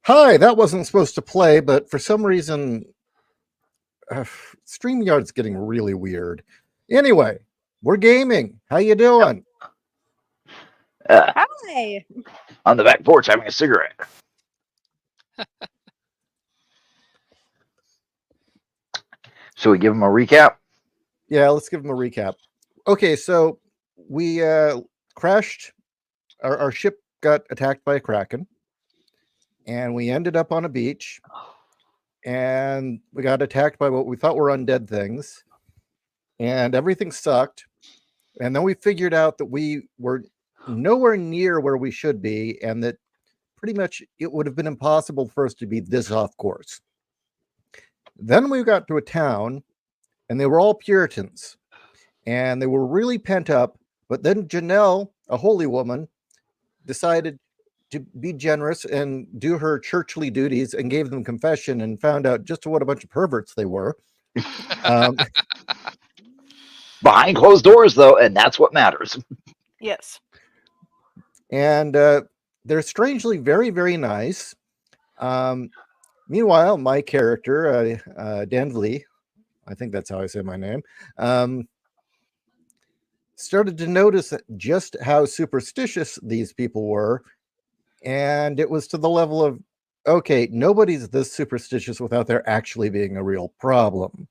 Hi, that wasn't supposed to play, but for some reason, StreamYard's getting really weird. Anyway, we're gaming. How you doing? Hi. On the back porch having a cigarette. Should we give him a recap? Yeah, let's give them a recap. Okay, so we crashed. Our ship got attacked by a kraken, and we ended up on a beach, and we got attacked by what we thought were undead things, and everything sucked. And then we figured out that we were nowhere near where we should be, and that pretty much it would have been impossible for us to be this off course. Then we got to a town, and they were all Puritans, and they were really pent up. But then Janelle, a holy woman, decided to be generous and do her churchly duties and gave them confession and found out just what a bunch of perverts they were. Behind closed doors, though, and that's what matters. Yes. And they're strangely very, very nice. Meanwhile, my character, Danvley, I think that's how I say my name, started to notice just how superstitious these people were. And it was to the level of, okay, nobody's this superstitious without there actually being a real problem.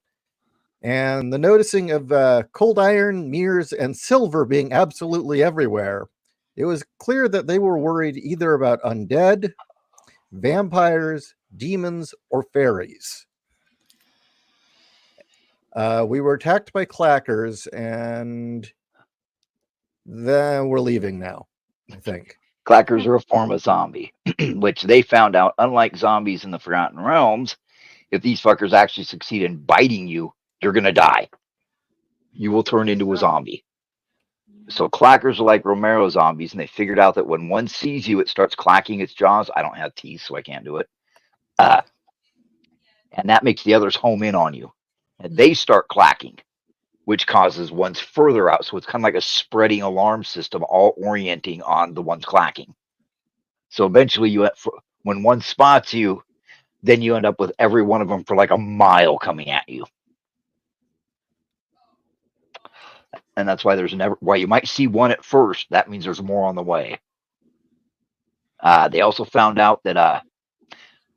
And the noticing of cold iron, mirrors, and silver being absolutely everywhere, it was clear that they were worried either about undead, vampires, demons, or fairies. We were attacked by clackers, and then we're leaving now, I think. Clackers are a form of zombie, which they found out, unlike zombies in the Forgotten Realms, if these fuckers actually succeed in biting you, you're going to die. You will turn into a zombie. So clackers are like Romero zombies, and they figured out that when one sees you, it starts clacking its jaws. I don't have teeth, so I can't do it. And that makes the others home in on you. And they start clacking, which causes ones further out. So it's kind of like a spreading alarm system, all orienting on the ones clacking. So eventually, when one spots you, then you end up with every one of them for like a mile coming at you. And that's why why you might see one at first. That means there's more on the way. They also found out that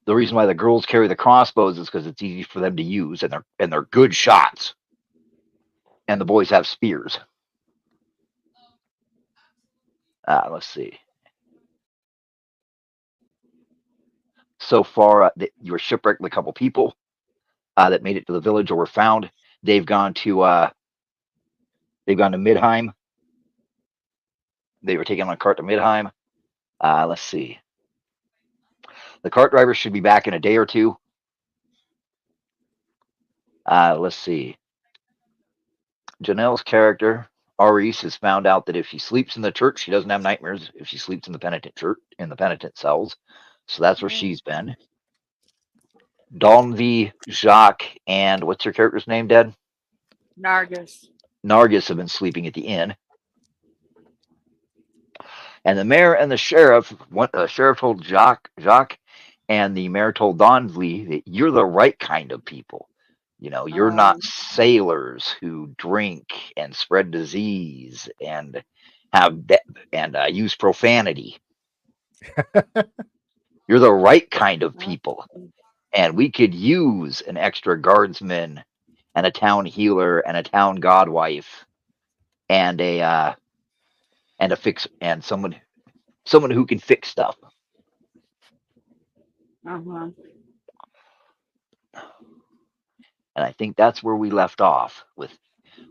the reason why the girls carry the crossbows is because it's easy for them to use, and they're good shots. And the boys have spears. Let's see. So far, you were shipwrecked with a couple people that made it to the village or were found. They've gone to Midheim. They were taken on a cart to Midheim. Let's see. The cart driver should be back in a day or two. Let's see. Janelle's character, Aris, has found out that if she sleeps in the church, she doesn't have nightmares if she sleeps in the penitent church, in the penitent cells. So that's where she's been. Donvi, Jacques, and what's your character's name, Dad? Nargis. Nargis have been sleeping at the inn. And the mayor and the sheriff, the sheriff told Jacques, and the mayor told Donvli that you're the right kind of people. You know, you're not sailors who drink and spread disease and use profanity. You're the right kind of people, and we could use an extra guardsman and a town healer and a town godwife and someone who can fix stuff. Uh-huh. And I think that's where we left off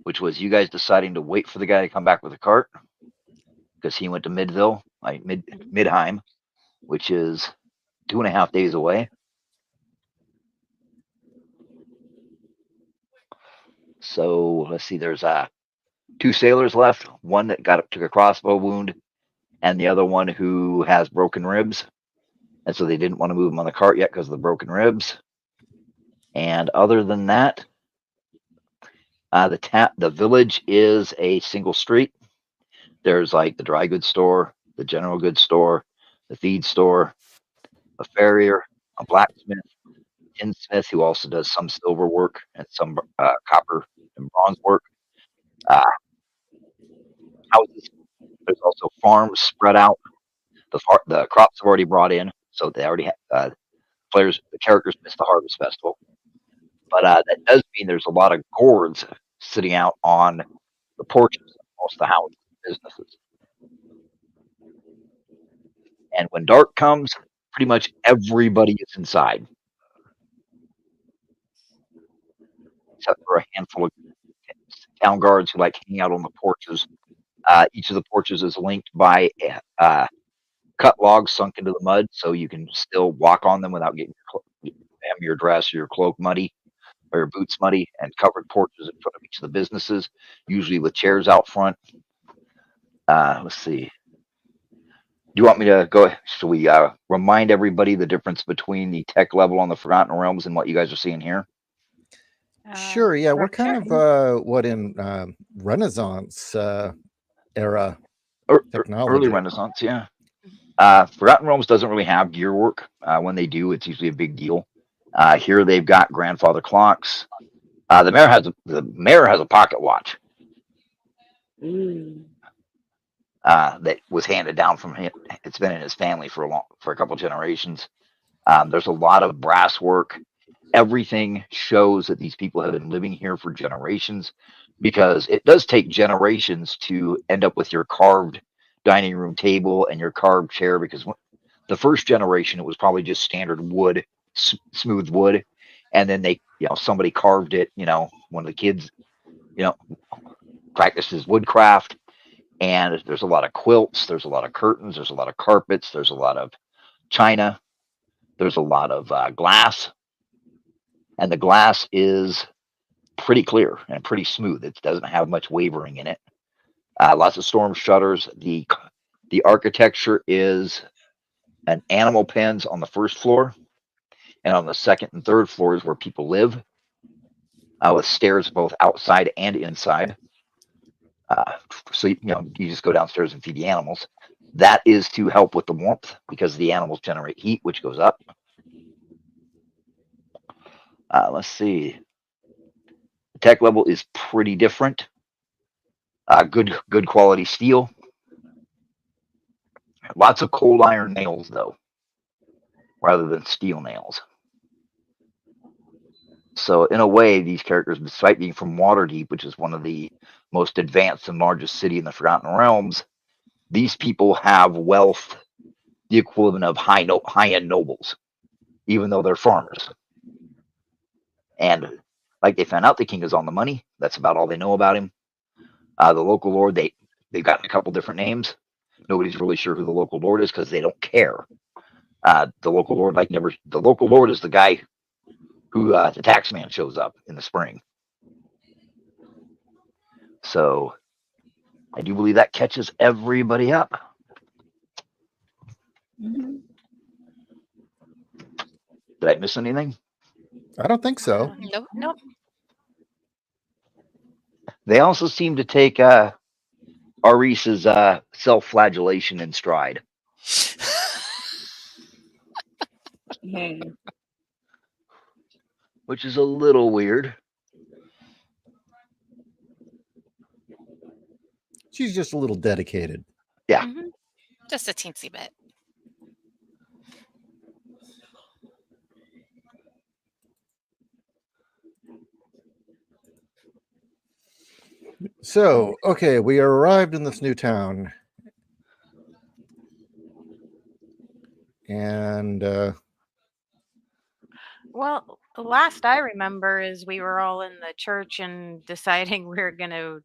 which was you guys deciding to wait for the guy to come back with a cart because he went to Midheim, which is 2.5 days away. So let's see, there's 2 sailors left, one that took a crossbow wound, and the other one who has broken ribs. And so they didn't want to move him on the cart yet because of the broken ribs. And other than that, the village is a single street. There's like the dry goods store, the general goods store, the feed store, a farrier, a blacksmith, tinsmith who also does some silver work and some copper and bronze work. Uh, houses. There's also farms spread out. The crops are already brought in, so they already have the characters miss the harvest festival. But that does mean there's a lot of gourds sitting out on the porches of most of the houses and businesses. And when dark comes, pretty much everybody is inside, except for a handful of town guards who like hanging out on the porches. Each of the porches is linked by cut logs sunk into the mud, so you can still walk on them without getting your dress or your cloak muddy or your boots muddy, and covered porches in front of each of the businesses, usually with chairs out front. Let's see. Do you want me to go? Should we remind everybody the difference between the tech level on the Forgotten Realms and what you guys are seeing here? Sure. Yeah. We're kind sure. of what in Renaissance era Early technology. Renaissance, yeah. Forgotten Realms doesn't really have gear work. When they do, it's usually a big deal. Here they've got grandfather clocks. The mayor has a pocket watch Mm. that was handed down from him. It's been in his family for a couple generations. There's a lot of brass work. Everything shows that these people have been living here for generations, because it does take generations to end up with your carved dining room table and your carved chair. Because the first generation, it was probably just standard wood, smooth wood, and then somebody carved it. One of the kids, practices woodcraft, and there's a lot of quilts, there's a lot of curtains, there's a lot of carpets, there's a lot of china, there's a lot of glass, and the glass is pretty clear and pretty smooth. It doesn't have much wavering in it. Lots of storm shutters. The architecture is an animal pens on the first floor, and on the second and third floors where people live, with stairs both outside and inside. So you just go downstairs and feed the animals. That is to help with the warmth, because the animals generate heat, which goes up. Let's see. The tech level is pretty different. Good quality steel. Lots of cold iron nails, though, rather than steel nails. So in a way, these characters, despite being from Waterdeep, which is one of the most advanced and largest city in the Forgotten Realms, these people have wealth, the equivalent of high-end nobles, even though they're farmers. And like they found out, the king is on the money. That's about all they know about him. The local lord, they've gotten a couple different names. Nobody's really sure who the local lord is, because they don't care. The local lord, the local lord is the guy who the tax man shows up in the spring. So I do believe that catches everybody up. Mm-hmm. Did I miss anything? I don't think so. Nope. Nope. They also seem to take Aris's self-flagellation in stride, Mm-hmm. which is a little weird. She's just a little dedicated. Yeah. Mhm. Just a teensy bit. So, okay, we arrived in this new town. And Well, the last I remember is we were all in the church and deciding we are going to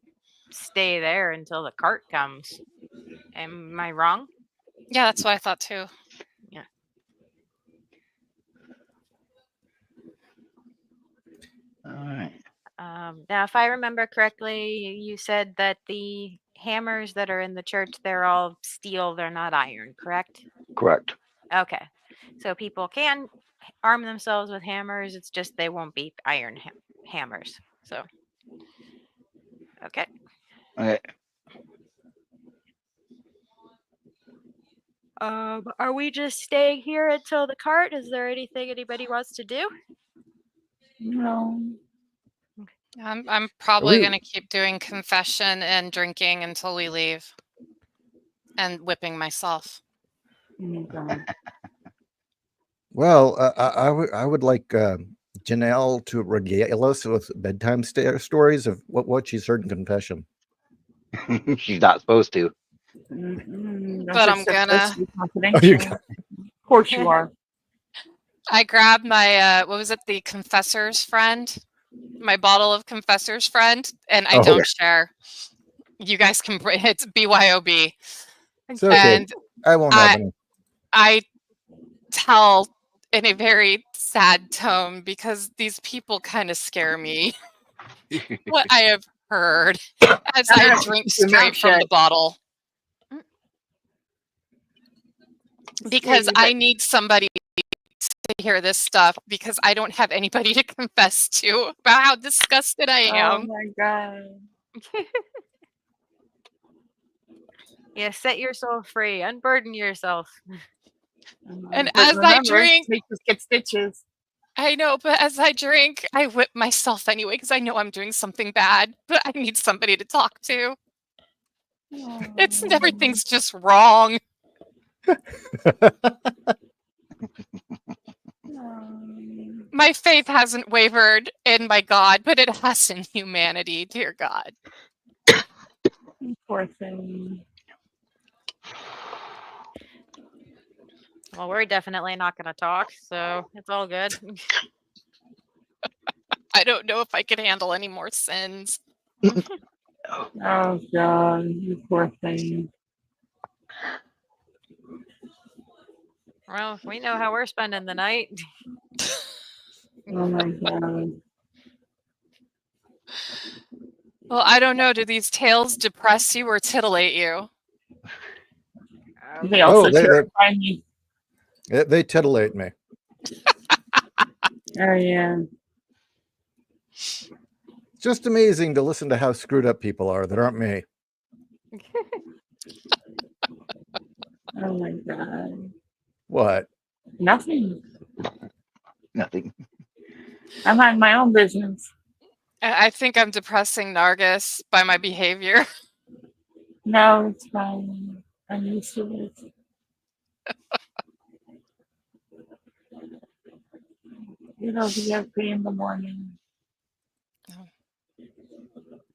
stay there until the cart comes. Am I wrong? Yeah, that's what I thought too. All right. Now, if I remember correctly, you said that the hammers that are in the church, they're all steel, they're not iron, correct? Correct. Okay. So people can arm themselves with hammers, it's just they won't be iron hammers. So, okay. Okay. Are we just staying here until the cart? Is there anything anybody wants to do? No. I'm probably we- going to keep doing confession and drinking until we leave. And whipping myself. Oh my God. Well, I would like Janelle to regale us with bedtime stories of what she's heard in confession. She's not supposed to. But I'm gonna. Oh, you Confidential. Of course you are. I grabbed my, what was it, the Confessor's Friend? My bottle of Confessor's Friend, and I Oh. don't share. You guys can bring it's BYOB. It's okay. And I won't have any. I tell in a very sad tone because these people kind of scare me. What I have heard as I drink straight from the bottle. Because I need somebody to hear this stuff because I don't have anybody to confess to about how disgusted I am. Oh my God. Yeah, set yourself free. Unburden yourself. And But as I remember, drink, stitches get stitches. I know, but as I drink, I whip myself anyway because I know I'm doing something bad, but I need somebody to talk to. It's everything's just wrong. My faith hasn't wavered in my God, but it has in humanity, dear God. Poor thing. Well, we're definitely not going to talk, so it's all good. I don't know if I can handle any more sins. Oh God, you poor thing. Well, we know how we're spending the night. Oh my God. Well, I don't know. Do these tales depress you or titillate you? They also they terrify me. they titillate me. Oh yeah. It's just amazing to listen to how screwed up people are that aren't me. Oh my God. What? Nothing. Nothing. I'm on my own business. I think I'm depressing Nargis by my behavior. No, it's fine. I'm used to it. It'll be okay in the morning.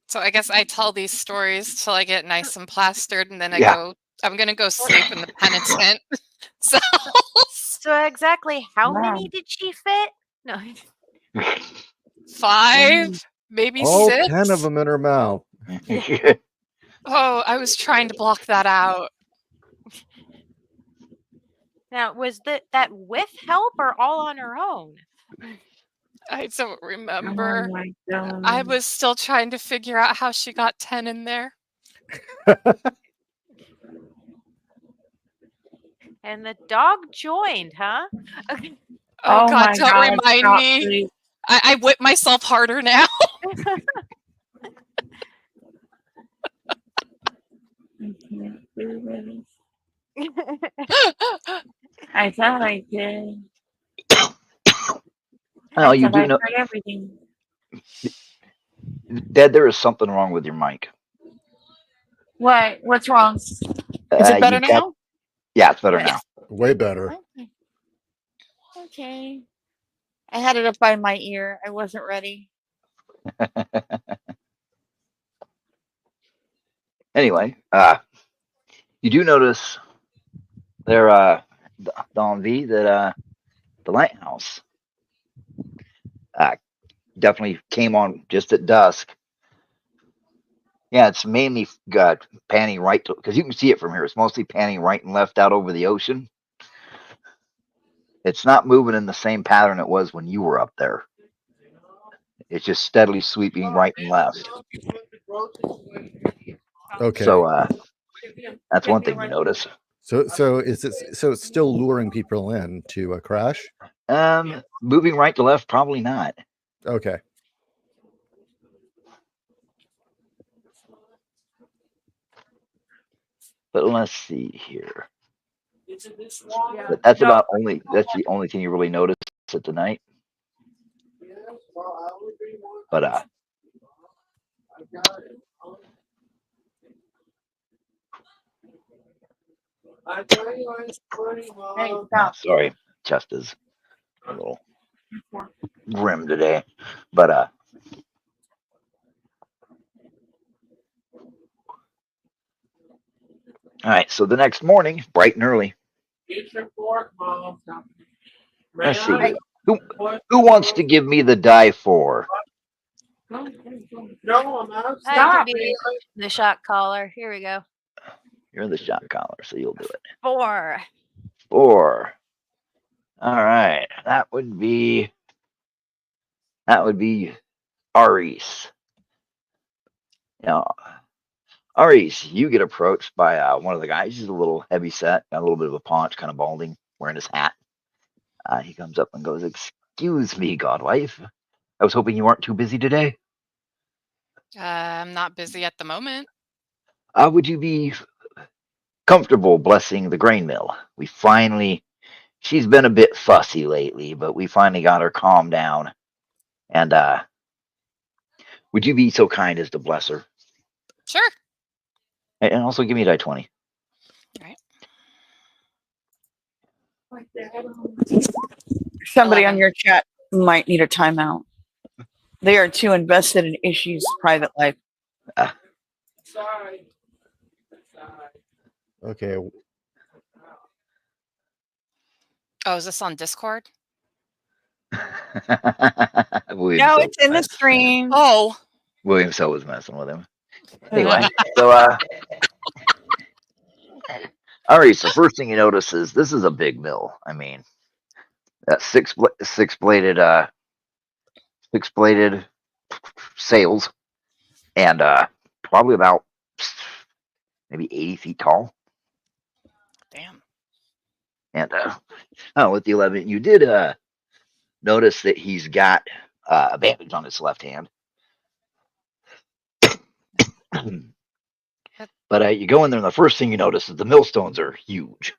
So I guess I tell these stories till I get nice and plastered, and then Yeah. I'm gonna go sleep in the penitent cells. So exactly how Wow. many did she fit? No. 5, maybe All 6. 10 of them in her mouth. Oh, I was trying to block that out. Now, was that with help or all on her own? I don't Oh remember. my God. I was still trying to figure out how she got 10 in there. And the dog joined, huh? Okay. Oh, God, my don't God, remind stop, me. please. I whip myself harder now. I can't do this. I thought I did. Oh, I you thought do I know, heard everything. Dad. There is something wrong with your mic. What? What's wrong? Is it better You've got- now? Yeah, it's better now. Way better. Okay. Okay. I had it up by my ear. I wasn't ready. Anyway, you do notice there, Don V, that the lighthouse definitely came on just at dusk. Yeah, it's mainly got panning right because you can see it from here. It's mostly panning right and left out over the ocean. It's not moving in the same pattern it was when you were up there. It's just steadily sweeping right and left. Okay. So that's one thing you notice. So is it so it's still luring people in to a crash? Moving right to left, probably not. Okay. But let's see here. But that's about only. That's the only thing you really notice at the night. But Hey, stop. sorry, chest is a little grim today. But all right. So the next morning, bright and early. Let's see. Who wants to give me the die for? I could be the shot caller. Here we go. You're the shot caller, so you'll do it. 4. 4. All right. That would be Aris. Now, Aris, you get approached by one of the guys. He's a little heavy set, got a little bit of a paunch, kind of balding, wearing his hat. He comes up and goes, "Excuse me, Godwife. I was hoping you weren't too busy today. I'm not busy at the moment. Would you be comfortable blessing the grain mill? She's been a bit fussy lately, but we finally got her calmed down. And would you be so kind as to bless her? Sure. And also give me a die 20. All right. Somebody 11. on your chat might need a timeout. They are too invested in issues private life. Okay. Oh, is this on Discord? No, it's in the stream. Oh. William Sell was messing with him. Anyway, so all right. So first thing you notice is this is a big mill. I mean, that six bladed sails, and probably about maybe 80 feet tall. Damn. And with the 11, you did notice that he's got a bandage on his left hand. But you go in there, and the first thing you notice is the millstones are huge,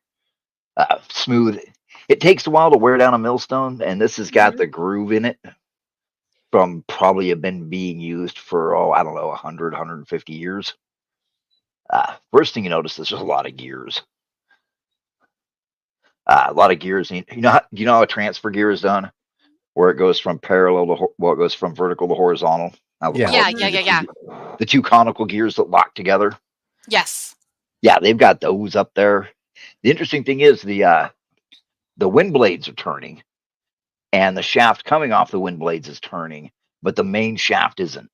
smooth. It takes a while to wear down a millstone, and this has got the groove in it from probably have been being used for, I don't know, 100, 150 years. First thing you notice is there's a lot of gears. A lot of gears. You know how a transfer gear is done, where it goes from it goes from vertical to horizontal. Yeah. The two conical gears that lock together. Yes. Yeah, they've got those up there. The interesting thing is the wind blades are turning, and the shaft coming off the wind blades is turning, but the main shaft isn't.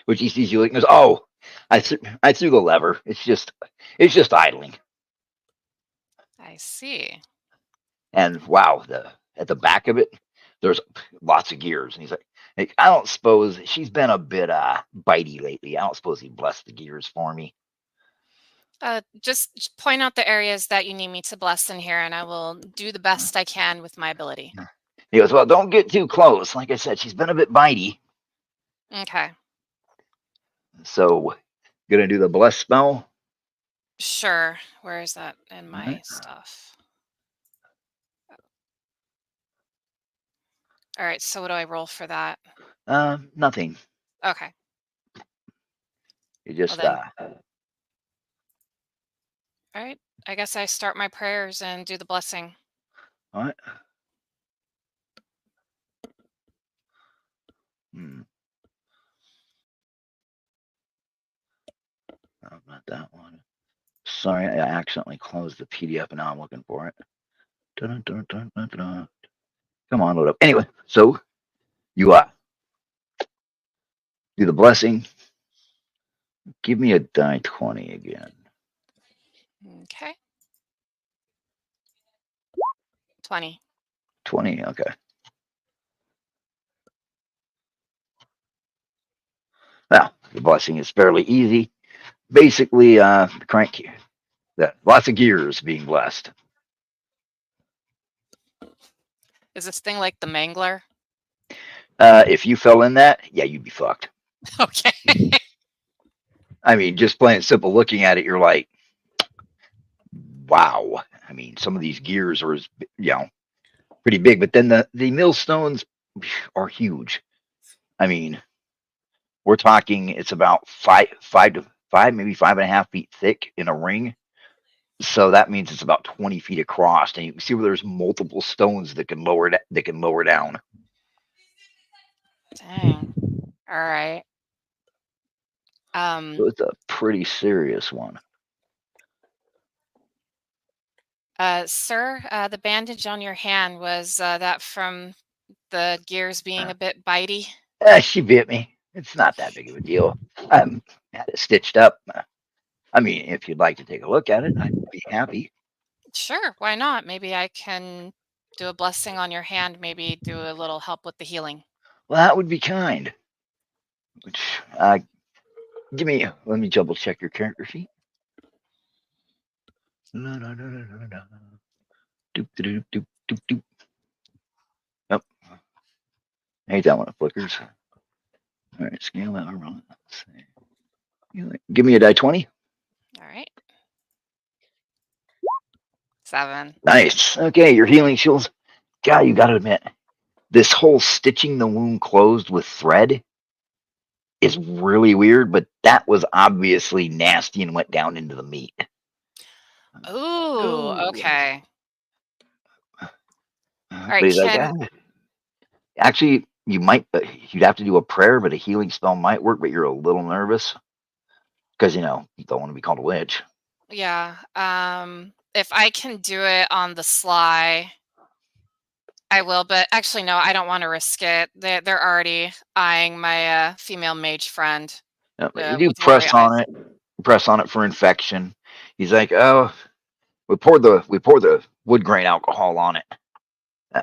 Which he sees you like, goes, "Oh, I threw the lever. It's just idling." I see. And wow, at the back of it, there's lots of gears. And he's like, "I don't suppose she's been a bit bitey lately. I don't suppose he'd bless the gears for me." Just point out the areas that you need me to bless in here, and I will do the best I can with my ability. He goes, "Well, don't get too close. Like I said, she's been a bit bitey." Okay. So, gonna do the bless spell? Sure. Where is that in my stuff? All right. So what do I roll for that? Nothing. Okay. You just Well all right. I guess I start my prayers and do the blessing. all right. Oh, not that one. Sorry, I accidentally closed the PDF, and now I'm looking for it. Dun, dun, dun, dun, dun. Come on, load up. Anyway, so you do the blessing. Give me a die 20 again. Okay. 20. 20, okay. Now, the blessing is fairly easy. Basically, crank lots of gears being blessed. Is this thing like the mangler? If you fell in that, yeah, you'd be fucked. Okay. I mean, just plain and simple, looking at it, you're like, wow. I mean, some of these gears are, pretty big, but then the millstones are huge. I mean, we're talking it's about five, maybe 5.5 feet thick in a ring. So that means it's about 20 feet across, and you can see where there's multiple stones that can lower down. Dang. All right. So it's a pretty serious one. Sir, the bandage on your hand, was that from the gears being a bit bitey? She bit me. It's not that big of a deal. I had it stitched up. I mean, if you'd like to take a look at it, I'd be happy. Sure, why not? Maybe I can do a blessing on your hand, maybe do a little help with the healing. Well, that would be kind. Which, let me double check your character sheet. Doop, doop, doop, doop, doop. Yep. I hate that when it flickers. All right, scale that around. Give me a die 20. All right. 7. Nice. Okay, your healing shields. God, you got to admit, this whole stitching the wound closed with thread is really weird, but that was obviously nasty and went down into the meat. Ooh, okay. All But right, he's like, actually, you'd have to do a prayer, but a healing spell might work, but you're a little nervous because, you don't want to be called a witch. yeah. If I can do it on the sly, I will, but actually, no, I don't want to risk it. They're already eyeing my female mage friend You do with worry eyes. press on it for infection. He's like, oh, we poured the wood grain alcohol on it.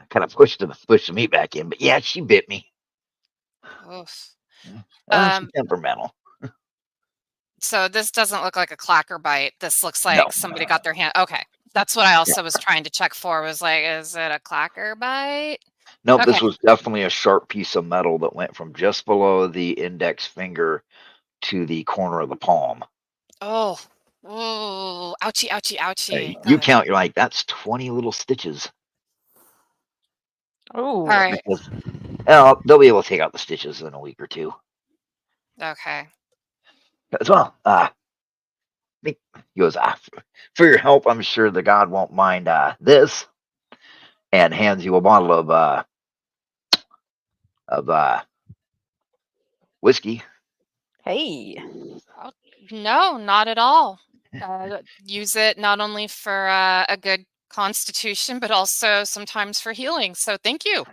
Kind of pushed the meat back in, but yeah, she bit me. Oof. She's temperamental. So this doesn't look like a clacker bite. This looks No. like somebody got their hand. Okay, that's what I also was trying to check for. Was like, is it a clacker bite? Nope, Okay. this was definitely a sharp piece of metal that went from just below the index finger to the corner of the palm. Oh, ooh, ouchie, ouchie, ouchie. You count, you're like, that's 20 little stitches. Oh. All right. Because, they'll be able to take out the stitches in a week or two. Okay. As well, he goes, for your help, I'm sure the god won't mind this, and hands you a bottle of whiskey. Hey. No, not at all. Use it not only for a good constitution, but also sometimes for healing. So thank you.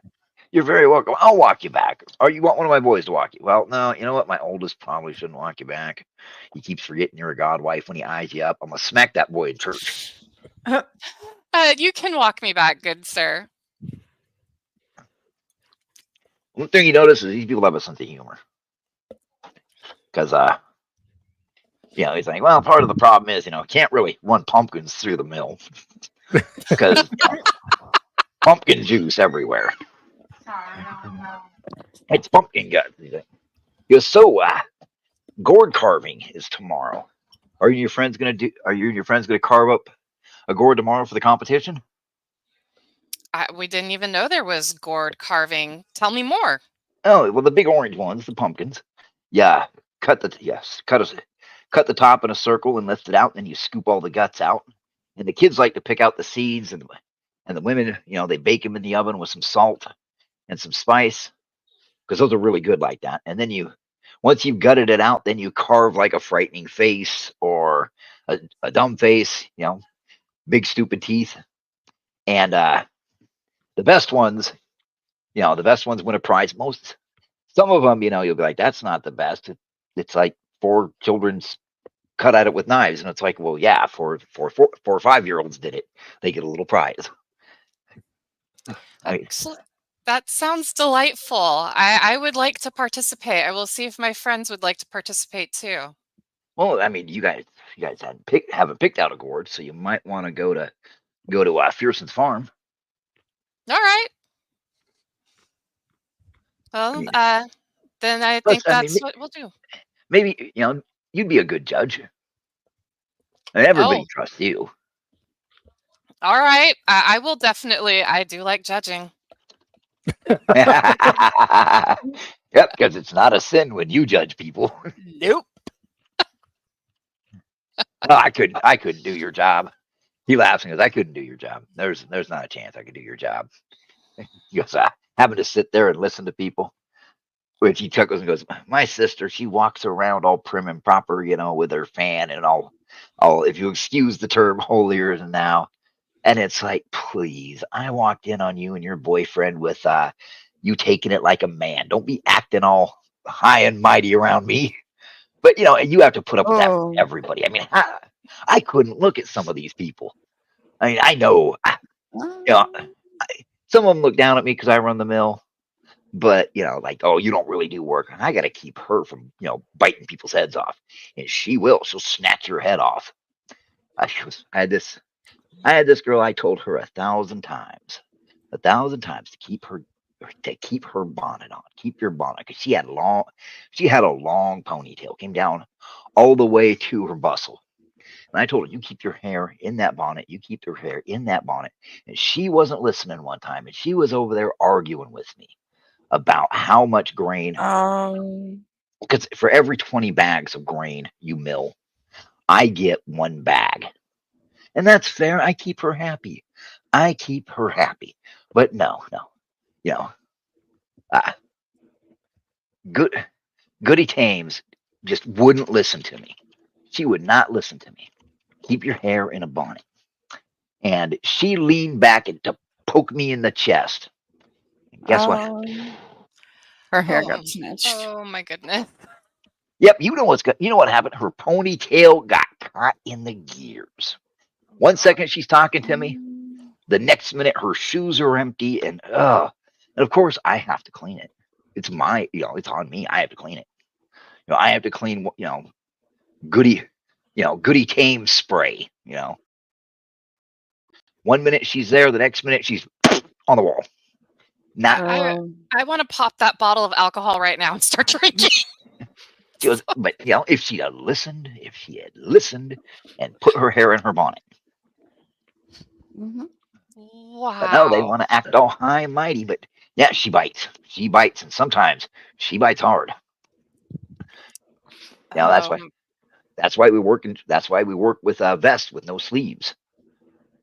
You're very welcome. I'll walk you back. Or you want one of my boys to walk you? Well, no, you know what? My oldest probably shouldn't walk you back. He keeps forgetting you're a godwife when he eyes you up. I'm going to smack that boy in church. You can walk me back, good sir. One thing you notice is these people have a sense of humor. Because, he's like, well, part of the problem is, can't really run pumpkins through the mill. Because, pumpkin juice everywhere. It's pumpkin guts. He goes, so, gourd carving is tomorrow. Are you and your friends gonna carve up a gourd tomorrow for the competition? We didn't even know there was gourd carving. Tell me more. Oh, well, the big orange ones, the pumpkins. Yeah, cut the top in a circle and lift it out, and then you scoop all the guts out. And the kids like to pick out the seeds, and the women, they bake them in the oven with some salt and some spice, because those are really good like that. And then once you've gutted it out, then you carve like a frightening face or a dumb face, big stupid teeth. And the best ones, win a prize. Some of them, you'll be like, that's not the best. It's like 4 children's cut at it with knives, and it's like, well, yeah, 4 or 5-year-olds did it. They get a little prize. Excellent. That sounds delightful. I would like to participate. I will see if my friends would like to participate too. Well, I mean, you guys haven't picked out a gourd, so you might want to go to Fearson's farm. All right. Well, then I think that's what we'll do. Maybe you'd be a good judge. And everybody trusts you. All right. I will definitely. I do like judging. Yep, because it's not a sin when you judge people. Nope. No, I couldn't do your job. He laughs and goes, I couldn't do your job. There's not a chance I could do your job. He goes, having to sit there and listen to people. Which he chuckles and goes, my sister, she walks around all prim and proper, with her fan and all, if you excuse the term, holier than thou. And it's like, please, I walked in on you and your boyfriend with you taking it like a man. Don't be acting all high and mighty around me. But and you have to put up with that from Oh. everybody. I mean, I couldn't look at some of these people. I mean, I know, some of them look down at me because I run the mill. But like, oh, you don't really do work. And I got to keep her from biting people's heads off, and she'll snatch your head off. I had this girl. I told her 1,000 times to keep her bonnet on, keep your bonnet, because she had a long ponytail, came down all the way to her bustle. And I told her, you keep your hair in that bonnet, you keep your hair in that bonnet. And she wasn't listening one time, and she was over there arguing with me about how much grain, because for every 20 bags of grain you mill, I get 1 bag. And that's fair. I keep her happy. But no, Goody Tames just wouldn't listen to me. She would not listen to me. Keep your hair in a bonnet. And she leaned back and to poke me in the chest. And guess what? Her hair Oh, got snatched. Oh my goodness. Yep, you know what happened? Her ponytail got caught in the gears. One second she's talking to me, the next minute her shoes are empty, and of course I have to clean it. It's it's on me. I have to clean it. I have to clean Goody Tame spray. 1 minute she's there, the next minute she's on the wall. Not I want to pop that bottle of alcohol right now and start drinking. She goes, but if she had listened, and put her hair in her bonnet. Wow. But no, they want to act all high and mighty. But yeah, she bites, and sometimes she bites hard. That's why we work with a vest with no sleeves.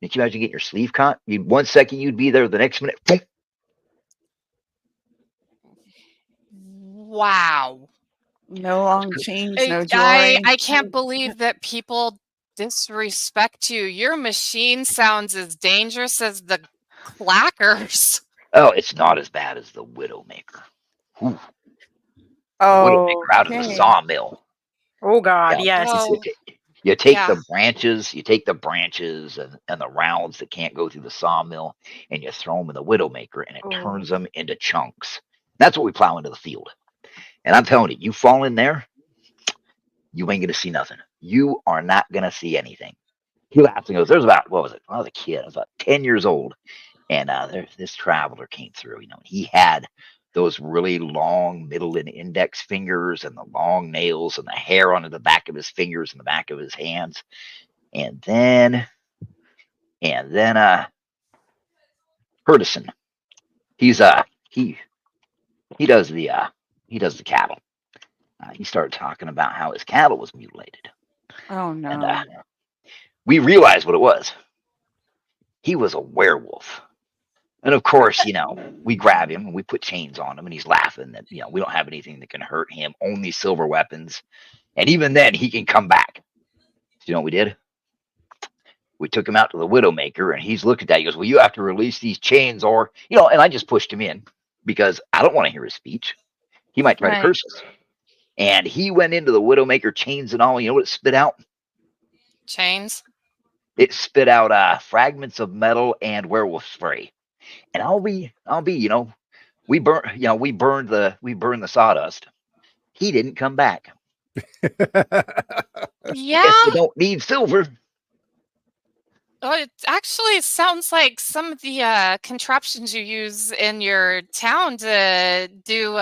Can you imagine getting your sleeve caught? 1 second you'd be there, the next minute, boom. Wow. No long chains, no joy. I can't believe that people disrespect you. Your machine sounds as dangerous as the clackers. Oh, it's not as bad as the Widowmaker. Ooh. Widowmaker out of the sawmill. Oh God, yes. You take the branches and the rounds that can't go through the sawmill, and you throw them in the Widowmaker, and it turns them into chunks. That's what we plow into the field. And I'm telling you, you fall in there, you ain't gonna see nothing. You are not gonna see anything. He laughs and goes, "There's about what was it? When I was a kid, I was about 10 years old, and this traveler came through. He had those really long middle and index fingers, and the long nails, and the hair on the back of his fingers and the back of his hands. And then Herdison, he does the cattle. He started talking about how his cattle was mutilated. Oh no! And we realized what it was. He was a werewolf. And of course, we grab him and we put chains on him, and he's laughing that, we don't have anything that can hurt him, only silver weapons. And even then, he can come back. So you know what we did? We took him out to the Widowmaker, and he's looking at that. He goes, well, you have to release these chains, or, and I just pushed him in because I don't want to hear his speech. He might try to curse us. And he went into the Widowmaker, chains and all. You know what it spit out? Chains? It spit out fragments of metal and werewolf spray. And we burned the sawdust. He didn't come back. Yeah. Guess they don't need silver. Oh, it actually sounds like some of the contraptions you use in your town to do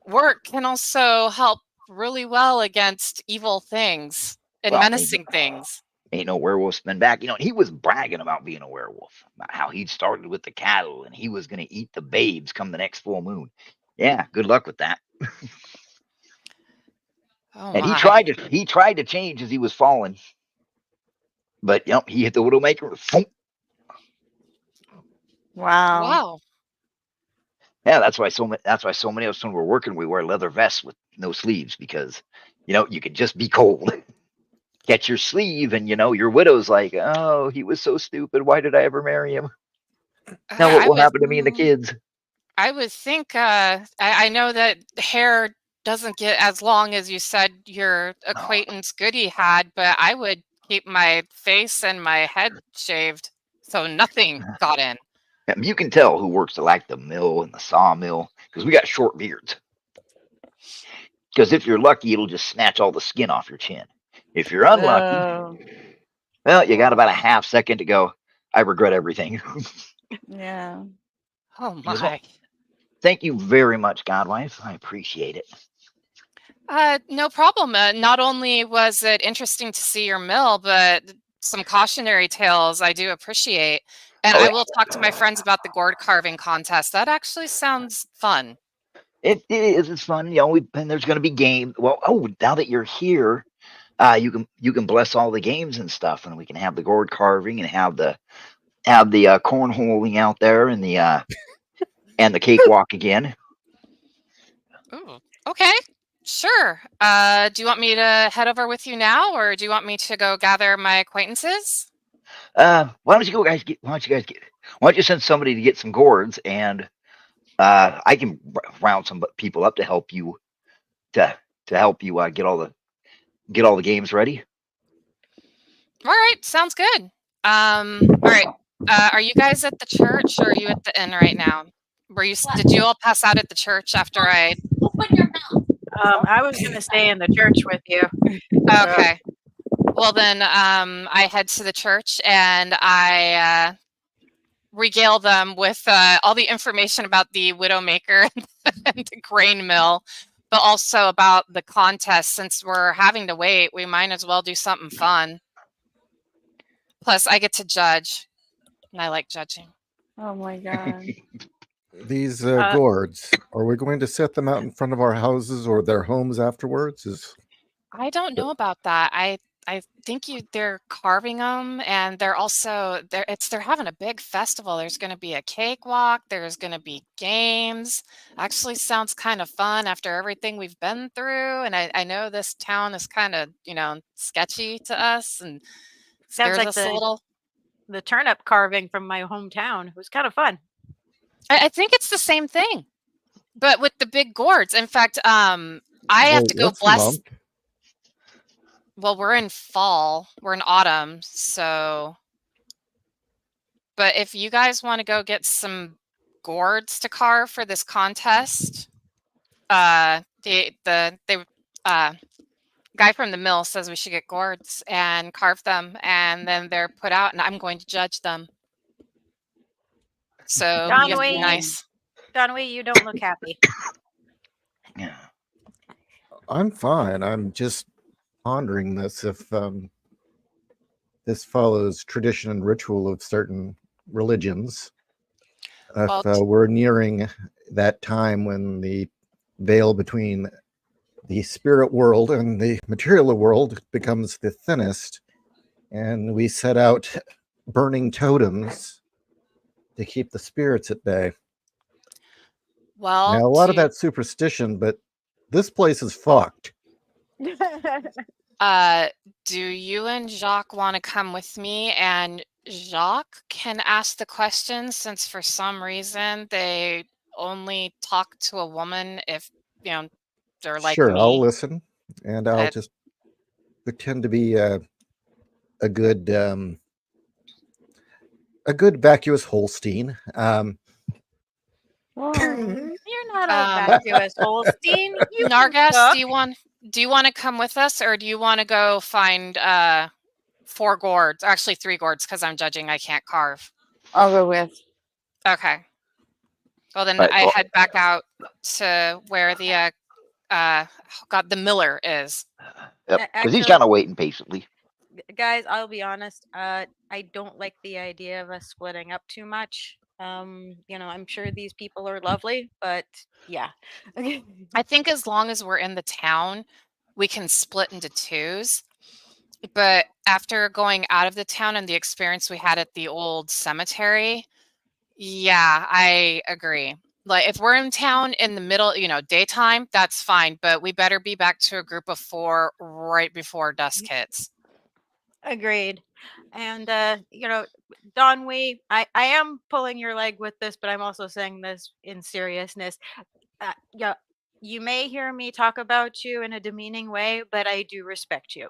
work can also help really well against evil things and menacing things. Ain't no werewolf's been back. You know, he was bragging about being a werewolf, about how he'd started with the cattle and he was going to eat the babes come the next full moon. Yeah, good luck with that. Oh And he my. tried to change as he was falling, but he hit the Widowmaker. Thump. Wow. Wow. Yeah, that's why so many of us when we're working we wear leather vests with no sleeves because you could just be cold. Catch your sleeve, and your widow's like, oh, he was so stupid. Why did I ever marry him? Now what I will would happen to me and the kids? I would think I know that hair doesn't get as long as you said your acquaintance Goody had, but I would keep my face and my head shaved so nothing got in. You can tell who works at the mill and the sawmill because we got short beards. Because if you're lucky, it'll just snatch all the skin off your chin. If you're unlucky, Oh, well, you got about a half second to go. I regret everything. yeah. Oh Well, my. thank you very much, Godwife. I appreciate it. No problem. Not only was it interesting to see your mill, but some cautionary tales I do appreciate. And Oh, I will talk to my friends about the gourd carving contest. That actually sounds fun. it is. It's fun. And there's going to be games. Well, now that you're here, you can bless all the games and stuff, and we can have the gourd carving and have the cornholing out there and the cakewalk again. Ooh, okay. Sure. Do you want me to head over with you now, or do you want me to go gather my acquaintances? Why don't you guys why don't you send somebody to get some gourds, and I can round some people up to help you to help you get all the games ready. All right, sounds good. All right. Are you guys at the church, or are you at the inn right now? Did you all pass out at the church after I? I was going to stay in the church with you. Okay. Well, then I head to the church and I regale them with all the information about the Widowmaker and the grain mill, but also about the contest. Since we're having to wait, we might as well do something fun. Plus, I get to judge, and I like judging. Oh my God. These gourds, are we going to set them out in front of our houses or their homes afterwards? I don't know about that. I think they're carving them, and they're also they're having a big festival. There's going to be a cakewalk. There's going to be games. Actually, sounds kind of fun after everything we've been through. And I know this town is kind of sketchy to us and Sounds scares like us a little. the turnip carving from my hometown. It was kind of fun. I think it's the same thing, but with the big gourds. In fact, I have to go what's the bless. month? Well, we're in fall. We're in autumn, so. But if you guys want to go get some gourds to carve for this contest, the guy from the mill says we should get gourds and carve them, and then they're put out, and I'm going to judge them. So you have to be Donway, nice. Donway, you don't look happy. Yeah. I'm fine. I'm just pondering this. If this follows tradition and ritual of certain religions, if Well, we're nearing that time when the veil between the spirit world and the material world becomes the thinnest, and we set out burning totems to keep the spirits at bay. well, Now, a lot of that's superstition, but this place is fucked. do you and Jacques want to come with me? And Jacques can ask the questions, since for some reason they only talk to a woman if they're like Sure, I'll me. listen, and I'll just pretend to be a good vacuous Holstein. Whoa. You're not a vacuous Holstein. You can Nargas, cook. do you want to come with us, or do you want to go find 4 gourds? Actually, 3 gourds, because I'm judging. I can't carve. I'll go with. Okay. Well, then Right, I well- head back out to where the the miller is. Yep. Because he's Actually- kind of waiting patiently. guys, I'll be honest. I don't like the idea of us splitting up too much. I'm sure these people are lovely, but yeah. I think as long as we're in the town, we can split into twos. But after going out of the town and the experience we had at the old cemetery, yeah, I agree. Like if we're in town in the middle, daytime, that's fine, but we better be back to a group of 4 right before dusk hits. Agreed. And Don Wee, I am pulling your leg with this, but I'm also saying this in seriousness. Yeah, you may hear me talk about you in a demeaning way, but I do respect you.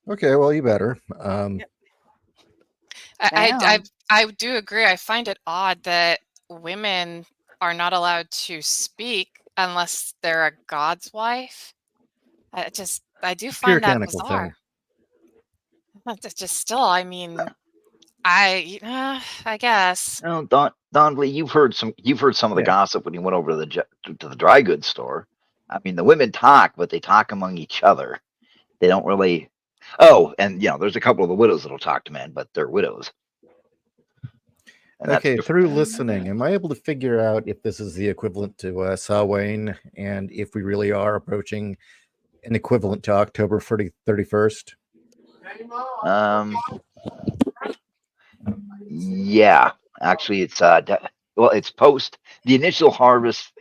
Okay, well, you better. Yep. I do agree. I find it odd that women are not allowed to speak unless they're a god's wife. I do find that Puritanical bizarre. thing. But it's just still, I mean, I guess. Well, Don Lee, you've heard some of the Yeah. gossip when you went over to the dry goods store. I mean, the women talk, but they talk among each other. They don't really. Oh, and there's a couple of the widows that'll talk to men, but they're widows. And that's Okay, different. through listening, am I able to figure out if this is the equivalent to Samhain, and if we really are approaching an equivalent to October 31st? Yeah, actually, it's it's post the initial harvest.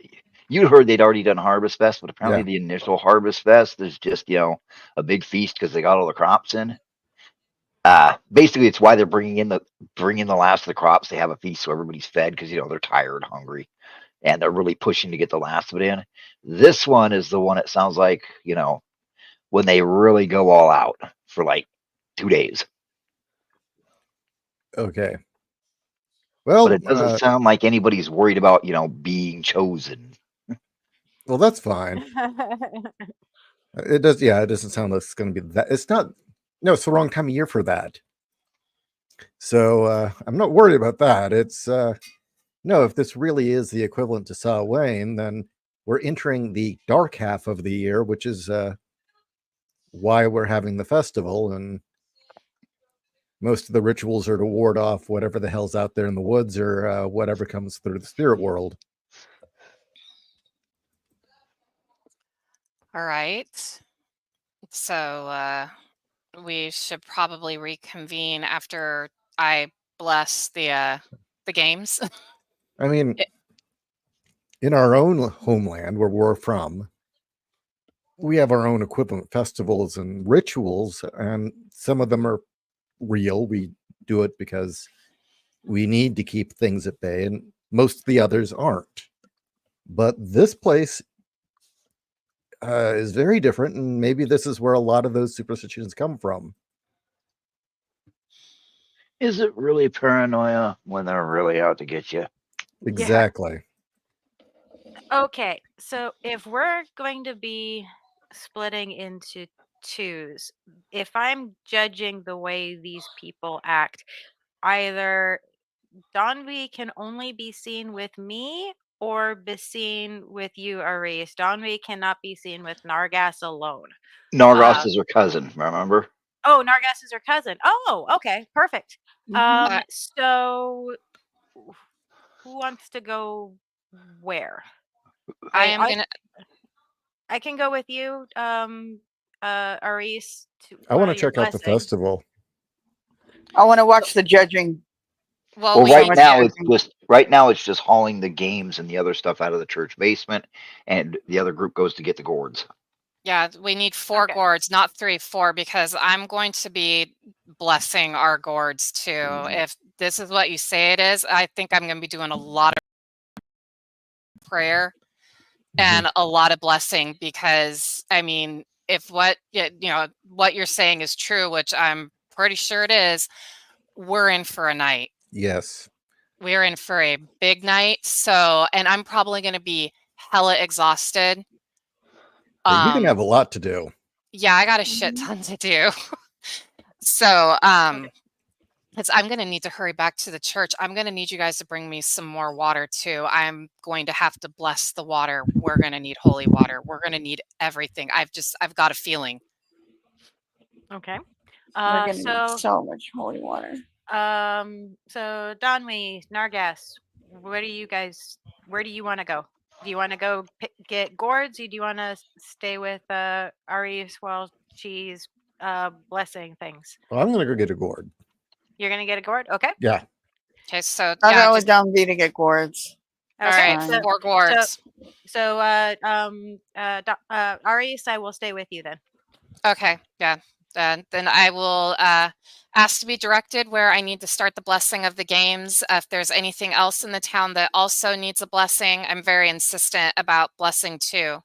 You heard they'd already done Harvest Fest, but apparently the initial Harvest Fest is just a big feast because they got all the crops in. Basically, it's why they're bringing in the last of the crops. They have a feast so everybody's fed because they're tired, hungry, and they're really pushing to get the last of it in. This one is the one. It sounds like when they really go all out for like 2 days. Okay. Well, But it doesn't sound like anybody's worried about being chosen. well, that's fine. It does. Yeah, it doesn't sound like it's going to be that. It's not. No, it's the wrong time of year for that. So I'm not worried about that. It's no. If this really is the equivalent to Samhain, then we're entering the dark half of the year, which is why we're having the festival, and most of the rituals are to ward off whatever the hell's out there in the woods or whatever comes through the spirit world. All right. So we should probably reconvene after I bless the games. I mean, in our own homeland where we're from, we have our own equivalent festivals and rituals, and some of them are real. We do it because we need to keep things at bay, and most of the others aren't. But this place is very different, and maybe this is where a lot of those superstitions come from. Is it really paranoia when they're really out to get you? Exactly. Okay, so if we're going to be splitting into twos, if I'm judging the way these people act, either Donvi can only be seen with me or be seen with you, Aris. Donvi cannot be seen with Nargas alone. Nargas is her cousin, remember? Oh, Nargas is her cousin. Oh, okay, perfect. So who wants to go where? I can go with you, Aris. I want to check out the festival. I want to watch the judging. Well, right now it's just hauling the games and the other stuff out of the church basement, and the other group goes to get the gourds. Yeah, we need 4 gourds, not 3, 4, because I'm going to be blessing our gourds too. If this is what you say it is, I think I'm going to be doing a lot of prayer and a lot of blessing, because I mean, if what you're saying is true, which I'm pretty sure it is, we're in for a night. Yes. We're in for a big night. So, and I'm probably going to be hella exhausted. You're going to have a lot to do. Yeah, I got a shit ton to do. So, I'm going to need to hurry back to the church. I'm going to need you guys to bring me some more water too. I'm going to have to bless the water. We're going to need holy water. We're going to need everything. I've got a feeling. Okay. We're gonna need So so much holy water. so Donmi, Nargas, where do you want to go? Do you want to go get gourds? Or do you want to stay with Aris while she's blessing things? Well, I'm gonna go get a gourd. You're gonna get a gourd, okay? Yeah. Okay, so I'll yeah, go just with Dumb B to get gourds. all Okay. right, fine. 4 gourds. Aris, I will stay with you then. Okay, yeah. Then I will ask to be directed where I need to start the blessing of the games. If there's anything else in the town that also needs a blessing, I'm very insistent about blessing too.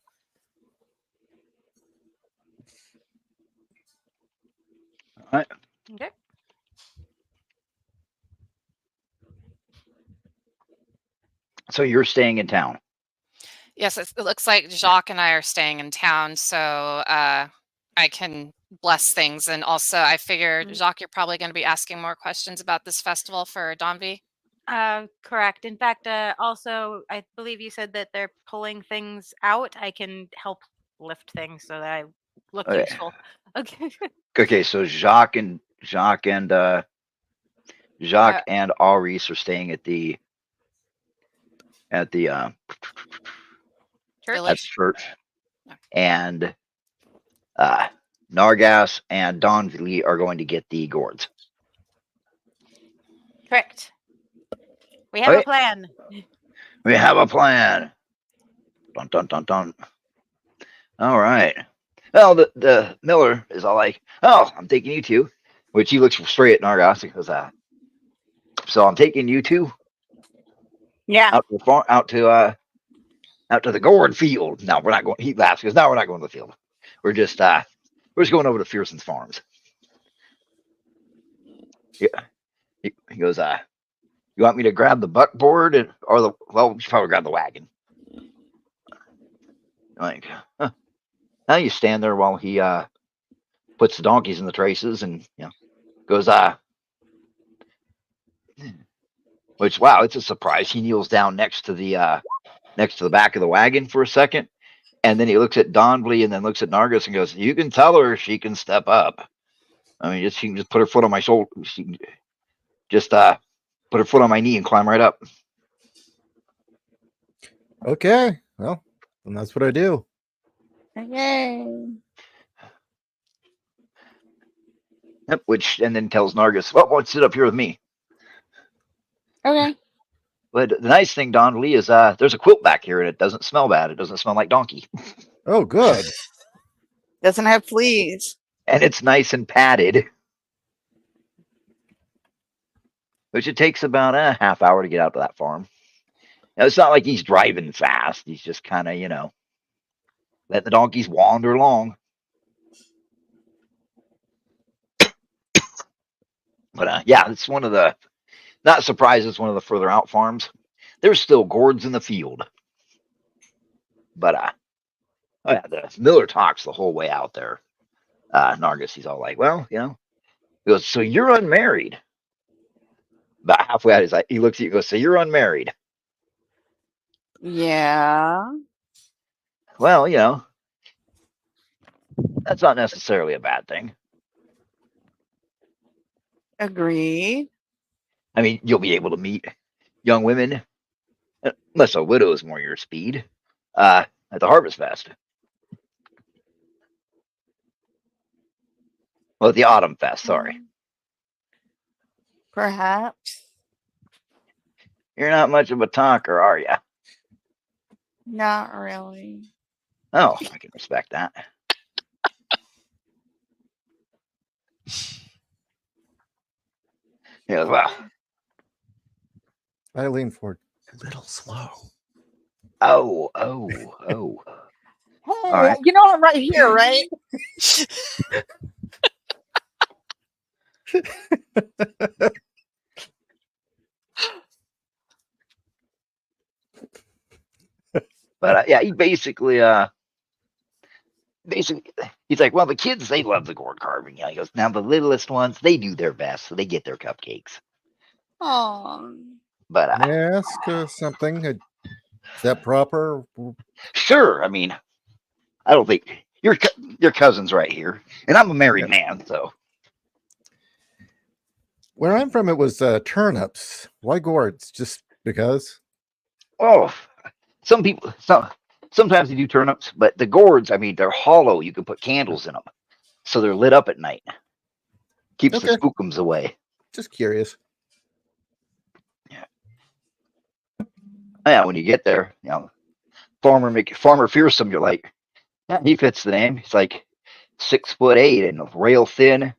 All right. Okay. So you're staying in town. Yes, it looks like Jacques and I are staying in town, so I can bless things. And also, I figured, Jacques, you're probably going to be asking more questions about this festival for Donvi. Correct. In fact, also, I believe you said that they're pulling things out. I can help lift things so that I look Okay. useful. Okay. Okay, so Jacques and Aris are staying at the Church? at church, and Nargas and Donvili are going to get the gourds. Correct. We have a Okay. plan. We have a plan. Dun dun dun dun. All right. Well, the miller is all like, "Oh, I'm taking you two," which he looks straight at Nargas and goes, "So I'm taking you two Yeah. out to the farm, out to the gourd field." No, we're not going. He laughs because, "No, we're not going to the field. We're just going over to Fearson's farms." Yeah. He goes, "You want me to grab the buckboard we should probably grab the wagon." Like, huh. Now you stand there while he puts the donkeys in the traces and goes, which, wow, it's a surprise. He kneels down next to the back of the wagon for a second, and then he looks at Donbley and then looks at Nargis and goes, "You can tell her she can step up. I mean, she can just put her foot on my shoulder. She can just put her foot on my knee and climb right up." Okay. Well, then that's what I do. Okay. Yep, and then tells Nargis, "Well, sit up here with me." Okay. But the nice thing, Don Lee, is there's a quilt back here and it doesn't smell bad. It doesn't smell like donkey. Oh, good. Doesn't have fleas. And it's nice and padded. Which it takes about a half hour to get out to that farm. Now, it's not like he's driving fast. He's just kind of, let the donkeys wander along. But yeah, it's one of the, not surprised, it's one of the further out farms. There's still gourds in the field. But oh yeah, the miller talks the whole way out there. Nargis, he's all like, "Well, he goes, so you're unmarried." About halfway out, he looks at you and goes, "So you're unmarried?" Yeah. Well, that's not necessarily a bad thing. Agreed. I mean, you'll be able to meet young women, unless a widow is more your speed, at the Harvest Fest. Well, at the Autumn Fest, sorry. Perhaps. You're not much of a talker, are you? Not really. Oh, I can respect that. Yeah, well. I lean forward. A little slow. Oh. Hey, All right. you know I'm right here, right? But yeah, he basically, he's like, "Well, the kids, they love the gourd carving." He goes, "Now the littlest ones, they do their best, so they get their cupcakes." Oh. But May I ask something? Is that proper? sure, I mean, I don't think your cousin's right here, and I'm a married man, so. Where I'm from, it was turnips. Why gourds? Just because? Oh, sometimes they do turnips, but the gourds, I mean, they're hollow. You can put candles in them, so they're lit up at night. Keeps the Okay. spookums away. Just curious. Yeah, when you get there, Farmer Fearsome, you're like, yeah, he fits the name. He's like 6'8" and rail thin,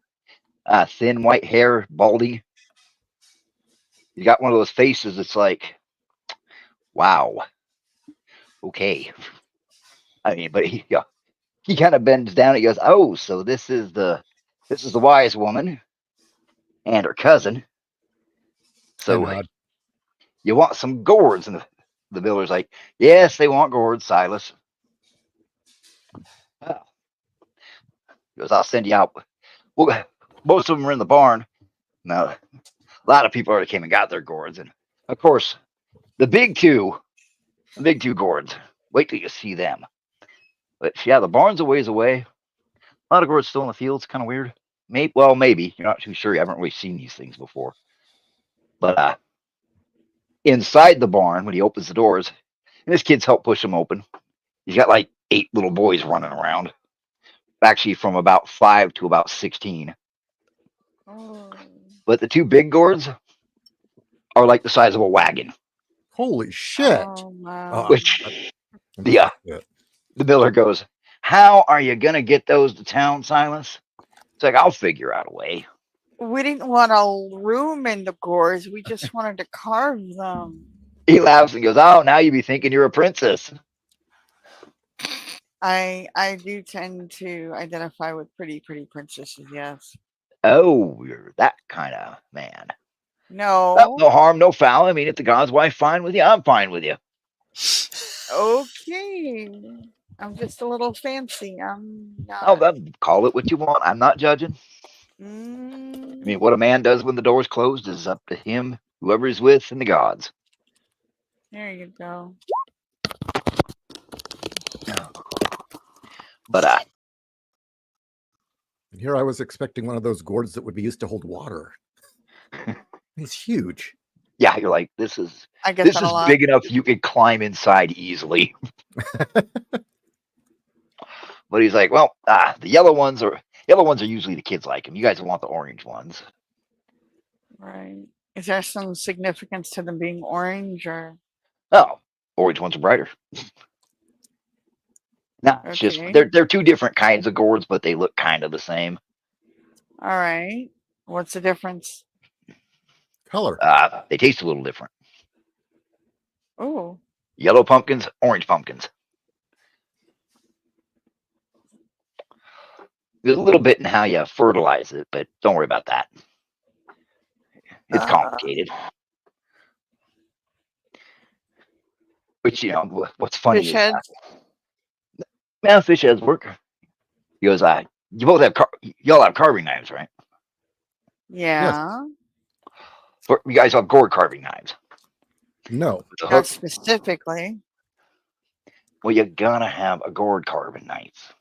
thin white hair, baldy. You got one of those faces that's like, wow, okay. I mean, but he kind of bends down. He goes, oh, so this is the wise woman and her cousin. So nod. you want some gourds? And the builder's like, yes, they want gourds, Silas. Oh. He goes, I'll send you out. Well, most of them are in the barn. Now, a lot of people already came and got their gourds. And of course, the big two gourds. Wait till you see them. But yeah, the barn's a ways away. A lot of gourds still in the fields. Kind of weird. Maybe. You're not too sure. You haven't really seen these things before. But inside the barn, when he opens the doors, and his kids help push them open, he's got like 8 little boys running around. Actually, from about 5 to about 16. Oh. But the 2 big gourds are like the size of a wagon. Holy shit! Oh, wow. Which, I'm yeah, shit. the builder goes, how are you going to get those to town, Silas? It's like, I'll figure out a way. We didn't want a room in the gourds. We just wanted to carve them. He laughs and goes, oh, now you be thinking you're a princess. I do tend to identify with pretty princesses, yes. Oh, you're that kind of man. No. Well, no harm, no foul. I mean, if the God's wife fine with you, I'm fine with you. Okay. I'm just a little fancy. I'm Oh, not. call it what you want. I'm not judging. I mean, what a man does when the door's closed is up to him, whoever he's with, and the gods. There you go. But And here I was expecting one of those gourds that would be used to hold water. It's huge. yeah, you're like, this is I get that a lot. big enough you could climb inside easily. But he's like, well, the yellow ones are usually the kids like them. You guys want the orange ones. Right. Is there some significance to them being orange or? Oh, orange ones are brighter. No, it's just Okay. they're 2 different kinds of gourds, but they look kind of the same. All right. What's the difference? Color. They taste a little different. Oh. Yellow pumpkins, orange pumpkins. There's a little bit in how you fertilize it, but don't worry about that. It's complicated. Which, what's funny Fish is heads. Fish heads work. He goes, you both have y'all have carving knives, right? Yeah. You guys have gourd carving knives. No. With the Not hook. specifically. Well, you're gonna have a gourd carving knife.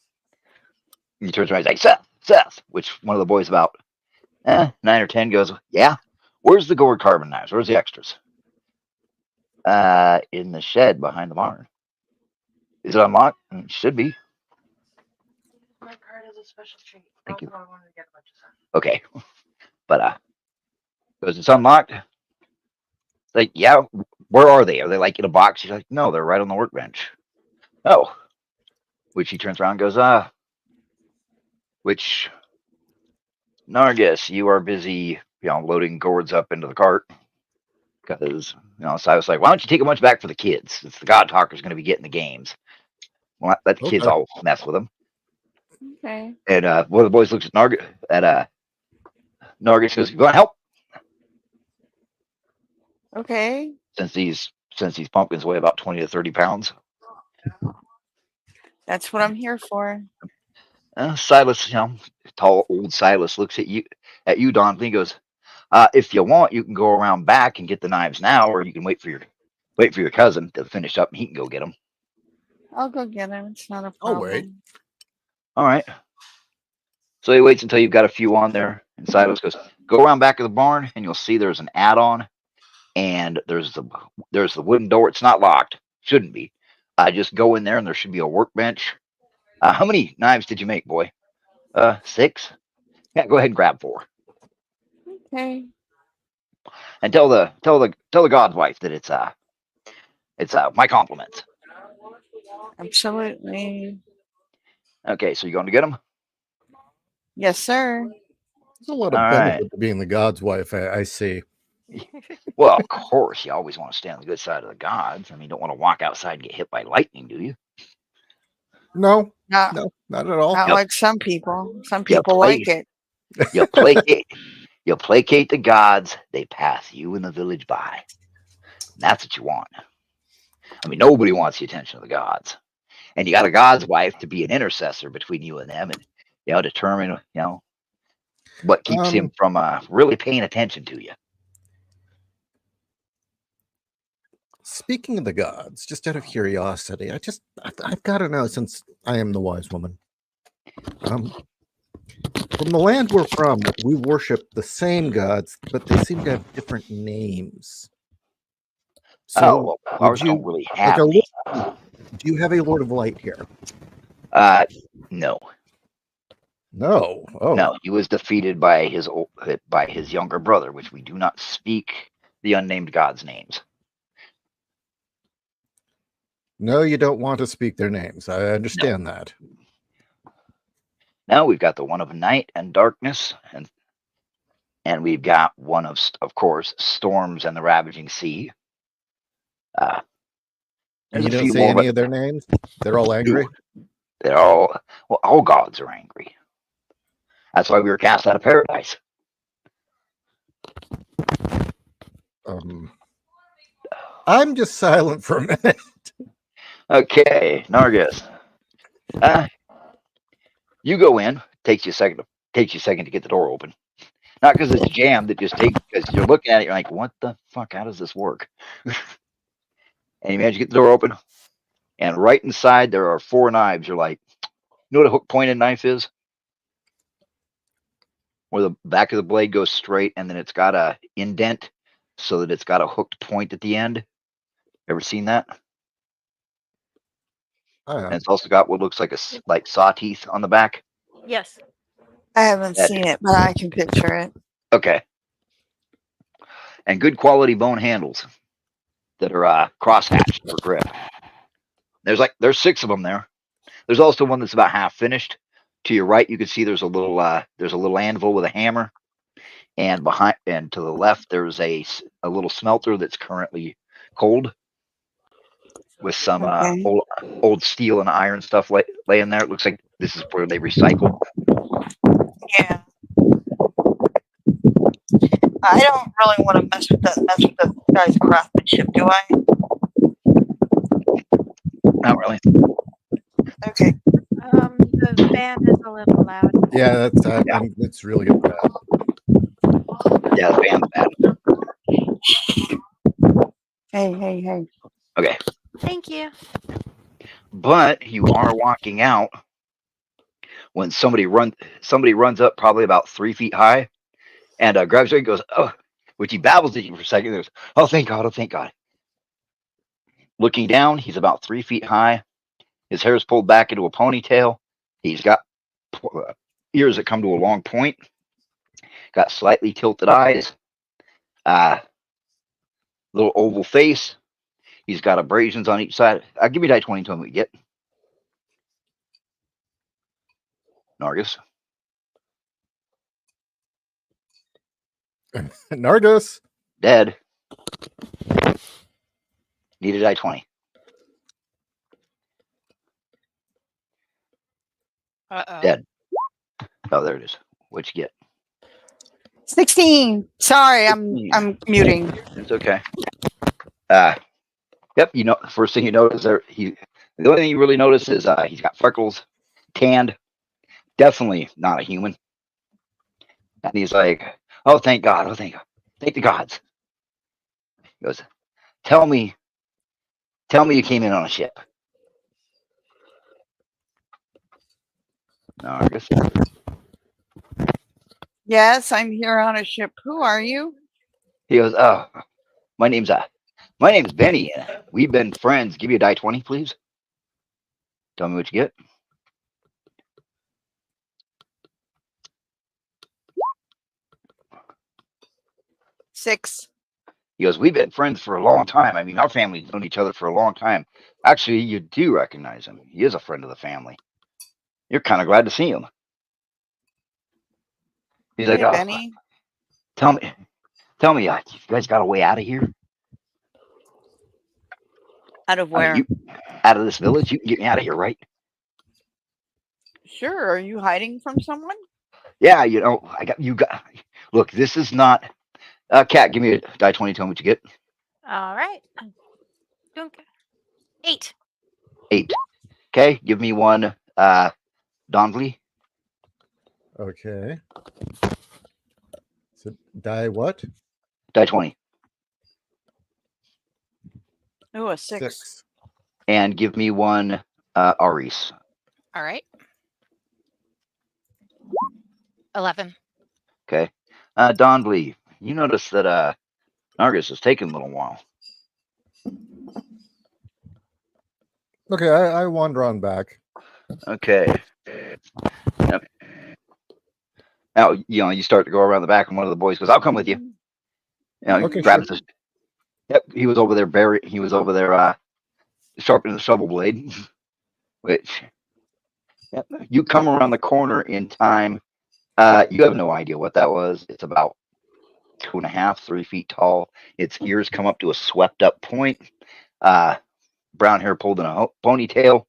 And he turns around and he's like, Seth, which one of the boys about 9 or 10 goes, yeah, where's the gourd carving knives? Where's the extras? In the shed behind the barn. Is it unlocked? It should be. My card is a special treat. Thank you. I wanted to get a bunch of stuff. Okay. But goes, it's unlocked. Like, yeah, where are they? Are they like in a box? She's like, no, they're right on the workbench. Oh. Which he turns around and goes, which Nargis, you are busy, loading gourds up into the cart. Because, so I was like, why don't you take a bunch back for the kids? It's the God Talker's going to be getting the games. Well, let the kids all mess with them. Okay. And one of the boys looks at Nargis, Nargis goes, you want to help? Okay. Since these pumpkins weigh about 20 to 30 pounds. That's what I'm here for. Silas, tall old Silas looks at you, Don. And he goes, if you want, you can go around back and get the knives now, or you can wait for your cousin to finish up and he can go get them. I'll go get him. It's not a I'll problem. wait. All right. So he waits until you've got a few on there. And Silas goes, go around back of the barn, and you'll see there's an add-on, and there's the wooden door. It's not locked. Shouldn't be. Just go in there, and there should be a workbench. How many knives did you make, boy? 6. Yeah, go ahead and grab 4. Okay. And tell the god's wife that it's my compliments. Absolutely. Okay, so you going to get them? Yes, sir. There's a lot All of right. benefit to being the god's wife. I see. Well, of course, you always want to stay on the good side of the gods. I mean, you don't want to walk outside and get hit by lightning, do you? No, Not, no, not at all. not Yep. like some people. Some Yeah, people like it. You placate the gods. They pass you and the village by. And that's what you want. I mean, nobody wants the attention of the gods, and you got a god's wife to be an intercessor between you and them, and determine what keeps him from really paying attention to you. Speaking of the gods, just out of curiosity, I've got to know, since I am the wise woman. From the land we're from, we worship the same gods, but they seem to have different names. So, Ours don't really have. Do you have a Lord of Light here? No. No. Oh, No. He was defeated by his younger brother, which we do not speak the unnamed gods' names. no, you don't want to speak their names. I understand that. Now we've got the one of night and darkness, and we've got one of course, storms and the ravaging sea. And you don't say any of their names? They're all angry? They're all gods are angry. That's why we were cast out of paradise. I'm just silent for a minute. Okay, Nargis. You go in. Takes you a second to get the door open. Not because it's jammed. It just takes because you're looking at it. You're like, what the fuck? How does this work? And you manage to get the door open. And right inside there are 4 knives. You're like, you know what a hook pointed knife is? Where the back of the blade goes straight, and then it's got a indent so that it's got a hooked point at the end. Ever seen that? And it's also got what looks like saw teeth on the back. Yes. I haven't seen it, but I can picture it. Okay. And good quality bone handles that are cross-hatched for grip. There's 6 of them there. There's also one that's about half finished. To your right, you can see there's a little anvil with a hammer, and to the left there's a little smelter that's currently cold with some old steel and iron stuff laying there. It looks like this is where they recycle. Yeah. I don't really want to mess with the guy's craftsmanship, do I? Not really. Okay. The band is a little loud. Yeah, it's really bad. Yeah, the band's bad. Hey. Okay. Thank you. But you are walking out when somebody runs up probably about 3 feet high and grabs you and goes, oh, which he babbles at you for a second. Goes, oh, thank God. Oh, thank God. Looking down, he's about 3 feet high. His hair is pulled back into a ponytail. He's got ears that come to a long point. Got slightly tilted eyes. Little oval face. He's got abrasions on each side. I'll give you die 20 to him we get. Nargis. Nargis. Dead. Need a die 20. Uh-oh. Dead. Oh, there it is. What'd you get? 16. Sorry, I'm muting. It's okay. Yep. First thing you notice the only thing you really notice is he's got freckles, tanned, definitely not a human. And he's like, oh, thank God. Oh, thank God. Thank the gods. He goes, tell me you came in on a ship. Nargis. Yes, I'm here on a ship. Who are you? He goes, "Oh, my name's Benny. We've been friends. Give you a die 20, please. Tell me what you get." Six. He goes, "We've been friends for a long time. I mean, our family's known each other for a long time. Actually, you do recognize him. He is a friend of the family. You're kind of glad to see him." He's like, Hey, "Oh, Benny. tell me, you guys got a way out of here? Out of I mean, where? you out of this village? You can get me out of here, right?" Sure. Are you hiding from someone? "Yeah, I got you. Got look. This is not Cat. Give me a die 20. Tell me what you get." All right. Dunk. 8. 8. Okay, give me one. Donley. Okay. So die what? Die 20. Oh, a 6. 6. And give me one. Aris. All right. 11. Okay. Donley, you notice that Nargis is taking a little while. Okay, I wander on back. Okay. Yep. Now, you start to go around the back, and one of the boys goes, "I'll come with you." He Okay, grabs sure. his. Yep, he was over there. He was over there sharpening the shovel blade. Which, yep, you come around the corner in time. You have no idea what that was. It's about 2.5, 3 feet tall. Its ears come up to a swept-up point. Brown hair pulled in a ponytail.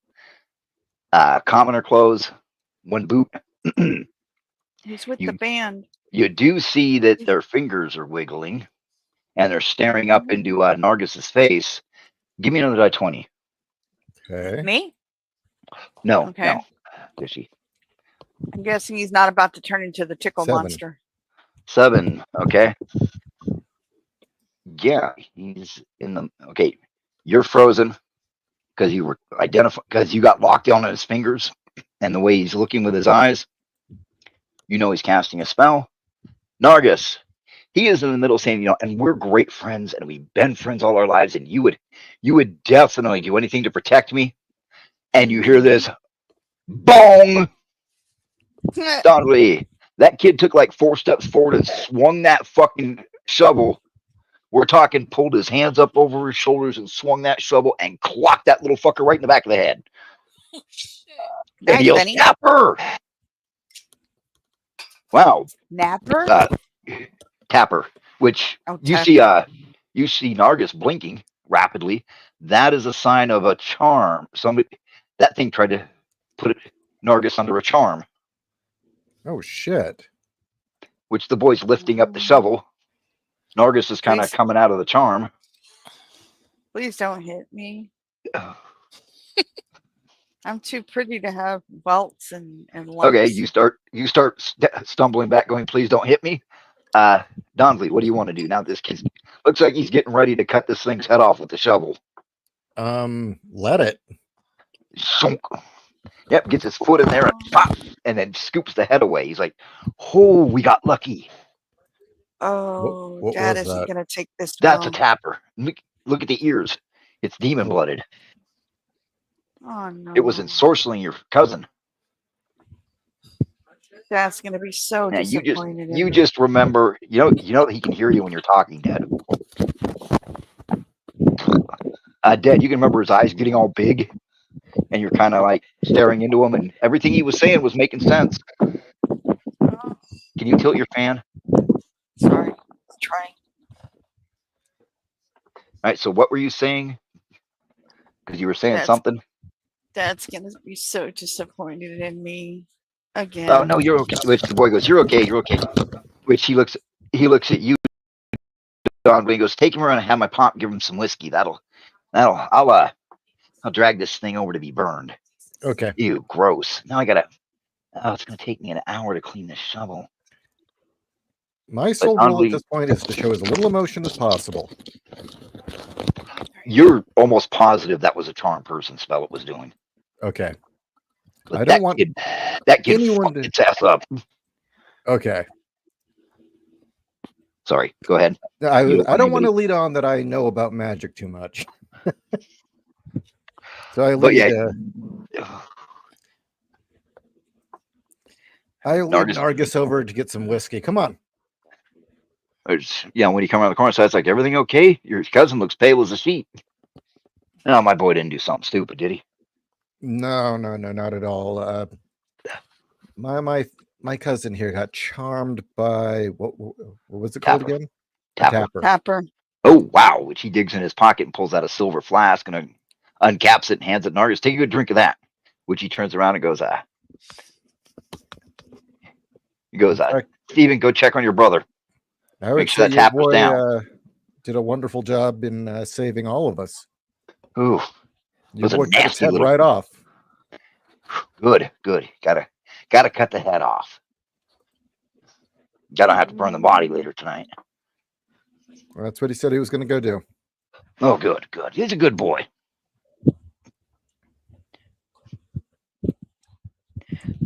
Commoner clothes. One boot. He's with the You band. you do see that their fingers are wiggling, and they're staring up into Nargis's face. Give me another die 20. Okay. Me? No, Okay. no. Is she? I'm guessing he's not about to turn into the tickle 7. monster. 7. Okay. Yeah, he's in the. Okay, you're frozen because you were because you got locked on his fingers, and the way he's looking with his eyes, he's casting a spell. Nargis, he is in the middle saying, and we're great friends, and we've been friends all our lives, and you would definitely do anything to protect me. And you hear this, bong, Donnelly. That kid took like 4 steps forward and swung that fucking shovel. We're talking, pulled his hands up over his shoulders and swung that shovel and clocked that little fucker right in the back of the head. And he Nice, yells, Benny. "Tapper!" Wow. Napper? Tapper, which Oh, you Tapper. see Nargis blinking rapidly. That is a sign of a charm. That thing tried to put Nargis under a charm, Oh shit. which the boy's lifting up the shovel. Nargis is kind of Please. coming out of the charm. Please don't hit me. I'm too pretty to have welts and lumps. Okay, you start stumbling back, going, "Please don't hit me." Donley, what do you want to do now? This kid looks like he's getting ready to cut this thing's head off with the shovel. Let it. Shunk. Yep, gets his foot in there and pop, and then scoops the head away. He's like, "Oh, we got lucky." Oh, What Dad was isn't that? going to take this That's a well. tapper. Look at the ears. It's demon blooded. Oh, no. It was ensorceling your cousin. Dad's going to be so Now disappointed in you me. just remember, that he can hear you when you're talking, Dad. Dad, you can remember his eyes getting all big, and you're kind of like staring into him, and everything he was saying was making sense. Oh, Can you tilt your fan? sorry. Trying. All right, so what were you saying? Because you were saying something. Dad's going to be so disappointed in me again. Oh, no, you're okay. Which the boy goes, "You're okay, you're okay." Which he looks at you, Don, when he goes, "Take him around and have my pop give him some whiskey. I'll drag this thing over to be burned." Okay. Ew, gross. Now it's gonna take me an hour to clean this shovel. My sole goal at this point is to show as little emotion as possible. You're almost positive that was a charm person spell it was doing. Okay. But I don't want that kid anyone fucked to. its ass up. Okay. Sorry, go ahead. I You don't want anybody. to lead on that I know about magic too much. So I But lead. yeah, I lead Nargis, Nargis over to get some whiskey. Come on. yeah, when you come around the corner, so it's like, everything okay? Your cousin looks pale as a sheet. No, my boy didn't do something stupid, did he? No, not at all. My cousin here got charmed by what was it called Tapper. again? A Tapper. tapper. Tapper. Oh, wow. Which he digs in his pocket and pulls out a silver flask and uncaps it and hands it to Nargis. Take a good drink of that. Which he turns around and goes, Steven, go check on your brother. I would Make sure say that your tapper's boy down. did a wonderful job in saving all of us. Ooh, Your was a boy cut its nasty head little. right off. Good. Gotta cut the head off. Gotta have to burn the body later tonight. Well, that's what he said he was going to go do. Oh, good. He's a good boy.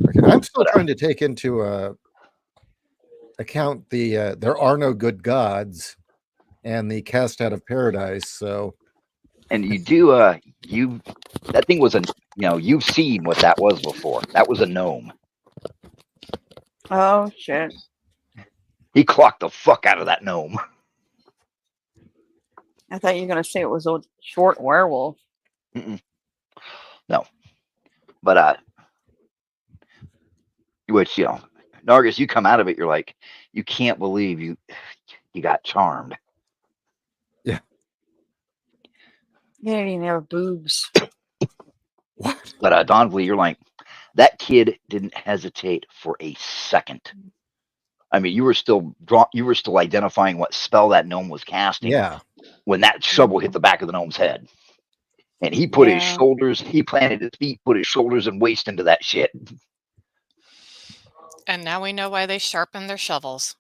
Okay, I'm still trying to take into account the there are no good gods and the cast out of paradise. So, And you do that thing was you've seen what that was before. That was a gnome. Oh shit. He clocked the fuck out of that gnome. I thought you were gonna say it was a short werewolf. Mm-mm. No, but which Nargis, you come out of it, you're like, you can't believe you got charmed. yeah. He didn't even have boobs. What? But Donley, you're like, that kid didn't hesitate for a second. I mean, you were still identifying what spell that gnome was casting. Yeah. When that shovel hit the back of the gnome's head. And he put his shoulders, he planted his feet, put his shoulders and waist into that shit. And now we know why they sharpen their shovels.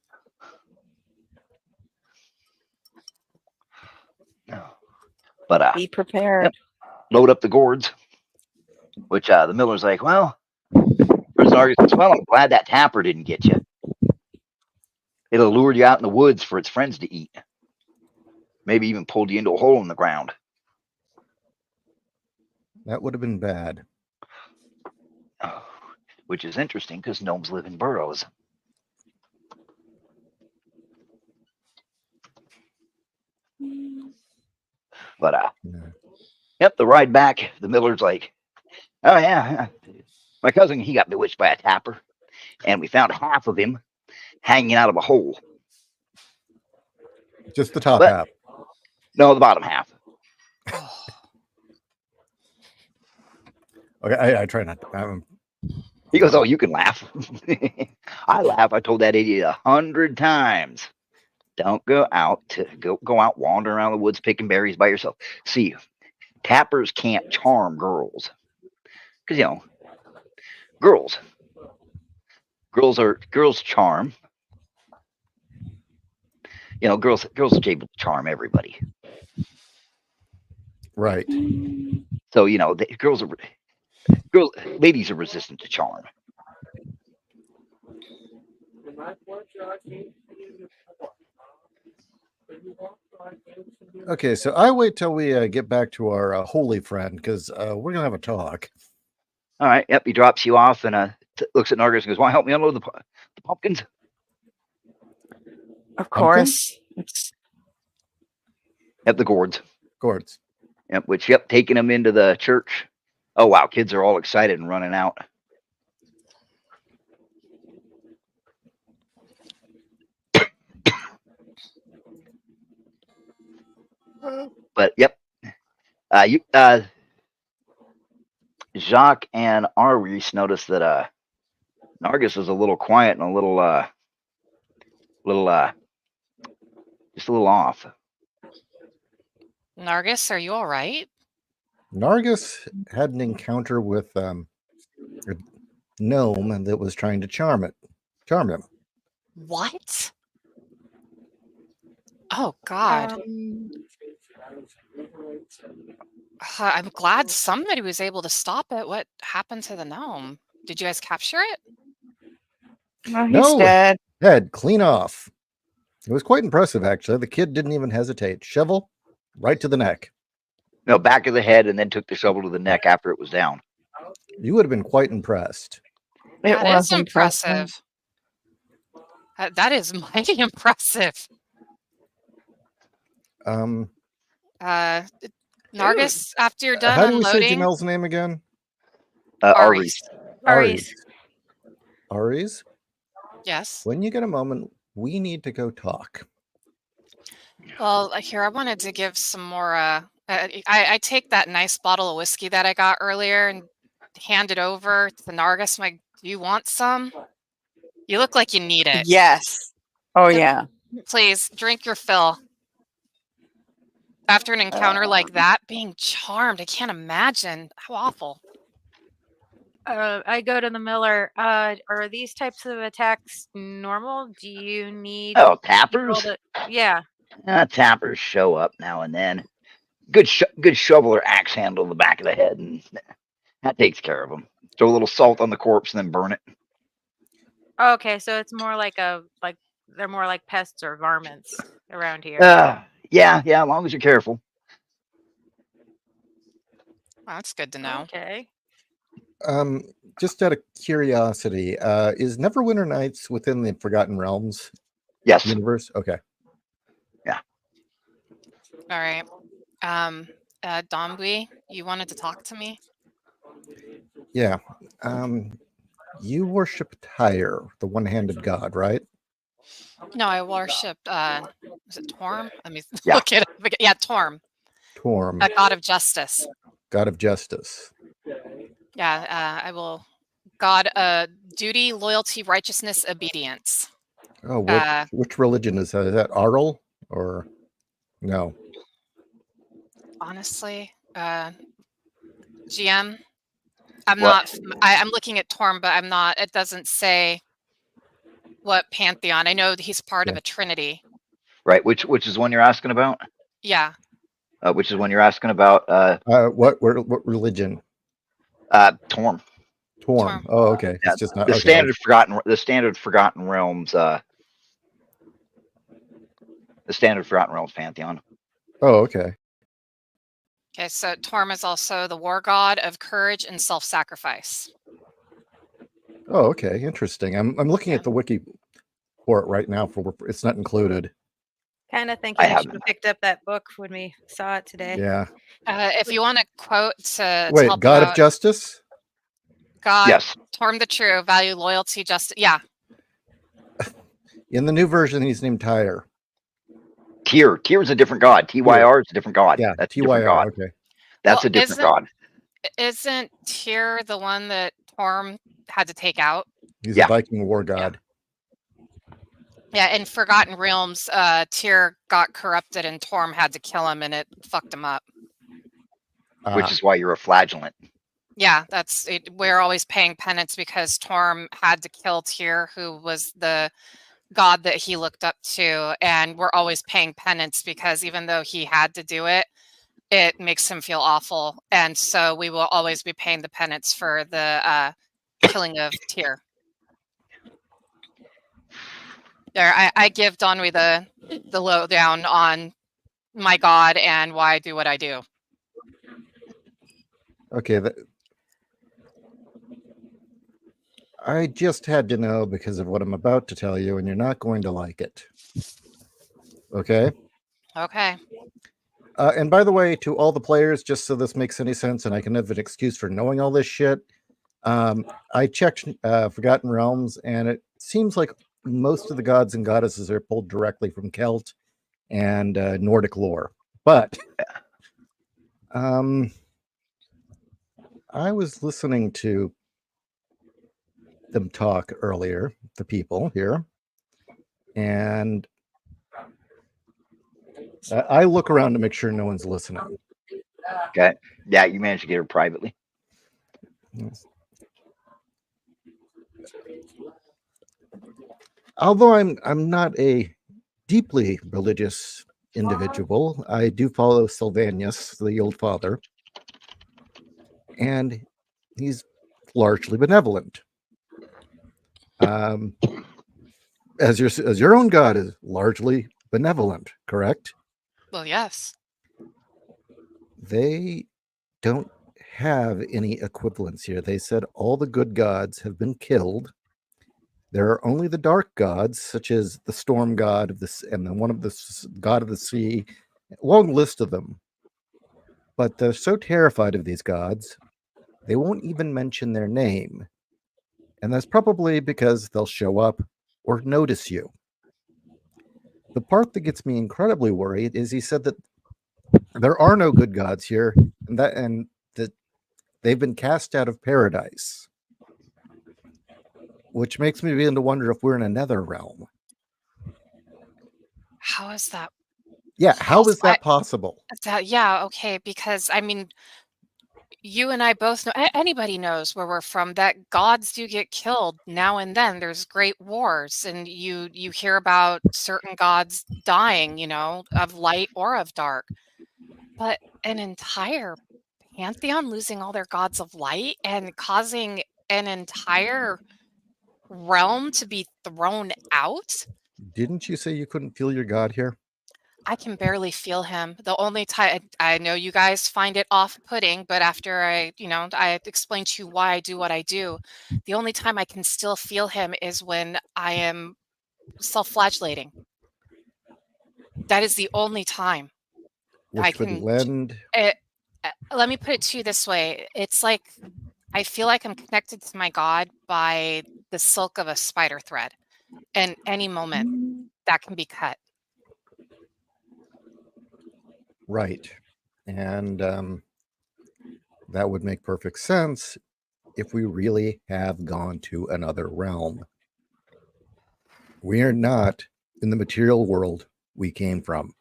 But Be prepared. Yep, load up the gourds. Which the miller's like, well, Nargis says, well, I'm glad that tapper didn't get you. It'll lure you out in the woods for its friends to eat. Maybe even pulled you into a hole in the ground. That would have been bad. Which is interesting because gnomes live in burrows. But yep, the ride back, the miller's like, oh yeah, my cousin, he got bewitched by a tapper, and we found half of him hanging out of a hole. Just the top half. No, the bottom half. Okay, I try not to. He goes, oh, you can laugh. I laugh. I told that idiot 100 times. Don't go out wander around the woods picking berries by yourself. See, tappers can't charm girls. Because, girls charm. Girls are able to charm everybody. Right. So, ladies are resistant to charm. Okay, so I wait till we get back to our holy friend because we're gonna have a talk. All right. Yep. He drops you off and looks at Nargis and goes, "Want to help me unload the pumpkins?" Of course. Yep. The gourds. Gourds. Yep. Taking them into the church. Oh wow! Kids are all excited and running out. But yep. Jacques and Arris noticed that Nargis is a little quiet and a little just a little off. Nargis, are you all right? Nargis had an encounter with a gnome that was trying to charm him. What? Oh God. I'm glad somebody was able to stop it. What happened to the gnome? Did you guys capture it? No, he's No. dead. Head clean off. It was quite impressive, actually. The kid didn't even hesitate. Shovel right to the neck. No, back of the head, and then took the shovel to the neck after it was down. You would have been quite impressed. It That was is impressive. That is mighty impressive. Um, Nargis, after you're done how do we say unloading, Janelle's name again? Aries. Aries. Aries, yes. when you get a moment, we need to go talk. Well, here, I wanted to give some more. I take that nice bottle of whiskey that I got earlier and hand it over to the Nargis. I'm like, do you want some? You look like you need it. Yes. Oh, Yep. yeah. Please drink your fill. After an encounter like that, being charmed, I can't imagine. How awful. I go to the miller. Are these types of attacks normal? Do you need Oh, people tappers. to? Yeah. Tappers show up now and then. Good shovel or axe handle in the back of the head, and that takes care of them. Throw a little salt on the corpse and then burn it. Okay, so it's more like they're more like pests or varmints around here. Yeah. As long as you're careful. Well, that's good to know. Okay. Just out of curiosity, is Neverwinter Nights within the Forgotten Realms Yes. universe? Okay. All right. Dombui, you wanted to talk to me? Yeah. You worship Tyre, the one-handed god, right? No, I worship. Is it Torm? Let me Yeah. look it up. Yeah, Torm, Torm, a god of justice. god of justice. Yeah, I will. God, duty, loyalty, righteousness, obedience. Oh, which religion is that? Is that Arl or no? Honestly, GM, I'm What? not. I'm looking at Torm, but I'm not. It doesn't say what pantheon. I know he's part of a trinity. Right. Which is one you're asking about? Yeah. Which is one you're asking about? What religion? Torm. Torm. Oh, okay. Yeah, It's just not the okay. standard Forgotten Realms. The standard Forgotten Realms pantheon. Oh, okay. Okay, so Torm is also the war god of courage and self-sacrifice. Oh, okay. Interesting. I'm looking at the wiki for it right now. It's not included. Kind of thinking I I should haven't. have picked up that book when we saw it today. Yeah. If you want a quote to Wait, help God you of out, Justice? God, Yes. Torm the True, value, loyalty, justice. Yeah. In the new version, he's named Tyre. Tyr is a different god. TYR is a different god. Yeah, That's a different TYR. god. Okay. That's Well, a different god. Isn't Tyr the one that Torm had to take out? He's Yeah. a Viking war god. Yeah, in Forgotten Realms, Tyr got corrupted and Torm had to kill him and it fucked him up. Which is why you're a flagellant. Yeah, that's it. We're always paying penance because Torm had to kill Tyr, who was the god that he looked up to, and we're always paying penance because even though he had to do it, it makes him feel awful, and so we will always be paying the penance for the killing of Tyr. There, I give Donwy the lowdown on my god and why I do what I do. Okay. I just had to know because of what I'm about to tell you, and you're not going to like it. Okay? Okay. And by the way, to all the players, just so this makes any sense and I can have an excuse for knowing all this shit, I checked Forgotten Realms, and it seems like most of the gods and goddesses are pulled directly from Celt and Nordic lore. But I was listening to them talk earlier, the people here, and I look around to make sure no one's listening. Okay. Yeah, you managed to get her privately. Although I'm not a deeply religious individual, I do follow Sylvanus, the old father. and he's largely benevolent. As your own god is largely benevolent, correct? Well, yes. They don't have any equivalents here. They said all the good gods have been killed. There are only the dark gods, such as the storm god of this and then one of the god of the sea. A long list of them. But they're so terrified of these gods, they won't even mention their name. And that's probably because they'll show up or notice you. The part that gets me incredibly worried is he said that there are no good gods here, and that they've been cast out of paradise, which makes me begin to wonder if we're in another realm. How is that? Yeah, how is that possible? Yeah, okay, because I mean, you and I both know, anybody knows where we're from, that gods do get killed now and then. There's great wars, and you hear about certain gods dying, of light or of dark. But an entire pantheon losing all their gods of light and causing an entire realm to be thrown out? Didn't you say you couldn't feel your god here? I can barely feel him. The only time I know you guys find it off-putting, but after I explained to you why I do what I do, the only time I can still feel him is when I am self-flagellating. That is the only time I Which would can. lend. Let me put it to you this way. It's like I feel like I'm connected to my God by the silk of a spider thread, and any moment that can be cut. Right. And that would make perfect sense if we really have gone to another realm. We are not in the material world we came from.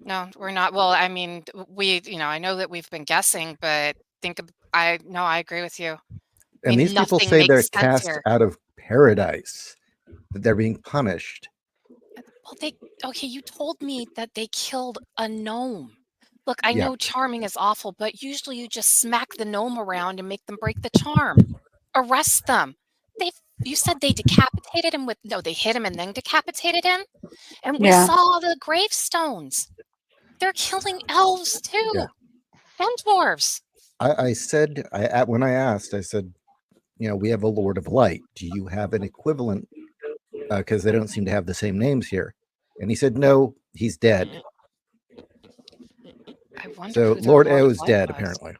No, we're not. Well, I mean, I know that we've been guessing, but I agree with you. I And mean, these people nothing say they're makes sense cast here. out of paradise, that they're being punished. Well, okay, you told me that they killed a gnome. Look, I Yeah. know charming is awful, but usually you just smack the gnome around and make them break the charm. Arrest them. You said they decapitated him they hit him and then decapitated him? And we Yeah. saw the gravestones. They're killing elves too. Yeah. And dwarves. I said, when I asked, I said, we have a Lord of Light. Do you have an equivalent? Because they don't seem to have the same names here. And he said, no, he's dead. I wonder So who their Lord Lord O of is Light dead, was. apparently,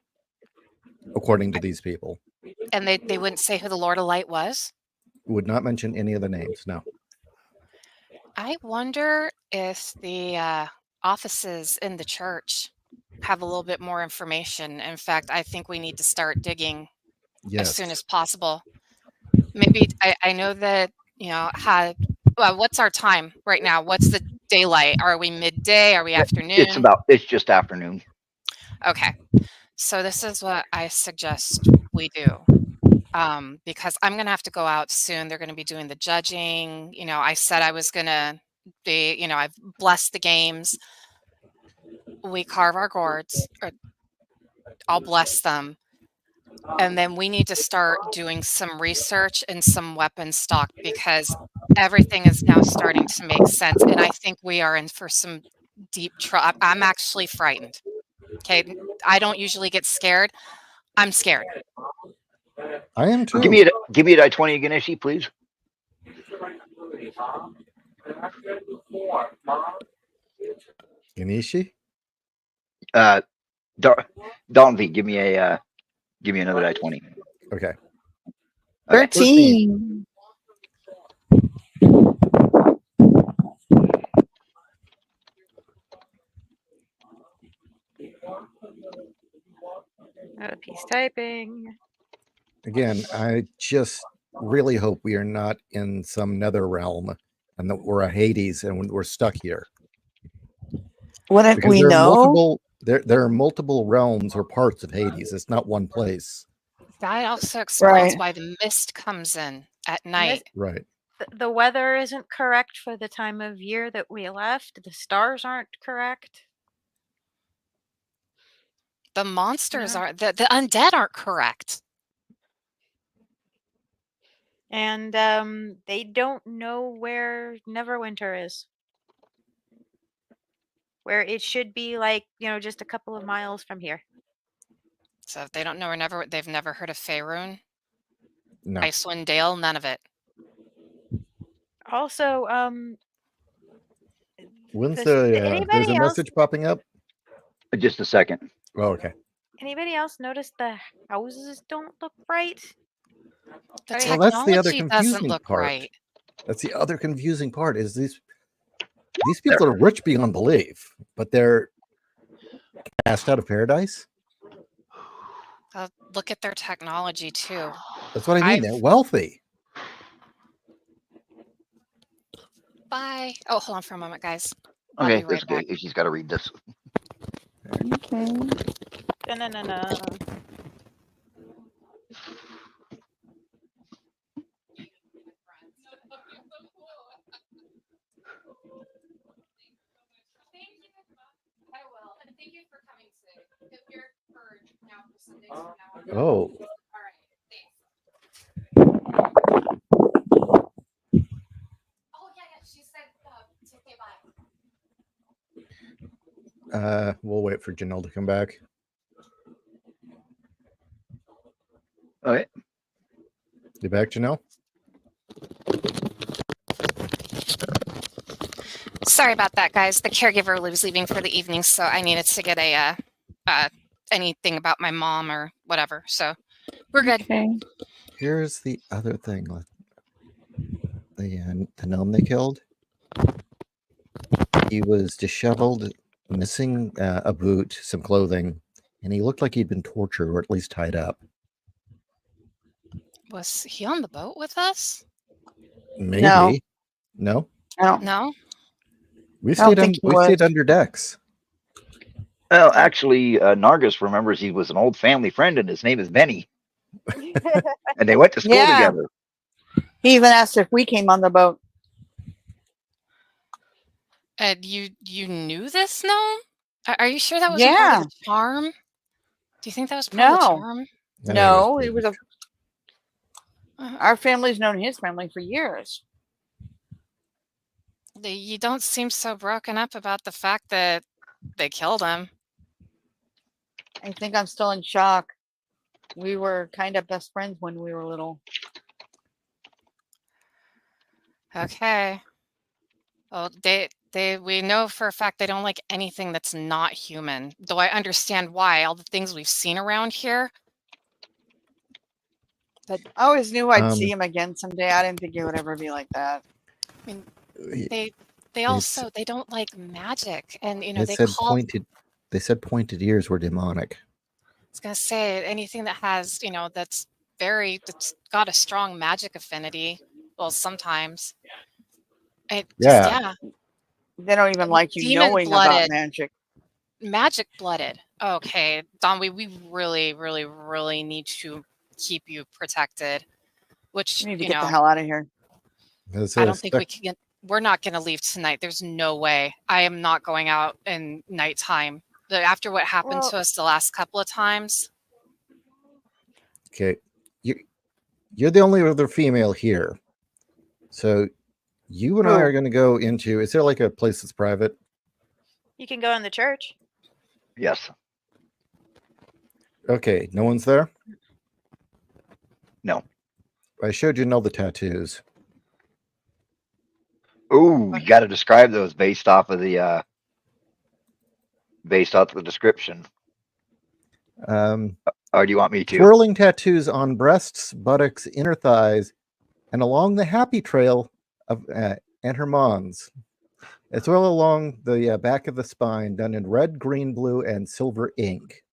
according to these people. And they wouldn't say who the Lord of Light was? Would not mention any of the names, no. I wonder if the offices in the church have a little bit more information. In fact, I think we need to start digging as soon Yes. as possible. Maybe I know that, what's our time right now? What's the daylight? Are we midday? Are we afternoon? It's just afternoon. Okay. So this is what I suggest we do. Because I'm going to have to go out soon. They're going to be doing the judging. I said I was going to be, I've blessed the games. We carve our gourds, or I'll bless them. And then we need to start doing some research and some weapon stock, because everything is now starting to make sense. And I think we are in for some deep trouble. I'm actually frightened. Okay. I don't usually get scared. I'm scared. I am too. Give me a die 20 again, Ishi, please. Ganishi? Dalton V, give me another die 20. Okay. 13. Peace typing. Again, I just really hope we are not in some nether realm and that we're a Hades and we're stuck here. Wouldn't Because we know? There are multiple realms or parts of Hades. It's not one place. That also explains Right. why the mist comes in at night. Right. The weather isn't correct for the time of year that we left. The stars aren't correct. The monsters Yeah. are the undead aren't correct. And they don't know where Neverwinter is. Where it should be like, just a couple of miles from here. So if they don't know or they've never heard of Faerun, No. Icewind Dale, none of it. Also, When's did there's anybody a else message popping up? Just a second. Oh, okay. notice the houses don't look right? The I mean- Well, that's the other technology doesn't confusing look part. right. That's the other confusing part is these people are rich beyond belief, but they're cast out of paradise. Look at their technology too. That's what I mean. They're wealthy. Bye. Oh, hold on for a moment, guys. I'll Okay, be right that's okay. back. She's got to read this. Okay. Da-na-na-na. I will. And thank you for coming today. If you're for now for Sundays from now on. Oh, All right. Thanks. Oh yeah. She said to say bye. we'll wait for Janelle to come back. Okay. You back, Janelle? Sorry about that, guys. The caregiver was leaving for the evening, so I needed to get a anything about my mom or whatever. So we're good. Okay. Here's the other thing. The gnome they killed. He was disheveled, missing a boot, some clothing, and he looked like he'd been tortured or at least tied up. Was he on the boat with us? Maybe. No. I don't. No. We don't stayed think he we was. stayed under decks. Well, actually, Nargis remembers he was an old family friend, and his name is Benny, and they went to school Yeah. together. He even asked if we came on the boat. And you knew this gnome? Are you sure that wasn't part of the charm? Do you think that was part of the No. charm? No, it was a. Our family's known his family for years. You don't seem so broken up about the fact that they killed him. I think I'm still in shock. We were kind of best friends when we were little. Okay. Well, we know for a fact they don't like anything that's not human. Though I understand why. All the things we've seen around here. I always knew I'd Um, see him again someday. I didn't think it would ever be like that. I mean, they also they don't like magic, and They they said call. They said pointed ears were demonic. I was gonna say anything that has that's got a strong magic affinity. Well, sometimes. Yeah. They don't even like you knowing about magic. Magic blooded. Okay, Don, we really, really, really need to keep you protected. Which We need to get the hell out of here. I don't think we can. We're not going to leave tonight. There's no way. I am not going out in nighttime. After what happened to us the last couple of times. Okay, you're the only other female here, so you and I are going to go into. Is there like a place that's private? You can go in the church. Yes. Okay, no one's there? No. I showed you all the tattoos. Ooh, you got to describe those based off the description. Or do you want me to? Twirling tattoos on breasts, buttocks, inner thighs, and along the happy trail of and her mons. As well along the back of the spine, done in red, green, blue, and silver ink.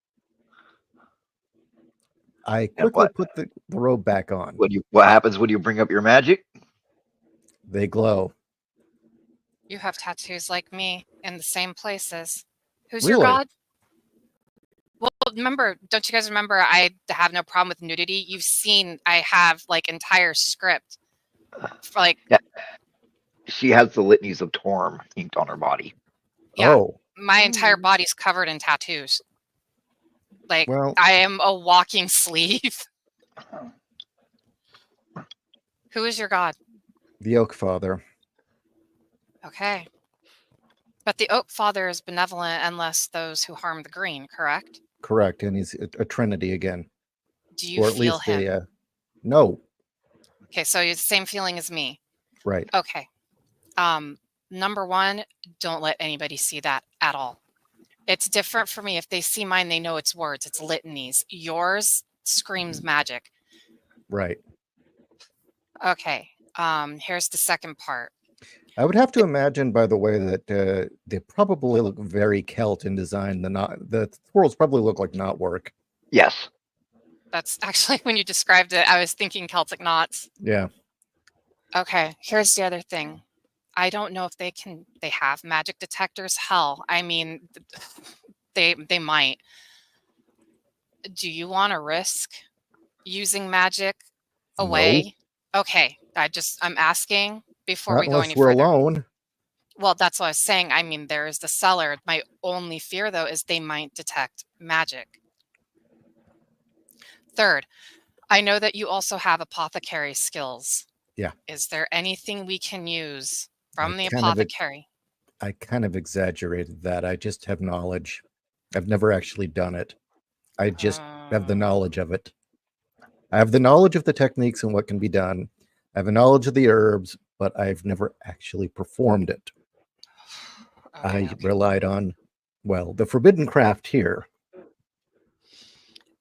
I quickly put the robe back on. What happens when you bring up your magic? They glow. You have tattoos like me in the same places. Who's Really? your god? Well, don't you guys remember I have no problem with nudity? You've seen I have like entire script. Yeah. She has the litanies of Torm inked on her body. Yeah. Oh. My entire body's covered in tattoos. Like, Well, I am a walking sleeve. Who is your god? the Oak Father. Okay. But the Oak Father is benevolent unless those who harm the green, correct? Correct. And he's a trinity again. Do you Or at feel least him? no. Okay, so it's the same feeling as me. Right. Okay. Number one, don't let anybody see that at all. It's different for me. If they see mine, they know it's words, it's litanies. Yours screams magic. Right. Okay. Here's the second part. I would have to imagine, by the way, that they probably look very Celt in design. The swirls probably look like knotwork. Yes. That's actually when you described it, I was thinking Celtic knots. Yeah. Okay, here's the other thing. I don't know if they have magic detectors. Hell, I mean, they might. Do you want to risk using magic No. away? Okay, I'm asking before Not we go any unless we're further. alone. Well, that's what I was saying. I mean, there is the cellar. My only fear, though, is they might detect magic. Third, I know that you also have apothecary skills. Yeah. Is there anything we can use from the kind of apothecary? I kind of exaggerated that. I just have knowledge. I've never actually done it. I just have the knowledge of it. I have the knowledge of the techniques and what can be done. I have a knowledge of the herbs, but I've never actually performed it. I relied on, well, the forbidden craft here.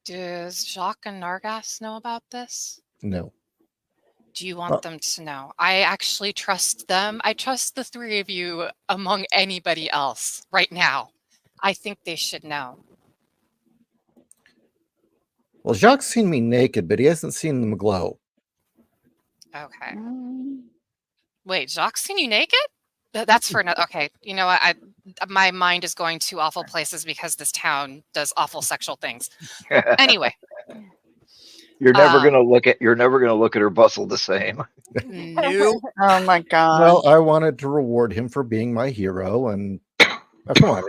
Does Jacques and Nargas know about this? No. Do you want them to know? I actually trust them. I trust the three of you among anybody else right now. I think they should know. Well, Jacques seen me naked, but he hasn't seen them glow. Okay. Wait, Jacques seen you naked? That's for another. Okay, you know what? My mind is going to awful places because this town does awful sexual things. Anyway, you're never gonna look at her bustle the same. No. Oh my god. Well, I wanted to reward him for being my hero, and come on.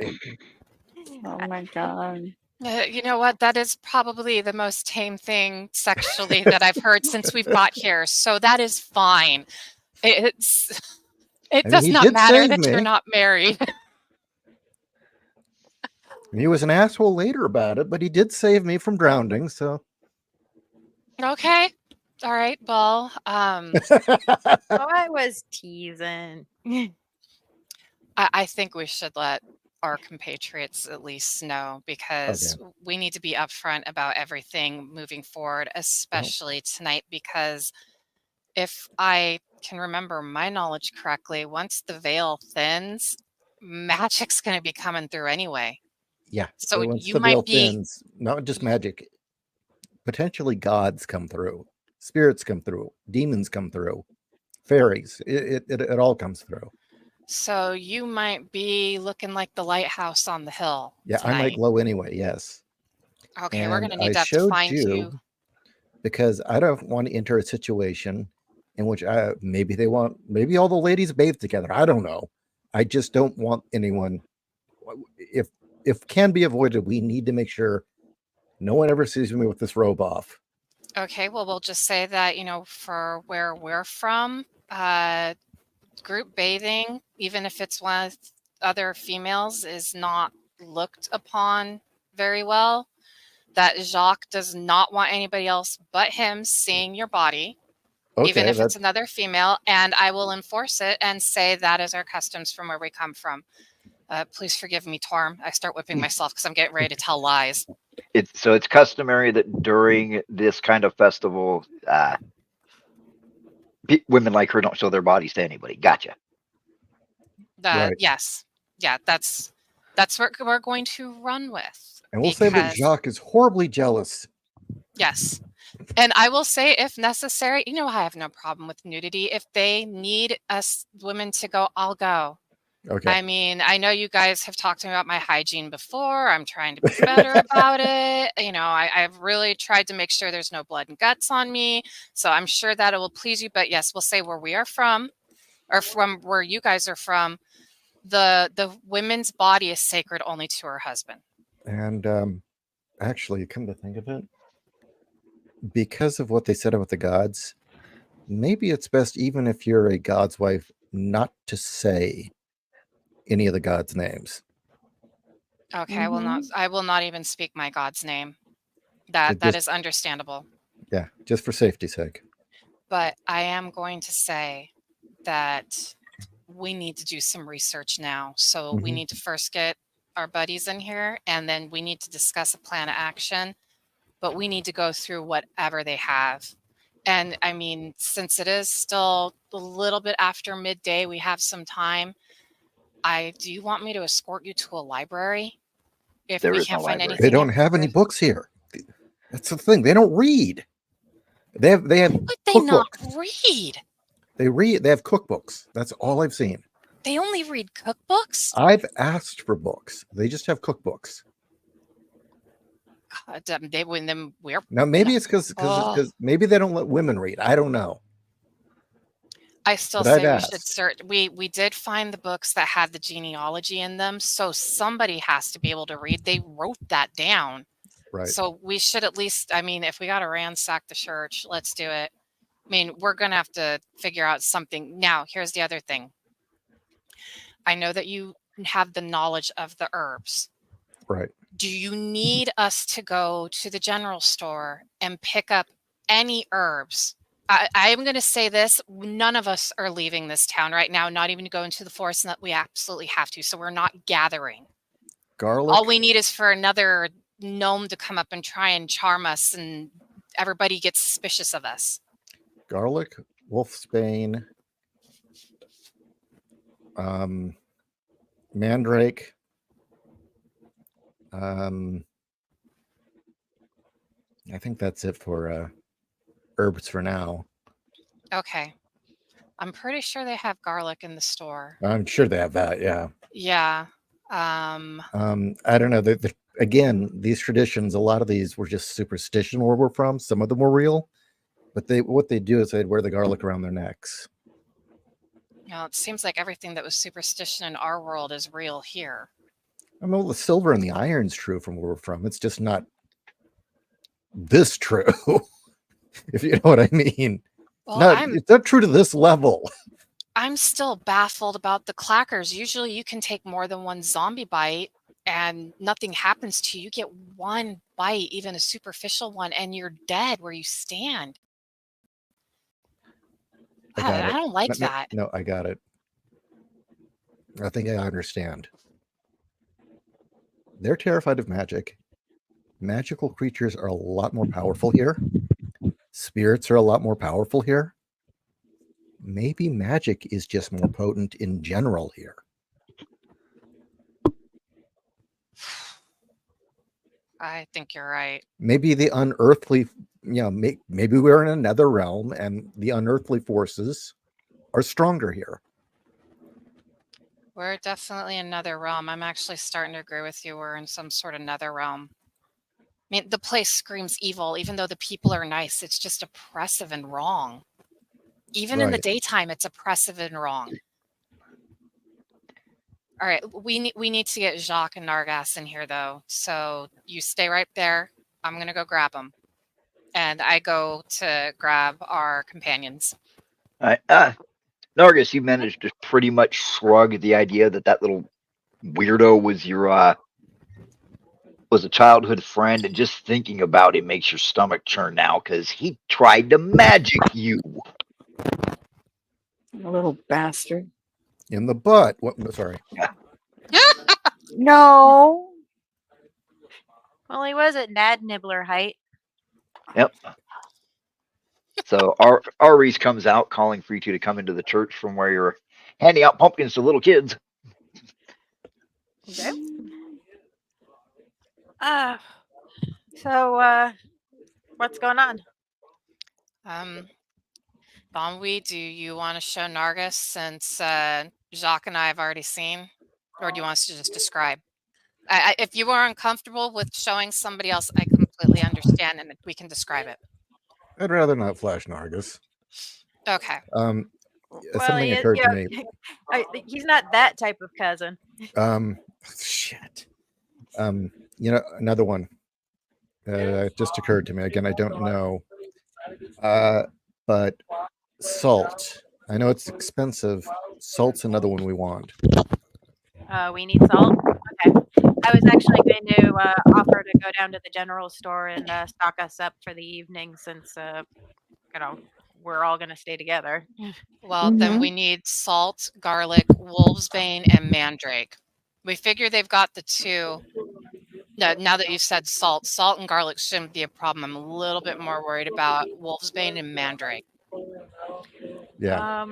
Oh my god. You know what? That is probably the most tame thing sexually that I've heard since we've got here. So that is fine. It does not matter that you're not married. He was an asshole later about it, but he did save me from drowning, so. Okay. All right. Well, I was teasing. I think we should let our compatriots at least know, because we need to be upfront about everything moving forward, especially tonight, because if I can remember my knowledge correctly, once the veil thins, magic's going to be coming through anyway. Yeah. So once you the veil might be thins, not just magic, potentially gods come through, spirits come through, demons come through, fairies. It all comes through. So you might be looking like the lighthouse on the hill. Yeah, tonight. I might glow anyway. Yes. Okay, and we're going to need I to have to showed find you. Because I don't want to enter a situation in which maybe all the ladies bathe together. I don't know. I just don't want anyone. If can be avoided, we need to make sure no one ever sees me with this robe off. Okay, well, we'll just say that, for where we're from, group bathing, even if it's with other females, is not looked upon very well. That Jacques does not want anybody else but him seeing your body, even if it's another female, and I will enforce it and say that is our customs from where we come from. Please forgive me, Torm. I start whipping myself because I'm getting ready to tell lies. It's customary that during this kind of festival, women like her don't show their bodies to anybody. Gotcha. Right. Yes. Yeah, that's what we're going to run with. And we'll say that Jacques is horribly jealous. Yes. And I will say, if necessary, I have no problem with nudity. If they need us women to go, I'll go. Okay. I mean, I know you guys have talked to me about my hygiene before. I'm trying to be better about it. I've really tried to make sure there's no blood and guts on me. So I'm sure that it will please you. But yes, we'll say where we are from, or from where you guys are from, the women's body is sacred only to her husband. And Actually, come to think of it, because of what they said about the gods, maybe it's best, even if you're a god's wife, not to say any of the gods' names. Okay, I will not even speak my god's name. That just- is understandable. Yeah, just for safety's sake. But I am going to say that we need to do some research now. So we Mhm. need to first get our buddies in here, and then we need to discuss a plan of action. But we need to go through whatever they have. And I mean, since it is still a little bit after midday, we have some time. Do you want me to escort you to a library if There we is no can't find library. They anything? don't have any books here. That's the thing. They don't read. They have Would they not cookbooks. read? They read. They have cookbooks. That's all I've seen. They only read cookbooks? I've asked for books. They just have cookbooks. God, they win them. We're Now maybe it's because Oh. maybe they don't let women read. I don't know. I still But I've say we should asked. search. We did find the books that had the genealogy in them, so somebody has to be able to read. They wrote that down. Right. So we should at least, I mean, if we got to ransack the church, let's do it. I mean, we're going to have to figure out something. Now, here's the other thing. I know that you have the knowledge of the herbs. Right. Do you need us to go to the general store and pick up any herbs? I am going to say this. None of us are leaving this town right now, not even to go into the forest, and that we absolutely have to. So we're not gathering. Garlic. All we need is for another gnome to come up and try and charm us, and everybody gets suspicious of us. Garlic, wolfsbane, mandrake, I think that's it for herbs for now. Okay. I'm pretty sure they have garlic in the store. I'm sure they have that. Yeah. Yeah. I don't know. Again, these traditions, a lot of these were just superstition where we're from. Some of them were real, but what they do is they'd wear the garlic around their necks. It seems like everything that was superstition in our world is real here. I mean, the silver and the iron's true from where we're from. It's just not this true, if you know what I mean. Well, It's not true to this level. I'm still baffled about the clackers. Usually you can take more than one zombie bite and nothing happens to you. You get one bite, even a superficial one, and you're dead where you stand. I don't like that. No, I got it. I think I understand. They're terrified of magic. Magical creatures are a lot more powerful here. Spirits are a lot more powerful here. Maybe magic is just more potent in general here. I think you're right. Maybe the unearthly, maybe we're in another realm and the unearthly forces are stronger here. We're definitely in another realm. I'm actually starting to agree with you. We're in some sort of nether realm. I mean, the place screams evil, even though the people are nice. It's just oppressive and wrong. Even in the Right. daytime, it's oppressive and wrong. All right, we need to get Jacques and Nargas in here, though. So you stay right there. I'm going to go grab them. And I go to grab our companions. All right. Nargis, you managed to pretty much shrug at the idea that little weirdo was was a childhood friend, and just thinking about it makes your stomach churn now because he tried to magic you. A little bastard. In the butt. What? Sorry. No. Well, he was at Nad Nibbler height. Yep. So Reese comes out calling for you two to come into the church from where you're handing out pumpkins to little kids. Okay. So what's going on? Bonwi, do you want to show Nargis since Jacques and I have already seen? Or do you want us to just describe? If you are uncomfortable with showing somebody else, I completely understand, and we can describe it. I'd rather not flash Nargis. Okay. Something occurred to me. He's not that type of cousin. Shit. Another one. It just occurred to me again. I don't know, but salt. I know it's expensive. Salt's another one we want. We need salt. Okay. I was actually going to offer to go down to the general store and stock us up for the evening since we're all going to stay together. Well, then we need salt, garlic, wolfsbane, and mandrake. We figure they've got the two. Now that you said salt and garlic shouldn't be a problem. I'm a little bit more worried about wolfsbane and mandrake. Yeah.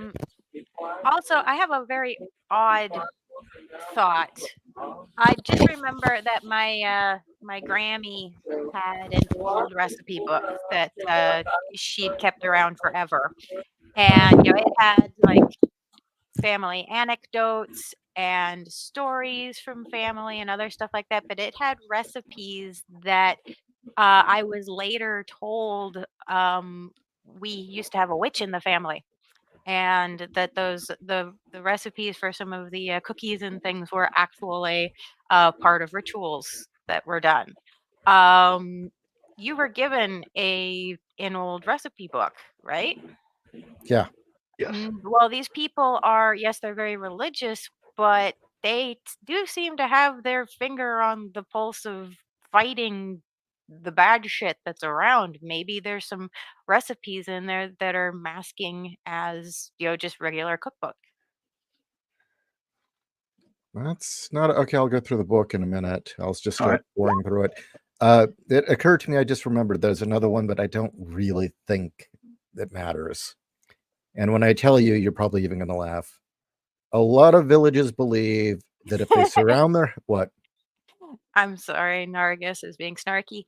Also, I have a very odd thought. I just remember that my Grammy had an old recipe book that she'd kept around forever, and it had like family anecdotes and stories from family and other stuff like that. But it had recipes that I was later told we used to have a witch in the family, and that the recipes for some of the cookies and things were actually part of rituals that were done. You were given an old recipe book, right? Yeah. Yes. Well, these people are, yes, they're very religious, but they do seem to have their finger on the pulse of fighting the bad shit that's around. Maybe there's some recipes in there that are masking as, just regular cookbook. That's not okay. I'll go through the book in a minute. I'll just All start right. pouring through it. It occurred to me. I just remembered there's another one, but I don't really think that matters. And when I tell you, you're probably even going to laugh. A lot of villages believe that if they surround their what? I'm sorry, Nargis is being snarky.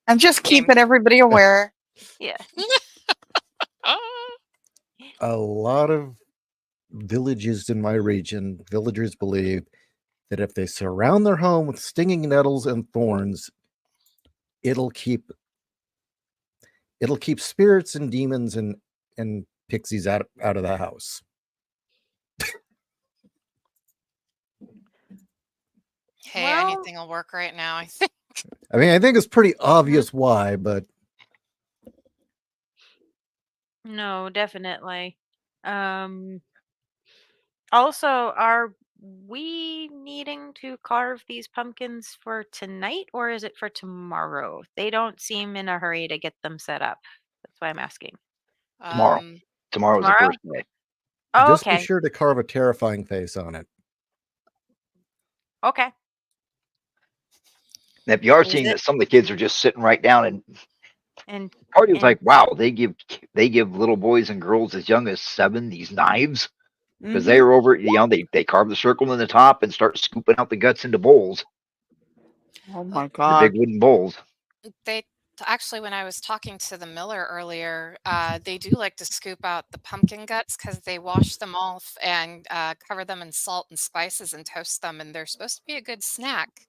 I'm just Game. keeping everybody aware. Yeah. A lot of villages in my region, villagers believe that if they surround their home with stinging nettles and thorns, it'll keep spirits and demons and pixies out of the house. Hey, Well- anything will work right now, I think. I mean, I think it's pretty obvious why, but No, definitely. Also, are we needing to carve these pumpkins for tonight or is it for tomorrow? They don't seem in a hurry to get them set up. That's why I'm asking. Tomorrow. Tomorrow's the Tomorrow? first day. Oh, just okay. be sure to carve a terrifying face on it. Okay. And if you are Is seeing it- that some of the kids are just sitting right down, and And party was and- like, wow, they give little boys and girls as young as 7 these knives because they were over, they carve the circle in the top and start scooping out the guts into bowls, Oh my the god. big wooden bowls. They actually, when I was talking to the miller earlier, they do like to scoop out the pumpkin guts because they wash them off and cover them in salt and spices and toast them, and they're supposed to be a good snack.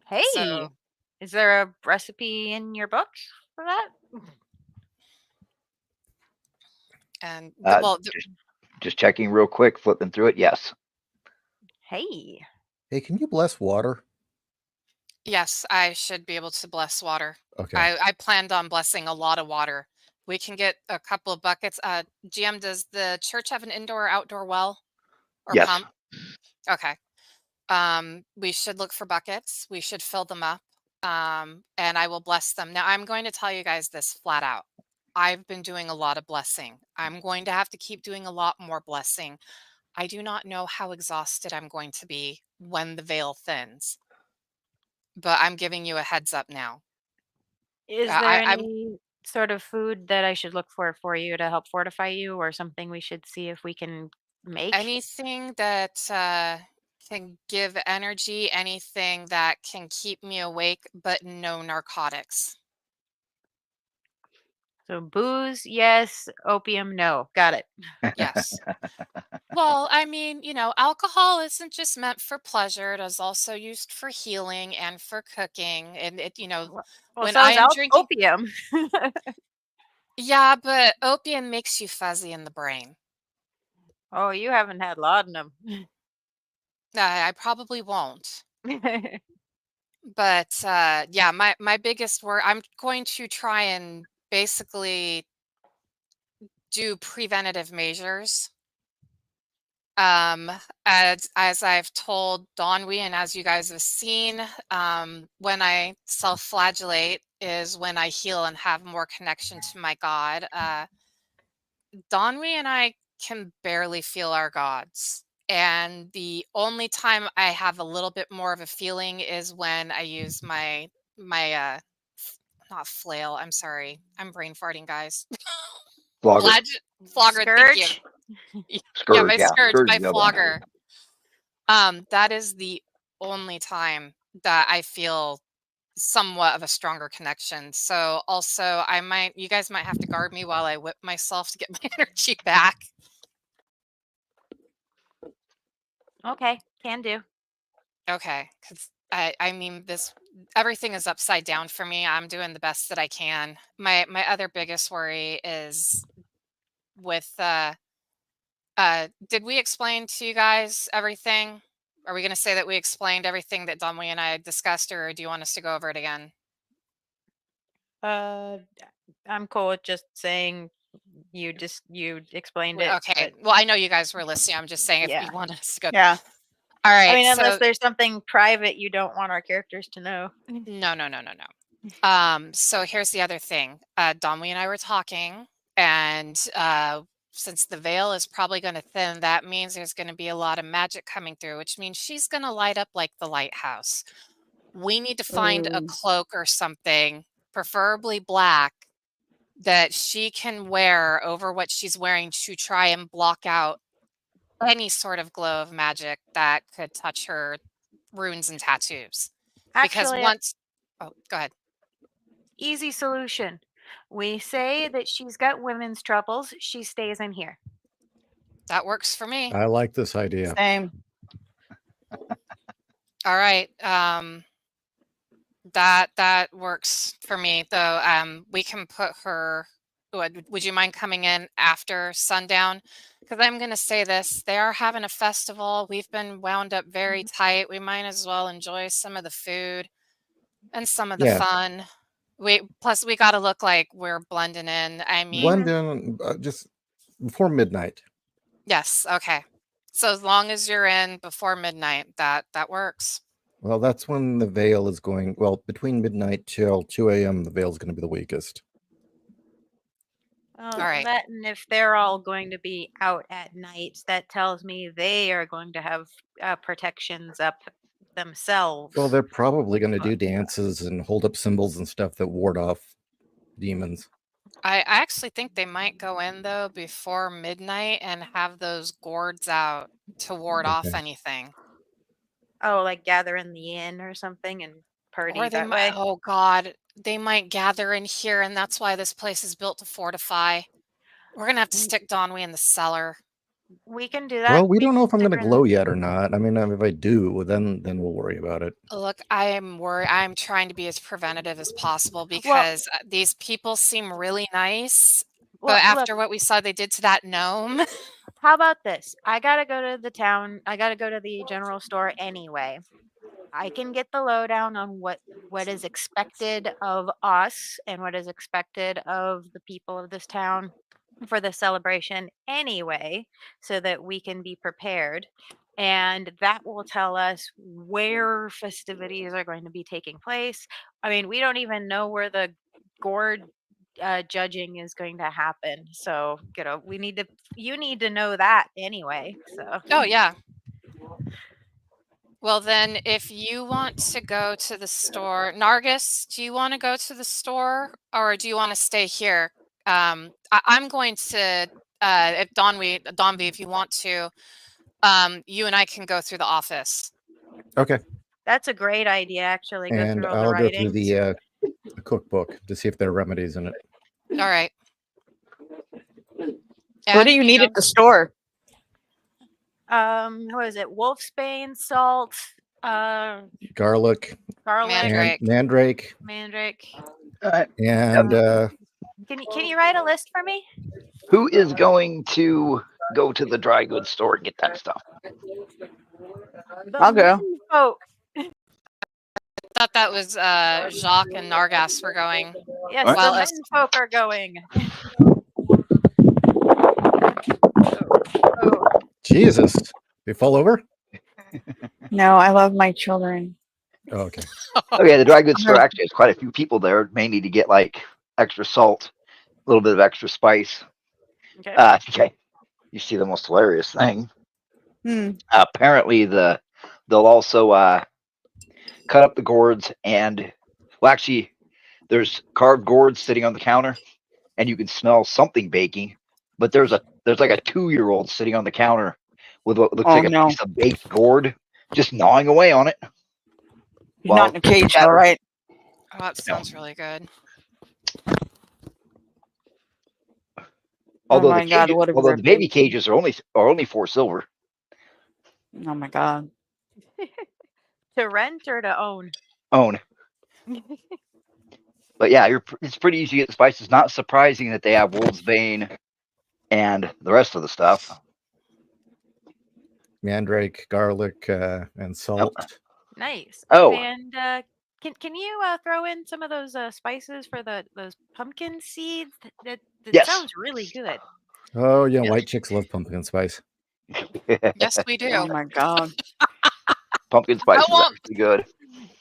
hey, So, is there a recipe in your book for that? and Just checking real quick, flipping through it. Yes. Hey. Hey, can you bless water? yes, I should be able to bless water. Okay. I planned on blessing a lot of water. We can get a couple of buckets. GM, does the church have an indoor or outdoor well or Yes. pump? Okay. We should look for buckets. We should fill them up. And I will bless them. Now, I'm going to tell you guys this flat out. I've been doing a lot of blessing. I'm going to have to keep doing a lot more blessing. I do not know how exhausted I'm going to be when the veil thins, but I'm giving you a heads up now. Is there any sort of food that I should look for you to help fortify you or something we should see if we can make? Anything that can give energy, anything that can keep me awake, but no narcotics. So booze, yes. Opium, no. Got it. Yes. Well, I mean, alcohol isn't just meant for pleasure. It is also used for healing and for cooking. And Well, when so I is am drinking, opium. yeah, but opium makes you fuzzy in the brain. Oh, you haven't had laudanum. I probably won't. But yeah, my biggest worry, I'm going to try and basically do preventative measures. As I've told Donwy and as you guys have seen, when I self-flagellate is when I heal and have more connection to my God. Donwy and I can barely feel our gods. And the only time I have a little bit more of a feeling is when I use my not flail, I'm sorry. I'm brain farting, guys. Flogger. Flogger, thank you. Scourge? Yeah, Scourge, my yeah. scourge, Scourge my is the other one. flogger. That is the only time that I feel somewhat of a stronger connection. So also you guys might have to guard me while I whip myself to get my energy back. Okay, can do. Okay, because I mean everything is upside down for me. I'm doing the best that I can. My other biggest worry is with did we explain to you guys everything? Are we gonna say that we explained everything that Donwy and I discussed, or do you want us to go over it again? I'm cool with just saying you explained it. Okay. But Well, I know you guys were listening. I'm just saying if yeah. you want us to go. Yeah. All right. I mean, unless So there's something private you don't want our characters to know. no. So here's the other thing. Donwy and I were talking, and since the veil is probably going to thin, that means there's going to be a lot of magic coming through, which means she's going to light up like the lighthouse. We need to find a cloak or something, preferably black, that she can wear over what she's wearing to try and block out any sort of glow of magic that could touch her runes and tattoos. Because Actually, go ahead. easy solution. We say that she's got women's troubles. She stays in here. That works for me. I like this idea. Same. All right. That works for me though. We can put her. Would you mind coming in after sundown? Because I'm going to say this, they are having a festival. We've been wound up very tight. We might as well enjoy some of the food and some of the Yeah. fun. Plus we got to look like we're blending in. I mean, London, just before midnight. yes, okay. So as long as you're in before midnight, that works. Well, that's when the veil is going. Well, between midnight till 2 a.m., the veil is going to be the weakest. All right. That, and if they're all going to be out at night, that tells me they are going to have protections up themselves. Well, they're probably going to do dances and hold up symbols and stuff that ward off demons. I actually think they might go in though before midnight and have those gourds out to ward off Okay. anything. Oh, like gather in the inn or something and party Or they that might, way. oh God, they might gather in here, and that's why this place is built to fortify. We're gonna have to stick Donwy in the cellar. We can do that. Well, we don't know if I'm stick going to her in glow yet or not. I mean, if I do, then we'll worry about it. Look, I am worried. I'm trying to be as preventative as possible because these people seem really nice. Well, But after look, what we saw they did to that gnome, how about this? I gotta go to the town. I gotta go to the general store anyway. I can get the lowdown on what is expected of us and what is expected of the people of this town for the celebration anyway, so that we can be prepared. And that will tell us where festivities are going to be taking place. I mean, we don't even know where the gourd judging is going to happen. So, you need to know that anyway. So, oh yeah. Well, then, if you want to go to the store, Nargis, do you want to go to the store or do you want to stay here? I'm going to, if Donby, if you want to, you and I can go through the office. Okay. that's a great idea, actually. Go And through all I'll the go through writings. the cookbook to see if there are remedies in it. All right. What do you need at the store? What is it? Wolfsbane, salt, Garlic, garlic, Mandrake. mandrake. and Can you write a list for me? Who is going to go to the dry goods store and get that stuff. The I'll go. menfolk. Thought that was Jacques and Nargas were going. Yes, Alright. the Well, menfolk are going. Oh. Jesus. They fall over? No, I love my children. Oh, okay. Okay, the dry goods store Okay. actually has quite a few people there, mainly to get like extra salt, a little bit of extra spice. Okay. Okay, you see the most hilarious thing. Hmm. Apparently, they'll also cut up the gourds and, well, actually, there's carved gourds sitting on the counter, and you can smell something baking. But there's like a 2-year-old sitting on the counter with what looks Oh, like a no. piece of baked gourd, just gnawing away on it. He's not in a cage, though, right? Oh, that sounds really good. Although my God, what a the baby birthday. cages are only 4 silver. Oh my God. To rent or to own? Own. But yeah, it's pretty easy to get the spices. Not surprising that they have wolf's bane and the rest of the stuff. Mandrake, garlic, and salt. Nice. Oh. And can you throw in some of those spices for those pumpkin seeds? That Yes. sounds really good. Oh, yeah. Yes. White chicks love pumpkin spice. Yes, we do. Oh my God. Pumpkin spice is want- actually good.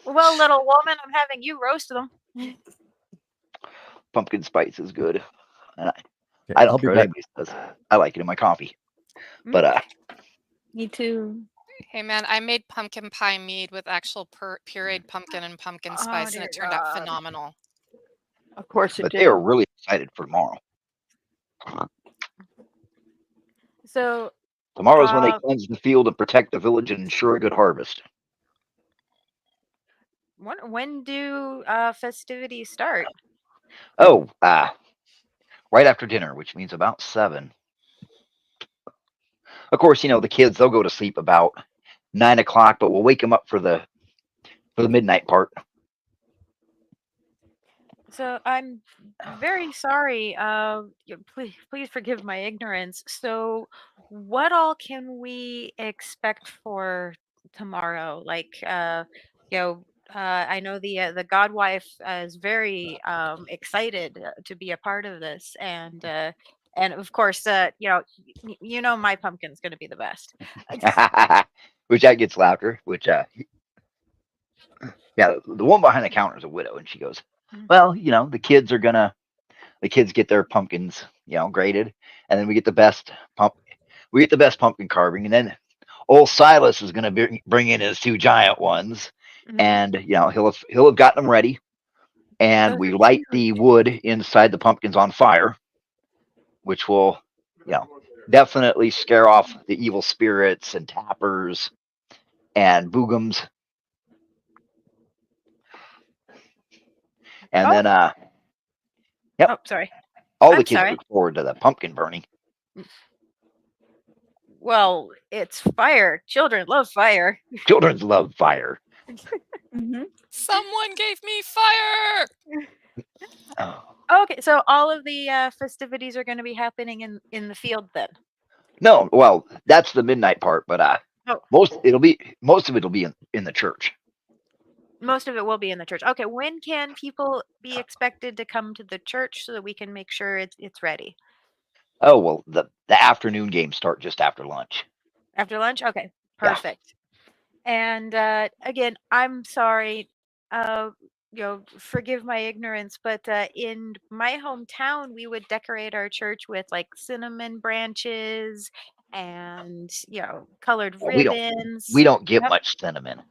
Well, little woman, I'm having you roast them. Pumpkin spice is good. And Okay, I I'll don't be care back. what anybody says. I like it in my coffee. But Me too. Hey man, I made pumpkin pie mead with actual pureed pumpkin and pumpkin spice, and dear it turned out God. phenomenal. Of course it but did. they are really excited for tomorrow. So Tomorrow's when they cleanse the field and protect the village and ensure a good harvest. when do festivities start? Oh, right after dinner, which means about 7. Of course, the kids, they'll go to sleep about 9 o'clock, but we'll wake them up for the midnight part. So I'm very sorry. Please forgive my ignorance. So, what all can we expect for tomorrow? Like, I know the godwife is very excited to be a part of this, and of course, you know my pumpkin's going to be the best. Which that gets laughter, which yeah, the one behind the counter is a widow, and she goes, well, the kids get their pumpkins, graded, and then we get the best pumpkin carving, and then old Silas is going to bring in his 2 giant ones, and he'll have gotten them ready, and Those we are light huge. the wood inside the pumpkins on fire, which will definitely scare off the evil spirits and tappers and boogums. And then yep. Oh, sorry. All I'm the kids sorry. look forward to the pumpkin burning. Well, it's fire. Children love fire. Children love fire. Mm-hmm. Someone gave me fire! Oh. Okay, so all of the festivities are going to be happening in the field then. No, well, that's the midnight part, but Oh. most of it will be in the church. Most of it will be in the church. Okay, when can people be expected to come to the church so that we can make sure it's ready? Oh, well, the afternoon games start just after lunch. After lunch? Okay, Yeah. perfect. And again, I'm sorry. Forgive my ignorance, but in my hometown, we would decorate our church with like cinnamon branches and colored Well, ribbons. we don't get Yep. much cinnamon.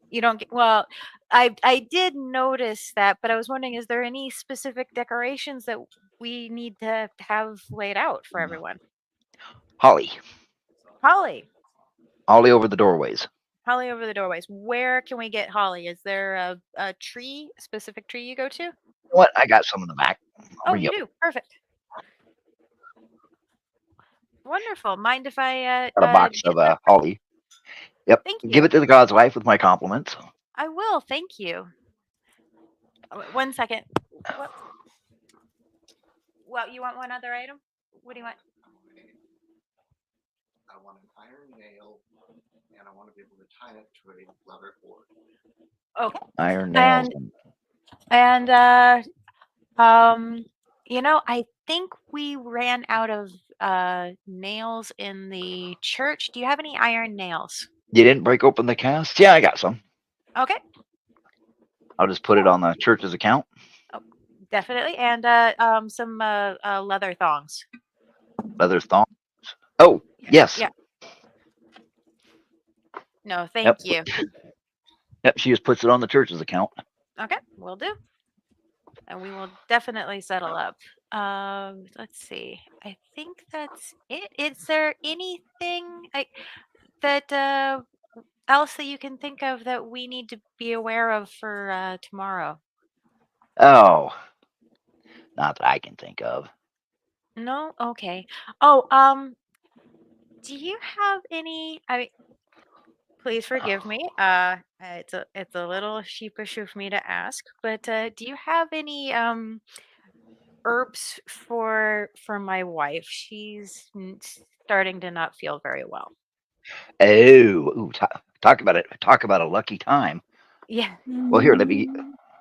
You don't get well. I did notice that, but I was wondering, is there any specific decorations that we need to have laid out for everyone? Holly Holly over the doorways. Holly over the doorways. Where can we get holly? Is there a tree, specific tree you go to? What? I got some in the back. Oh, you do. Perfect. Wonderful. Mind if I Got a box get of that? holly. Yep. Thank you. Give it to the god's wife with my compliments. I will. Thank you. 1 second. Well, you want one other item? What do you want? I want an iron nail, and I want to be able to tie it to a leather cord. Okay. Iron nails. And I think we ran out of nails in the church. Do you have any iron nails? You didn't break open the cast? Yeah, I got some. Okay. I'll just put it on the church's account. Definitely. And some leather thongs. Leather thongs. Oh, yes. Yeah. No, Yep. thank you. Yep. She just puts it on the church's account. Okay, will do. And we will definitely settle up. Let's see. I think that's it. Is there anything that else that you can think of that we need to be aware of for tomorrow? Oh, not that I can think of. No? Okay. Oh, do you have any please forgive me. It's a little sheepish of me to ask, but do you have any herbs for my wife? She's starting to not feel very well. Oh, ooh, talk about it. Talk about a lucky time. Yeah. Well, here, let me.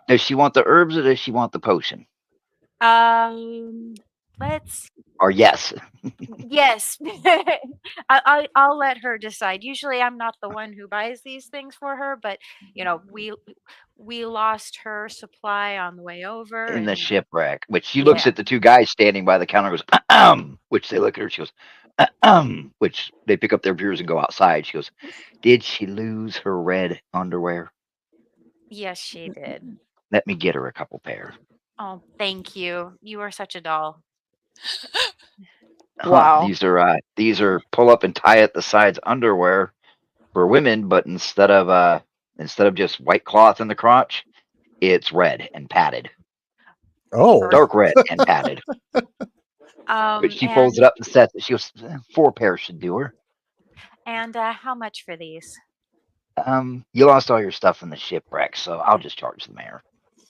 Does she want the herbs or does she want the potion? Let's. Or yes. Yes. I'll let her decide. Usually I'm not the one who buys these things for her, but we lost her supply on the way over, In the and shipwreck, which she looks yeah. at the two guys standing by the counter and goes, which they look at her. She goes, which they pick up their beers and go outside. She goes, did she lose her red underwear? Yes, she did. Let me get her a couple pairs. Oh, thank you. You are such a doll. Wow. These are pull up and tie at the sides underwear for women, but instead of just white cloth in the crotch, it's red and padded. Oh, Dark red and padded. But she folds it And up and sets it. She goes, 4 pairs should do her. how much for these? You lost all your stuff in the shipwreck, so I'll just charge the mayor.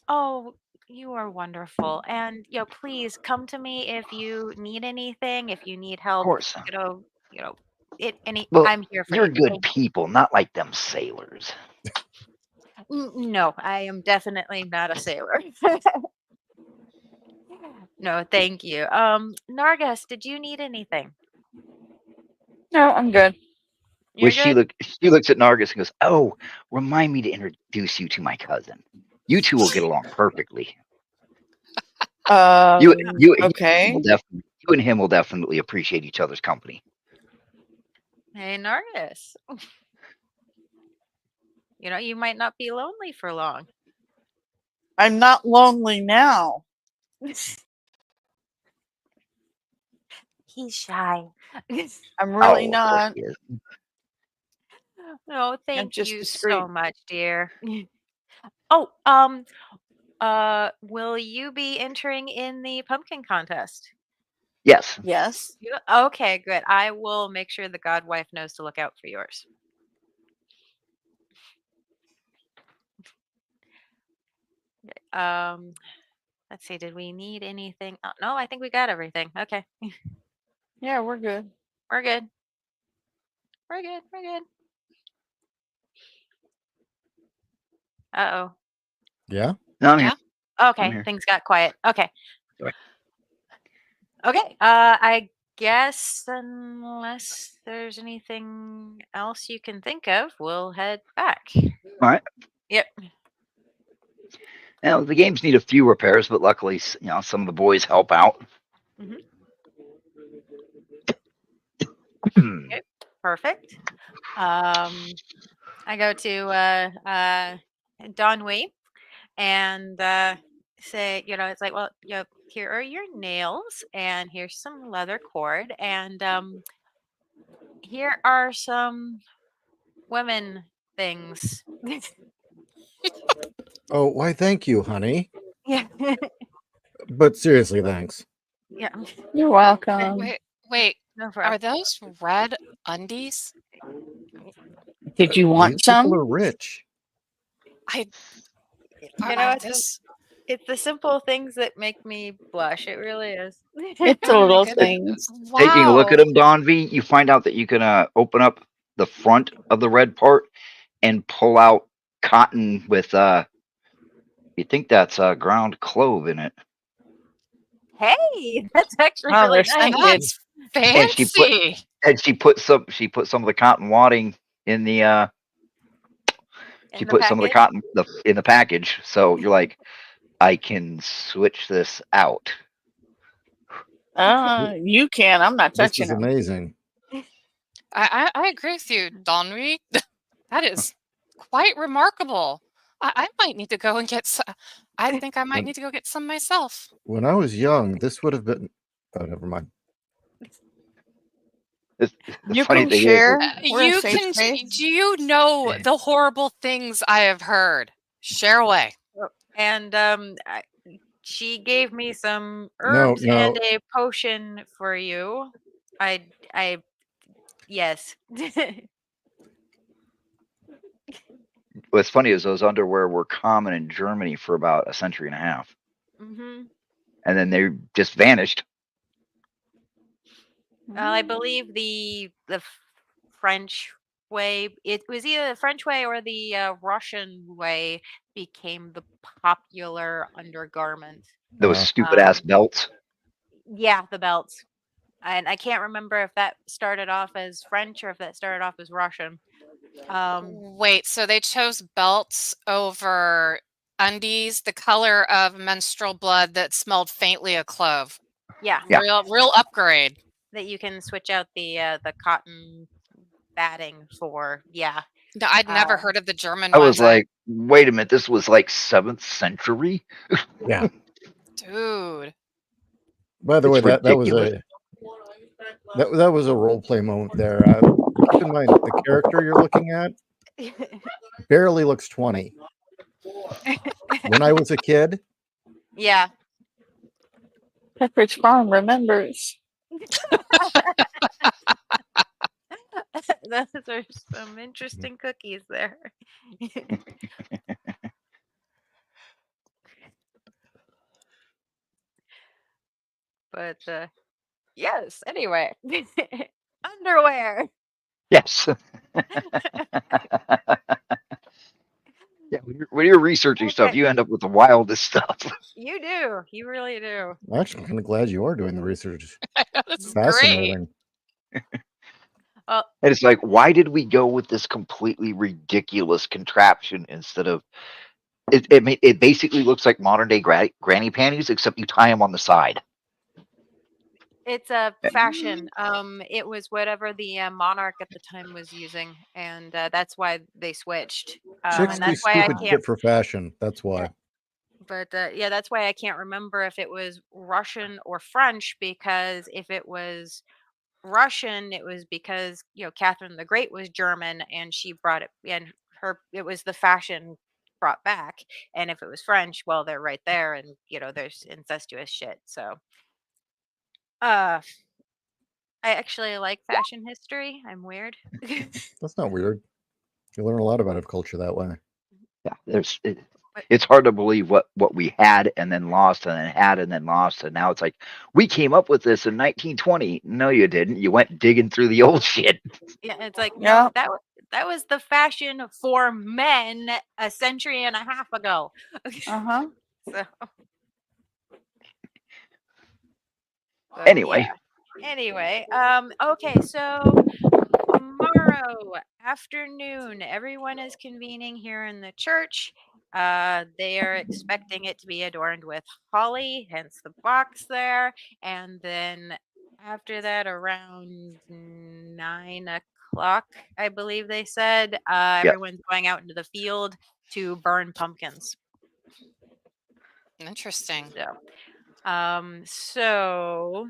Oh, you are wonderful. And please come to me if you need anything, if you need Of help, course. Well, I'm here for you're you. good people, not like them sailors. No, I am definitely not a sailor. No, thank you. Nargas, did you need anything? No, I'm good. You're Which she good? looks at Nargis and goes, "Oh, remind me to introduce you to my cousin. You two will get along perfectly. You Okay. you and him will definitely appreciate each other's company." Hey, Nargas. You might not be lonely for long. I'm not lonely now. He's shy. I'm really Oh, of course not. he is. No, thank just you discreet. so much, dear. Oh, will you be entering in the pumpkin contest? Yes. Yes. Okay, good. I will make sure the godwife knows to look out for yours. Let's see. Did we need anything? Oh, no, I think we got everything. Okay, Yeah, we're good. we're good. We're good. We're good. Uh-oh. yeah. No, I'm here. Yeah. Okay, here. things got quiet. Okay. Sorry. Okay. I guess unless there's anything else you can think of, we'll head back. All right. Yep. Now the games need a few repairs, but luckily, some of the boys help out. Mhm. Okay, perfect. I go to Don Wee and say, it's like, well, here are your nails, and here's some leather cord, and here are some women things. Oh, why? Thank you, honey. Yeah. But seriously, thanks. Yeah. You're welcome. Wait. No Are problem. those red undies? Did you want These people some? are rich. I You know, this It's the simple things that make me blush. It really is. It's the Oh my little goodness. things. Taking a look at Wow. them, Don V, you find out that you can open up the front of the red part and pull out cotton with you think that's ground clove in it. Hey, that's actually Wow, really they're nice. scented. That's And she put fancy. she put some of the cotton wadding in the she In the put some of the package. cotton in the package. So you're like, I can switch this out. You can. I'm not This touching is them. amazing. I agree with you, Donry. That is quite remarkable. I might need to go and get some. I think I might need to go get some myself. When I was young, this would have been. Oh, never mind. The You funny can thing share. We're a You safe can. space. Do you know the horrible things I have heard? Share away. And she gave me some No, herbs no. and a potion for you. Yes. What's funny is those underwear were common in Germany for about a century and a half, hmm and then they just vanished. I believe the French way. It was either the French way or the Russian way became the popular undergarment. Those stupid ass belts. Yeah, the belts. And I can't remember if that started off as French or if that started off as Russian. Wait, so they chose belts over undies, the color of menstrual blood that smelled faintly of clove. Yeah, Yeah. Real upgrade. that you can switch out the cotton batting for. Yeah. No, I'd never Uh, heard of the German I was ones. like, wait a minute, this was like 7th century. Yeah. Dude. By the way, It's that was ridiculous. that was a role play moment there. Keep in mind the character you're looking at barely looks 20. When I was a kid, yeah. Pepperidge Farm remembers. Those are some interesting cookies there. But yes, anyway. Underwear. Yes. Yeah, when you're researching stuff, Okay. you end up with the wildest stuff. You do. You really do. I'm actually kind of glad you are doing the research. I know, this is great. Fascinating. Well, And it's like, why did we go with this completely ridiculous contraption instead of it basically looks like modern day granny panties, except you tie them on the side. it's a fashion. It was whatever the monarch at the time was using, and that's why they switched. Chicks And do that's why I stupid can't. shit for fashion. That's why. But yeah, that's why I can't remember if it was Russian or French, because if it was Russian, it was because Catherine the Great was German and she brought it, and it was the fashion brought back. And if it was French, well, they're right there, and there's incestuous shit. So, I actually like fashion history. I'm weird. That's not weird. You learn a lot about culture that way. Yeah, it's hard to believe what we had and then lost and then had and then lost, and now it's like we came up with this in 1920. No, you didn't. You went digging through the old shit. Yeah, it's like Yeah. no, that was the fashion for men a century and a half ago. Uh-huh. So, Anyway, yeah. Anyway, okay, so tomorrow afternoon, everyone is convening here in the church. They are expecting it to be adorned with holly, hence the box there. And then after that, around 9 o'clock, I believe they said, everyone's going out into the field to burn pumpkins. Interesting. So,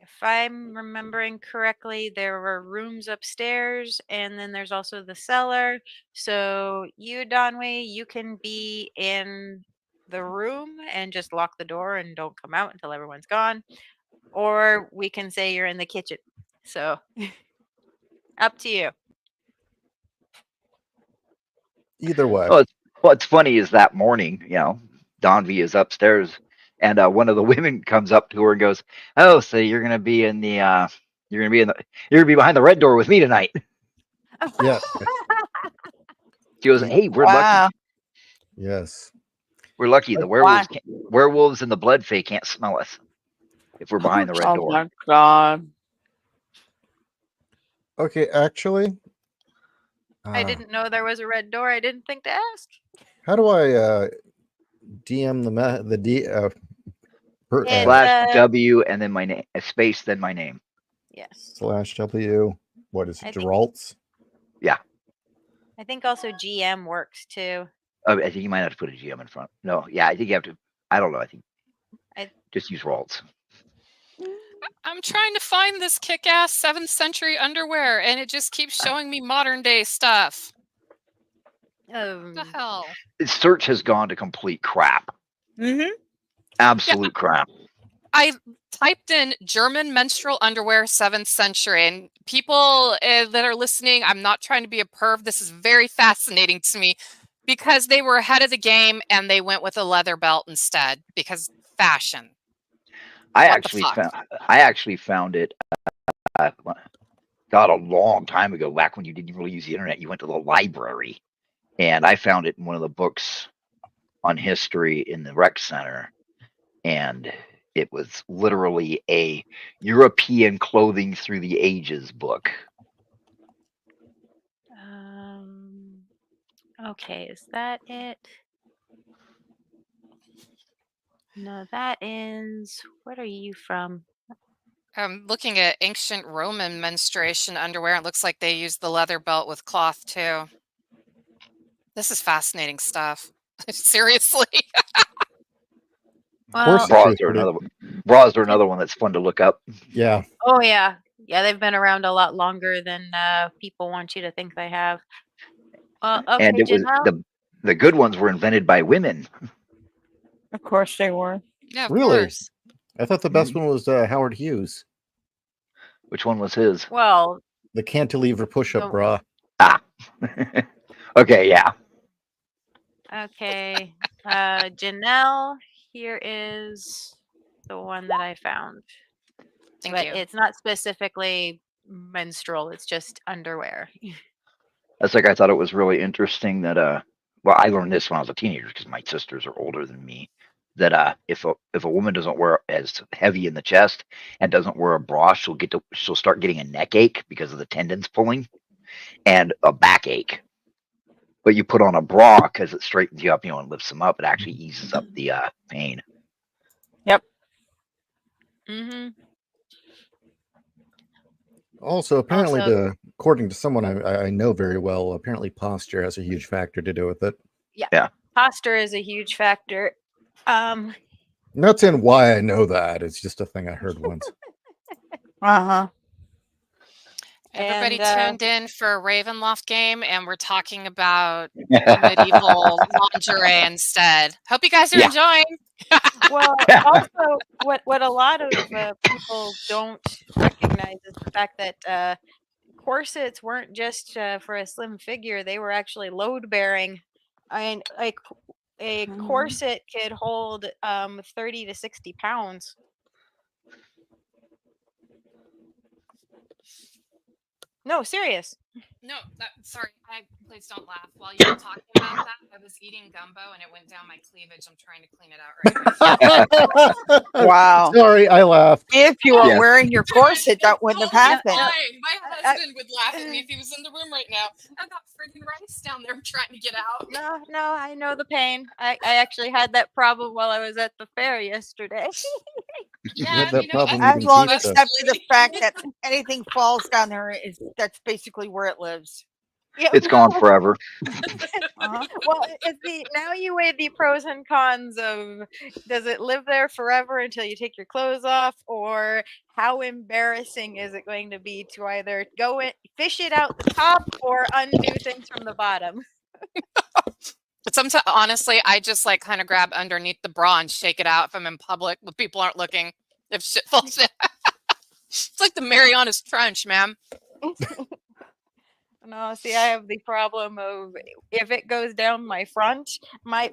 if I'm remembering correctly, there were rooms upstairs, and then there's also the cellar. So you, Donway, you can be in the room and just lock the door and don't come out until everyone's gone. Or we can say you're in the kitchen. So up to you. Either way. well, What's funny is that morning, Donvi is upstairs, and one of the women comes up to her and goes, "Oh, so you're gonna be in the you're gonna be behind the red door with me tonight." Yeah. She goes, "Hey, we're lucky. Wow. Yes. We're lucky. The Why? werewolves and the blood fae can't smell us if we're behind the red Oh door." my god. Okay, actually, I didn't know there was a red door. I didn't think to ask. how do I DM the D It's Slash W and then my name, a space, then my name. yes. slash W? What is I it? think- Geralt's? I think also GM works too. I think you might have to put a GM in front. No, yeah, I think you have to. I don't know. I think just use Ralts. I'm trying to find this kick-ass 7th century underwear, and it just keeps showing me modern day stuff. What the hell? Search has gone to complete crap. Mm-hmm. Absolute crap. I typed in German menstrual underwear 7th century, and people that are listening, I'm not trying to be a perv. This is very fascinating to me because they were ahead of the game and they went with a leather belt instead because fashion. I What actually found it. God, a long time ago, back when you didn't really use the internet, you went to the library, and I found it in one of the books on history in the rec center, and it was literally a European clothing through the ages book. Okay, is that it? No, that is. What are you from? I'm looking at ancient Roman menstruation underwear. It looks like they used the leather belt with cloth too. This is fascinating stuff. Seriously. Well, Bras are another one that's fun to look up. Yeah. oh yeah, they've been around a lot longer than people want you to think they have. Well, okay, And it was Janelle. the good ones were invented by women. Of course they were. Yeah, of Really? course. I thought the best one was Howard Hughes, Which one was his? Well, the cantilever push-up No. bra. Ah. Okay, yeah. okay, Janelle. Here is the one that I found, Thank but you. it's not specifically menstrual. It's just underwear. That's like I thought it was really interesting that well, I learned this when I was a teenager because my sisters are older than me. That if a woman doesn't wear as heavy in the chest and doesn't wear a bra, she'll start getting a neck ache because of the tendons pulling and a backache. But you put on a bra because it straightens you up, and lifts them up. It actually eases up the pain. Mm-hmm. Also, apparently, Also- according to someone I know very well, apparently posture has a huge factor to do with it. Posture is a huge factor. Not saying why I know that. It's just a thing I heard once. Uh-huh. Everybody And, tuned in for a Ravensloft game, and we're talking about medieval lingerie instead. Hope you guys are Yeah. enjoying. well, also what a lot of people don't recognize is the fact that corsets weren't just for a slim figure; they were actually load bearing. I mean, a Mhm. corset could hold 30 to 60 pounds. No, serious. No, sorry. Please don't laugh. While you were talking about that, I was eating gumbo and it went down my cleavage. I'm trying to clean it out right now. Wow. Sorry, I laughed. If you were Yes. wearing your corset, that wouldn't have happened. Fine. My husband would laugh at me if he was in the room right now. I got friggin' rice down there trying to get out. No, I know the pain. I actually had that problem while I was at the fair yesterday. Yeah, that problem As eating long pizza. except for the fact that anything falls down there that's basically where it lives. Yeah, It's gone forever. Uh-huh. Well, now you weigh the pros and cons of does it live there forever until you take your clothes off, or how embarrassing is it going to be to either fish it out the top or undo things from the bottom? But sometimes, honestly, I just like kind of grab underneath the bra and shake it out if I'm in public when people aren't looking. If shit falls down, it's like the Marianas Trench, man. No, see, I have the problem of if it goes down my front, my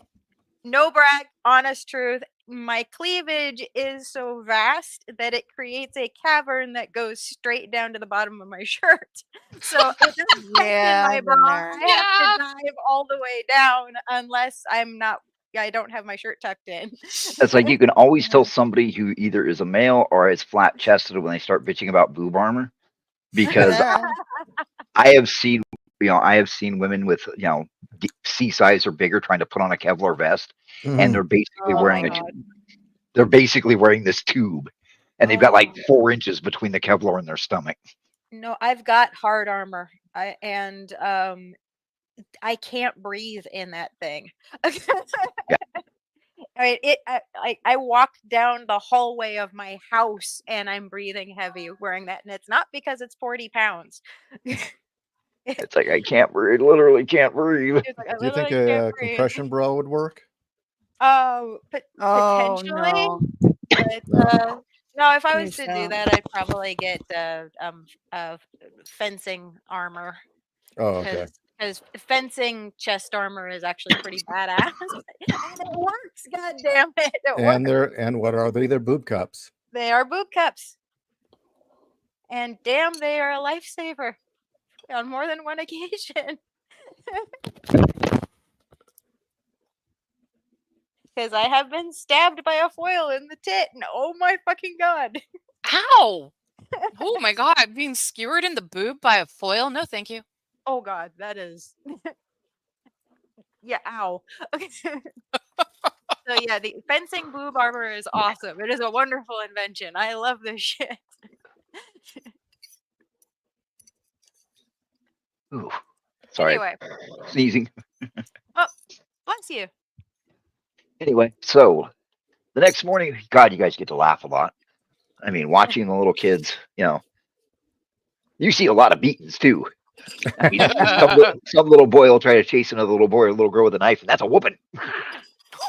no brag, honest truth, my cleavage is so vast that it creates a cavern that goes straight down to the bottom of my shirt. So it doesn't catch in Yeah, my I've bra. been there. I have to dive all the way down unless I don't have my shirt tucked in. It's like you can always tell somebody who either is a male or is flat chested when they start bitching about boob armor, because I have seen women with C size or bigger trying to put on a Kevlar vest, and they're basically Oh wearing my God. they're basically wearing this tube, and they've got like Oh. 4 inches between the Kevlar and their stomach. No, I've got hard armor. I can't breathe in that thing. I mean, I walked down the hallway of my house and I'm breathing heavy wearing that, and it's not because it's 40 pounds. It's like I can't breathe, literally can't breathe. It's like, I Do you think literally can't a breathe. compression bra would work? Oh, Oh potentially, no. but No. no, if I was Please to do don't. that, I'd probably get fencing armor, Oh, okay. because fencing chest armor is actually pretty badass, and it works. God damn it, it works. And what are they? They're boob cups. They are boob cups, and damn, they are a lifesaver on more than one occasion. Because I have been stabbed by a foil in the tit, and oh my fucking god. Ow! Oh my god, being skewered in the boob by a foil? No, thank you. Oh god, that is. Yeah, ow. Okay. So yeah, the fencing boob armor is awesome. It is a wonderful invention. I love this shit. Ooh, sorry, Anyway, sneezing. bless you. Anyway, so the next morning, God, you guys get to laugh a lot. I mean, watching the little kids, you see a lot of beatings too. I mean, some little boy will try to chase another little boy or little girl with a knife, and that's a whooping.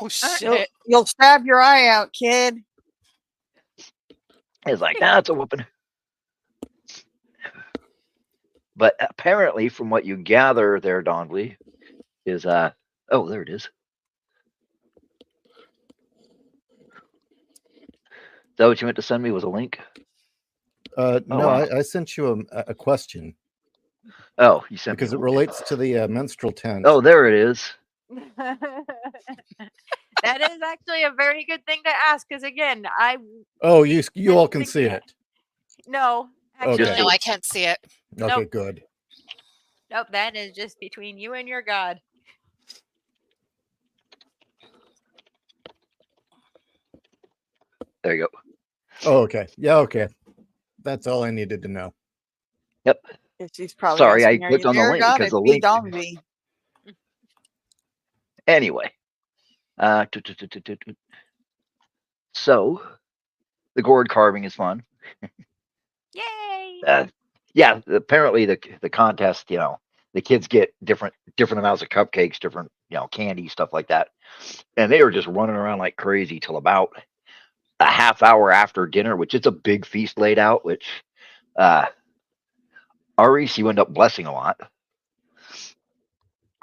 Oh shit. You'll stab your eye out, kid. It's like, nah, it's a whooping. But apparently, from what you gather there, Donley, is oh, there it is. Is that what you meant to send me? Was a link? No, wow. I sent you a question Oh, you sent because me it a link. relates to the menstrual tent. Oh, there it is. That is actually a very good thing to ask, because again, Oh, you all can think see that- it. no, Okay. actually, No, I can't see it. Okay, Nope. good. Nope, that is just between you and your god. There you go. Oh, okay. Yeah, okay. That's all I needed to know. Yep. She's probably Sorry, I asking, "Are clicked you on the there, link God? because It's the me, link. Dombey." Anyway, so the gourd carving is fun. Yay! Yeah, apparently the contest, the kids get different amounts of cupcakes, different candy, stuff like that, and they were just running around like crazy till about a half hour after dinner, which it's a big feast laid out. Which Aris, you end up blessing a lot,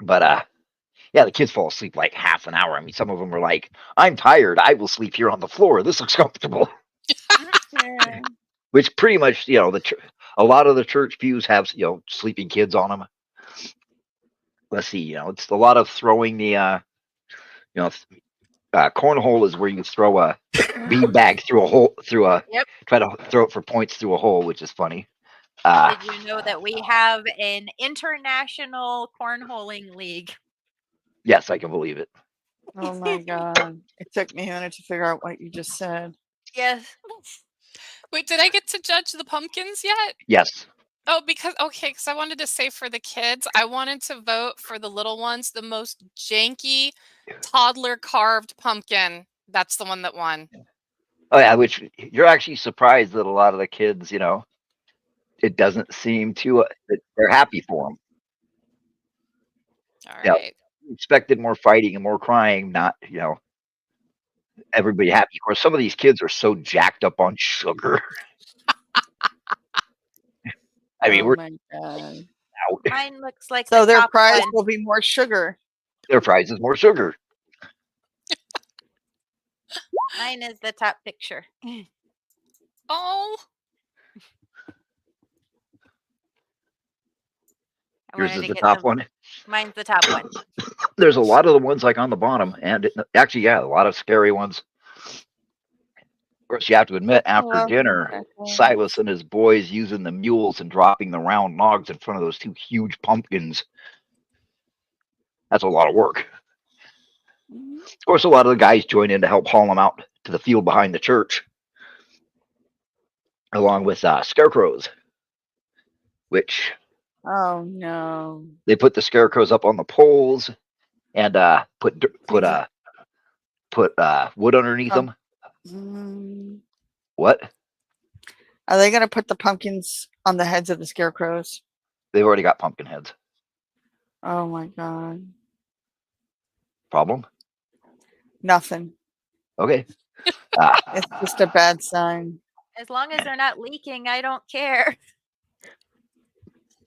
but yeah, the kids fall asleep like half an hour. I mean, some of them are like, "I'm tired. I will sleep here on the floor. This looks comfortable." Yeah. Which pretty much, a lot of the church pews have, sleeping kids on them. Let's see, it's a lot of throwing the, cornhole is where you throw a beanbag through a hole, Yep. try to throw it for points through a hole, which is funny. Did you know that we have an international cornholing league? Yes, I can believe it. Oh my god! It took me a minute to figure out what you just said. Yes. Wait, did I get to judge the pumpkins yet? Yes. Oh, because I wanted to say for the kids, I wanted to vote for the little ones, the most janky toddler carved pumpkin. That's the one that won. Oh, yeah, which you're actually surprised that a lot of the kids, it doesn't seem to, that they're happy for them. All Yeah. right. Expected more fighting and more crying, not, everybody happy. Of course, some of these kids are so jacked up on sugar. I mean, Oh we're my god! out. Mine looks like So the their top prize one. will be more sugar. Their prize is more sugar. Mine is the top picture. Oh, I Yours wanted is to the get top them. one. Mine's the top one. There's a lot of the ones like on the bottom, and actually, yeah, a lot of scary ones. Of course, you have to admit, after Love dinner, speckles. Silas and his boys using the mules and dropping the round logs in front of those two huge pumpkins. That's a lot of work. Of course, a lot of the guys join in to help haul them out to the field behind the church, along with scarecrows, which Oh no. they put the scarecrows up on the poles and put wood underneath them. Mm. What? Are they gonna put the pumpkins on the heads of the scarecrows? They've already got pumpkin heads. Oh my god. Problem? Nothing. Okay. It's just a bad sign. As long as they're not leaking, I don't care.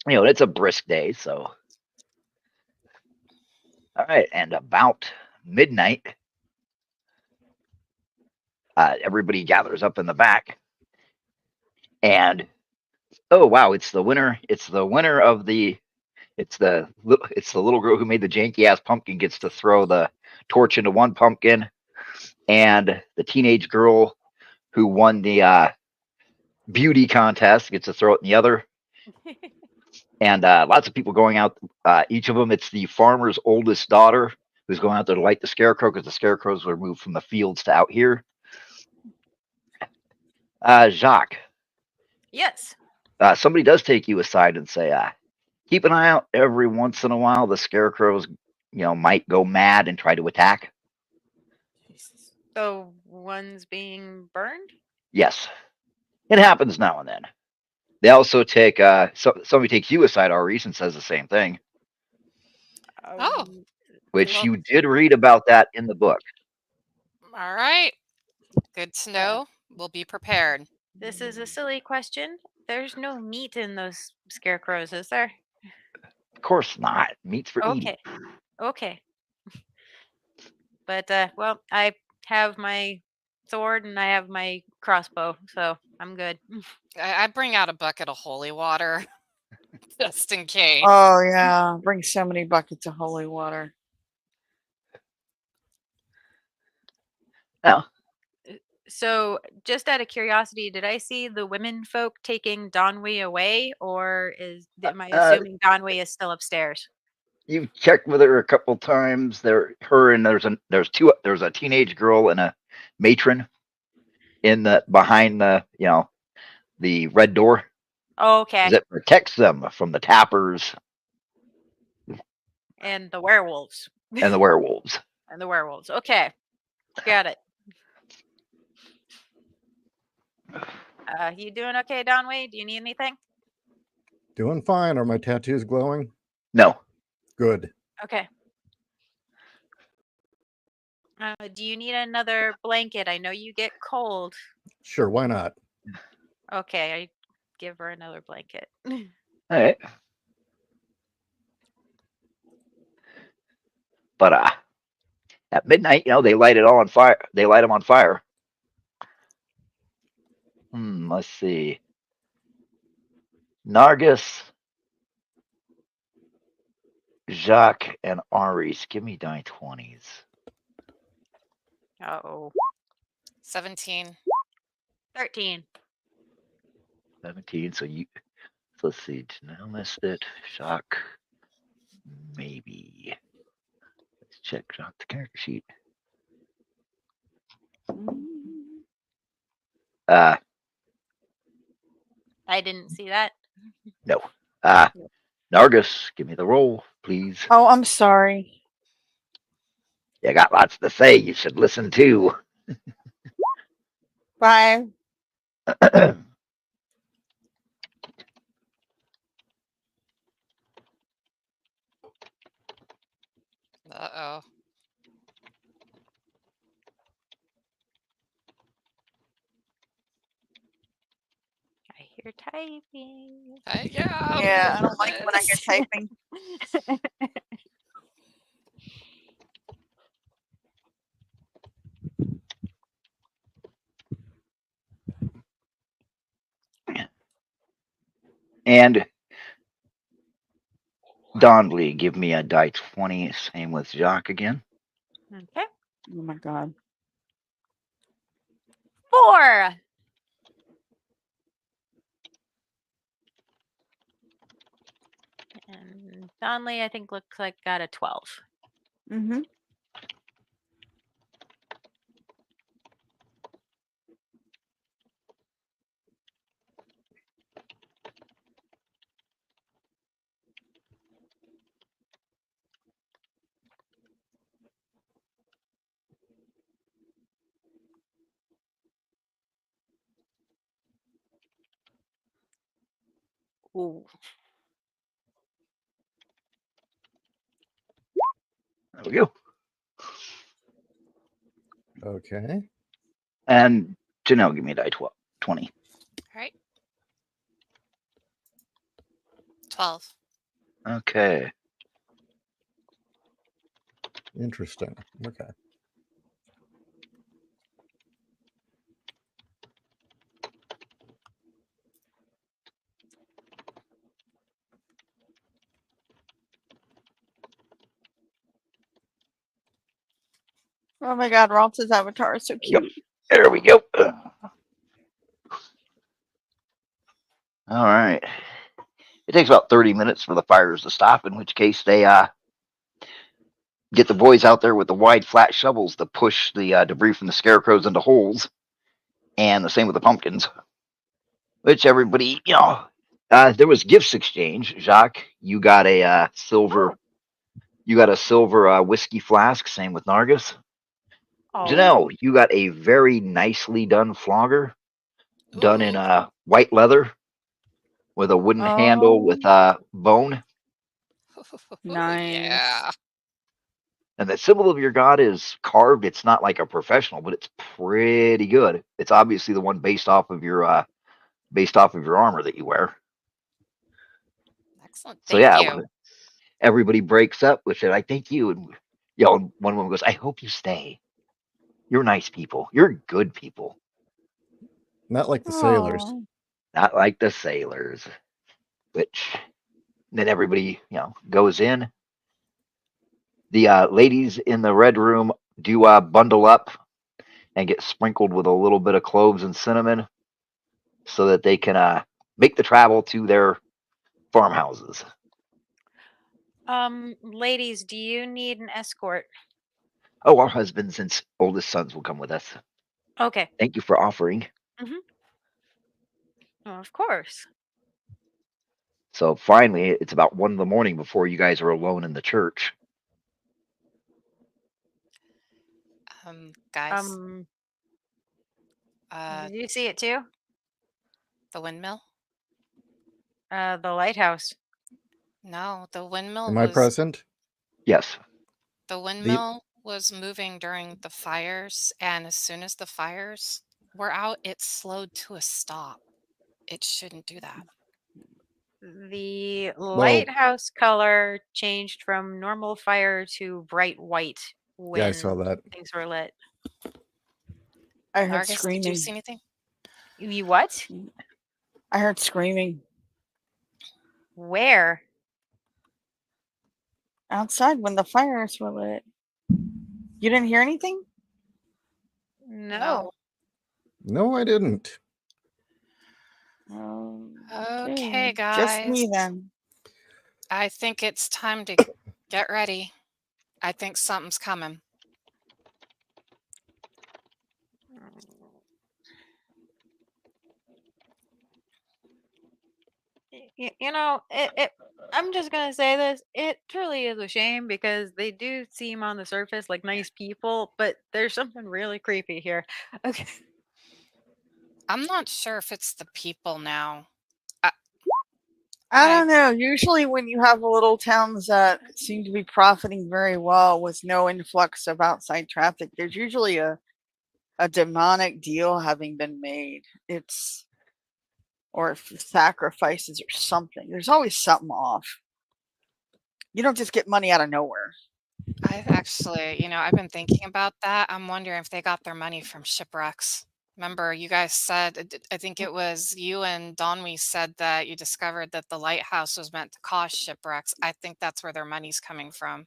It's a brisk day, so. All right, and about midnight, everybody gathers up in the back, and oh wow, it's the winner. It's the winner of the. It's the little girl who made the janky ass pumpkin gets to throw the torch into one pumpkin, and the teenage girl who won the beauty contest gets to throw it in the other. And lots of people going out. Each of them, it's the farmer's oldest daughter who's going out there to light the scarecrow because the scarecrows were moved from the fields to out here. Jacques, Yes. somebody does take you aside and say, keep an eye out every once in a while. The scarecrows, might go mad and try to attack. The ones being burned? Yes, it happens now and then. They also take, somebody takes you aside, Aurice, and says the same thing, Oh. which Well- you did read about that in the book. all right. Good to know. We'll be prepared. This is a silly question. There's no meat in those scarecrows, is there? Of course not. Meat's for eating. Okay. Okay. But well, I have my sword and I have my crossbow, so I'm good. I bring out a bucket of holy water just in case. Oh yeah. Bring so many buckets of holy water. Now, So, just out of curiosity, did I see the women folk taking Donwee away, or am I assuming Donwee is still upstairs? you've checked with her a couple times. There's a teenage girl and a matron in the behind the red door Okay, that protects them from the tappers and the werewolves. and the werewolves. And the werewolves. Okay, got it. You doing okay, Donwee? Do you need anything? Doing fine. Are my tattoos glowing? No, Good. Okay. Do you need another blanket? I know you get cold. Sure, why not? Okay, I give her another blanket. all right. But at midnight, they light it all on fire. They light them on fire. Let's see. Nargis, Jacques, and Aris. Give me die 20s. Oh, 17. 13. 17. So let's see. Janelle missed it. Jacques, maybe. Let's check Jacques the character sheet. I didn't see that. No. Nargis, give me the roll, please. Oh, I'm sorry. You got lots to say. You should listen too. 5. Uh-oh. I hear typing. Yeah. Yeah, I don't like when I hear typing. And Donley, give me a die 20. Same with Jacques again. Okay. Oh my god. 4. And Donley, I think, looks like got a 12. Mm-hmm. Ooh. There we go. Okay. And Janelle, give me a die 20. All right. 12. Okay. Interesting. Okay. Oh my god, Ralph's avatar is so Yep. cute. There we go. All right. It takes about 30 minutes for the fires to stop, in which case they get the boys out there with the wide, flat shovels to push the debris from the scarecrows into holes, and the same with the pumpkins, which everybody, there was gifts exchange. Jacques, you got a silver, whiskey flask. Same with Nargis. Oh. Janelle, you got a very nicely done flogger, done in Ooh. white leather with a wooden handle with bone. Nice. Yeah. And the symbol of your god is carved. It's not like a professional, but it's pretty good. It's obviously the one based off of your armor that you wear. Excellent. So Thank yeah, you. everybody breaks up with it. I thank you, and one woman goes, "I hope you stay. You're nice people. You're good people, Not like the sailors. Aw. not like the sailors." Which then everybody goes in. The ladies in the red room do bundle up and get sprinkled with a little bit of cloves and cinnamon so that they can make the travel to their farmhouses. Ladies, do you need an escort? Oh, our husbands and oldest sons will come with us. Okay. Thank you for offering. Oh, of course. So finally, it's about 1 in the morning before you guys are alone in the church. Guys, Did you see it too? the windmill? The lighthouse. No, the windmill Am I was present? Yes. the windmill was moving during the fires, and as soon as the fires were out, it slowed to a stop. It shouldn't do that. The lighthouse color changed from normal fire to bright white when Yeah, I saw that. things were lit. I heard Nargis, did you screaming. see anything? You what? I heard screaming. Where? Outside when the fires were lit. You didn't hear anything? No. No, I didn't. Okay, Just me guys. then. I think it's time to get ready. I think something's coming. I'm just gonna say this. It truly is a shame because they do seem on the surface like nice people, but there's something really creepy here. Okay. I'm not sure if it's the people now. I don't know. Usually, when you have little towns that seem to be profiting very well with no influx of outside traffic, there's usually a demonic deal having been made. It's or sacrifices or something. There's always something off. You don't just get money out of nowhere. I've actually, I've been thinking about that. I'm wondering if they got their money from shipwrecks. Remember, you guys said, I think it was you and Donwy said that you discovered that the lighthouse was meant to cause shipwrecks. I think that's where their money's coming from.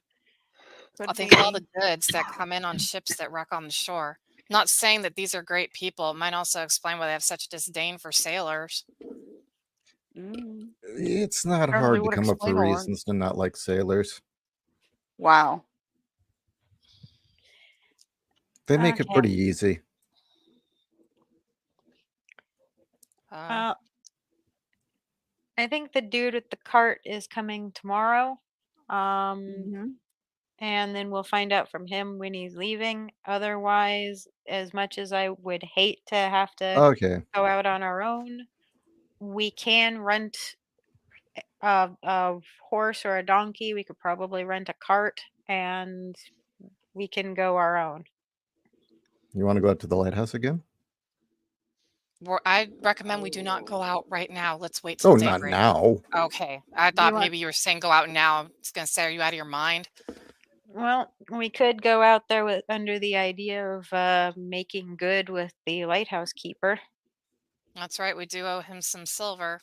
I Could think of all be. the goods that come in on ships that wreck on the shore. Not saying that these are great people. It might also explain why they have such disdain for sailors. Mm, It's not Certainly hard to would come up explain with a lot. reasons to not like sailors. Wow. They make it Okay. pretty easy. I think the dude with the cart is coming tomorrow. Mhm. And then we'll find out from him when he's leaving. Otherwise, as much as I would hate to have to Okay. go out on our own, we can rent a horse or a donkey. We could probably rent a cart and we can go our own. You want to go out to the lighthouse again? I recommend we do not go out right now. Let's wait Oh, till not daybreak. now. Okay. I Do you thought want- maybe you were saying go out now. I was going to say, are you out of your mind? Well, we could go out there with under the idea of making good with the lighthouse keeper. That's right. We do owe him some silver.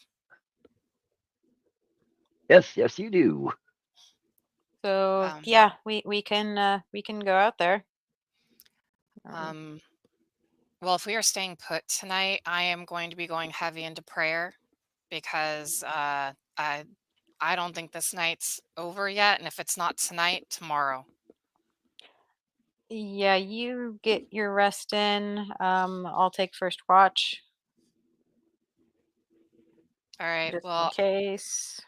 Yes, yes, you do. So yeah, we can go out there. Well, if we are staying put tonight, I am going to be going heavy into prayer because I don't think this night's over yet, and if it's not tonight, tomorrow. Yeah, you get your rest in. I'll take first watch. All right. Just Well, in case.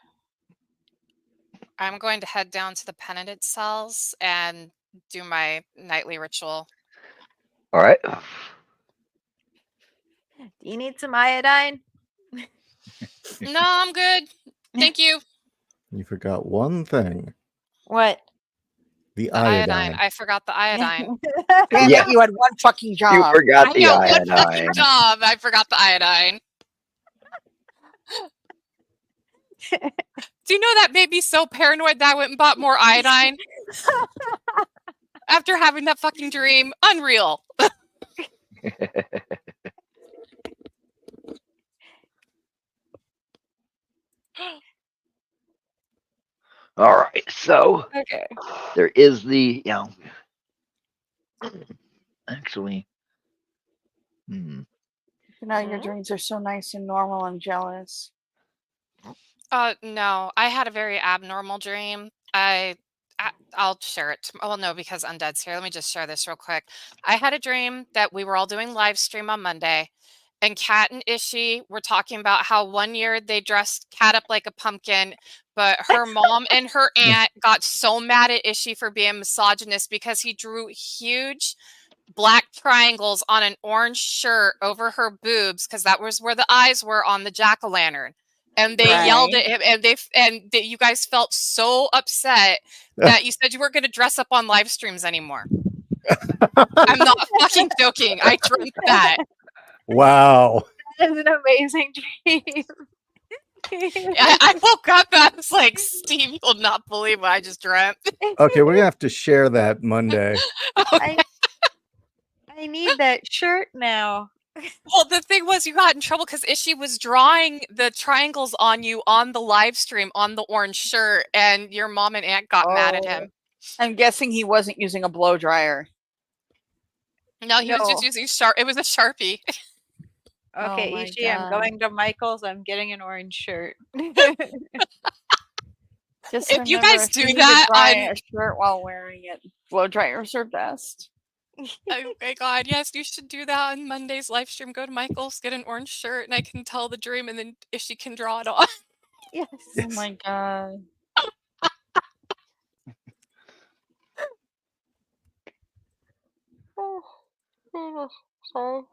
I'm going to head down to the penitent cells and do my nightly ritual. All right. Do you need some iodine? No, I'm good. Thank you. You forgot one thing. What? The The iodine. I forgot the iodine. Damn Yeah. it, you had one fucking job. You forgot I the know, one fucking iodine. job. I forgot the iodine. Do you know that made me so paranoid that I went and bought more iodine? After having that fucking dream. Unreal. All right. So Okay. there is the, actually, Your dreams are so nice and normal. I'm jealous. No, I had a very abnormal dream. I'll share it. Well, no, because Undead's here. Let me just share this real quick. I had a dream that we were all doing live stream on Monday, and Kat and Ishi were talking about how one year they dressed Kat up like a pumpkin, but her mom and her aunt got so mad at Ishi for being misogynist because he drew huge black triangles on an orange shirt over her boobs because that was where the eyes were on the jack-o'-lantern. And they yelled at him, and you guys felt so upset that you said you weren't going to dress up on live streams anymore. I'm not fucking joking. I dreamt that. Wow. That is an amazing dream. I woke up and I was like, Steve, you will not believe what I just dreamt. Okay, we're gonna have to share that Monday. I need that shirt now. Well, the thing was, you got in trouble because Ishi was drawing the triangles on you on the live stream on the orange shirt, and your mom and aunt got mad at him. I'm guessing he wasn't using a blow dryer. No, he was just using It was a Sharpie. Okay, my Ishi, I'm God. going to Michael's. I'm getting an orange shirt. Just If you remember, guys if do you need to that dry on- a shirt while wearing it, blow dryers are best. Oh my god, yes, you should do that on Monday's live stream. Go to Michael's, get an orange shirt, and I can tell the dream, and then Ishi can draw it on. Yes. Oh my god. Oh, sorry.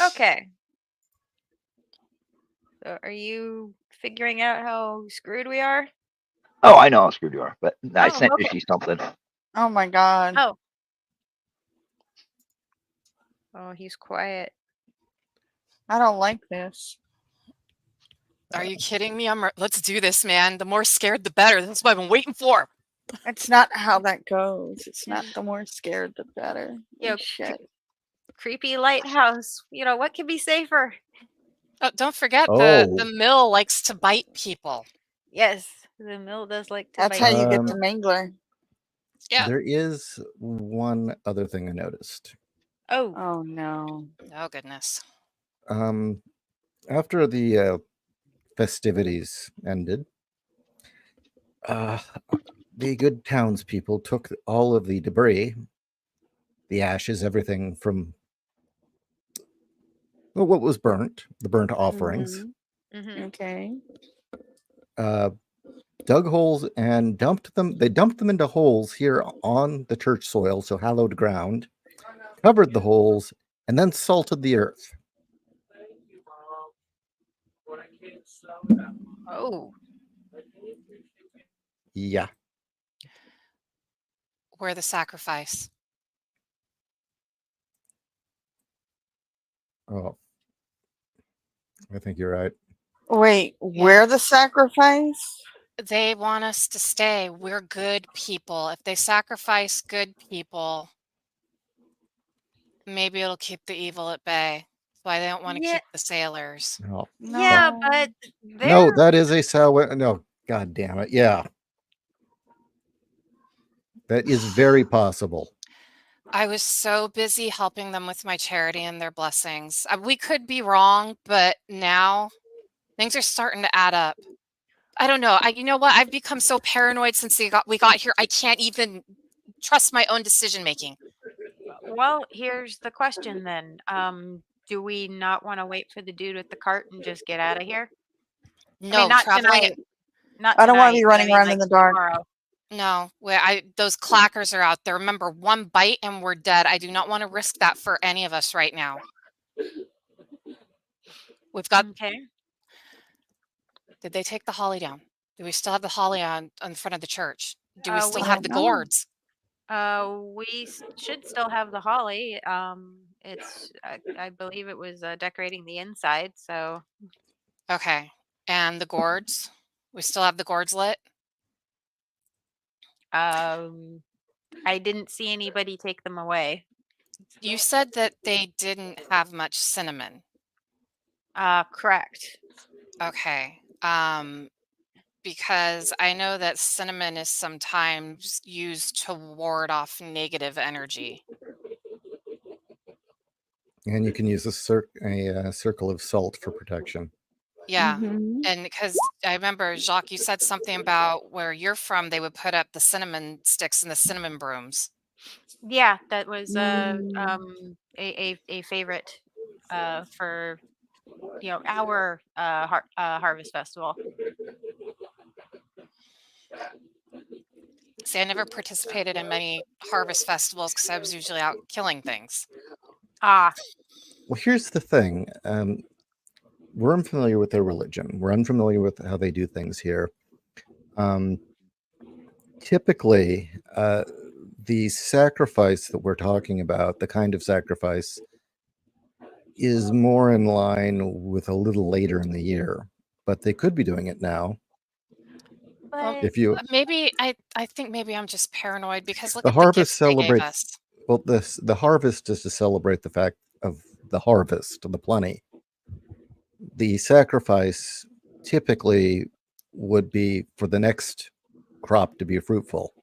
Okay. So are you figuring out how screwed we are? Oh, I know how screwed you are, but I Oh, sent okay. Ishi something. Oh my god. Oh. Oh, he's quiet. I don't like this. Are you kidding me? Let's do this, man. The more scared, the better. That's what I've been waiting for. It's not how that goes. It's not the more scared, the better. Yo, Shit. Creepy lighthouse. What could be safer? Oh, don't forget Oh. the mill likes to bite people. Yes, the mill does like to That's bite. how you get Um, the mangler. Yeah. There is one other thing I noticed. Oh. Oh no. Oh goodness. After the festivities ended, the good townspeople took all of the debris, the ashes, everything from what was burnt, the burnt offerings, Mm-hmm. Okay. dug holes and dumped them. They dumped them into holes here on the church soil, so hallowed ground, covered the holes, and then salted the earth. Oh. Yeah. Where the sacrifice. Oh, I think you're right. Wait, where the sacrifice? They want us to stay. We're good people. If they sacrifice good people, maybe it'll keep the evil at bay. That's why they don't want to Yeah. keep the sailors. No. Yeah, No. but No, that is a sour. No, god damn it. Yeah. That is very possible. I was so busy helping them with my charity and their blessings. We could be wrong, but now things are starting to add up. I don't know. You know what? I've become so paranoid since we got here. I can't even trust my own decision making. Well, here's the question then. Do we not want to wait for the dude with the cart and just get out of here? I mean, No, not traveling tonight. Not I don't want to tonight, be but I running mean, around like in the dark. tomorrow. No, those clackers are out there. Remember, one bite and we're dead. I do not want to risk that for any of us right now. We've got. Okay. Did they take the holly down? Do we still have the holly on front of the church? Do we still We have the don't know. gourds? We should still have the holly. It's I believe it was decorating the inside. So Okay, and the gourds. We still have the gourds lit. I didn't see anybody take them away. You said that they didn't have much cinnamon. Correct. Okay. Because I know that cinnamon is sometimes used to ward off negative energy. And you can use a circle of salt for protection. Yeah. Mhm. And because I remember, Jacques, you said something about where you're from, they would put up the cinnamon sticks and the cinnamon brooms. Yeah, that was a favorite for our harvest festival. See, I never participated in many harvest festivals because I was usually out killing things. Ah, Well, here's the thing. We're unfamiliar with their religion. We're unfamiliar with how they do things here. Typically, the sacrifice that we're talking about, the kind of sacrifice, is more in line with a little later in the year. But they could be doing it now. but If you Maybe I think maybe I'm just paranoid because look the at the harvest gifts they gave celebrates us. well, the harvest is to celebrate the fact of the harvest, the plenty. The sacrifice typically would be for the next crop to be fruitful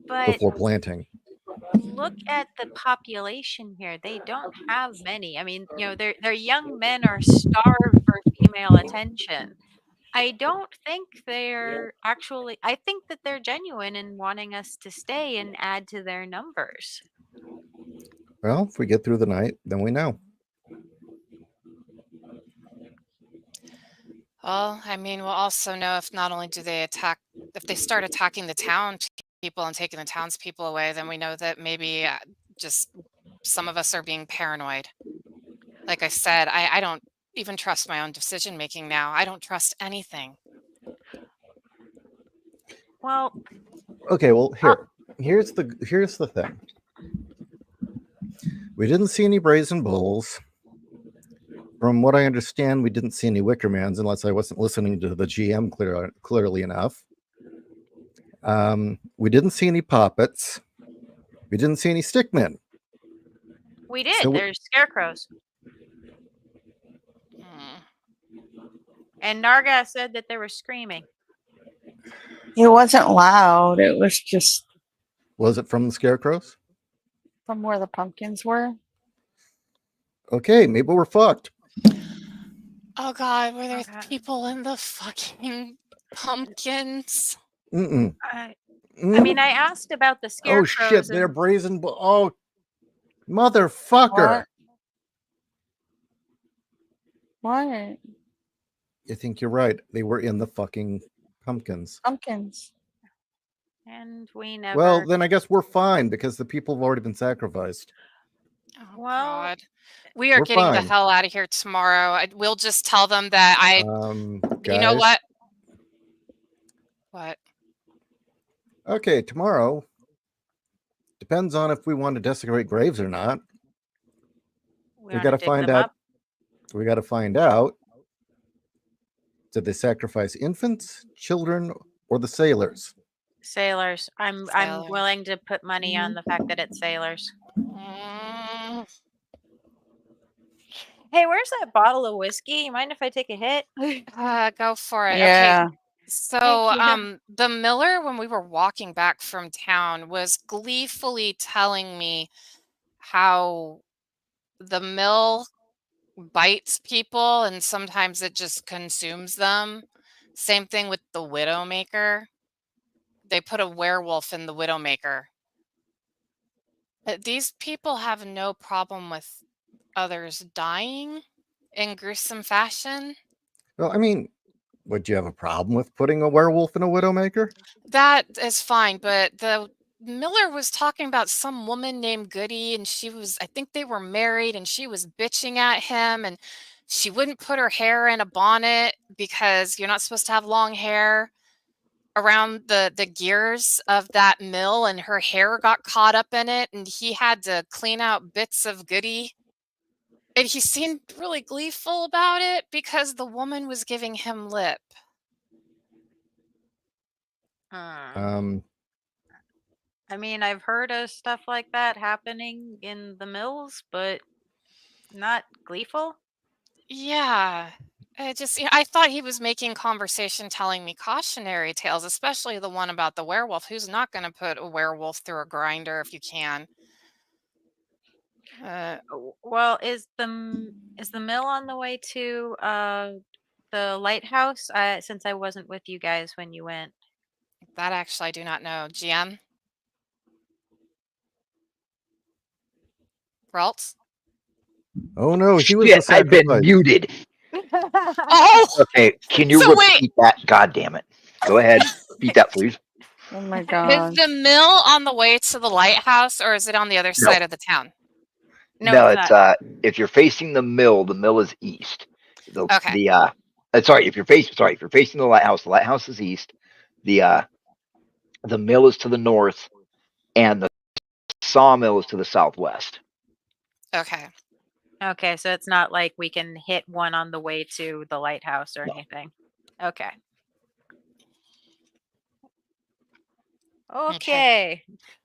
but before planting. look at the population here. They don't have many. I mean, their young men are starved for female attention. I don't think they're actually. I think that they're genuine in wanting us to stay and add to their numbers. Well, if we get through the night, then we know. Well, I mean, we'll also know if not only do they attack, if they start attacking the town people and taking the townspeople away, then we know that maybe just some of us are being paranoid. Like I said, I don't even trust my own decision making now. I don't trust anything. Well, Okay, well, here. here's the thing. We didn't see any brazen bulls. From what I understand, we didn't see any Wickermans unless I wasn't listening to the GM clearly enough. We didn't see any poppets. We didn't see any stickmen. We did. So There's scarecrows. Hmm. And Narga said that they were screaming. It wasn't loud. It was just was it from the scarecrows? from where the pumpkins were. Okay, maybe we're fucked. Oh God, were there Okay. people in the fucking pumpkins? Mm-mm. I mean, I asked about the Oh scarecrows. shit, they're and brazen bull. Oh, motherfucker. What? I think you're right. They were in the fucking pumpkins. Pumpkins. and we never. Well, then I guess we're fine because the people have already been sacrificed. Oh Well, God, we are we're getting the fine. hell out of here tomorrow. We'll just tell them that You know Guys. what? What? Okay, tomorrow depends on if we want to desecrate graves or not. We got to find out. We got to find out. Did they sacrifice infants, children, or the sailors? Sailors. I'm Sailors. willing to put money on the fact that it's sailors. Mm, Hey, where's that bottle of whiskey? You mind if I take a hit? go for it. Yeah. Okay. So, Thank you. the miller, when we were walking back from town, was gleefully telling me how the mill bites people and sometimes it just consumes them. Same thing with the Widowmaker. They put a werewolf in the Widowmaker. But these people have no problem with others dying in gruesome fashion. Well, I mean, would you have a problem with putting a werewolf in a widowmaker? That is fine, but the Miller was talking about some woman named Goody, and I think they were married, and she was bitching at him, and she wouldn't put her hair in a bonnet because you're not supposed to have long hair around the gears of that mill, and her hair got caught up in it, and he had to clean out bits of Goody. And he seemed really gleeful about it because the woman was giving him lip. Um, I mean, I've heard of stuff like that happening in the mills, but not gleeful. Yeah. I thought he was making conversation, telling me cautionary tales, especially the one about the werewolf. Who's not going to put a werewolf through a grinder if you can? Well, is the mill on the way to the lighthouse? Since I wasn't with you guys when you went. That actually I do not know. GM? Raltz? oh no, he was Shit, the I've been sacrifice. muted. Oh! Okay, can you So wait. repeat that? God damn it. Go ahead. Repeat that, please. Oh my Is god. the mill on the way to the lighthouse or is it on the other No. side of the town? No, it's not. if you're facing the mill is east. Okay. Sorry, if you're facing the lighthouse is east. The mill is to the north, and the sawmill is to the southwest. Okay. Okay, so it's not like we can hit one on the way to the lighthouse or No. anything. Okay. Okay.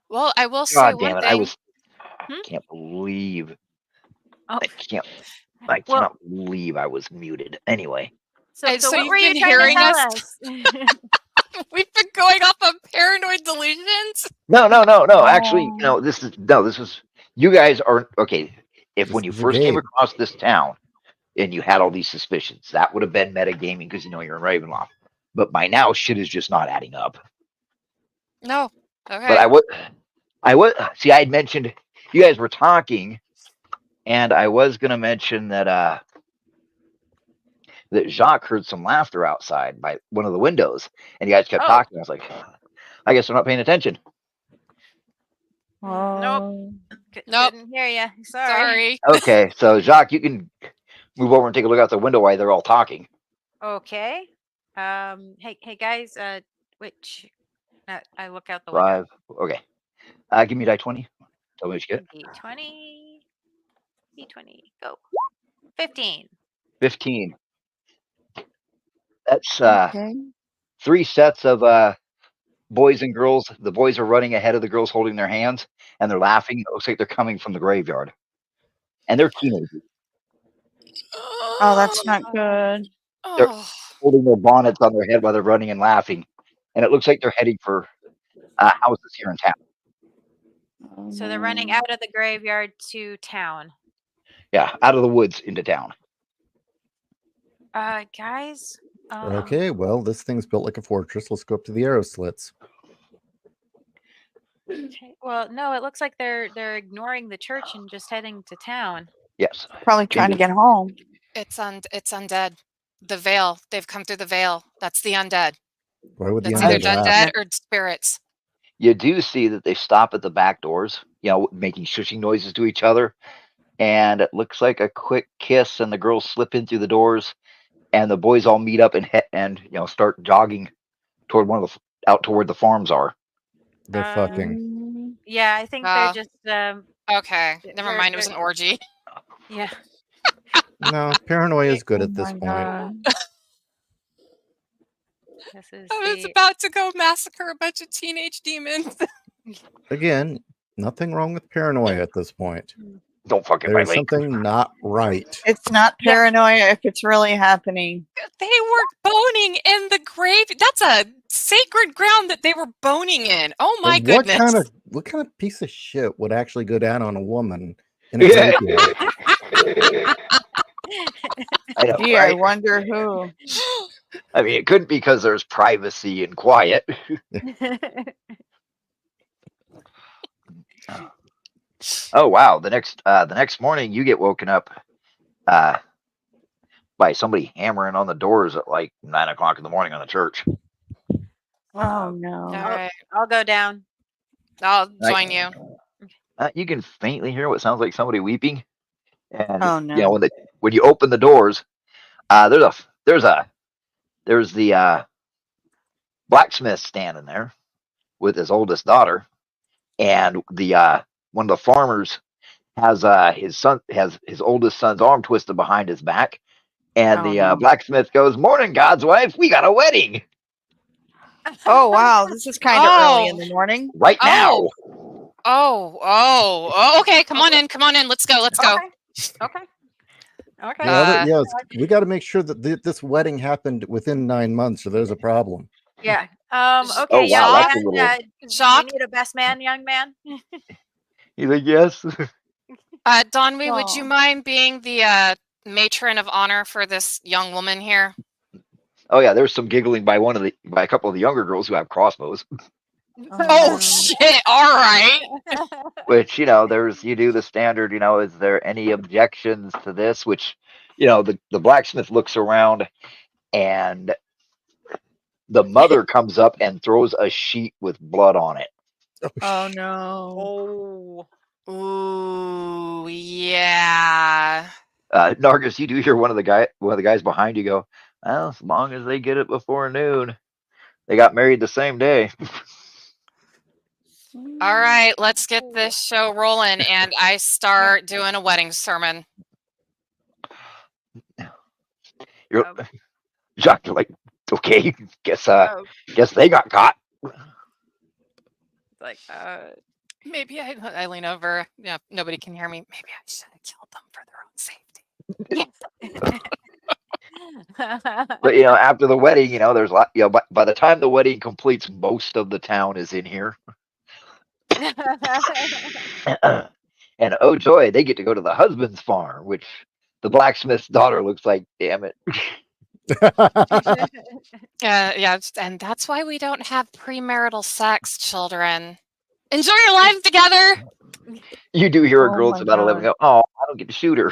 Well, I will say God damn one it! thing. I can't believe. Oh, I cannot believe I was muted. Anyway. so So what you've were you been trying to hearing tell us? us? We've been going off of paranoid delusions. No. Actually, this is you guys are okay. If when you first came across this town and you had all these suspicions, that would have been metagaming because you're in Ravenloft. But by now, shit is just not adding up. No. Okay. But I would see. I had mentioned you guys were talking, and I was going to mention that Jacques heard some laughter outside by one of the windows, and you guys kept talking. I was like, I guess I'm not paying attention. Nope. Nope. Couldn't hear you. Sorry. Okay, so Jacques, you can move over and take a look out the window while they're all talking. Okay. Hey guys. Which? I look out the window. 5. Okay. Give me die 20. Tell me what you get. D20. D20. Go. 15. 15. That's Okay. 3 sets of boys and girls. The boys are running ahead of the girls holding their hands, and they're laughing. It looks like they're coming from the graveyard. And they're teenagers. Oh, that's not good. Oh, Holding their bonnets on their head while they're running and laughing. And it looks like they're heading for houses here in town. Oh, So they're running no. out of the graveyard to town. Yeah, out of the woods into town. Guys. Okay, well, this thing's built like a fortress. Let's go up to the arrow slits. Okay, well, no, it looks like they're ignoring the church and just heading to town. Yes. Probably trying to get home. it's undead. The veil. They've come through the veil. That's the undead. Why would the That's either undead laugh? undead or spirits. You do see that they stop at the back doors, making shushing noises to each other. And it looks like a quick kiss, and the girls slip in through the doors, and the boys all meet up and start jogging toward out toward the farms are. They're fucking. Mm, Yeah, I think they're just Okay, never mind. It was an orgy. yeah. No, paranoia is good oh at this my point. God. This is I was the about to go massacre a bunch of teenage demons. Again, nothing wrong with paranoia at this point. Don't fucking There's violate. something not right. It's not Yeah. paranoia if it's really happening. They were boning in the grave. That's a sacred ground that they were boning in. Oh my And goodness. what kind of piece of shit would actually go down on a woman in a Yeah. graveyard? I know, Gee, I right? wonder who. I mean, it could be because there's privacy and quiet. Oh wow! The next morning, you get woken up by somebody hammering on the doors at like 9 o'clock in the morning on the church. Oh no. All right. I'll go down. I'll Right. join you. You can faintly hear what sounds like somebody weeping, and Oh no. when you open the doors, there's the blacksmith standing there with his oldest daughter, and the one of the farmers has his oldest son's arm twisted behind his back, and Oh, the no. blacksmith goes, "Morning, God's wife, we got a wedding Oh wow, this is kind of early in the morning. right now." Oh, okay. Come on in. Let's go. Okay. Yes, we got to make sure that this wedding happened within 9 months, or there's a problem. Yeah. Okay. Oh, wow, young that's a man, little- you Shock. need a best man, young man. He's like, "Yes." Donwy, would you Oh. mind being the matron of honor for this young woman here? Oh yeah, there's some giggling by a couple of the younger girls who have crossbows. Oh no. shit! All right. Which you do the standard. Is there any objections to this? Which the blacksmith looks around, and the mother comes up and throws a sheet with blood on it. Oh no. Oh. Ooh, yeah. Nargis, you do hear one of the guys behind you go, "Well, as long as they get it before noon, they got married the same day." All right, let's get this show rolling, and I start doing a wedding sermon. You're Um, Jacques, you're like, "Okay, guess Oh, they got caught." like Maybe I lean over. Yeah, nobody can hear me. Maybe I should have killed them for their own safety. But after the wedding, there's a lot. By the time the wedding completes, most of the town is in here. And oh joy, they get to go to the husband's farm, which the blacksmith's daughter looks like, damn it. Yeah, and that's why we don't have premarital sex, children. Enjoy your lives together. You do hear a Oh girl my that's about 11 God. go, "Oh, I don't get to shoot her."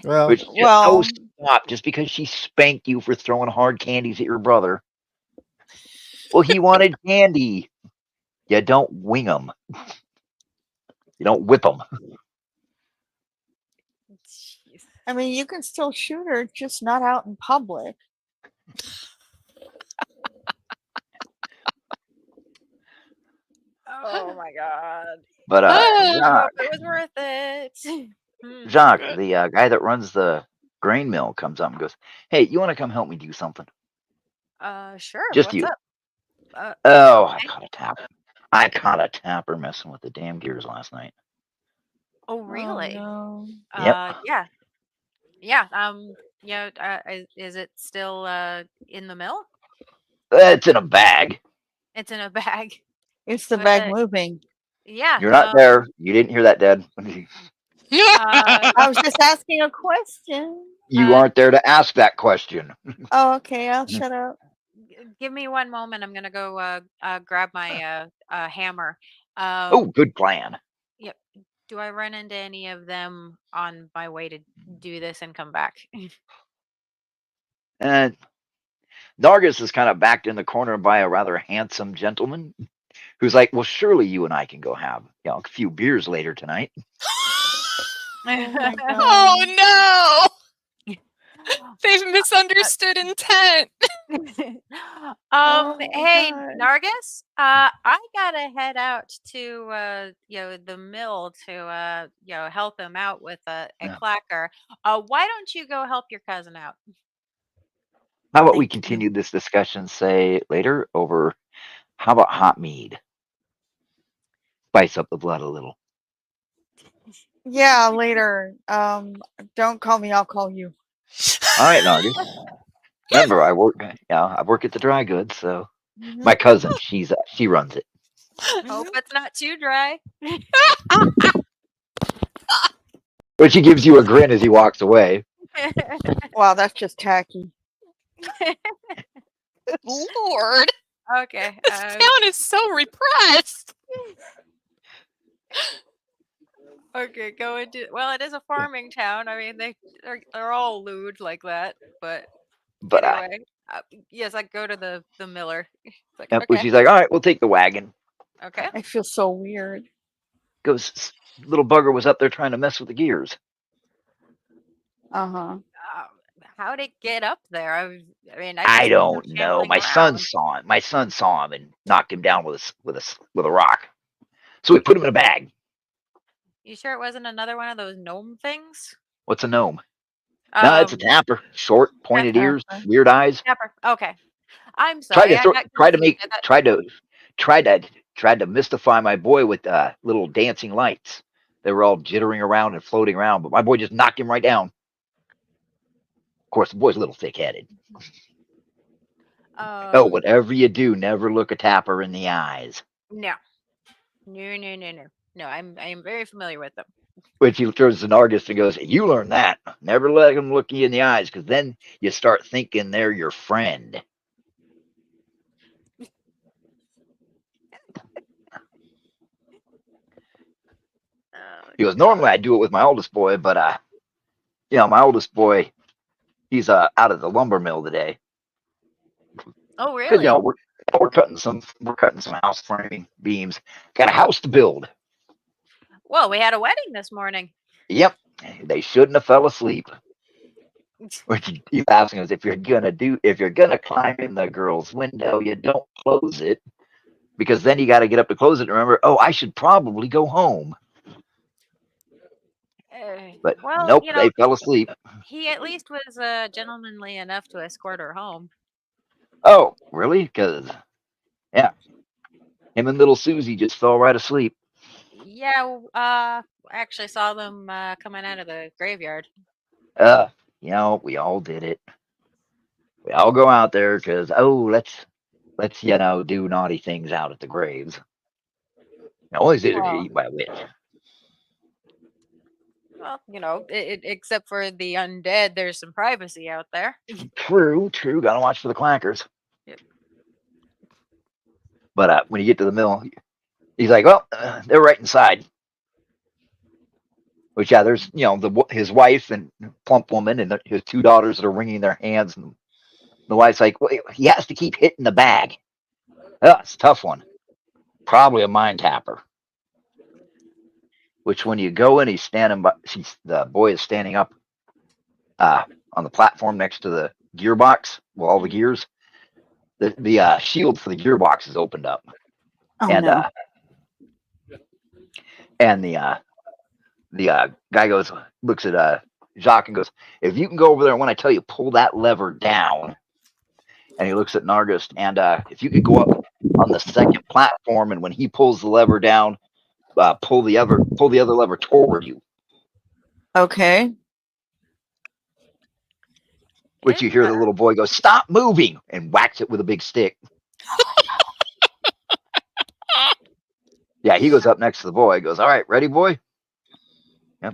Well, Which, Well, no, stop. Just because she spanked you for throwing hard candies at your brother. Well, he wanted candy. You don't wing them. You don't whip them. Jeez. I mean, you can still shoot her, just not out in public. Oh my god. But I Ah. hope it was worth it. Jacques, the guy that runs the grain mill, comes up and goes, "Hey, you want to come help me do something? Sure. Just What's you." up? Oh, Okay. I caught a tapper messing with the damn gears last night. Oh, Oh really? no. Yep. Yeah. Yeah. Is it still in the mill? It's in a bag. It's in a bag. It's the But bag moving. yeah. You're not there. You didn't hear that, Dad. I was just asking a question. You aren't there to ask that question. Oh, okay. I'll shut up. Give me one moment. I'm gonna go grab my hammer. Oh, good plan. Yep. Do I run into any of them on my way to do this and come back? And Nargis is kind of backed in the corner by a rather handsome gentleman who's like, "Well, surely you and I can go have a few beers later tonight." Oh my god. Oh no! They've misunderstood intent. Oh my Hey, God. Nargis, I gotta head out to the mill to help him out with a Yeah. clacker. Why don't you go help your cousin out? How about we Thank you. continue this discussion, say, later over, how about hot mead? Spice up the blood a little. Yeah, later. Don't call me. I'll call you. All right, Nargis. Remember, I work at the dry goods, so Mhm. my cousin, she runs it. Hope it's not too dry. But she gives you a grin as he walks away. Wow, that's just tacky. Lord, Okay. this town is so repressed. Okay, go into. Well, it is a farming town. I mean, they're all lewd like that. But But anyway, yes, I go to the miller. It's like, but okay, she's like, "All right, we'll take the wagon." okay. I feel so weird. Goes, little bugger was up there trying to mess with the gears. Uh-huh. How'd it get up there? I mean, I I just see him don't know. shambling My son around. saw him. My son saw him and knocked him down with a rock. So we put him in a bag. You sure it wasn't another one of those gnome things? What's a gnome? No, it's a tapper. Short, pointed ears, Tapper. weird eyes. Tapper. Okay. I'm Tried sorry. to I throw, got tried to confused. make, I thought, tried to mystify my boy with little dancing lights. They were all jittering around and floating around, but my boy just knocked him right down. Of course, the boy's a little thick-headed. Oh, whatever you do, never look a tapper in the eyes. no. No, I'm very familiar with them. Which he throws to Nargis and goes, "You learn that. Never let them look you in the eyes, because then you start thinking they're your friend." He goes, "Normally I do it with my oldest boy, but my oldest boy, he's out at the lumber mill today. Oh, Because really? we're cutting some house framing beams. Got a house to build." Well, we had a wedding this morning. Yep. They shouldn't have fell asleep. Which he laughs and goes, if you're gonna climb in the girl's window, you don't close it. Because then you gotta get up to close it and remember, oh, I should probably go home. But Well, nope, they fell asleep. he at least was gentlemanly enough to escort her home. Oh, really? Because yeah, him and little Susie just fell right asleep. Yeah, actually saw them coming out of the graveyard. We all did it. We all go out there because let's do naughty things out at the graves. Always did it Well, eat by a witch. well, except for the undead, there's some privacy out there. True. Gotta watch for the clackers. Yep. But when you get to the mill, he's like, well, they're right inside. Which, yeah, there's, his wife and plump woman and his two daughters that are wringing their hands. And the wife's like, well, he has to keep hitting the bag. Oh, it's a tough one. Probably a mind tapper. Which, when you go in, the boy is standing up on the platform next to the gearbox, well, all the gears. The shield for the gearbox is opened up. Oh And no. And the guy looks at Jacques and goes, "If you can go over there when I tell you, pull that lever down." And he looks at Nargis, and if you could go up on the second platform, and when he pulls the lever down, pull the other lever toward you. Okay. Which you hear the little boy go, "Stop moving," and whacks it with a big stick. Yeah, he goes up next to the boy. Goes, "All right, ready, boy?"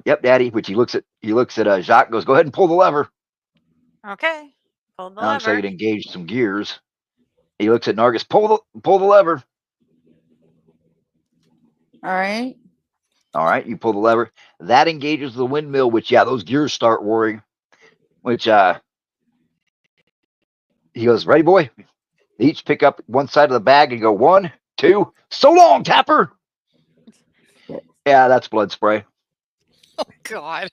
Yep, Daddy. Which he looks at Jacques. Goes, "Go ahead and pull the lever." Okay. Pull the Looks like lever. it engaged some gears. He looks at Nargis. Pull the lever. All right. All right, you pull the lever. That engages the windmill. Which those gears start whirring. Which he goes, "Ready, boy?" They each pick up one side of the bag and go, 1, 2. So long, Tapper. Yeah, that's blood spray. Oh God.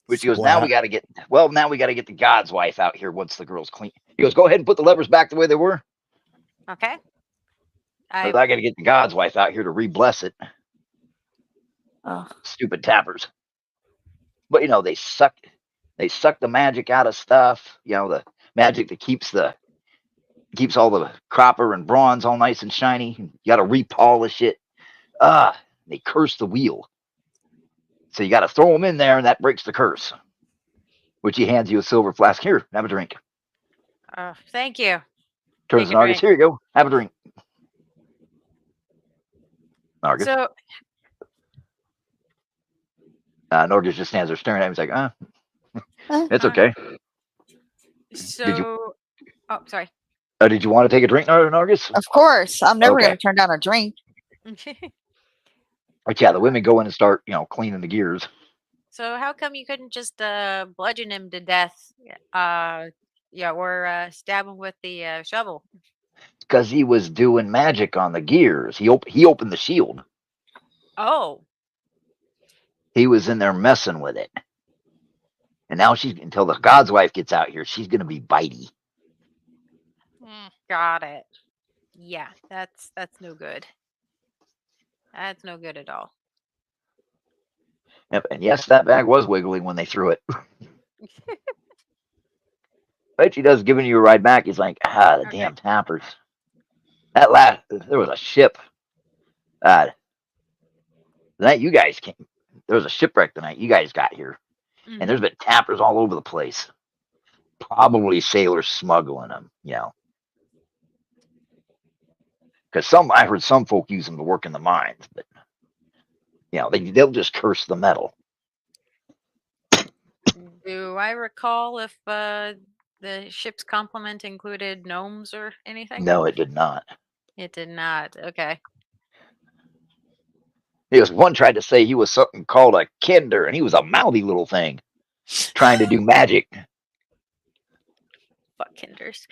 Which he goes, now we got to get the God's wife out here once the girl's clean. He goes, "Go ahead and put the levers back the way they were." Okay. I got to get the God's wife out here to re-bless it. Oh. Stupid tappers. But they suck the magic out of stuff. The magic that keeps all the copper and bronze all nice and shiny. You got to repolish it. They curse the wheel. So you got to throw them in there, and that breaks the curse. Which he hands you a silver flask. Here, have a drink. Thank you. Turns to Nargis. Here you go. Have a drink. Nargis. So Nargis just stands there staring at him. He's like, it's okay. So, sorry. Did you want to take a drink, Nargis? Of course. I'm never Okay. going to turn down a drink. But the women go in and start, cleaning the gears. So how come you couldn't just bludgeon him to death? Or stab him with the shovel? Because he was doing magic on the gears. He opened the shield. Oh. He was in there messing with it. And now until the God's wife gets out here, she's going to be bitey. Got it. Yeah, that's no good. That's no good at all. Yep, and yes, that bag was wiggling when they threw it. But she does giving you a ride back. He's like, the damn tappers. There was a ship. The night you guys came, there was a shipwreck the night you guys got here. Mm-hmm. And there's been tappers all over the place. Probably sailors smuggling them, Because I heard some folk use them to work in the mines, but they'll just curse the metal. Do I recall if the ship's complement included gnomes or anything? No, it did not. It did not. Okay. One tried to say he was something called a kinder, and he was a mouthy little thing trying to do magic. Fuck kinders.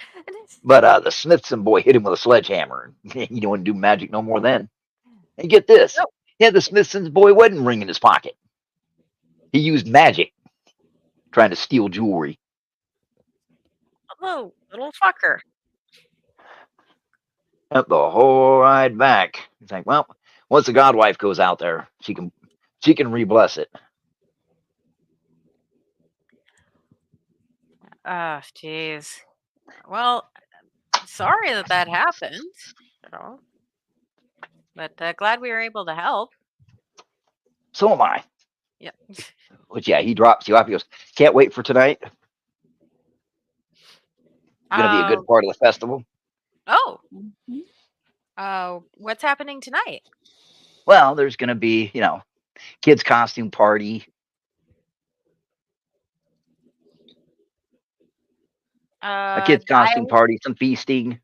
But the Smithson boy hit him with a sledgehammer. He didn't do magic no more then. And get this. Nope. He had the Smithson's boy wedding ring in his pocket. He used magic trying to steal jewelry. Oh, little fucker. Up the whole ride back. He's like, well, once the godwife goes out there, she can re-bless it. Oh, jeez. Well, sorry that happened. But glad we were able to help. So am I. Yep. But he drops you off. He goes, can't wait for tonight. It's going to be a good part of the festival. Oh. What's happening tonight? Well, there's going to be, kids' costume party. A kids' costume party, some feasting.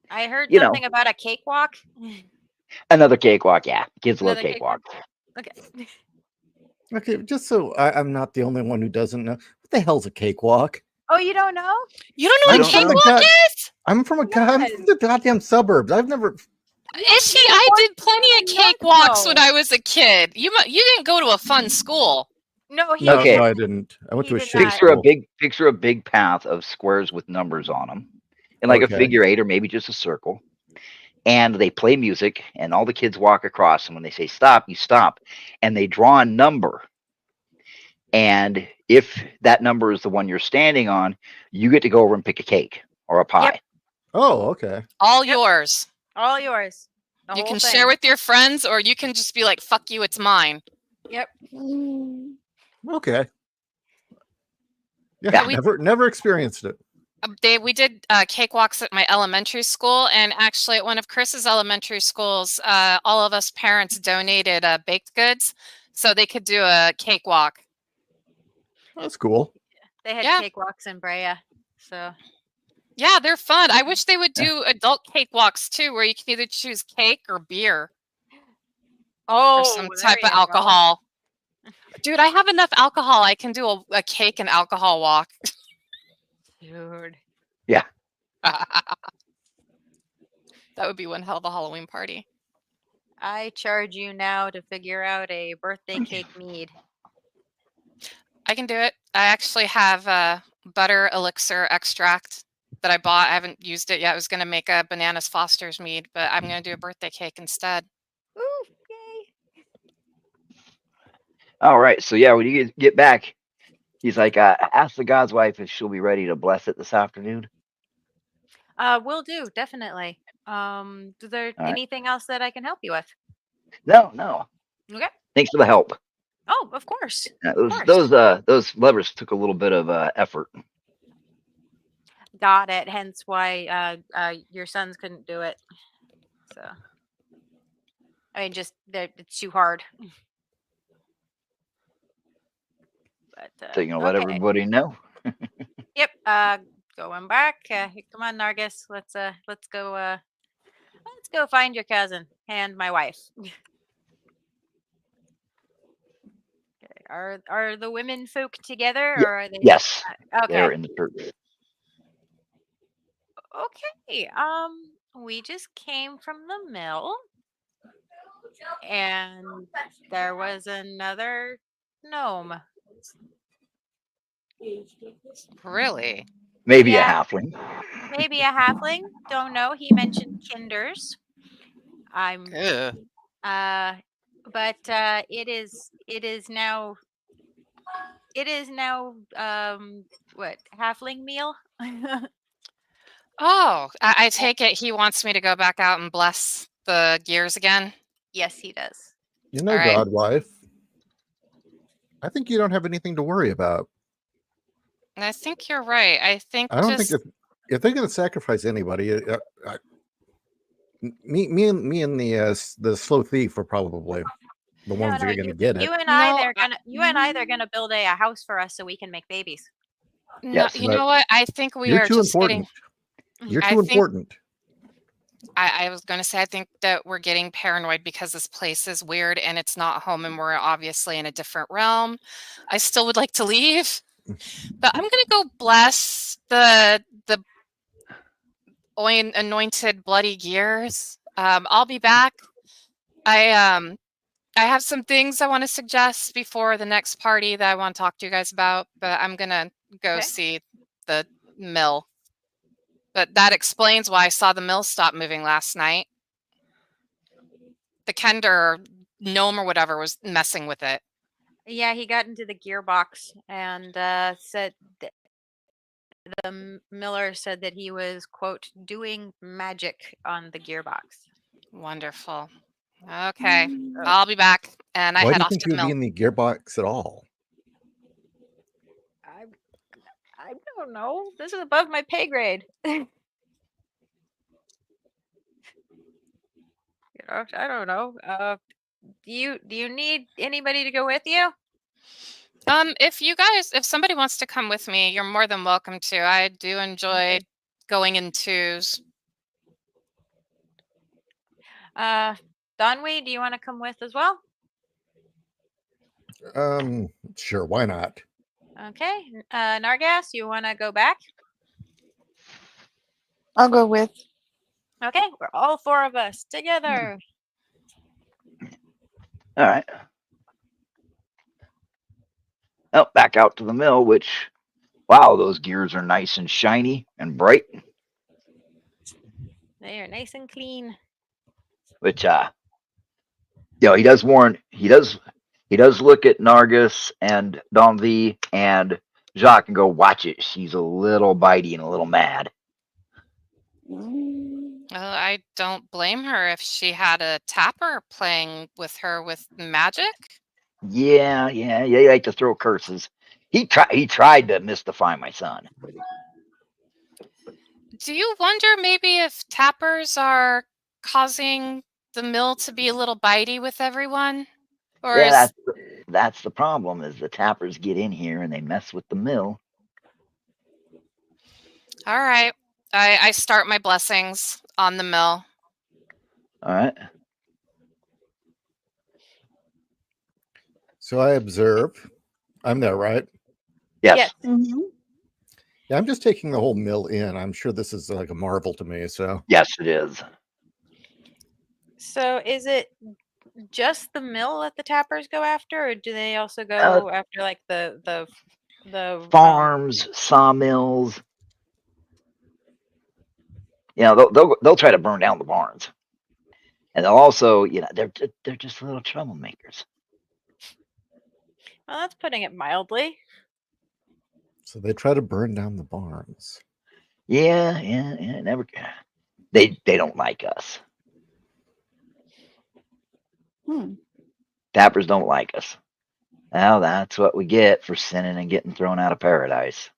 I heard something about a cakewalk. Another cakewalk, yeah. Kids love cakewalks. Okay. Okay, just so I'm not the only one who doesn't know. What the hell's a cakewalk? Oh, you don't know? You don't know what a cakewalk is? I'm from the goddamn suburbs. I've never... I did plenty of cakewalks when I was a kid. You didn't go to a fun school. No, no, I didn't. I went to a shitty school. Picture a big path of squares with numbers on them, and like a figure 8 or maybe just a circle. and they play music, and all the kids walk across, and when they say stop, you stop, and they draw a number. And if that number is the one you're standing on, you get to go over and pick a cake or a pie. Oh, okay. All Yep. yours. All yours. The You whole can thing. share with your friends, or you can just be like, fuck you, it's mine. Yep. Okay. Yeah, Yeah, we- never experienced it. We did cakewalks at my elementary school, and actually at one of Chris's elementary schools, all of us parents donated baked goods so they could do a cakewalk. That's cool. They had Yeah. cakewalks in Brea. So Yeah, they're fun. I wish they would do adult cakewalks too, where you can either choose cake or beer or some there type of you go. alcohol. Dude, I have enough alcohol. I can do a cake and alcohol walk. Dude. yeah. That would be one hell of a Halloween party. I charge you now to figure out a birthday cake mead. I can do it. I actually have butter elixir extract that I bought. I haven't used it yet. I was going to make a bananas Foster's mead, but I'm going to do a birthday cake instead. Ooh, yay. All right. So yeah, when you get back, he's like, ask the God's wife if she'll be ready to bless it this afternoon. Will do, definitely. Is there All right. anything else that I can help you with? No. Okay. Thanks for the help. Oh, of course. Those levers took a little bit of effort. Got it. Hence why your sons couldn't do it. So, I mean, just it's too hard. But So let okay. everybody know. Yep. Going back. Come on, Nargis. Let's go find your cousin and my wife. Okay. Are the women folk together, Yeah. or are they? Yes, Okay. they're in the church. Okay. We just came from the mill, and there was another gnome. Really? Maybe Yeah. a halfling. Maybe a halfling. Don't know. He mentioned kinders. I'm. Ugh. But it is now. It is now. What halfling meal? Oh, I take it he wants me to go back out and bless the gears again. Yes, he does. You know, All right. Godwife, I think you don't have anything to worry about. And I think you're right. I think I don't just think if they're going to sacrifice anybody, me and the slow thief are probably the ones that are going to get it. You and I, No, they're gonna build a house for us so we can make babies. no, Yes, you but know what? I think we You're are too just important. getting. You're I too think- important. I was going to say, I think that we're getting paranoid because this place is weird and it's not home and we're obviously in a different realm. I still would like to leave, but I'm going to go bless the anointed bloody gears. I'll be back. I have some things I want to suggest before the next party that I want to talk to you guys about, but I'm going to go Okay. see the mill. But that explains why I saw the mill stop moving last night. The Kender gnome or whatever was messing with it. Yeah, he got into the gearbox and said the miller said that he was, quote, doing magic on the gearbox. Wonderful. Okay, I'll be back, and I Why do head you off think to the you'll be mill. in the gearbox at all? I don't know. This is above my pay grade. I don't know. Do you need anybody to go with you? If somebody wants to come with me, you're more than welcome to. I do enjoy going in twos. Donwee, do you want to come with as well? Sure, why not? Okay. Nargas, you want to go back? I'll go with. Okay, we're all four of us together. All right. Oh, back out to the mill, which, wow, those gears are nice and shiny and bright. They are nice and clean. Which he does warn. He does look at Nargis and Don V and Jacques and go, "Watch it. She's a little bitey and a little mad." Mm. Well, I don't blame her if she had a tapper playing with her with magic. Yeah, you like to throw curses. He tried to mystify my son. Do you wonder maybe if tappers are causing the mill to be a little bitey with everyone? Or Yeah, is that's the problem. Is the tappers get in here and they mess with the mill. all right. I start my blessings on the mill. All right. So I observe. I'm there, right? Yes. Mhm. Yeah, I'm just taking the whole mill in. I'm sure this is like a marvel to me. So Yes, it is. So is it just the mill that the tappers go after, or do they also go after like the Farms, sawmills. They'll try to burn down the barns, and they'll also, they're just little troublemakers. Well, that's putting it mildly. so they try to burn down the barns. Yeah. Never. They don't like us. Hmm. Tappers don't like us. Well, that's what we get for sinning and getting thrown out of paradise.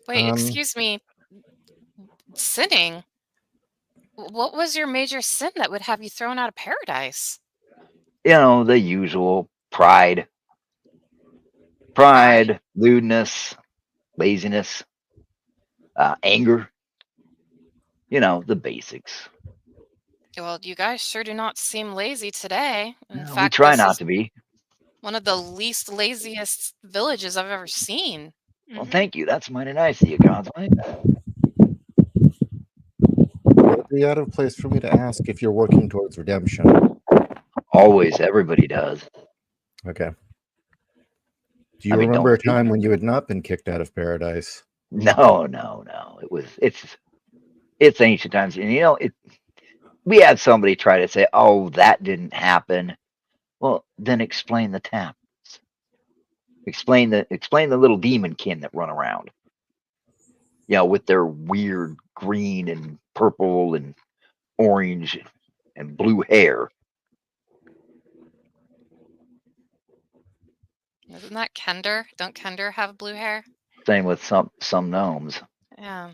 Wait, Um, excuse me. Sinning? What was your major sin that would have you thrown out of paradise? The usual pride, lewdness, laziness, anger. The basics. Well, you guys sure do not seem lazy today. In We fact, try this not is to be. one of the least laziest villages I've ever seen. Well, Mhm. thank you. That's mighty nice of you, Godswife. would it be out of place for me to ask if you're working towards redemption? Always, everybody does. Okay. Do you I mean, remember a don't you? time when you had not been kicked out of paradise? No. It's ancient times, and we had somebody try to say, "Oh, that didn't happen." Well, then explain the taps. Explain the little demon kin that run around. With their weird green and purple and orange and blue hair. Isn't that Kender? Don't Kender have blue hair? Same with some gnomes. Yeah.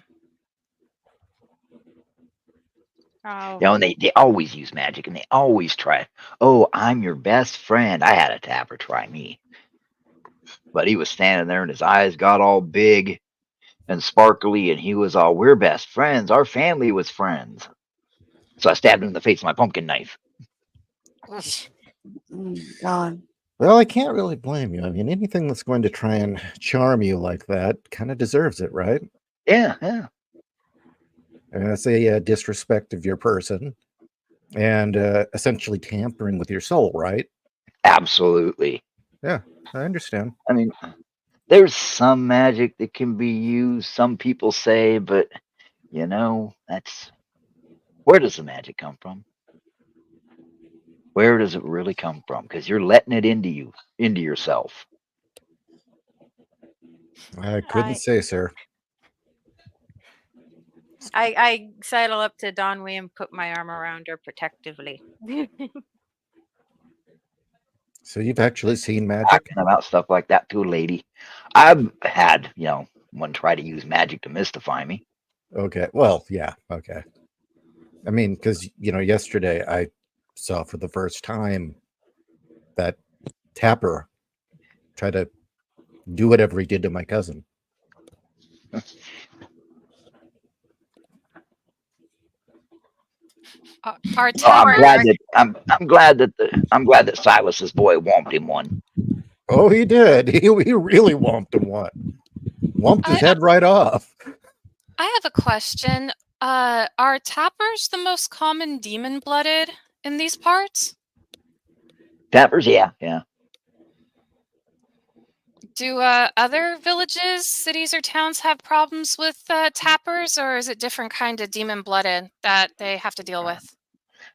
Oh, And they always use magic, and they always try. Oh, I'm your best friend. I had a tapper try me, but he was standing there, and his eyes got all big and sparkly, and he was all, "We're best friends. Our family was friends." So I stabbed him in the face with my pumpkin knife. Oof. God. Well, I can't really blame you. I mean, anything that's going to try and charm you like that kind of deserves it, right? Yeah. I mean, that's a disrespect of your person and essentially tampering with your soul, right? Absolutely. Yeah, I understand. I mean, there's some magic that can be used, some people say, but that's where does the magic come from? Where does it really come from? Because you're letting it into yourself. I couldn't say, sir. I sidle up to Donwee and put my arm around her protectively. So you've actually seen magic? Talking about stuff like that to a lady. I've had, one try to use magic to mystify me. Okay. Well, yeah. Okay. I mean, because, yesterday I saw for the first time that Tapper try to do whatever he did to my cousin. Our Well, tapper. I'm glad that Silas's boy whomped him one. Oh, he did. He really whomped him one. Whomped his head right off. I have a question. Are tappers the most common demon-blooded in these parts? Tappers, yeah. Do other villages, cities, or towns have problems with tappers, or is it different kind of demon-blooded that they have to deal with?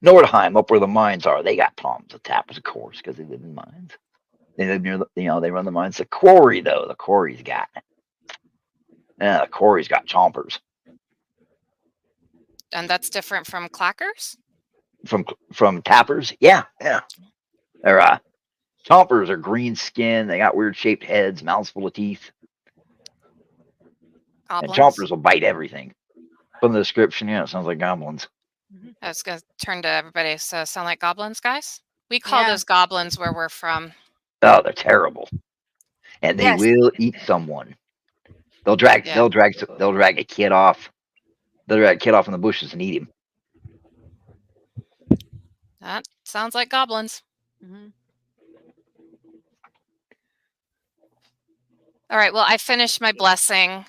Nordheim, up where the mines are, they got problems with tappers, of course, because they live in mines. They live near, they run the mines. The quarry, though, the quarry's got chompers. And that's different from clackers? From tappers, yeah. They're chompers are green skin. They got weird shaped heads, mouths full of teeth. Goblins? And chompers will bite everything. From the description, it sounds like goblins. I was going to turn to everybody. So, sound like goblins, guys? We call those goblins where we're from. Oh, they're terrible, and they will eat someone. They'll drag a kid off. They'll drag a kid off in the bushes and eat him. That sounds like goblins. All right. Well, I finished my blessing.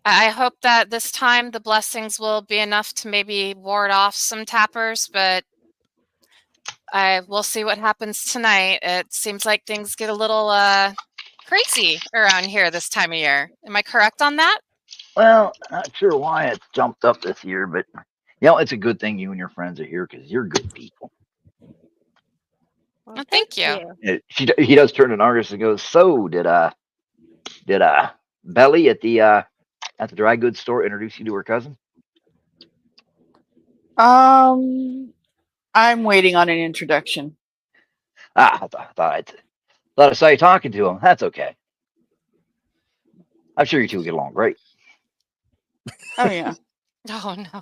I hope that this time the blessings will be enough to maybe ward off some tappers, but we'll see what happens tonight. It seems like things get a little crazy around here this time of year. Am I correct on that? Well, not sure why it's jumped up this year, but it's a good thing you and your friends are here because you're good people. Well, thank you. He does turn to Argus and goes, "So did Belly at the dry goods store introduce you to her cousin?" I'm waiting on an introduction. I thought I saw you talking to him. That's okay. I'm sure you two will get along great. Oh yeah. Oh no.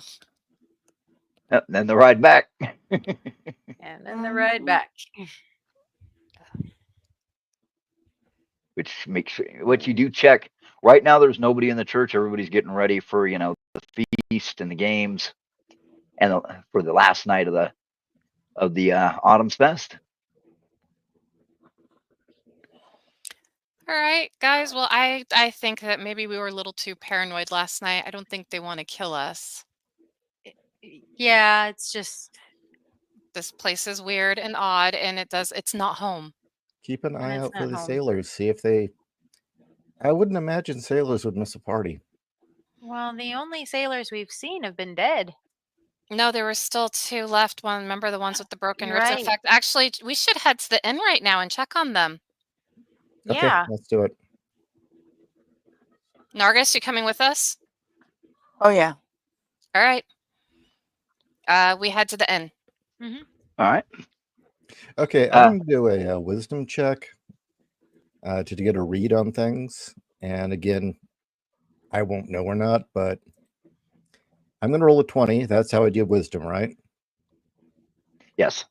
And then the ride back. And then the ride back. Which makes what you do check. Right now, there's nobody in the church. Everybody's getting ready for the feast and the games, and for the last night of the Autumn's Fest. All right, guys. Well, I think that maybe we were a little too paranoid last night. I don't think they want to kill us. Yeah, it's just this place is weird and odd, and it's not home. Keep an eye out for the sailors. See if they. I wouldn't imagine sailors would miss a party. Well, the only sailors we've seen have been dead. No, there were still 2 left. One, remember the ones with the broken ribs? Right. In fact, actually, we should head to the inn right now and check on them. Okay, Yeah. let's do it. Nargis, you coming with us? Oh yeah. All right. We head to the inn. Mm-hmm. All right. Okay, I'm going to do a wisdom check to get a read on things. And again, I won't know or not, but I'm going to roll a 20. That's how I do wisdom, right? Yes.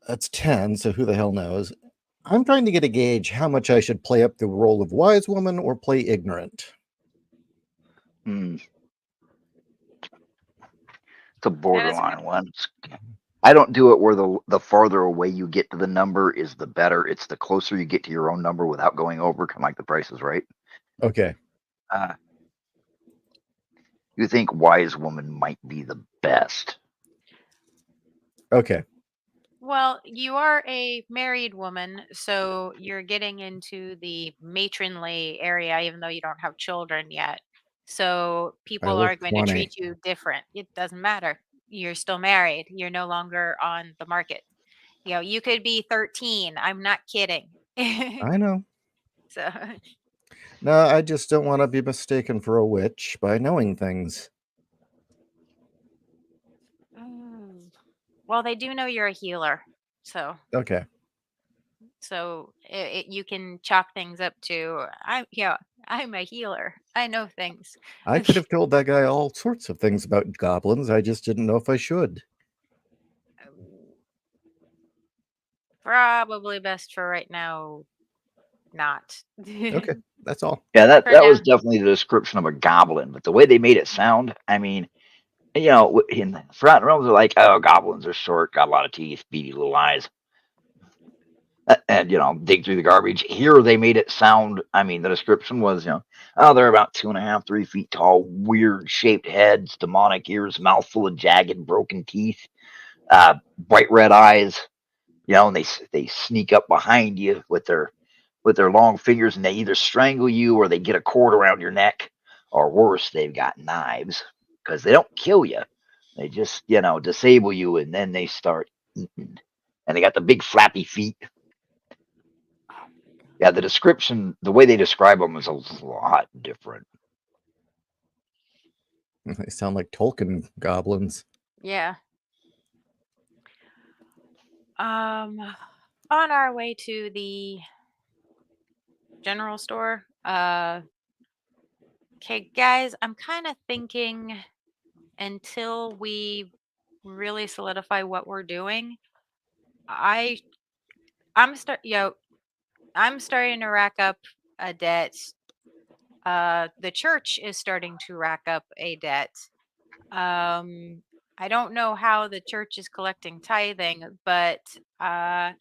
That's 10, so who the hell knows? I'm trying to get a gauge how much I should play up the role of wise woman or play ignorant. It's a borderline one. I don't do it where the farther away you get to the number is the better. It's the closer you get to your own number without going over, kind of like the Price is Right. Okay. You think wise woman might be the best. Okay. Well, you are a married woman, so you're getting into the matronly area, even though you don't have children yet. So people are going to treat you different. It doesn't matter. You're still married. You're no longer on the market. You could be 13. I'm not kidding. I know. So. No, I just don't want to be mistaken for a witch by knowing things. Well, they do know you're a healer, so. Okay. So you can chalk things up to I'm a healer. I know things. I could have told that guy all sorts of things about goblins. I just didn't know if I should. Probably best for right now, not. Okay, that's all. Yeah, that was definitely the description of a goblin, but the way they made it sound, I mean, in the Forgotten Realms, they're like, oh, goblins are short, got a lot of teeth, beady little eyes, and dig through the garbage. Here they made it sound, I mean, the description was, they're about 2.5, 3 feet tall, weird shaped heads, demonic ears, mouth full of jagged, broken teeth, bright red eyes, and they sneak up behind you with their long fingers, and they either strangle you or they get a cord around your neck, or worse, they've got knives, because they don't kill you. They just, disable you, and then they start eating. And they got the big flappy feet. Yeah, the description, the way they describe them is a lot different. They sound like Tolkien goblins. Yeah. On our way to the general store, okay, guys, I'm kind of thinking until we really solidify what we're doing, I'm starting to rack up a debt. The church is starting to rack up a debt. I don't know how the church is collecting tithing, but I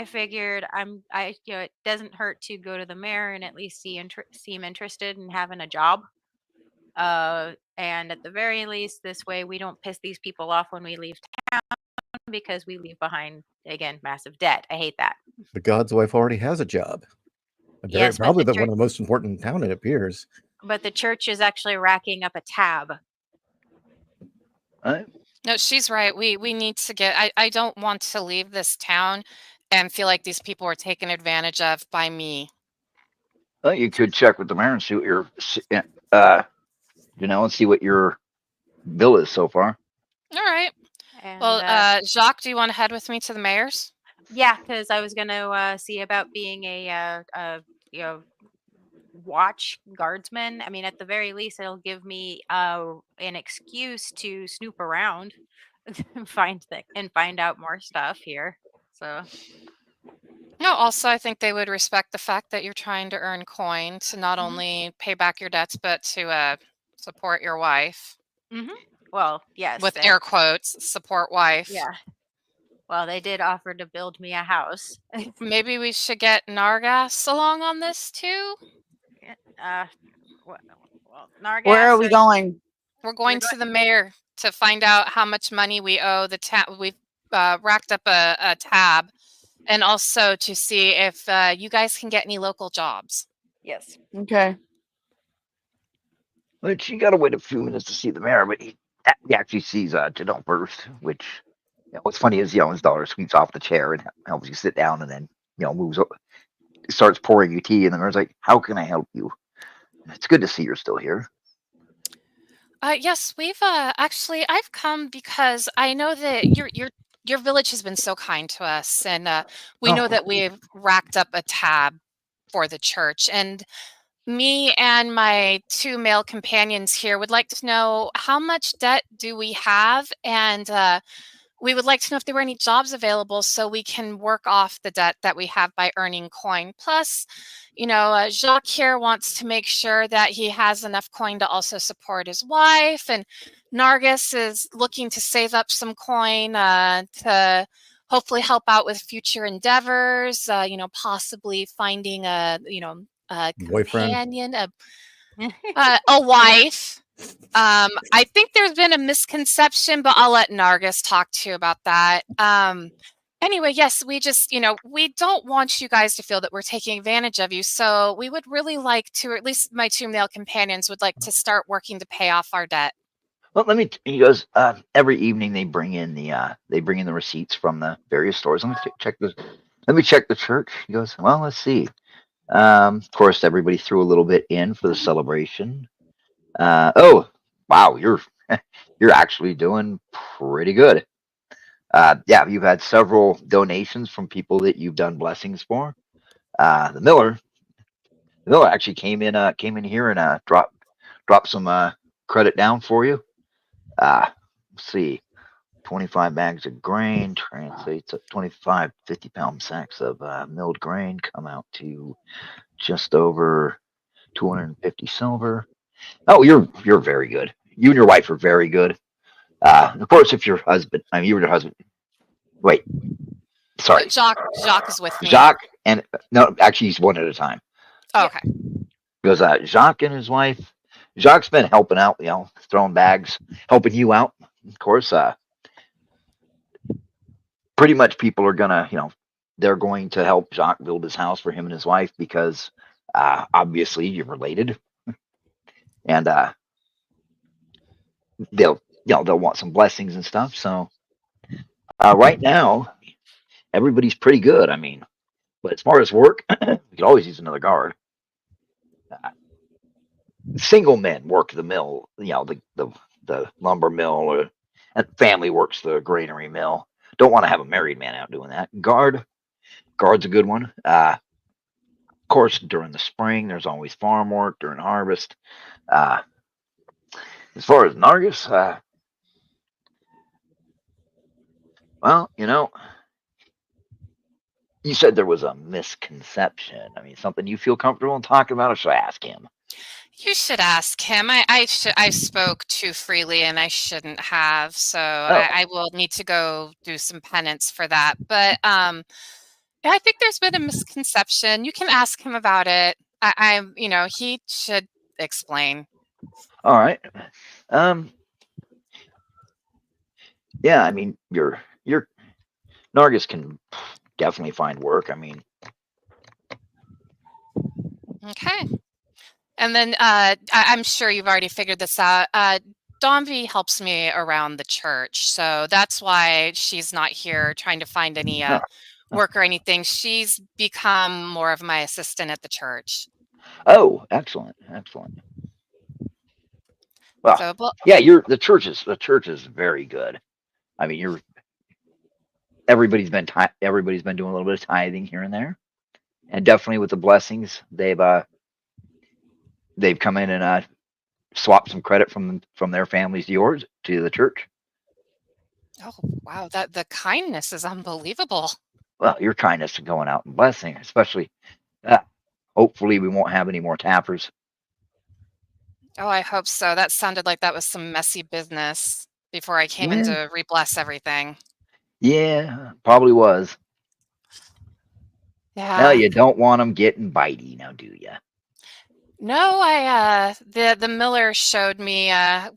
figured it doesn't hurt to go to the mayor and at least seem interested in having a job. And at the very least, this way we don't piss these people off when we leave town because we leave behind, again, massive debt. I hate that. The god's wife already has a job. Yes, but Probably the one of the most important in town, it appears. But the church is actually racking up a tab. No, she's right. We need to get. I don't want to leave this town and feel like these people are taken advantage of by me. Well, you could check with the mayor and see what your, and see what your bill is so far. All right. And, Well, Jacques, do you want to head with me to the mayor's? yeah, because I was going to see about being a watch guardsman. I mean, at the very least, it'll give me an excuse to snoop around and find out more stuff here. So No, also, I think they would respect the fact that you're trying to earn coin to not only pay back your debts, but to support your wife. well, yes, With air quotes, support wife. yeah. Well, they did offer to build me a house. Maybe we should get Nargas along on this too. Well, Nargas, Where are we going? We're going to the mayor to find out how much money we owe the tab. We've racked up a tab, and also to see if you guys can get any local jobs. Yes. Okay. But you got to wait a few minutes to see the mayor, but he actually sees Janelle first, which, what's funny is, his daughter sweeps off the chair and helps you sit down, and then, moves up, starts pouring you tea, and the mayor's like, "How can I help you?" It's good to see you're still here. Yes, we've actually I've come because I know that your village has been so kind to us, and we know that we've racked up a tab for the church, and me and my 2 male companions here would like to know how much debt do we have, and we would like to know if there were any jobs available so we can work off the debt that we have by earning coin. Plus, Jacques here wants to make sure that he has enough coin to also support his wife, and Nargis is looking to save up some coin to hopefully help out with future endeavors, possibly finding a Boyfriend. companion, a wife. I think there's been a misconception, but I'll let Nargis talk to you about that. Anyway, yes, we just, we don't want you guys to feel that we're taking advantage of you. So we would really like to, or at least my 2 male companions would like to start working to pay off our debt. Well, he goes, every evening they bring in the receipts from the various stores. Let me check the church. He goes, well, let's see. Of course, everybody threw a little bit in for the celebration. Oh, wow, you're actually doing pretty good. Yeah, you've had several donations from people that you've done blessings for. The Miller actually came in here and dropped some credit down for you. Let's see, 25 bags of grain translates to 25 50-pound sacks of milled grain, come out to just over 250 silver. Oh, you're very good. You and your wife are very good. Of course, if your husband, you and your husband. Wait, sorry. Jacques is with me. Jacques and no, actually, he's one at a time. Oh, okay. Because Jacques and his wife. Jacques been helping out, throwing bags, helping you out. Of course, pretty much people are gonna, they're going to help Jacques build his house for him and his wife because obviously you're related, and they'll want some blessings and stuff. So right now, everybody's pretty good. I mean, but as far as work, we could always use another guard. Single men work the mill, the lumber mill, or and family works the granary mill. Don't want to have a married man out doing that. Guard's a good one. Of course, during the spring, there's always farm work during harvest. Uh, as far as Nargis, well, you said there was a misconception. I mean, something you feel comfortable in talking about, or should I ask him? You should ask him. I spoke too freely and I shouldn't have, so Oh, I will need to go do some penance for that. But yeah, I think there's been a misconception. You can ask him about it. He should explain. all right. Yeah, I mean, your Nargis can definitely find work. I mean, Okay. And then I'm sure you've already figured this out. Donvi helps me around the church, so that's why she's not here trying to find any oh, work or anything. She's become more of my assistant at the church. oh, excellent, excellent. Well, So, well, yeah, the church is very good. I mean, everybody's been doing a little bit of tithing here and there, and definitely with the blessings, they've come in and swapped some credit from their families to yours to the church. oh wow, that the kindness is unbelievable. Well, your kindness and going out and blessing, especially. Hopefully, we won't have any more tappers. Oh, I hope so. That sounded like that was some messy business before I came in Yeah, to re-bless everything. yeah, probably was. No, Yeah. you don't want them getting bitey, now, do you? No, the miller showed me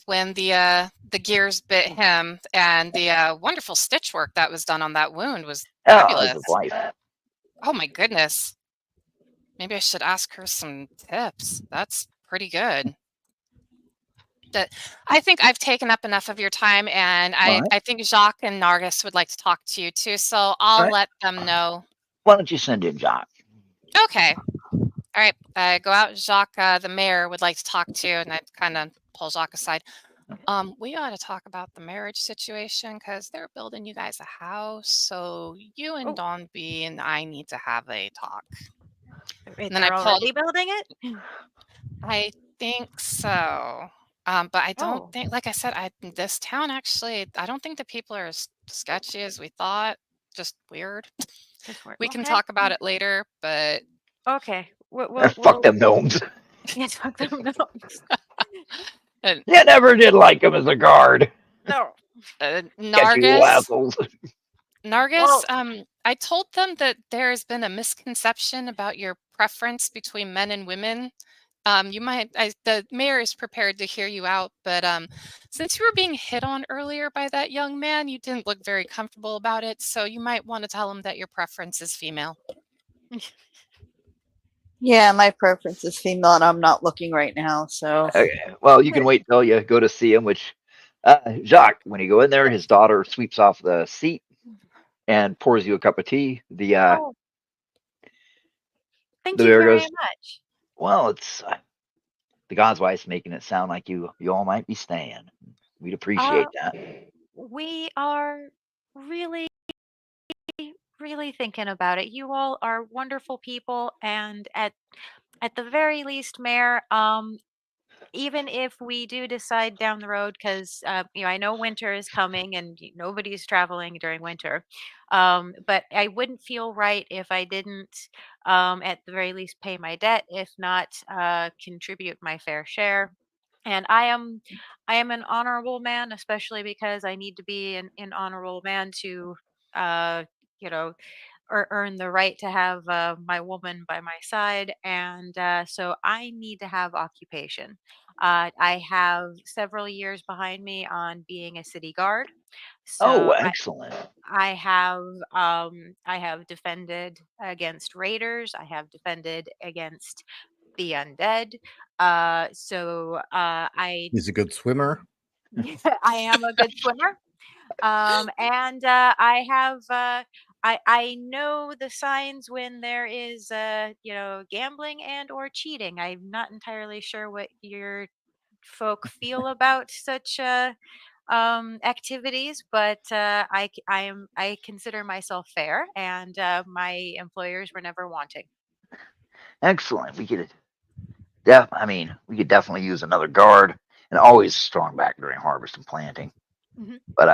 when the gears bit him, and the wonderful stitch work that was done on that wound was Oh, this fabulous. is life. Oh my goodness. Maybe I should ask her some tips. That's pretty good. I think I've taken up enough of your time, and All right, I think Jacques and Nargis would like to talk to you too, so all I'll right. let them know. Why don't you send in Jock? Okay. All right. Go out. Jacques, the mayor, would like to talk to you, and I kind of pull Jacques aside. We ought to talk about the marriage situation because they're building you guys a house. So you and Oh, Don B and I need to have a talk. wait, And then I they're pulled. already building it? I think so. But I don't Oh, think, like I said, this town actually, I don't think the people are as sketchy as we thought. Just weird. just work. We can Okay. talk about it later, but Okay. Fuck them gnomes. Yeah, talk them. No. uh, You never did like him as a guard. No. Get you Nargis. assholes. Nargis, Well, I told them that there has been a misconception about your preference between men and women. The mayor is prepared to hear you out, but since you were being hit on earlier by that young man, you didn't look very comfortable about it, so you might want to tell him that your preference is female. Yeah, my preference is female, and I'm not looking right now. So Okay. Well, you can wait till you go to see him. Which Jacques, when you go in there, his daughter sweeps off the seat and pours you a cup of tea. oh, thank The you mayor very goes, much. well, it's the God's wife's making it sound like you all might be staying. We'd appreciate Uh, that. we are really, really thinking about it. You all are wonderful people, and at the very least, Mayor, even if we do decide down the road, because I know winter is coming and nobody's traveling during winter, but I wouldn't feel right if I didn't, at the very least, pay my debt, if not contribute my fair share. And I am an honorable man, especially because I need to be an honorable man to, uh, you know, earn the right to have my woman by my side, and so I need to have occupation. I have several years behind me on being a city guard, Oh, so excellent. I have defended against raiders. I have defended against the undead. I He's a good swimmer. I am a good swimmer. And I have I know the signs when there is gambling and or cheating. I'm not entirely sure what your folk feel about such activities, but I consider myself fair, and my employers were never wanting. Excellent. We could definitely use another guard, and always strong back during harvest and planting. Mhm. But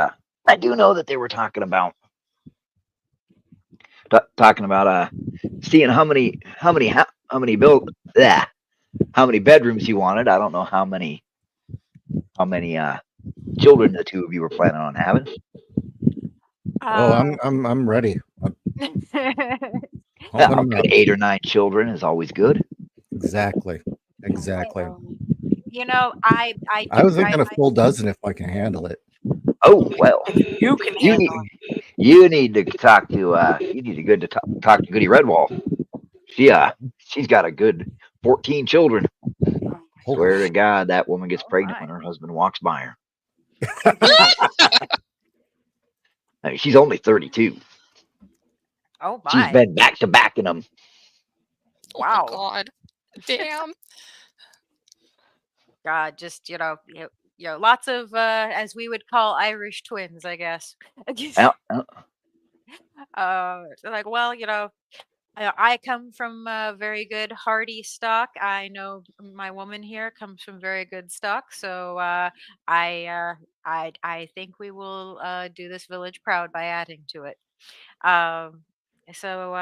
I do know that they were talking about seeing how many bedrooms you wanted. I don't know how many children the two of you were planning on having. Oh, Uh, I'm ready. I'm Yeah, pumping a them good out. 8 or 9 children is always good. Exactly. Exactly. I I was do. thinking a full dozen if I can handle it. Oh well, If you can you handle need you need to talk to Goody Redwall. She's got a good 14 children. Holy Swear to God, that woman gets Oh pregnant my. when her husband walks by her. I mean, she's only 32. Oh She's my. been back to backing them. Oh my Wow. God. Damn. God, just lots of as we would call Irish twins, I guess. Like, well, I come from a very good hardy stock. I know my woman here comes from very good stock, so I I think we will do this village proud by adding to it. Um, so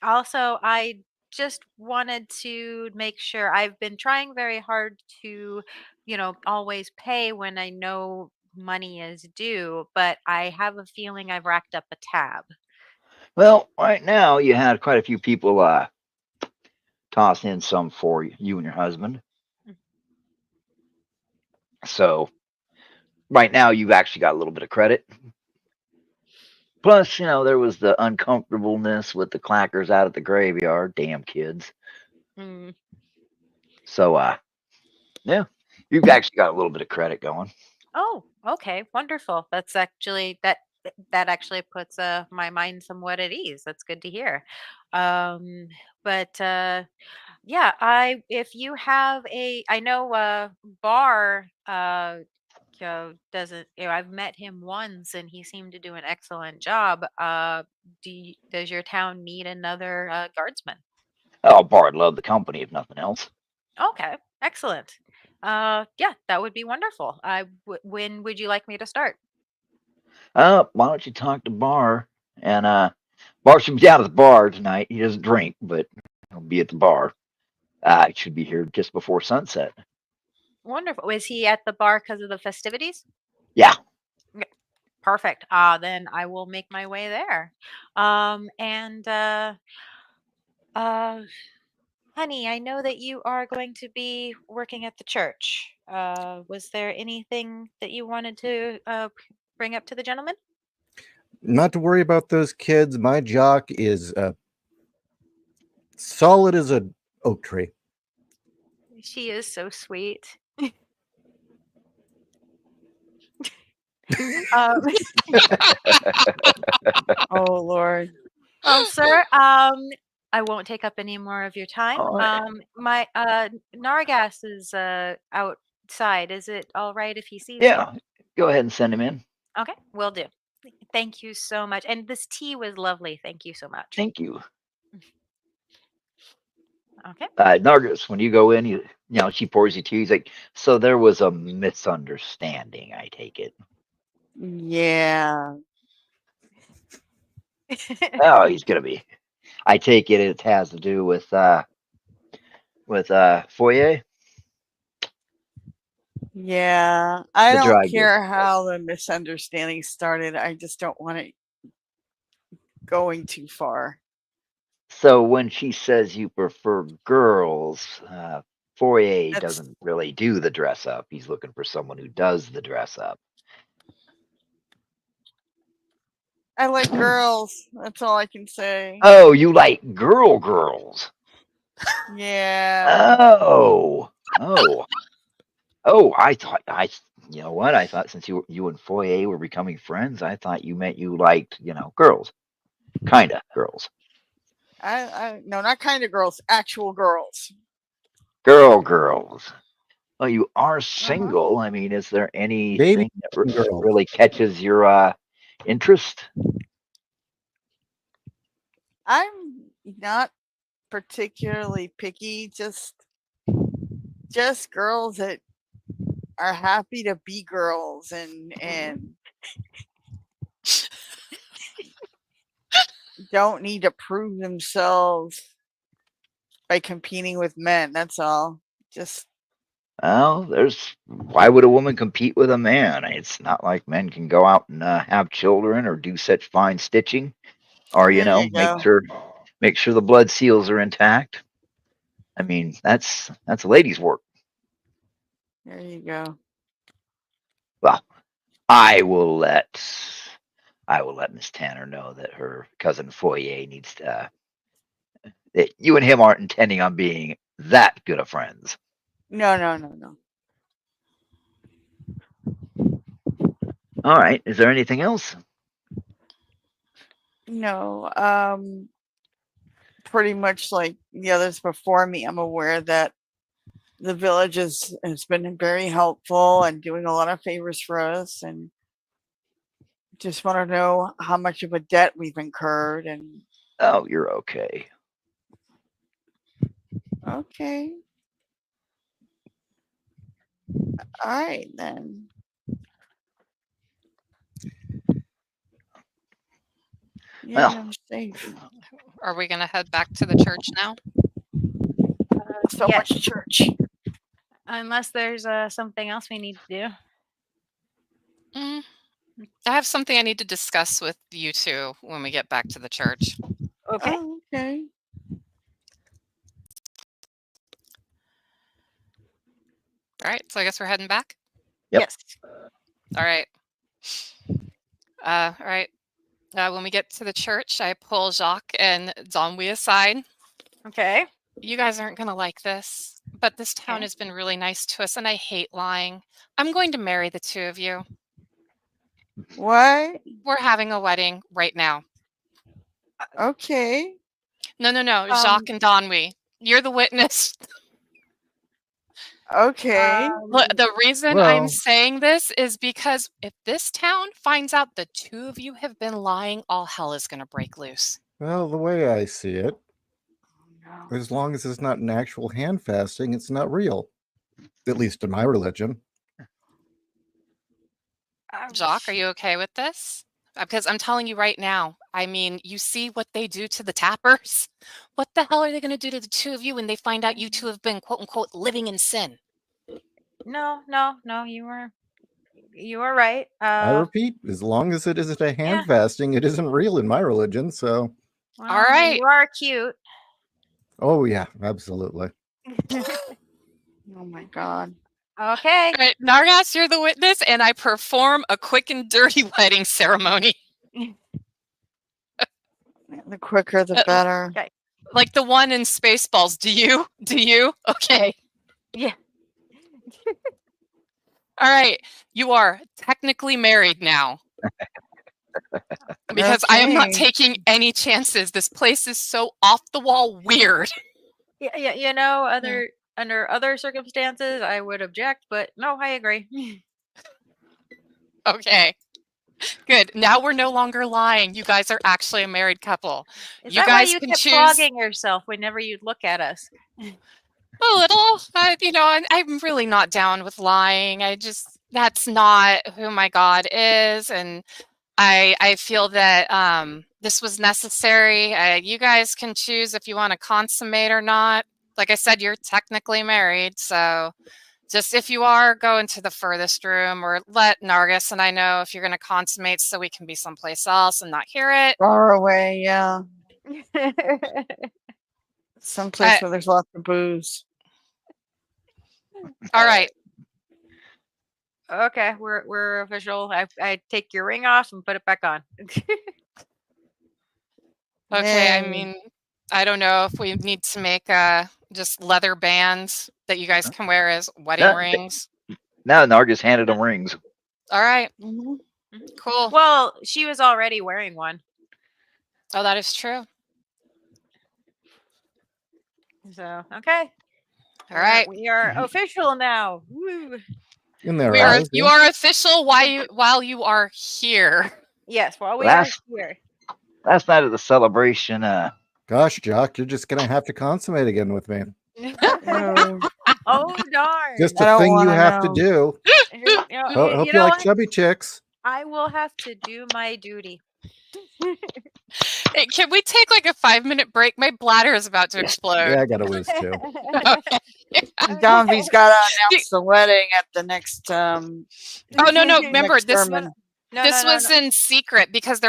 also, I just wanted to make sure I've been trying very hard to, always pay when I know money is due, but I have a feeling I've racked up a tab. Well, right now you had quite a few people toss in some for you and your husband. So right now you've actually got a little bit of credit. Plus, there was the uncomfortableness with the clackers out at the graveyard. Damn kids. Mm. So yeah, you've actually got a little bit of credit going. Oh, okay, wonderful. That's actually that actually puts my mind somewhat at ease. That's good to hear. Um, but yeah, I if you have I know Bar doesn't I've met him once and he seemed to do an excellent job. Does your town need another guardsman? Oh, Bard loved the company, if nothing else. Okay, excellent. Yeah, that would be wonderful. When would you like me to start? Why don't you talk to Bar? And Bar should be down at the bar tonight. He doesn't drink, but he'll be at the bar. He should be here just before sunset. Wonderful. Is he at the bar because of the festivities? Yeah. Okay, perfect. Then I will make my way there. And uh, honey, I know that you are going to be working at the church. Was there anything that you wanted to bring up to the gentleman? Not to worry about those kids. My jock is solid as a oak tree. She is so sweet. Um, Oh Lord. well, sir, I won't take up any more of your time. All right. My Nargas is outside. Is it all right if he sees you? Yeah. Go ahead and send him in. Okay, will do. Thank you so much. And this tea was lovely. Thank you so much. Thank you. Okay. Nargis, when you go in, she pours you tea. He's like, so there was a misunderstanding, I take it. Yeah. Oh, he's gonna be. I take it has to do with Foyer, Yeah. I the don't dry goods. care how the misunderstanding started. I just don't want it going too far. So when she says you prefer girls, Foyer That's doesn't really do the dress up. He's looking for someone who does the dress up. I like girls. That's all I can say. Oh, you like girls. Yeah. Oh. Oh, I thought you know what? I thought since you and Foyer were becoming friends, I thought you meant you liked, girls, kinda girls, No, not kind of girls, actual girls. girls. Well, you are Uh-huh. single. I mean, is there Baby anything that girl. really catches your interest? I'm not particularly picky, just girls that are happy to be girls and don't need to prove themselves by competing with men. That's all. Just Well, why would a woman compete with a man? It's not like men can go out and have children or do such fine stitching, or there you make go. sure the blood seals are intact. I mean, that's ladies' work. There you go. Well, I will let Miss Tanner know that her cousin Foyer needs to that you and him aren't intending on being that good of friends. No, no, no, no. All right. Is there anything else? No. Pretty much like the others before me, I'm aware that the village has been very helpful and doing a lot of favors for us, and just want to know how much of a debt we've incurred. And Oh, you're okay. okay, all right then. Yeah, Well, I'm safe. Are we going to head back to the church now? So Yes. much church. Unless there's something else we need to do. Mm, I have something I need to discuss with you two when we get back to the church. Okay. Oh, okay. All right, so I guess we're heading back. Yep. Yes. All right. All right. When we get to the church, I pull Jacques and Donwi aside. Okay. You guys aren't going to like this, but this town Okay. has been really nice to us, and I hate lying. I'm going to marry the two of you. What? We're having a wedding right now. Okay. No, Jacques and Donwi. You're the witness. Okay. Look, the reason I'm Well, saying this is because if this town finds out the two of you have been lying, all hell is going to break loose. well, the way I see it, No. as long as it's not an actual hand fasting, it's not real. At least in my religion. Jacques, are you okay with this? Because I'm telling you right now, I mean, you see what they do to the tappers? What the hell are they going to do to the two of you when they find out you two have been, quote unquote, living in sin? No. You are right. I repeat, as long as it isn't a hand Yeah. fasting, it isn't real in my religion. So, Well, All right. You are cute. oh yeah, absolutely. Oh my God. Okay. All right, Nargas, you're the witness, and I perform a quick and dirty wedding ceremony. The quicker, the better. Okay. Like the one in Spaceballs. Do you? Okay. Yeah. All right. You are technically married now. Because I am not Okay. taking any chances. This place is so off the wall weird. Yeah. Under other circumstances, I would object, but no, I agree. Okay. Good. Now we're no longer lying. You guys are actually a married couple. Is You that why guys you can kept choose flogging yourself whenever you'd look at us? a little. I'm really not down with lying. That's not who my God is, and I feel that this was necessary. You guys can choose if you want to consummate or not. Like I said, you're technically married, so just if you are, go into the furthest room, or let Nargis and I know if you're going to consummate so we can be someplace else and not hear it. Far away, yeah. Someplace Uh, where there's lots of booze. All right. Okay, we're official. I take your ring off and put it back on. Okay. I Yay. mean, I don't know if we need to make just leather bands that you guys can wear as wedding That- rings. Now Nargis handed them rings. All right. Mhm. Cool. Well, she was already wearing one. Oh, that is true. So, okay. All right. We are official now. Woo. In there, We are. eyes, You yeah. are official while you are here. Yes, while we Last- are here. Last night of the celebration, Gosh, Jock, you're just gonna have to consummate again with me. Oh, Oh darn! Just I a don't thing you wanna have to know. do. Hope you, like what? chubby chicks. I will have to do my duty. Hey, can we take like a 5-minute break? My bladder is about to explode. Yeah, I got a whiz too. Okay. Dombey's got to announce the wedding at the next. Oh no! Remember next this. sermon. This was in secret because they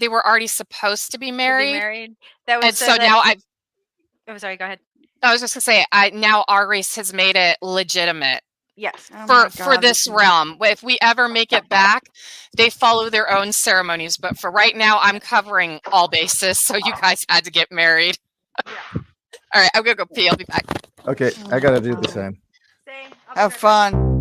were already supposed to be To be married. married. That was And so now I'm sorry. Go ahead. I was just gonna say now our race has made it legitimate Yes. Oh my for God, this realm. If we ever make it back, they follow their own ceremonies. But for right now, I'm covering all bases. So you guys had to get married. All right, I'm gonna go pee. I'll be back. Okay, I gotta do the same. Same. Have fun.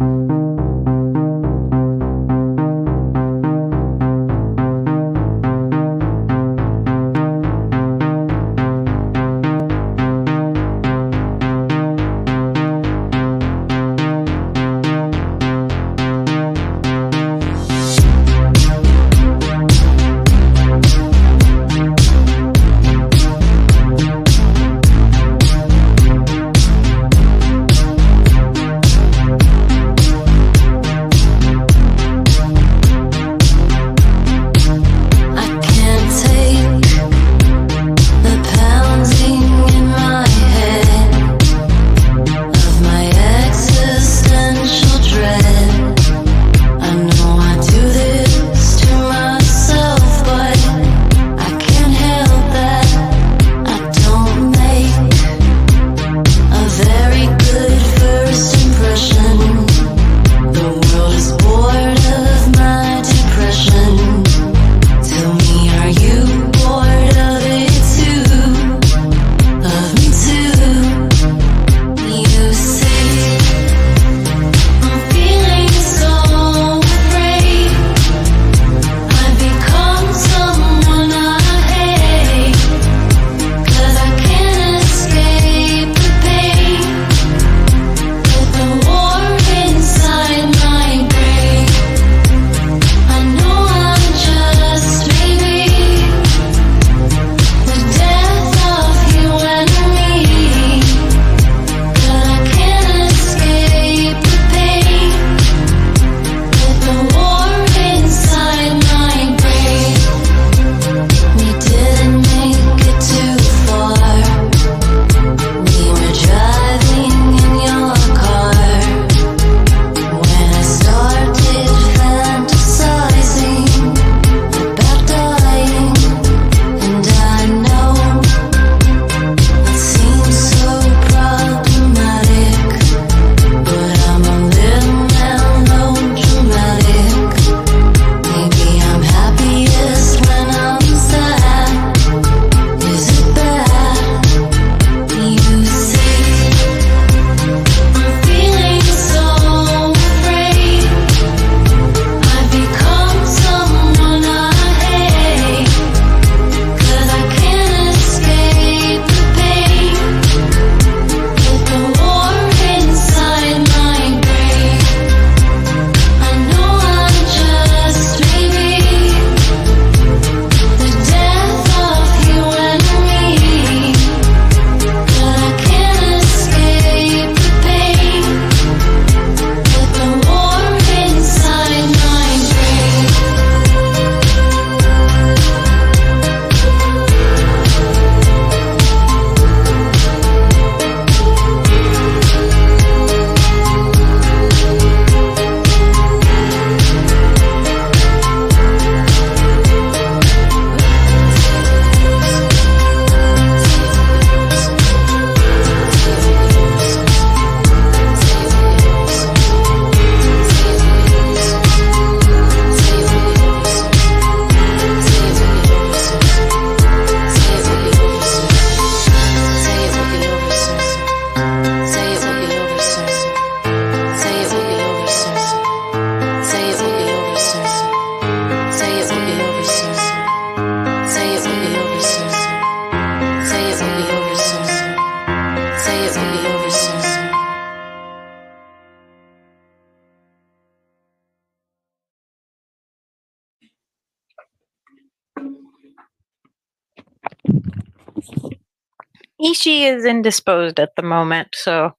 Ishi is indisposed at the moment, so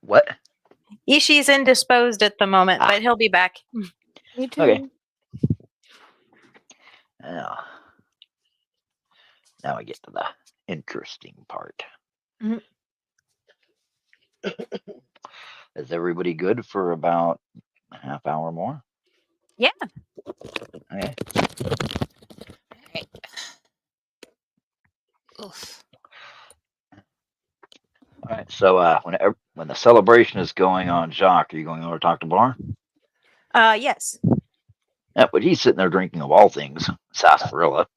What? Ishi's indisposed at the moment, Ah. but he'll be back. Me too. Okay. Now I get to the interesting part. Mhm. Is everybody good for about a half hour more? Yeah. Okay. Right. Oof. All right. So when the celebration is going on, Jacques, are you going over to talk to Bar? Yes. Yeah, but he's sitting there drinking, of all things, sarsaparilla.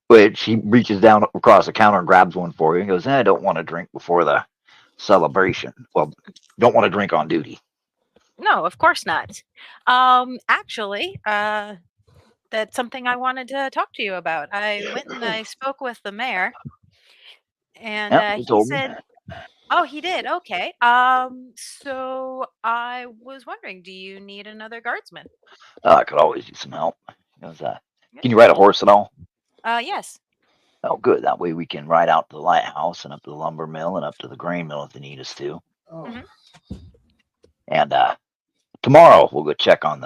Which he reaches down across the counter and grabs one for you. He goes, I don't want to drink before the celebration. Well, don't want to drink on duty. No, of course not. Actually, that's something I wanted to talk to you about. I went and I spoke with the mayor, and Yep, he he told me. said, "Oh, he did. Okay. So I was wondering, do you need another guardsman?" I could always use some help. He goes, Yeah. can you ride a horse at all? Yes. Oh, good. That way we can ride out to the lighthouse and up to the lumber mill and up to the grain mill if they need us to. Mhm. And tomorrow we'll go check on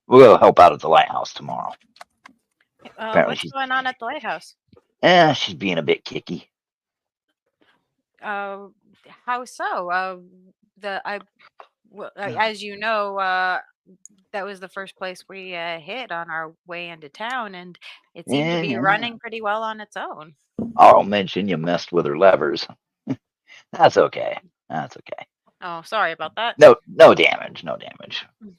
we'll go help out at the lighthouse tomorrow. Apparently What's going on at the lighthouse? she's being a bit kicky. How so? As you know, that was the first place we hit on our way into town, and it seemed to be Yeah. running pretty well on its own. I'll mention you messed with her levers. That's okay. That's okay. Oh, sorry about that. No damage. No damage. Mm.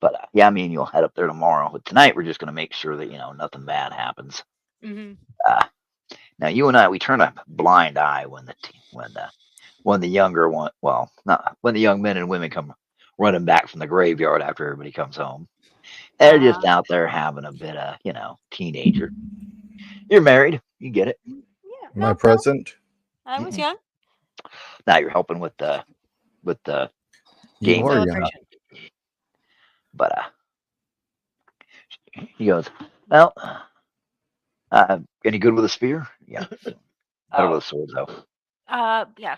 But yeah, me and you'll head up there tomorrow. But tonight we're just gonna make sure that nothing bad happens. Hmm. Now you and I, we turn a blind eye when the younger one, well, not when the young men and women come running back from the graveyard after everybody comes home. They're just out there having a bit of, teenager. You're married, you get it. Yeah, Am I no, present? I was young. Now you're helping with the You game are young. Celebration. But he goes, well, any good with a spear? Yeah, better with a sword though. Yeah.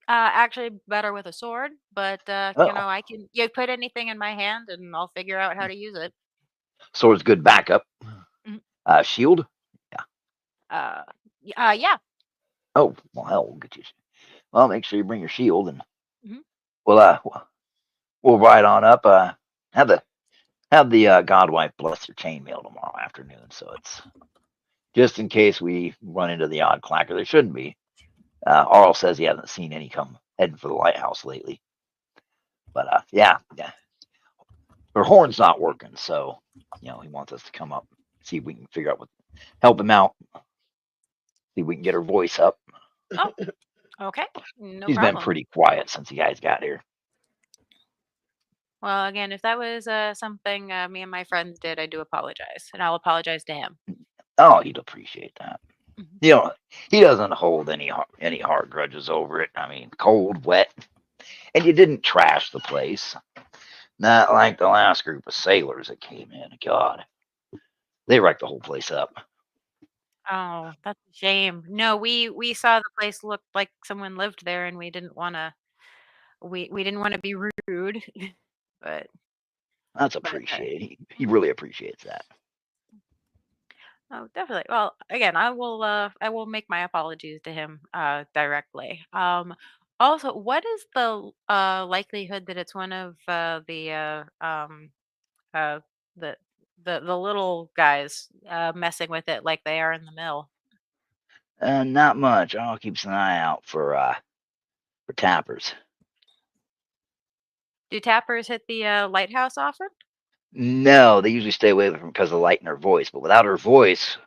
Actually, better with a sword, but Oh, you put anything in my hand, and I'll figure out how to use it. sword's good backup. Mhm. Shield? Yeah. Oh, well, hell, we'll get you. Well, make sure you bring your shield, and Mhm. we'll ride on up. Have the godwife bless your chainmail tomorrow afternoon, so it's just in case we run into the odd clacker. There shouldn't be. Arl says he hasn't seen any come heading for the lighthouse lately. But yeah, her horn's not working, so he wants us to come up, see if we can figure out help him out, see if we can get her voice up. Oh, okay. No She's been problem. pretty quiet since you guys got here. Well, again, if that was something me and my friends did, I do apologize, and I'll apologize to him. Oh, he'd appreciate that. Mhm. He doesn't hold any hard grudges over it. I mean, cold, wet, and you didn't trash the place. Not like the last group of sailors that came in. God, they wrecked the whole place up. Oh, that's a shame. No, we saw the place looked like someone lived there, and we didn't want to be rude, but That's but appreciated. He really appreciates that. oh, definitely. Well, again, I will make my apologies to him directly. Also, what is the likelihood that it's one of uh the the little guys messing with it like they are in the mill? Not much. I'll keep an eye out for tappers. Do tappers hit the lighthouse often? No, they usually stay away from because of the light in her voice. But without her voice,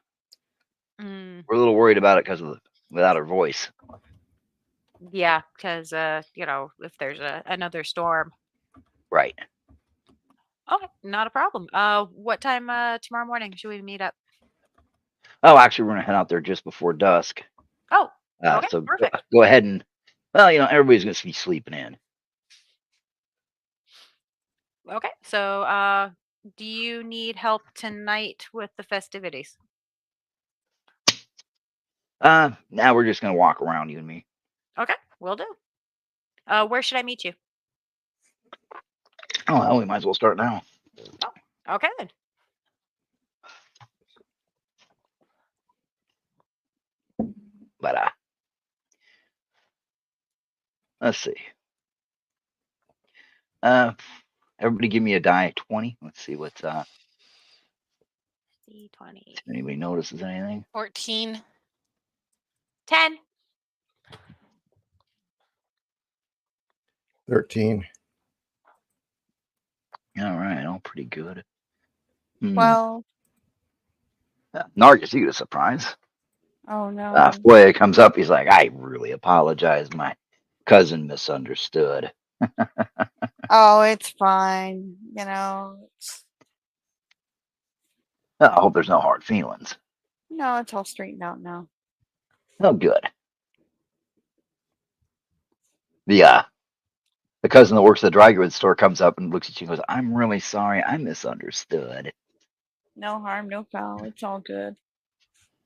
Mm, we're a little worried about it without her voice. yeah, because if there's another storm. Right. Okay, not a problem. What time tomorrow morning should we meet up? Oh, actually, we're gonna head out there just before dusk. Oh, okay, So perfect. go ahead and everybody's gonna be sleeping in. Okay, so do you need help tonight with the festivities? Now we're just gonna walk around, you and me. Okay, will do. Where should I meet you? Oh, well, we might as well start now. Okay then. But let's see. Everybody give me a die 20. Let's see what's D20. if anybody notices anything. 14. 10. 13. All right, all pretty good. Well, Nargis, you get a surprise. oh no. Foyer comes up, he's like, I really apologize. My cousin misunderstood. Oh, it's fine. I hope there's no hard feelings. No, it's all straightened out now. Oh, good. The cousin that works at the dry goods store comes up and looks at you and goes, I'm really sorry. I misunderstood. No harm, no foul. It's all good.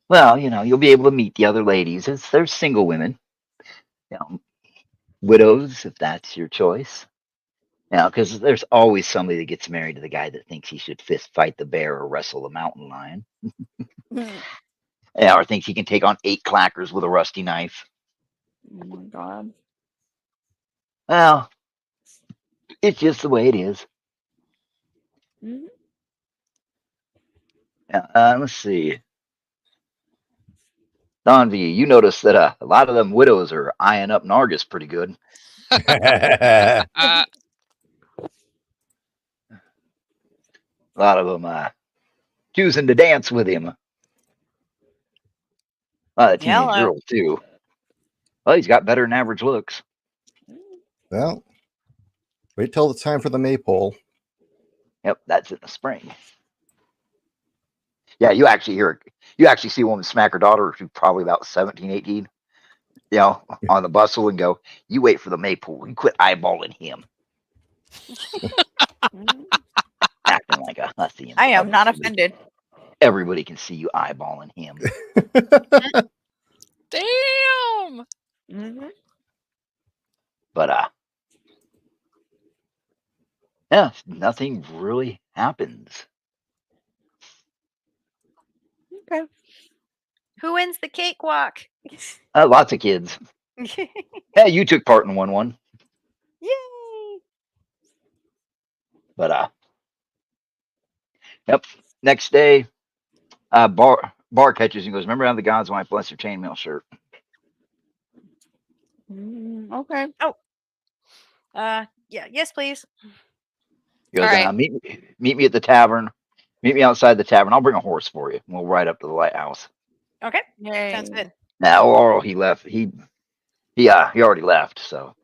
Well, you'll be able to meet the other ladies. They're single women. Widows, if that's your choice. Because there's always somebody that gets married to the guy that thinks he should fist fight the bear or wrestle the mountain lion. Or thinks he can take on 8 clackers with a rusty knife. Oh my god. Well, it's just the way it is. Mhm. Let's see. Don V, you notice that a lot of them widows are eyeing up Nargis pretty good. Uh, A lot of them choosing to dance with him. A lot of teenage Hello. girls, too. Well, he's got better than average looks. Well, wait till it's time for the maypole. Yep, that's in the spring. Yeah, you actually see a woman smack her daughter, who's probably about 17, 18, on the bustle and go, you wait for the maypole. You quit eyeballing him. Mhm. Acting like a hussy. in I am public. not offended. Everybody can see you eyeballing him. Damn. Mhm. But, yeah, nothing really happens. Okay. Who wins the cakewalk? Lots of kids. Yeah, you took part in one. Yay! But, yep. Next day, Bar catches you and goes, remember how the God's wife bless your chainmail shirt? Okay. Yeah, yes, please. He goes, All right. meet me at the tavern. Meet me outside the tavern. I'll bring a horse for you. We'll ride up to the lighthouse. Okay, Yay. sounds good. Now, Laurel, he left. He already left. So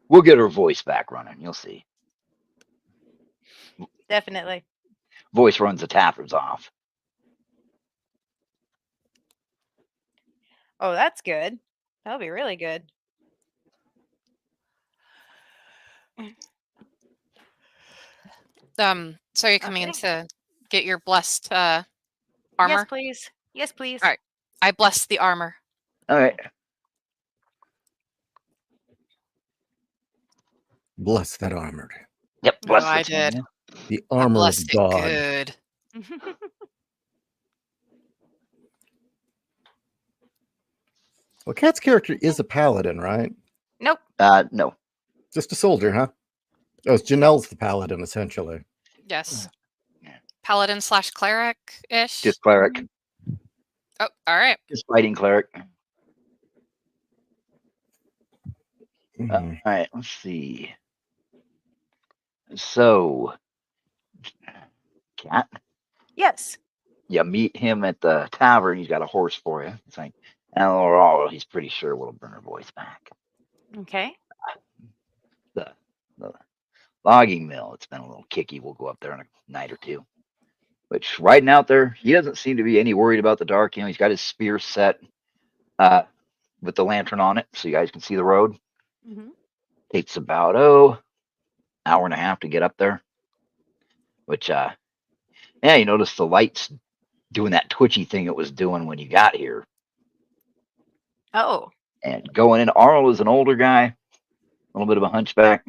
we'll get her voice back running. You'll see. Definitely. Voice runs the tappers off. Oh, that's good. That'll be really good. So are you coming in Okay. to get your blessed Yes, armor? please. Yes, please. All right. I bless the armor. All right. Bless that armored. Yep. Bless I the did. chainmail. The I armor of blessed it God. good. Well, Kat's character is a paladin, right? Nope. No. Just a soldier, huh? Oh, it's Janelle's the paladin, essentially. Yes. Paladin / cleric ish. Just cleric. Oh, all right. Just fighting cleric. Mhm. All right. Let's see. So, Cat, Yes. you meet him at the tavern. He's got a horse for you. It's like, and overall, he's pretty sure we'll bring her voice back. Okay. The logging mill, it's been a little kicky. We'll go up there in a night or two. Which, riding out there, he doesn't seem to be any worried about the dark. He's got his spear set with the lantern on it, so you guys can see the road. Mm-hmm. Takes about hour and a half to get up there. Which, yeah, you notice the lights doing that twitchy thing it was doing when you got here. Oh. And going in, Arl is an older guy, a little bit of a hunchback.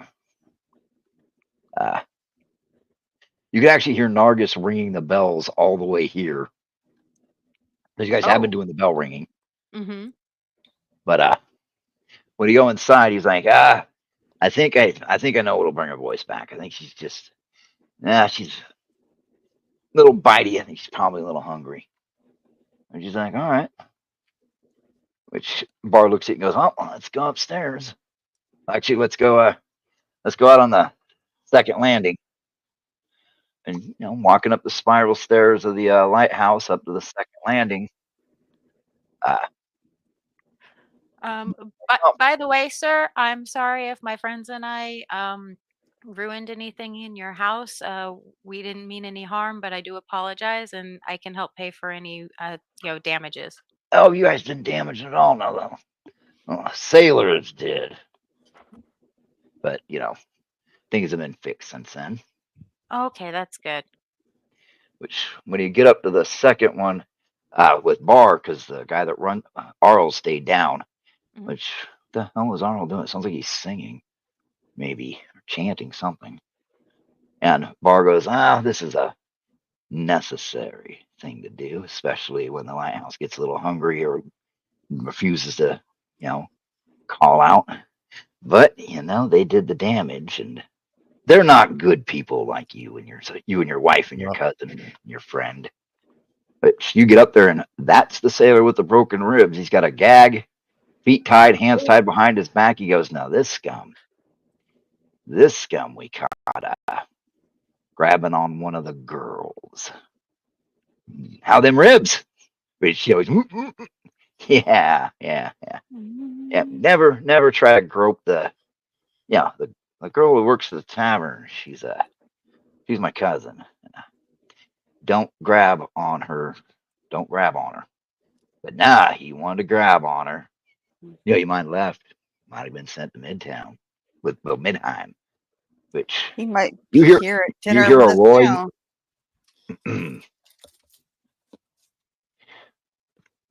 You can actually hear Nargis ringing the bells all the way here. You guys have been doing the bell ringing. Mm-hmm. But when you go inside, he's like, I think I know what'll bring her voice back. I think she's just, she's a little bitey. I think she's probably a little hungry. And she's like, all right. Which Bar looks at and goes, oh, let's go upstairs. Actually, let's go out on the second landing. And walking up the spiral stairs of the lighthouse up to the second landing. But by the way, sir, I'm sorry if my friends and I ruined anything in your house. We didn't mean any harm, but I do apologize, and I can help pay for any damages. Oh, you guys didn't damage it at all, no, though. Well, sailors did. But, things have been fixed since then. Okay, that's good. Which, when you get up to the second one with Bar, because the guy that run Arl stayed down. Mhm. Which, the hell is Arl doing? It sounds like he's singing, maybe, or chanting something. And Bar goes, this is a necessary thing to do, especially when the lighthouse gets a little hungry or refuses to, call out. But they did the damage, and they're not good people like you and your wife and your cousin and your friend. But you get up there, and that's the sailor with the broken ribs. He's got a gag, feet tied, hands tied behind his back. He goes, now this scum we caught grabbing on one of the girls. How them ribs? But she always, yeah. Never try to grope the girl who works at the tavern. She's my cousin. Don't grab on her. But he wanted to grab on her. You might have left. Might have been sent to Midtown with Midheim. Which He might you be hear here at you dinner hear with a us Roy. now.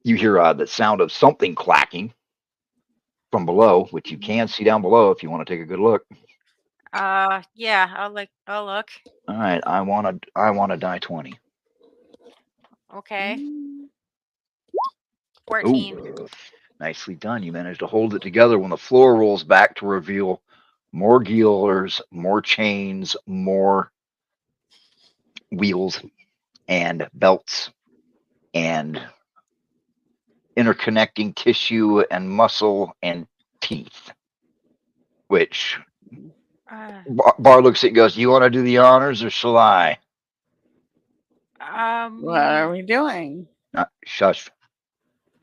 You hear the sound of something clacking from below, which you can see down below if you want to take a good look. Yeah, I'll look. All right, I want to die 20. Okay. 14. Ooh, nicely done. You managed to hold it together when the floor rolls back to reveal more gears, more chains, more wheels and belts and interconnecting tissue and muscle and teeth. Which Bar looks at you and goes, you want to do the honors or shall I? What are we doing? Shush.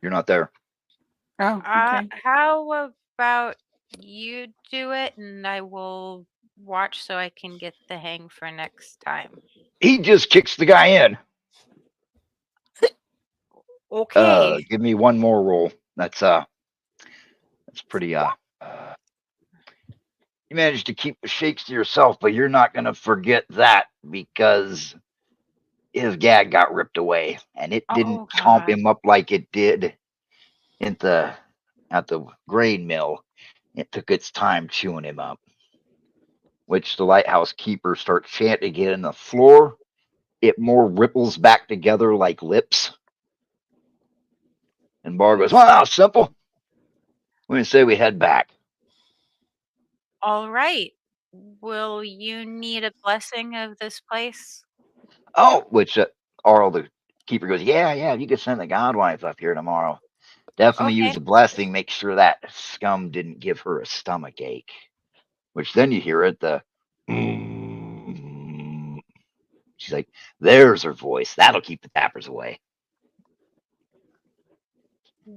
You're not there. Oh, okay. How about you do it and I will watch so I can get the hang for next time. He just kicks the guy in. Okay. Give me one more roll. That's pretty you managed to keep the shakes to yourself, but you're not gonna forget that because his gag got ripped away and it didn't chomp him up like it did at the grain mill. It took its time chewing him up. Which the lighthouse keeper starts chanting again, and the floor, it more ripples back together like lips. And Bar goes, well, simple. We're going to say we head back. All right. Will you need a blessing of this place? Oh, which Arl, the keeper, goes, yeah, you can send the godwife up here tomorrow. Definitely use the blessing. Make sure that scum didn't give her a stomach ache. Which then you hear it, she's like, there's her voice. That'll keep the tappers away.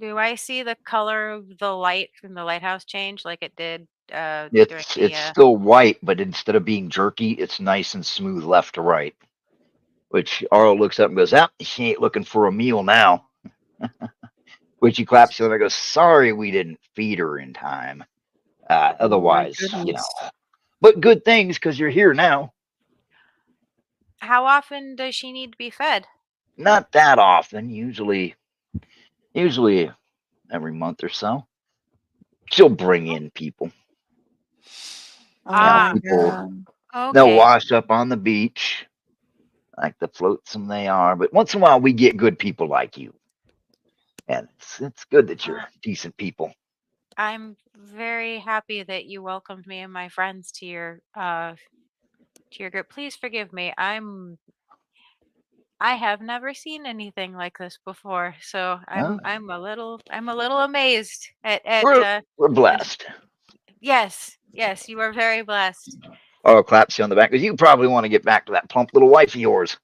Do I see the color of the light from the lighthouse change like it did? It's still white, but instead of being jerky, it's nice and smooth left to right. Which Arl looks up and goes, she ain't looking for a meal now. Which he claps him and goes, sorry we didn't feed her in time. Otherwise, but good things because you're here now. How often does she need to be fed? Not that often. Usually every month or so. She'll bring in people. Oh Ah. my People, god. they'll Okay. wash up on the beach like the flotsam they are. But once in a while, we get good people like you. And it's good that you're decent people. I'm very happy that you welcomed me and my friends to your group. Please forgive me. I have never seen anything like this before, so Huh? I'm a little amazed at We're blessed. yes, you are very blessed. Oh, claps you on the back because you probably want to get back to that plump little wife of yours.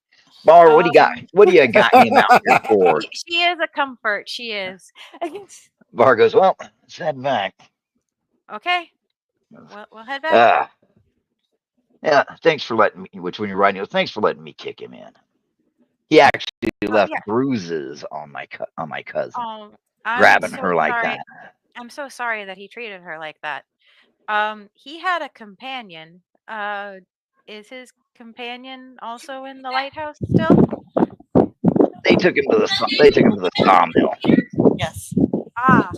Bar, what do you got? Um, What do you got him out here for? she is a comfort. She is. Bar goes, well, let's head back. Okay, we'll head back. Uh, yeah, thanks for letting me. Which when you're writing, thanks for letting me kick him in. He actually Oh left yeah. bruises on my cousin, I'm grabbing so her like sorry. that. I'm so sorry that he treated her like that. He had a companion. Is his companion also in the lighthouse still? They took him to the sawmill. Yes. Ah,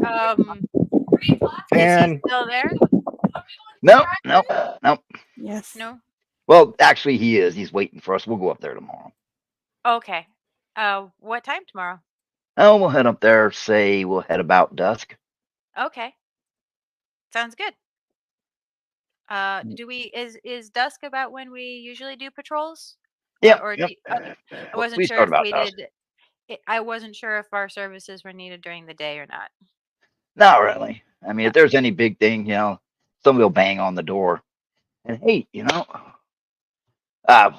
um, is he And still there? No, no, no. Yes. No. Well, actually, he is. He's waiting for us. We'll go up there tomorrow. Okay. What time tomorrow? Oh, we'll head up there. Say we'll head about dusk. Okay, sounds good. Do we is dusk about when we usually do patrols? Yep, Or yep. okay. I wasn't We sure start if about we dusk. did. I wasn't sure if our services were needed during the day or not. Not really. I mean, if Okay. there's any big thing, somebody will bang on the door. And hey,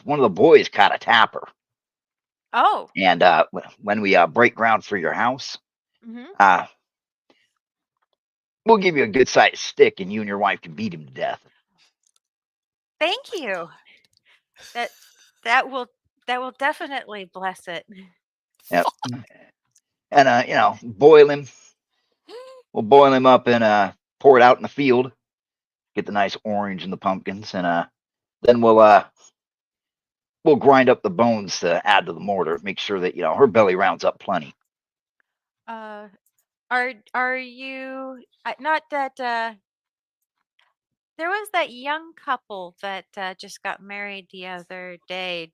one of the boys caught a tapper. Oh. And when we break ground for your house, Mm-hmm. uh, we'll give you a good sized stick, and you and your wife can beat him to death. Thank you. That that will that will definitely bless it. Yep. And boil him. We'll boil him up and pour it out in the field. Get the nice orange and the pumpkins, and then we'll grind up the bones to add to the mortar. Make sure that her belly rounds up plenty. Uh, are you not that there was that young couple that just got married the other day.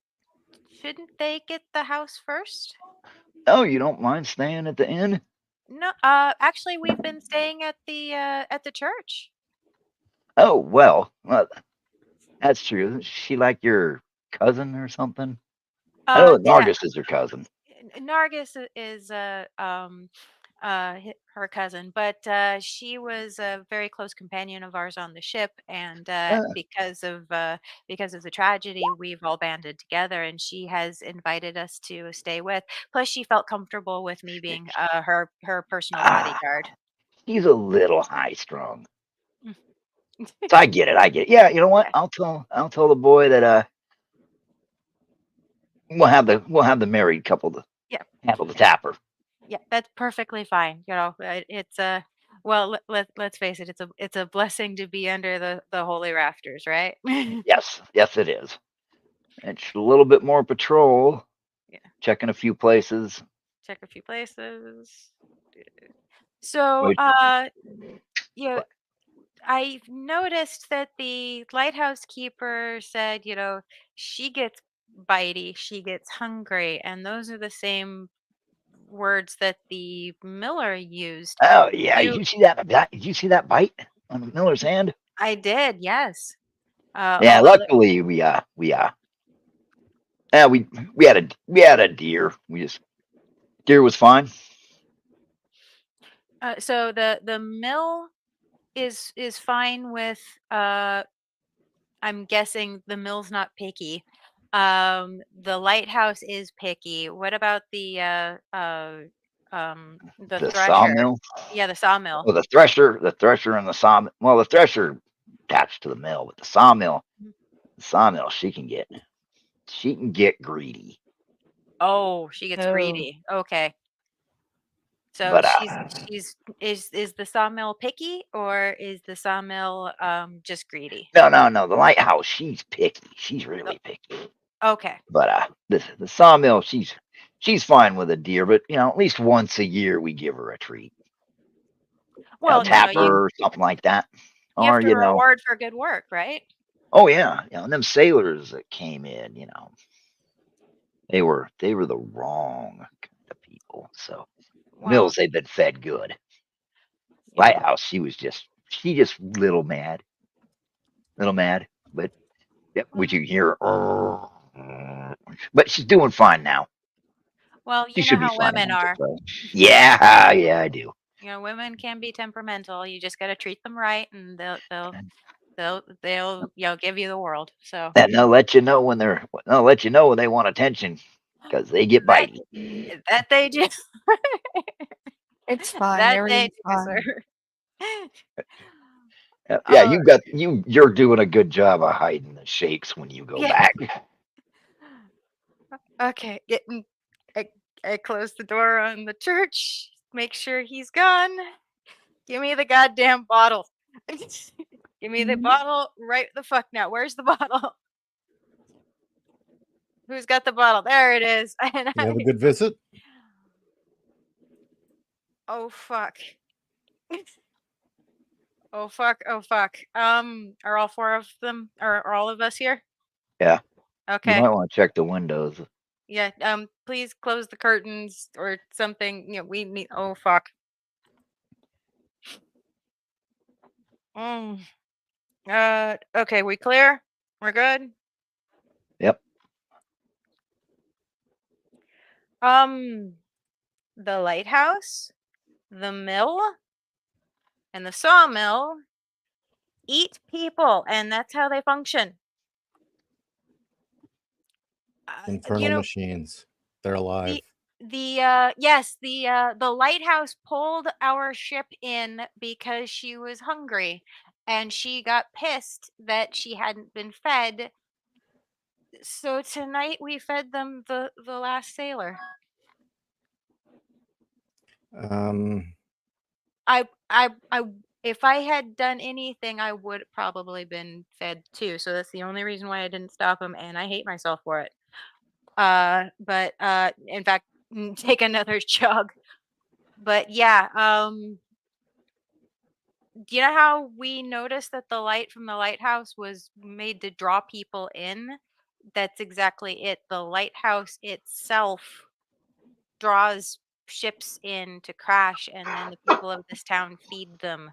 Shouldn't they get the house first? Oh, you don't mind staying at the inn? No, actually, we've been staying at the church. Oh well, that's true. Is she like your cousin or something? I know that Yeah, Nargis is your cousin. Nargis is her cousin, but she was a very close companion of ours on the ship, and Uh, because of the tragedy, we've all banded together, and she has invited us to stay with. Plus, she felt comfortable with me being her personal ah, bodyguard. he's a little high strung. So I get it. I get it. Yeah, you know what? Yeah, I'll tell the boy that we'll have the married couple to yeah, handle the tapper. yeah. That's perfectly fine. It's well, let's face it. It's a blessing to be under the holy rafters, right? Yes, yes, it is. It's a little bit more patrol, Yeah. checking a few places. Check a few places. So, Which, you know, I've noticed that the lighthouse keeper said, she gets bitey, she gets hungry, and those are the same words that the miller used. oh yeah, You, did you see that bite on Miller's hand? I did, yes. Yeah, Although, luckily we had a deer. Deer was fine. so the mill is fine with. I'm guessing the mill's not picky. The lighthouse is picky. What about the The thresher? sawmill. Yeah, the sawmill. Well, the thresher and the sawmill. Well, the thresher attached to the mill, but the sawmill, she can get greedy. Oh, she gets Oh. greedy. Okay. So But she's is the sawmill picky or is the sawmill just greedy? no, no, no. The lighthouse, she's picky. She's Oh, really picky. okay. But the sawmill, she's fine with a deer, but at least once a year we give her a treat. Well, Tap you her or something like that. have Or to reward for good work, right? oh yeah, and them sailors that came in, they were the wrong kind of people. So Well, Mills, they've been fed good. Lighthouse, she just little mad, but yep, would you hear? But she's doing fine now. well, She you know should be how fine. women are. Yeah, I do. Women can be temperamental. You just got to treat them right, and they'll give you the world. So And they'll let you know when they want attention because they get that bitey. that they do. It's fine. That they Everything's do, sir. fine. Yeah, Oh, you're doing a good job of hiding the shakes when you go yeah. back. Okay. I close the door on the church. Make sure he's gone. Give me the goddamn bottle. Give me the bottle right the fuck now. Where's the bottle? Who's got the bottle? There it is. And You have a good visit? oh fuck. Oh fuck. Oh fuck. Are all four of them? Are all of us here? Yeah, you Okay. might want to check the windows. Yeah. Please close the curtains or something. We need. Oh fuck. Mm. Okay. We clear? We're good. Yep. The lighthouse, the mill, and the sawmill eat people, and that's how they function. Infernal machines. They're alive. The lighthouse pulled our ship in because she was hungry, and she got pissed that she hadn't been fed. So tonight we fed them the last sailor. I if I had done anything, I would probably been fed too. So that's the only reason why I didn't stop him, and I hate myself for it. But in fact, take another chug. But yeah, do you know how we noticed that the light from the lighthouse was made to draw people in? That's exactly it. The lighthouse itself draws ships in to crash, and then the people of this town feed them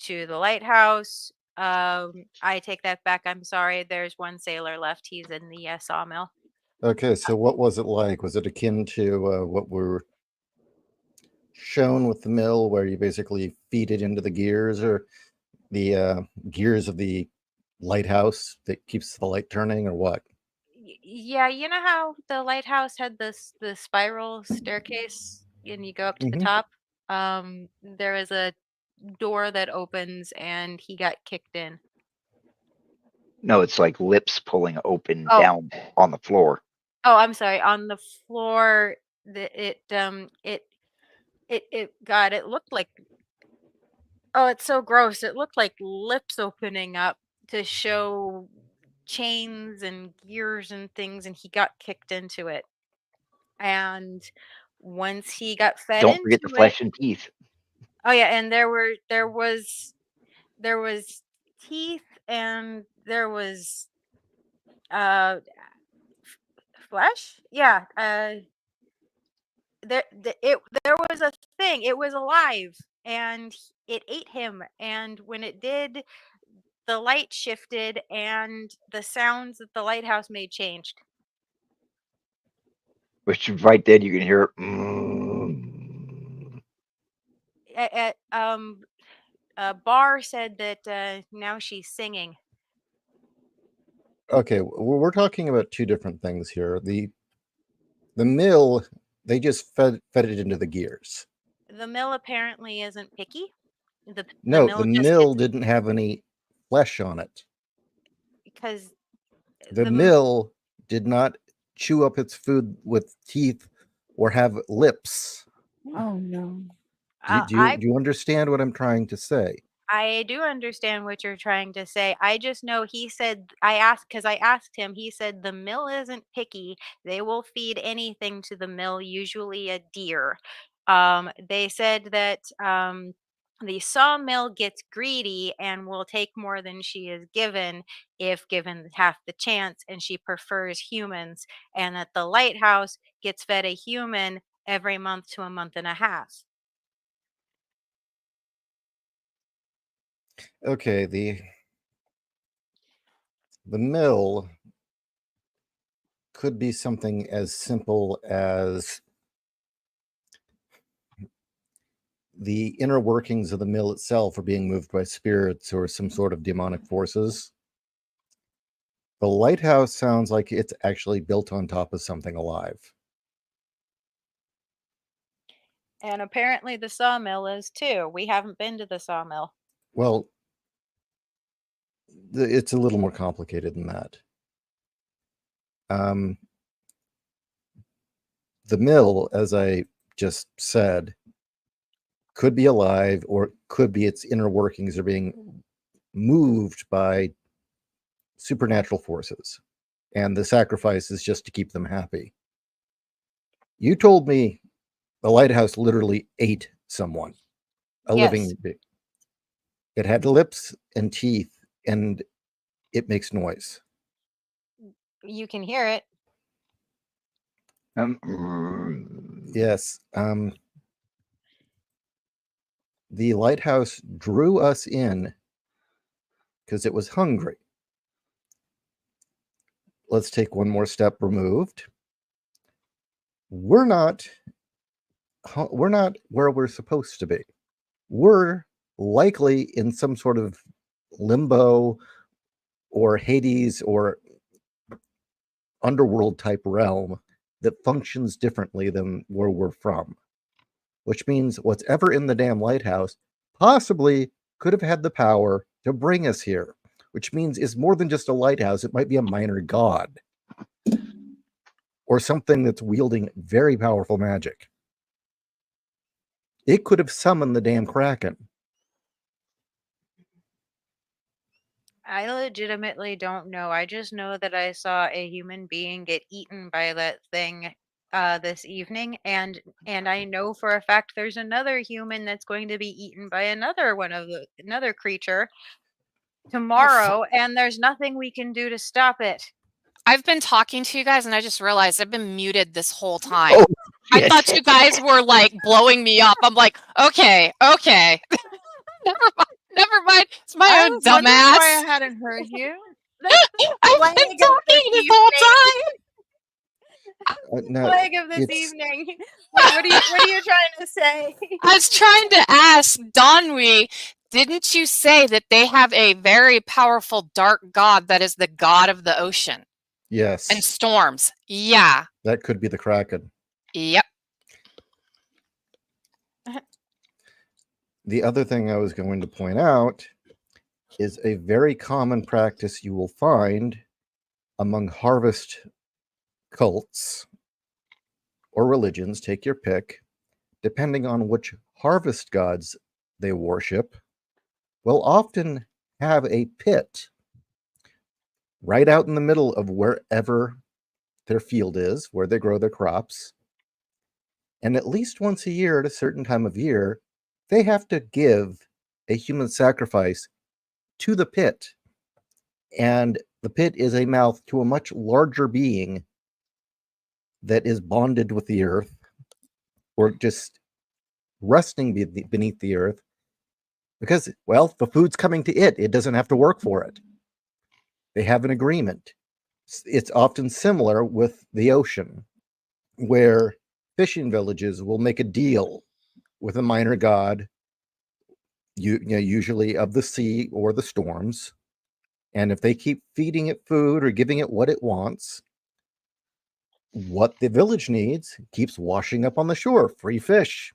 to the lighthouse. I take that back. I'm sorry. There's one sailor left. He's in the sawmill. Okay, so what was it like? Was it akin to what we're shown with the mill, where you basically feed it into the gears, or the gears of the lighthouse that keeps the light turning, or what? Yeah, you know how the lighthouse had the spiral staircase, and you go up to the top. There is a door that opens, and he got kicked in. No, it's like lips pulling open Oh. down on the floor. Oh, I'm sorry. On the floor, God, it looked like. Oh, it's so gross. It looked like lips opening up to show chains and gears and things, and he got kicked into it. And once he got fed Don't forget the into it, flesh and teeth. oh yeah, and there was teeth, and there was flesh. Yeah, there was a thing. It was alive, and it ate him. And when it did, the light shifted, and the sounds that the lighthouse made changed. Which right then you can hear. Mm. Bar said that now she's singing. Okay, we're talking about two different things here. The mill, they just fed it into the gears. The mill apparently isn't picky. No, mill the just mill didn't have any flesh on it. because The mill did not chew up its food with teeth or have lips. Oh no. Do you understand what I'm trying to say? I do understand what you're trying to say. I just know he said, I asked him, he said the mill isn't picky. They will feed anything to the mill, usually a deer. They said that the sawmill gets greedy and will take more than she is given if given half the chance, and she prefers humans, and that the lighthouse gets fed a human every month to a month and a half. Okay, the mill could be something as simple as the inner workings of the mill itself are being moved by spirits or some sort of demonic forces. The lighthouse sounds like it's actually built on top of something alive. And apparently the sawmill is too. We haven't been to the sawmill. Well, it's a little more complicated than that. The mill, as I just said, could be alive, or could be its inner workings are being moved by supernatural forces, and the sacrifice is just to keep them happy. You told me the lighthouse literally ate someone, a Yes. living being. It had lips and teeth, and it makes noise. You can hear it. Yes. The lighthouse drew us in because it was hungry. Let's take one more step removed. We're not where we're supposed to be. We're likely in some sort of limbo or Hades or underworld type realm that functions differently than where we're from, which means what's ever in the damn lighthouse possibly could have had the power to bring us here, which means it's more than just a lighthouse. It might be a minor god or something that's wielding very powerful magic. It could have summoned the damn Kraken. I legitimately don't know. I just know that I saw a human being get eaten by that thing this evening, and I know for a fact there's another human that's going to be eaten by another creature tomorrow, and there's nothing we can do to stop it. I've been talking to you guys and I just realized I've been muted this whole time. Oh, I shit. thought you guys were like blowing me up. I'm like, okay. Never mind. It's my I own was wondering why I dumbass. hadn't heard you. I've Plague been of talking this this whole time. No, Plague of this it's- evening. What are you trying to say? I was trying to ask Donwi, didn't you say that they have a very powerful dark god that is the god of the ocean Yes, and storms? Yeah. that could be the Kraken. Yep. The other thing I was going to point out is a very common practice you will find among harvest cults or religions, take your pick, depending on which harvest gods they worship, will often have a pit right out in the middle of wherever their field is, where they grow their crops. And at least once a year, at a certain time of year, they have to give a human sacrifice to the pit. And the pit is a mouth to a much larger being that is bonded with the earth or just resting beneath the earth because, well, the food's coming to it. It doesn't have to work for it. They have an agreement. It's often similar with the ocean, where fishing villages will make a deal with a minor god, usually of the sea or the storms. And if they keep feeding it food or giving it what it wants, what the village needs keeps washing up on the shore. Free fish,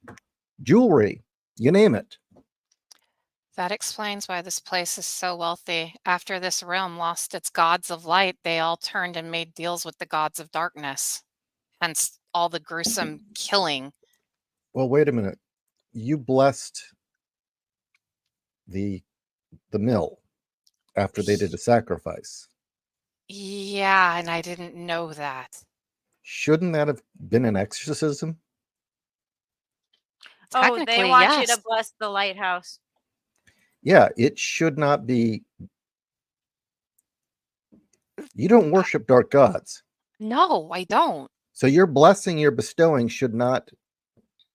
jewelry, you name it. That explains why this place is so wealthy. After this realm lost its gods of light, they all turned and made deals with the gods of darkness. Hence all the gruesome killing. Well, wait a minute. You blessed the mill after they did a sacrifice. Yeah, and I didn't know that. Shouldn't that have been an exorcism? Oh, they Technically, want you yes. to bless the lighthouse. Yeah, it should not be. You don't worship dark gods. No, I don't. So your blessing, your bestowing should not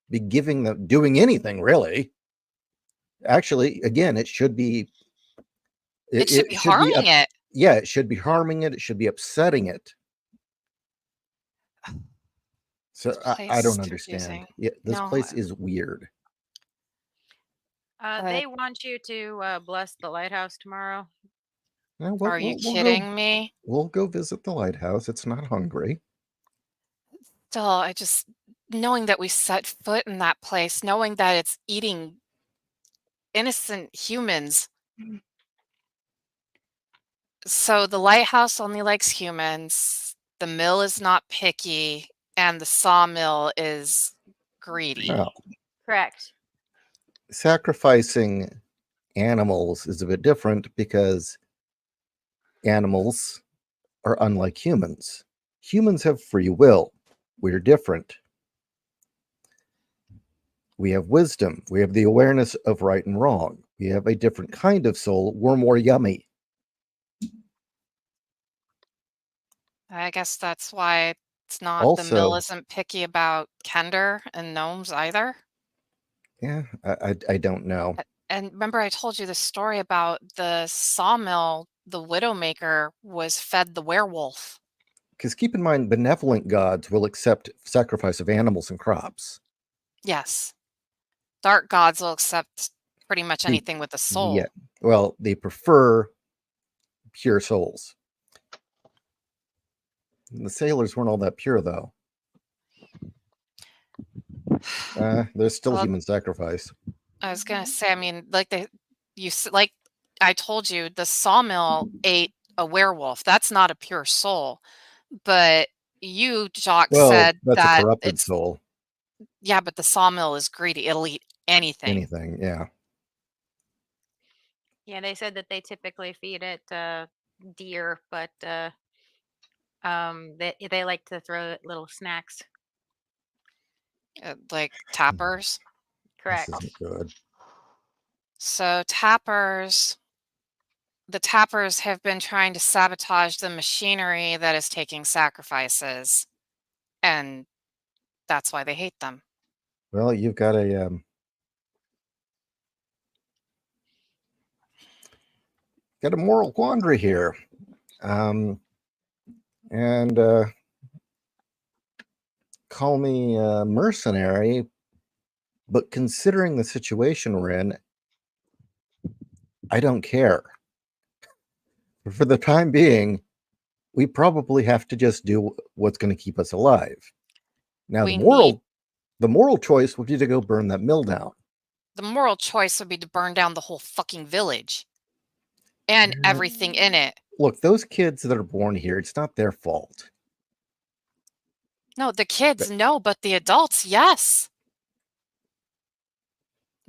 be giving them, doing anything really. Actually, again, it should be. It should be harming it. Yeah, it should be harming it. It should be upsetting it. So This I place don't is understand. confusing. Yeah, this No, place is weird. They want you to bless the lighthouse tomorrow. Well, Are you we'll kidding me? We'll go visit the lighthouse. It's not hungry. Still, I just knowing that we set foot in that place, knowing that it's eating innocent humans. So the lighthouse only likes humans. The mill is not picky, and the sawmill is greedy. Well, Correct. sacrificing animals is a bit different because animals are unlike humans. Humans have free will. We're different. We have wisdom. We have the awareness of right and wrong. We have a different kind of soul. We're more yummy. I guess that's why it's not the mill Also, isn't picky about Kender and gnomes either. yeah, I don't know. And remember, I told you the story about the sawmill, the Widowmaker was fed the werewolf. Because keep in mind, benevolent gods will accept sacrifice of animals and crops. Yes. Dark gods will accept pretty much anything with a soul. Yeah. Well, they prefer pure souls. And the sailors weren't all that pure, though. There's still Well, human sacrifice. I was gonna say, I mean, like like I told you, the sawmill ate a werewolf. That's not a pure soul. But you, Jock, said that's that a corrupted it's soul. yeah, but the sawmill is greedy. It'll eat anything. Anything, yeah. Yeah, they said that they typically feed it deer, but they like to throw it little snacks. Like tappers. Correct. This isn't good. So the tappers have been trying to sabotage the machinery that is taking sacrifices, and that's why they hate them. Well, you've got a moral quandary here, and call me a mercenary, but considering the situation we're in, I don't care. For the time being, we probably have to just do what's going to keep us alive. Now, the moral choice would be to go burn that mill down. The moral choice would be to burn down the whole fucking village and everything in it. Look, those kids that are born here, it's not their fault. No, the kids, no, but the adults, yes.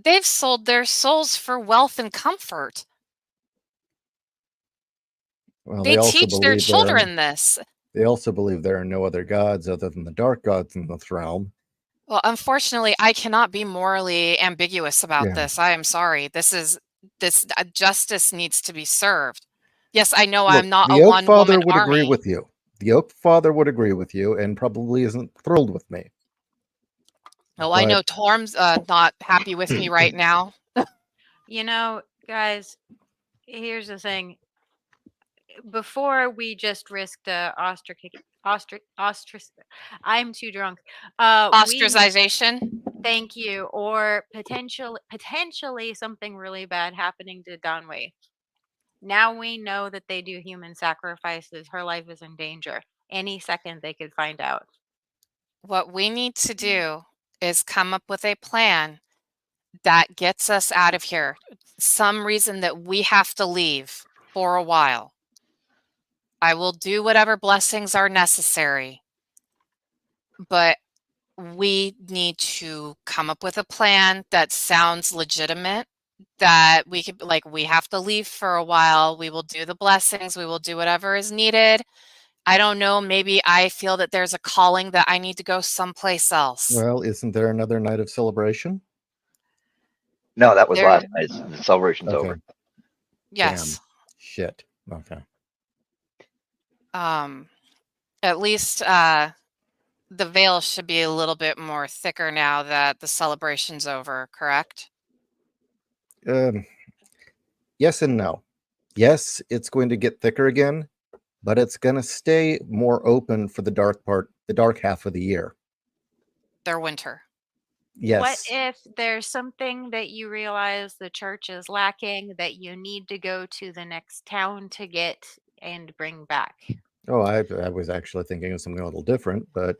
They've sold their souls for wealth and comfort. Well, they teach their children this. They also believe there are no other gods other than the dark gods in this realm. Well, unfortunately, I cannot be morally ambiguous about this. I am sorry. This justice needs to be served. Yes, I know. Look, I'm not a one-woman army. The Oak Father would agree with you. The Oak Father would agree with you and probably isn't thrilled with me. Well, I know Torm's not happy with me right now. You know, guys, here's the thing. Before we just risked I'm too drunk. Ostracization. Thank you. Or potentially something really bad happening to Danwei. Now we know that they do human sacrifices. Her life is in danger. Any second they could find out. What we need to do is come up with a plan that gets us out of here. Some reason that we have to leave for a while. I will do whatever blessings are necessary, but we need to come up with a plan that sounds legitimate that we could, like, we have to leave for a while. We will do the blessings. We will do whatever is needed. I don't know. Maybe I feel that there's a calling that I need to go someplace else. Well, isn't there another night of celebration? No, that was There- last night. The celebration's Okay. over. Yes. Shit. Okay. At least the veil should be a little bit more thicker now that the celebration's over, correct? Yes and no. Yes, it's going to get thicker again, but it's going to stay more open for the dark half of the year. Their winter. Yes. What if there's something that you realize the church is lacking that you need to go to the next town to get and bring back? Oh, I was actually thinking of something a little different, but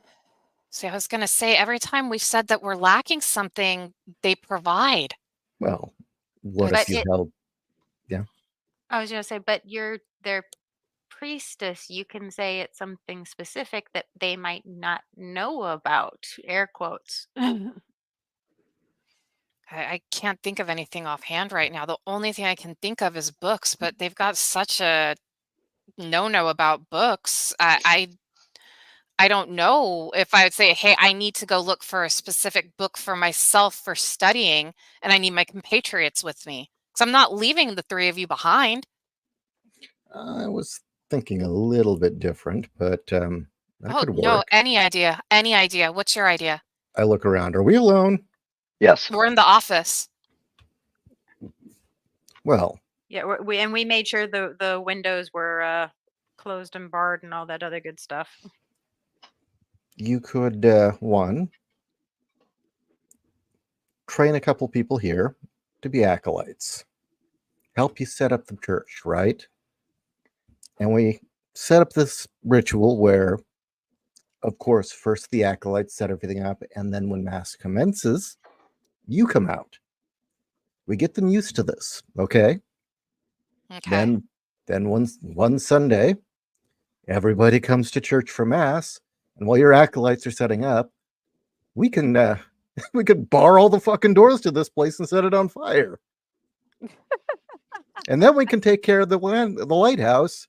See, I was going to say, every time we've said that we're lacking something, they provide. well, what But if you it- held? I was going to say, but you're their priestess. You can say it's something specific that they might not know about. Air quotes. I can't think of anything offhand right now. The only thing I can think of is books, but they've got such a no-no about books. I don't know if I would say, hey, I need to go look for a specific book for myself for studying, and I need my compatriots with me. Because I'm not leaving the three of you behind. I was thinking a little bit different, but that Oh, could no, work. any idea. Any idea. What's your idea? I look around. Are we alone? Yes. We're in the office. Well, Yeah, we made sure the windows were closed and barred and all that other good stuff. you could one train a couple people here to be acolytes, help you set up the church, right? And we set up this ritual where, of course, first the acolytes set everything up, and then when mass commences, you come out. We get them used to this, okay? Okay. Then one Sunday, everybody comes to church for mass, and while your acolytes are setting up, we can we could bar all the fucking doors to this place and set it on fire. And then we can take care of the lighthouse,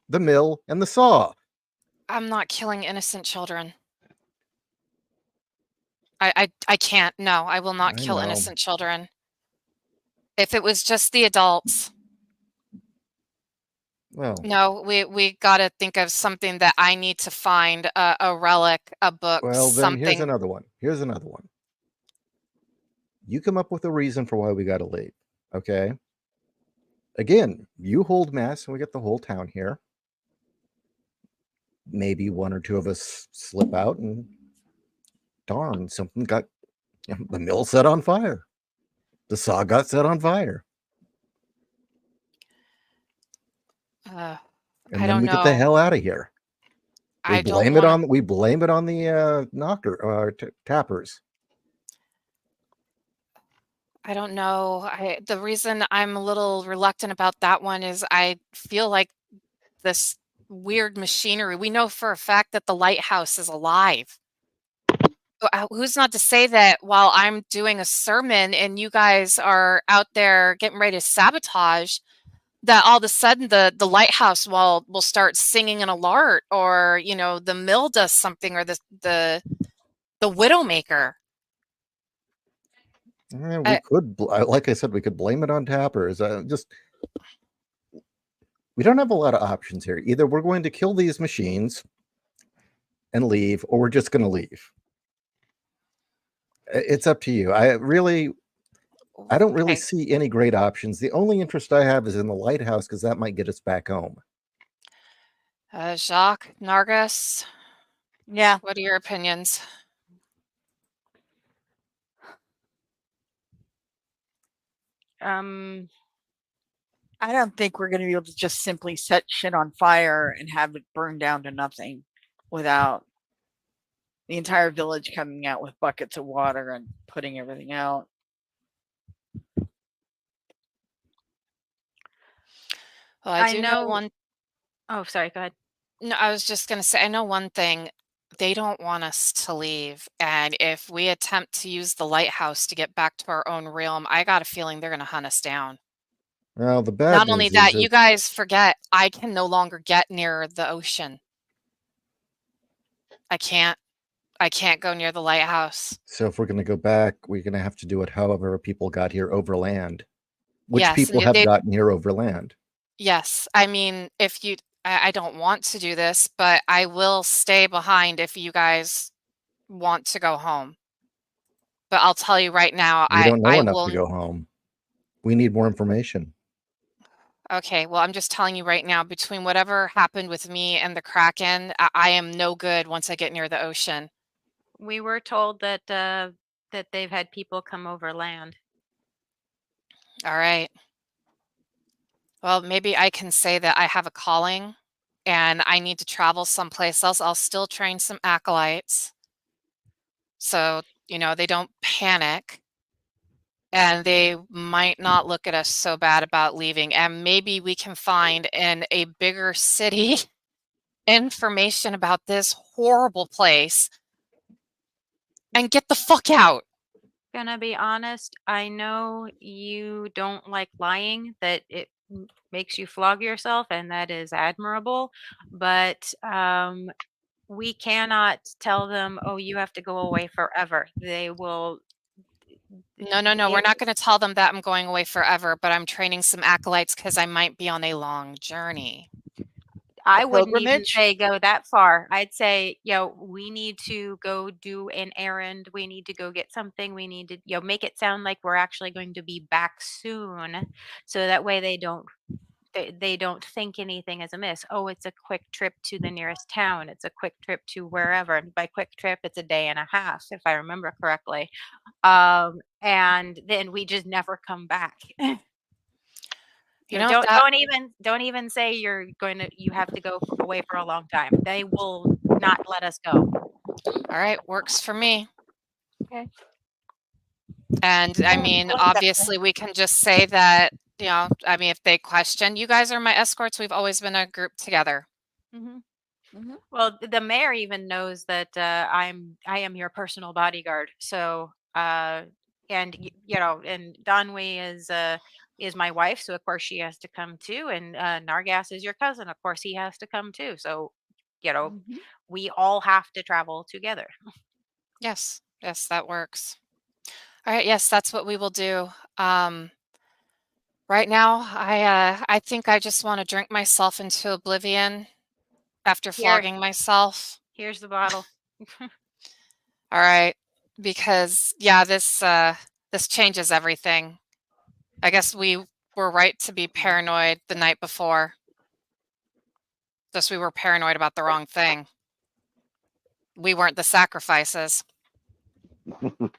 the mill, and the saw. I'm not killing innocent children. I can't. No, I will not I kill know. innocent children. If it was just the adults. Well, No, we got to think of something that I need to find, a relic, a book, well, then here's something. another one. Here's another one. You come up with a reason for why we got to leave, okay? Again, you hold mass, and we get the whole town here. Maybe one or two of us slip out, and darn, something got the mill set on fire. The saw got set on fire. Uh, And I then don't we get the know. hell out of here. We I don't blame it want. on the knocker tappers. I don't know. The reason I'm a little reluctant about that one is I feel like this weird machinery. We know for a fact that the lighthouse is alive. Who's not to say that while I'm doing a sermon and you guys are out there getting ready to sabotage, that all of a sudden the lighthouse will start singing an alert, or the mill does something, or the widowmaker. We could, like I said, we could blame it on tappers. Just we don't have a lot of options here. Either we're going to kill these machines and leave, or we're just going to leave. It's up to you. I don't really Okay. see any great options. The only interest I have is in the lighthouse because that might get us back home. Jacques, Nargis, Yeah. what are your opinions? I don't think we're going to be able to just simply set shit on fire and have it burn down to nothing without the entire village coming out with buckets of water and putting everything out. Well, I do know know- one. Oh, sorry. Go ahead. No, I was just going to say, I know one thing they don't want us to leave. And if we attempt to use the lighthouse to get back to our own realm, I got a feeling they're going to hunt us down. Well, the bad Not news only is that, you guys forget I can no longer get near the ocean. I can't go near the lighthouse. so if we're going to go back, we're going to have to do it however people got here overland. Which Yes, people and have gotten here overland. Yes, I mean, if you, I don't want to do this, but I will stay behind if you guys want to go home. But I'll tell you right now, We don't know I enough will. to go home. We need more information. Okay, well, I'm just telling you right now, between whatever happened with me and the Kraken, I am no good once I get near the ocean. We were told that that they've had people come over land. All right. Well, maybe I can say that I have a calling and I need to travel someplace else. I'll still train some acolytes. So, they don't panic. And they might not look at us so bad about leaving. And maybe we can find in a bigger city information about this horrible place and get the fuck out. Gonna be honest, I know you don't like lying, that it makes you flog yourself, and that is admirable. But we cannot tell them, oh, you have to go away forever. They will. No. We're not going to tell them that I'm going away forever, but I'm training some acolytes because I might be on a long journey. I wouldn't even pilgrimage? say go that far. I'd say, we need to go do an errand. We need to go get something. We need to, make it sound like we're actually going to be back soon. So that way they don't think anything is amiss. Oh, it's a quick trip to the nearest town. It's a quick trip to wherever. And by quick trip, it's a day and a half, if I remember correctly. And then we just never come back. Don't even say you have to go away for a long time. They will not let us go. All right, works for me. Okay. And I mean, obviously we can just say that, if they question, you guys are my escorts. We've always been a group together. Well, the mayor even knows that I am your personal bodyguard. So and and Donwee is my wife, so of course she has to come too. And Nargas is your cousin, of course he has to come too. So we all have to travel together. Yes, that works. All right, yes, that's what we will do. Right now, I think I just want to drink myself into oblivion after flogging myself. Here's the bottle. All right, because this changes everything. I guess we were right to be paranoid the night before. Just we were paranoid about the wrong thing. We weren't the sacrifices.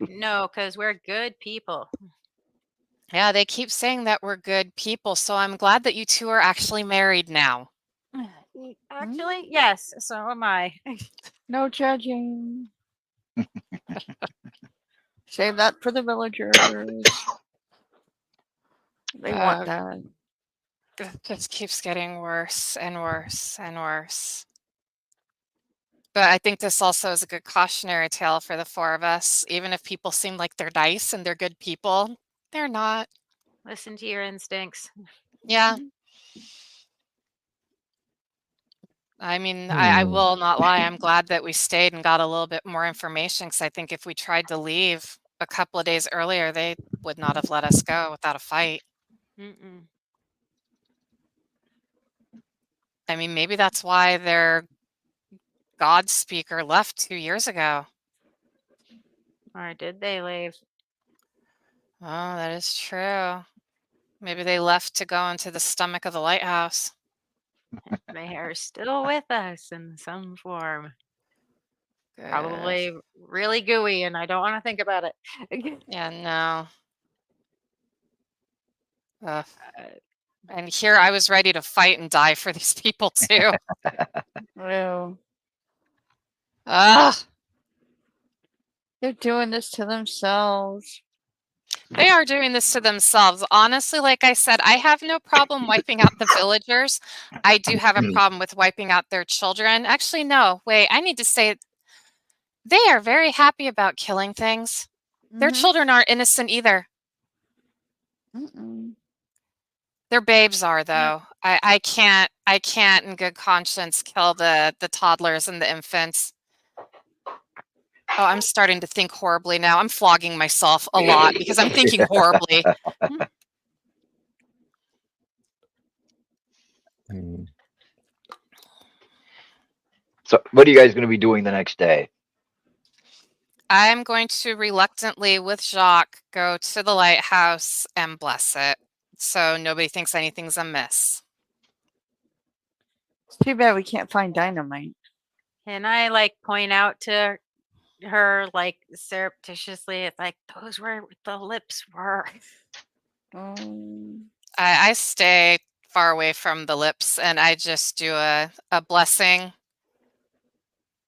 No, because we're good people. Yeah, they keep saying that we're good people, so I'm glad that you two are actually married now. Actually, yes, so am I. No judging. Save that for the villagers. They want that. It just keeps getting worse and worse and worse. But I think this also is a good cautionary tale for the four of us. Even if people seem like they're nice and they're good people, they're not. Listen to your instincts. Yeah. I mean, I will not lie. I'm glad that we stayed and got a little bit more information, because I think if we tried to leave a couple of days earlier, they would not have let us go without a fight. I mean, maybe that's why their God speaker left 2 years ago. Or did they leave? Oh, that is true. Maybe they left to go into the stomach of the lighthouse. They are still with us in some form. Good. Probably really gooey, and I don't want to think about it. Yeah, no. And here I was ready to fight and die for these people too. Well, Ugh. they're doing this to themselves. They are doing this to themselves. Honestly, like I said, I have no problem wiping out the villagers. I do have a problem with wiping out their children. Actually, no, wait, I need to say They are very happy about killing things. Their Mhm. children aren't innocent either. Mm-mm. Their babes are, though. I can't in good conscience kill the toddlers and the infants. Oh, I'm starting to think horribly now. I'm flogging myself a lot because I'm thinking horribly. Hmm. So, what are you guys going to be doing the next day? I'm going to reluctantly, with Jacques, go to the lighthouse and bless it, so nobody thinks anything's amiss. It's too bad we can't find dynamite. And I like point out to her like surreptitiously, it's like those were what the lips were. Um, I stay far away from the lips, and I just do a blessing,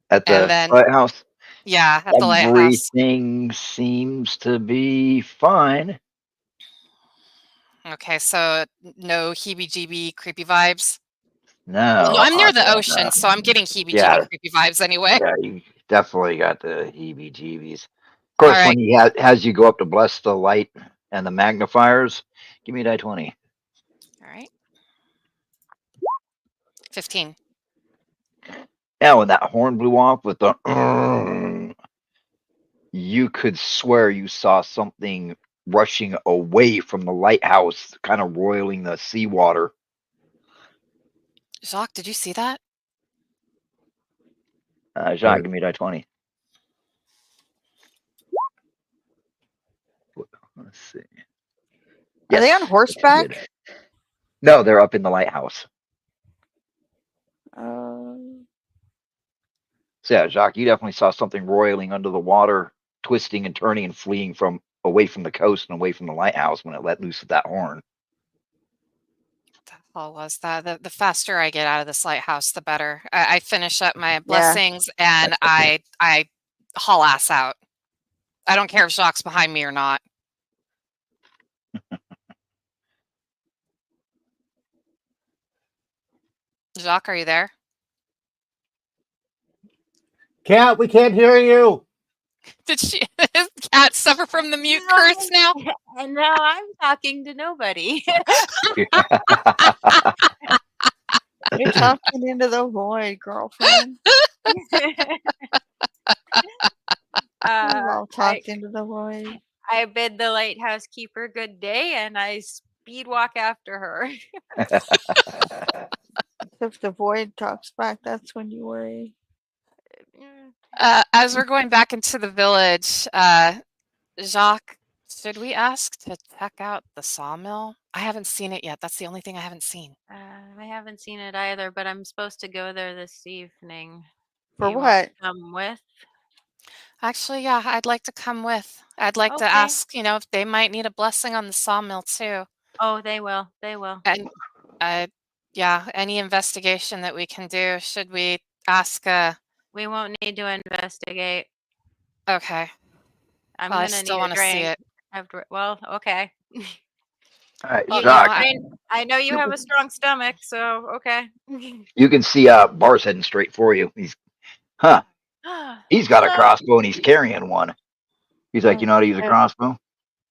At and the then lighthouse? yeah, at the lighthouse. Everything seems to be fine. Okay, so no heebie-jeebie creepy vibes. No. Well, no, I'm near the no. ocean, so I'm getting heebie-jeebie Yeah. creepy vibes anyway. Yeah, you definitely got the heebie-jeebies. Of course, All when he has you go up to bless the light and the magnifiers, give me a die 20. All right. 15. Yeah, when that horn blew off with the you could swear you saw something rushing away from the lighthouse, kind of roiling the seawater. Jacques, did you see that? Jacques, give me a die 20. Let's see. Are they on Yes, I horseback? did. No, they're up in the lighthouse. So yeah, Jacques, you definitely saw something roiling under the water, twisting and turning and fleeing from away from the coast and away from the lighthouse when it let loose with that horn. What the hell was that? The faster I get out of this lighthouse, the better. I finish up my blessings and I haul ass out. I don't care if Jacques behind me or not. Jacques, are you there? Cat, we can't hear you. Did she cat suffer from the mute curse now? And now I'm talking to nobody. You're talking into the void, girlfriend. We've all talked into the void. I bid the lighthouse keeper good day and I speed walk after her. If the void talks back, that's when you worry. As we're going back into the village, Jacques, should we ask to check out the sawmill? I haven't seen it yet. That's the only thing I haven't seen. I haven't seen it either, but I'm supposed to go there this evening. For You want to what? come with? Actually, yeah, I'd like to come with. I'd like to Okay. ask, if they might need a blessing on the sawmill too. Oh, they will. They will. And yeah, any investigation that we can do. Should we ask We won't need to investigate. Okay. I'm Well, I gonna still need a want to see drink it. after. Well, okay. All right, You- Jacques, I know you have a strong stomach, so okay. you can see Bar's heading straight for you. He's got a crossbow and he's carrying one. He's like, you know how to use a crossbow?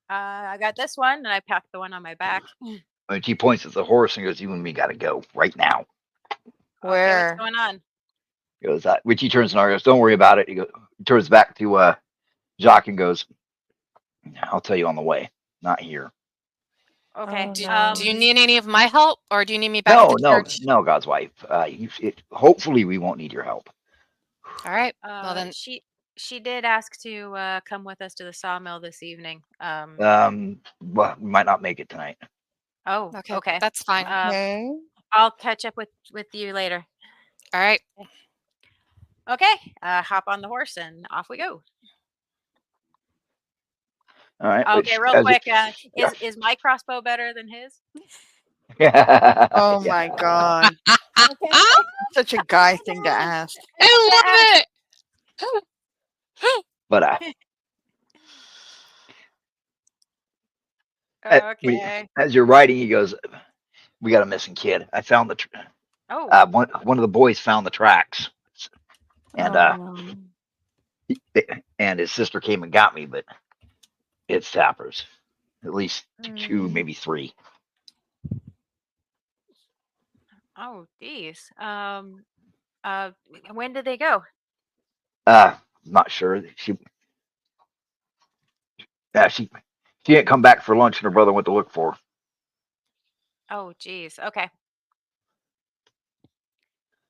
I got this one, and I packed the one on my back. And he points at the horse and goes, "You and me got to go right now." Okay, Where? what's going on? He goes, Richie turns and goes, "Don't worry about it." He turns back to Jacques and goes, "I'll tell you on the way, not here." Okay. Oh, no. Do you need any of my help, or do you need me back at the church? No, God's wife. Hopefully, we won't need your help. All right. Well then, She did ask to come with us to the sawmill this evening. Well, we might not make it tonight. Oh, okay, okay. that's fine. Okay. I'll catch up with you later. All right. Okay. Hop on the horse and off we go. All right. Okay, real quick. Is my crossbow better than his? Oh my god. Such a guy thing to ask. I love it. But Okay. as you're riding, he goes, "We got a missing kid. I found the one of the boys found the tracks, and Oh, no. And his sister came and got me, but it's Tappers. At least 2, Mm. maybe 3. Oh, geez. When did they go? Not sure. She didn't come back for lunch, and her brother went to look for her. Oh, geez. Okay.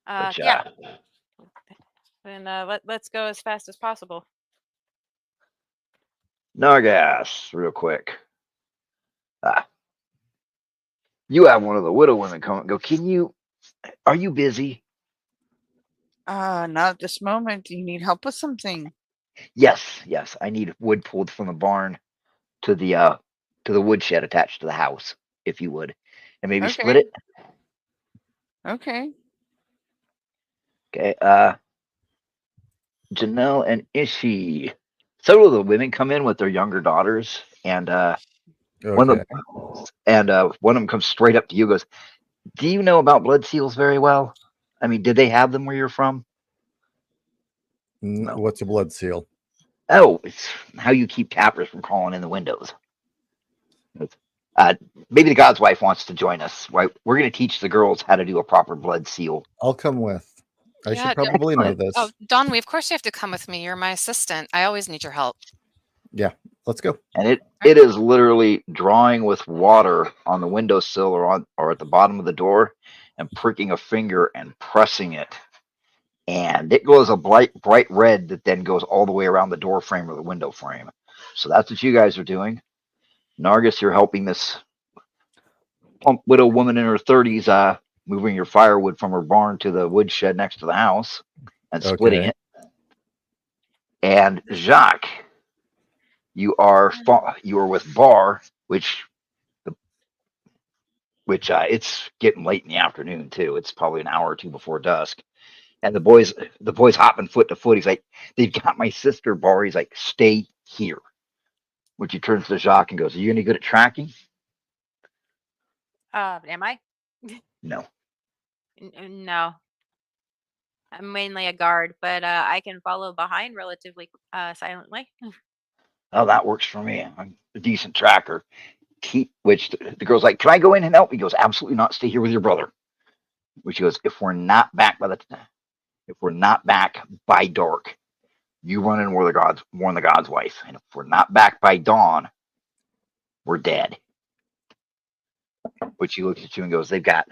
But, Yeah. Then let's go as fast as possible. Nargas, real quick. You have one of the widow women come and go. Are you busy? Not at this moment. Do you need help with something? Yes. I need wood pulled from the barn to the woodshed attached to the house, if you would, and maybe split Okay. it. Okay. Okay. Janelle and Ishi. Several of the women come in with their younger daughters, and one of Okay. them comes straight up to you, and goes, "Do you know about blood seals very well? I mean, did they have them where you're from?" No. What's a blood seal? Oh, it's how you keep tappers from crawling in the windows. Maybe the God's wife wants to join us. Right? We're going to teach the girls how to do a proper blood seal. I'll come with. I Yeah, should probably know this. Oh, Don, of course you have to come with me. You're my assistant. I always need your help. Yeah, let's go. And it is literally drawing with water on the windowsill or at the bottom of the door and pricking a finger and pressing it. And it glows a bright red that then goes all the way around the door frame or the window frame. So that's what you guys are doing. Nargis, you're helping this plump widow woman in her 30s moving your firewood from her barn to the woodshed next to the house and splitting Okay. it. And Jacques, you are with Bar, which it's getting late in the afternoon too. It's probably an hour or two before dusk. And the boys hopping foot to foot. He's like, "They've got my sister, Bar." He's like, "Stay here." Which he turns to Jacques and goes, "Are you any good at tracking?" Am I? No. No. I'm mainly a guard, but I can follow behind relatively silently. Oh, that works for me. I'm a decent tracker. Which the girl's like, "Can I go in and help?" He goes, "Absolutely not. Stay here with your brother." Which goes, if we're not back by dark, you run in warn the God's wife. And if we're not back by dawn, we're dead. Which he looks at you and goes, the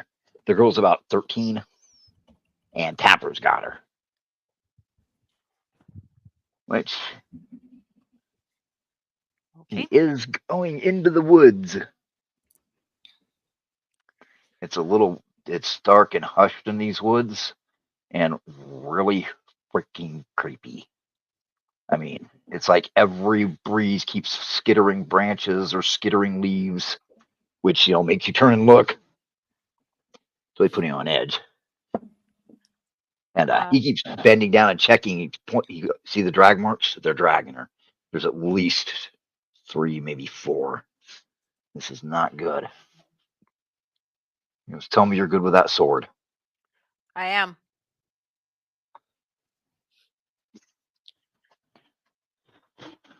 girl's about 13, and Tapper's got her. Which Okay. he is going into the woods. It's dark and hushed in these woods, and really freaking creepy. I mean, it's like every breeze keeps skittering branches or skittering leaves, which makes you turn and look. So they put him on edge. And he keeps bending down and checking. You see the drag marks? They're dragging her. There's at least 3, maybe 4. This is not good. He goes, "Tell me you're good with that sword." I am.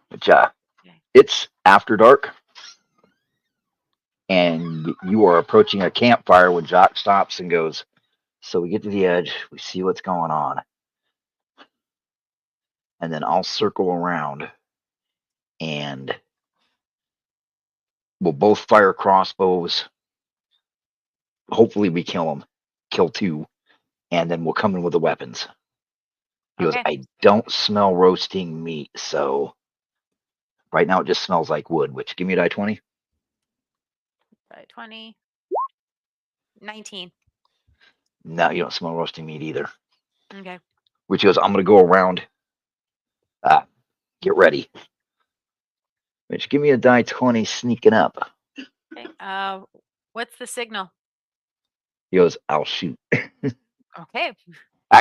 Which it's after dark, and you are approaching a campfire when Jock stops and goes, "So we get to the edge, we see what's going on, and then I'll circle around, and we'll both fire crossbows. Hopefully we kill 2, and then we'll come in with the weapons." He goes, Okay. "I don't smell roasting meat, so right now it just smells like wood." Which, give me a die 20. 20. 19. No, you don't smell roasting meat either. Okay. Which goes, "I'm going to go around. Get ready." Which, give me a die 20 sneaking up. Okay. What's the signal? He goes, "I'll shoot." Okay.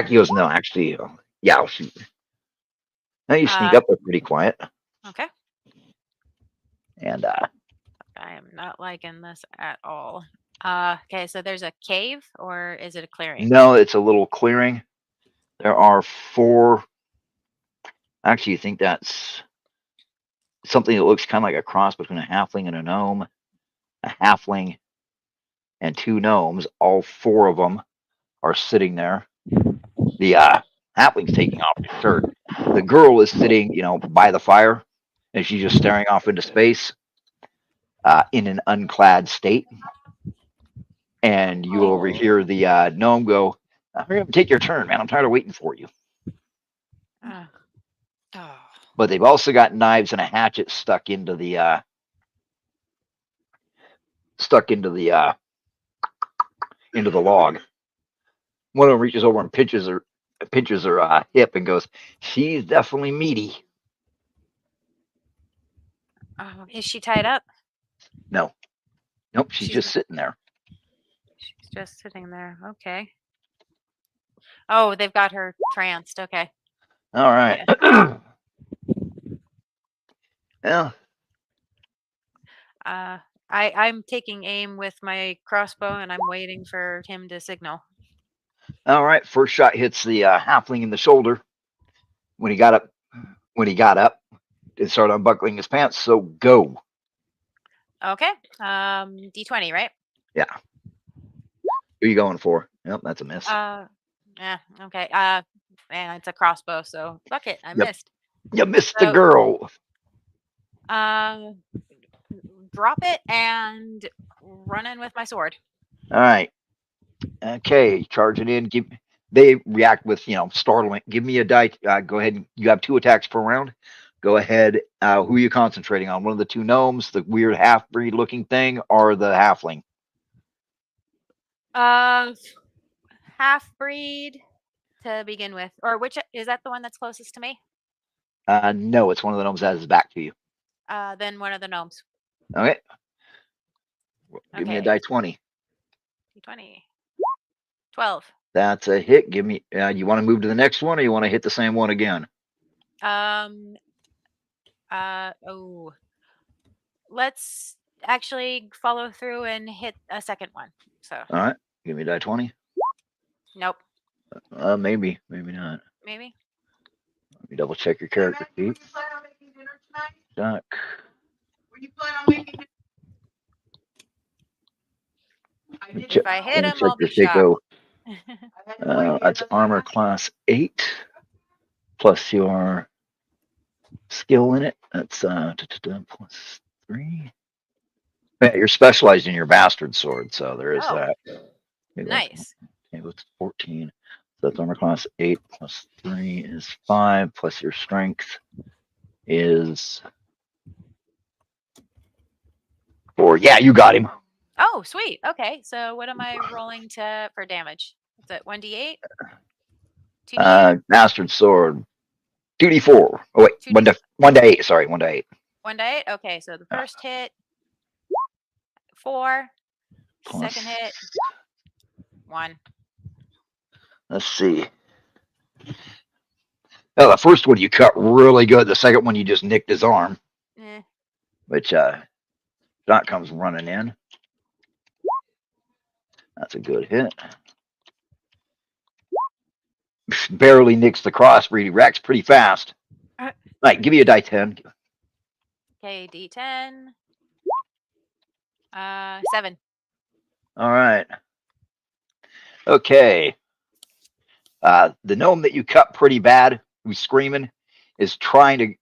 He goes, "No, actually, yeah, I'll shoot." Now you sneak up. They're pretty quiet. Okay. And I am not liking this at all. Okay, so there's a cave, or is it a clearing? no, it's a little clearing. There are 4 Actually, you think that's something that looks kind of like a cross between a halfling and a gnome. A halfling and two gnomes. All four of them are sitting there. The halfling's taking off his shirt. The girl is sitting, by the fire, and she's just staring off into space in an unclad state. And you overhear the gnome go, "Hurry up and take your turn, man. I'm tired of waiting for you." Oh. But they've also got knives and a hatchet stuck into the log. One of them reaches over and pinches her hip and goes, "She's definitely meaty." Oh, is she tied up? No, nope, she's just sitting there. She's just sitting there. Okay. Oh, they've got her tranced. Okay. All right. Yeah. I'm taking aim with my crossbow and I'm waiting for him to signal. All right. First shot hits the halfling in the shoulder. When he got up, it started unbuckling his pants. So go. Okay. D20, right? Yeah. Who are you going for? Yep, that's a miss. Yeah. Okay. Man, it's a crossbow, so fuck it. I missed. You missed the girl. Drop it and run in with my sword. All right. Okay, charging in. They react with startling. Give me a die. Go ahead. You have 2 attacks per round. Go ahead. Who are you concentrating on? One of the 2 gnomes, the weird half-breed looking thing, or the halfling? Half breed to begin with, or which is that the one that's closest to me? No, it's one of the gnomes that has his back to you. Then one of the gnomes. Okay. Give me a die 20. D20. 12. That's a hit. Give me. You want to move to the next one, or you want to hit the same one again? Let's actually follow through and hit a second one. So. All right. Give me a die 20. Nope. Maybe not. Maybe. Let me double check your character sheet. Duck. Were you planning on making dinner? If I hit him, I'll be shocked. That's armor class 8 plus your skill in it. That's plus 3. Yeah, you're specialized in your bastard sword, so there is that. Nice. Okay, what's 14? So that's armor class 8 plus 3 is 5 plus your strength is 4. Yeah, you got him. Oh, sweet. Okay, so what am I rolling for damage? Is it 1d8? 2d8? Bastard sword. 2d4. Oh wait, 1 to 8. Sorry, 1 to 8. 1 to 8. Okay, so the first hit 4. Plus, second hit 1. Let's see. Oh, the first one you cut really good. The second one you just nicked his arm. Which Dot comes running in. That's a good hit. Barely nicks the crossbreed. He racks pretty fast. All right, give me a die 10. Okay, D10. 7. All right. Okay. The gnome that you cut pretty bad, who's screaming, is trying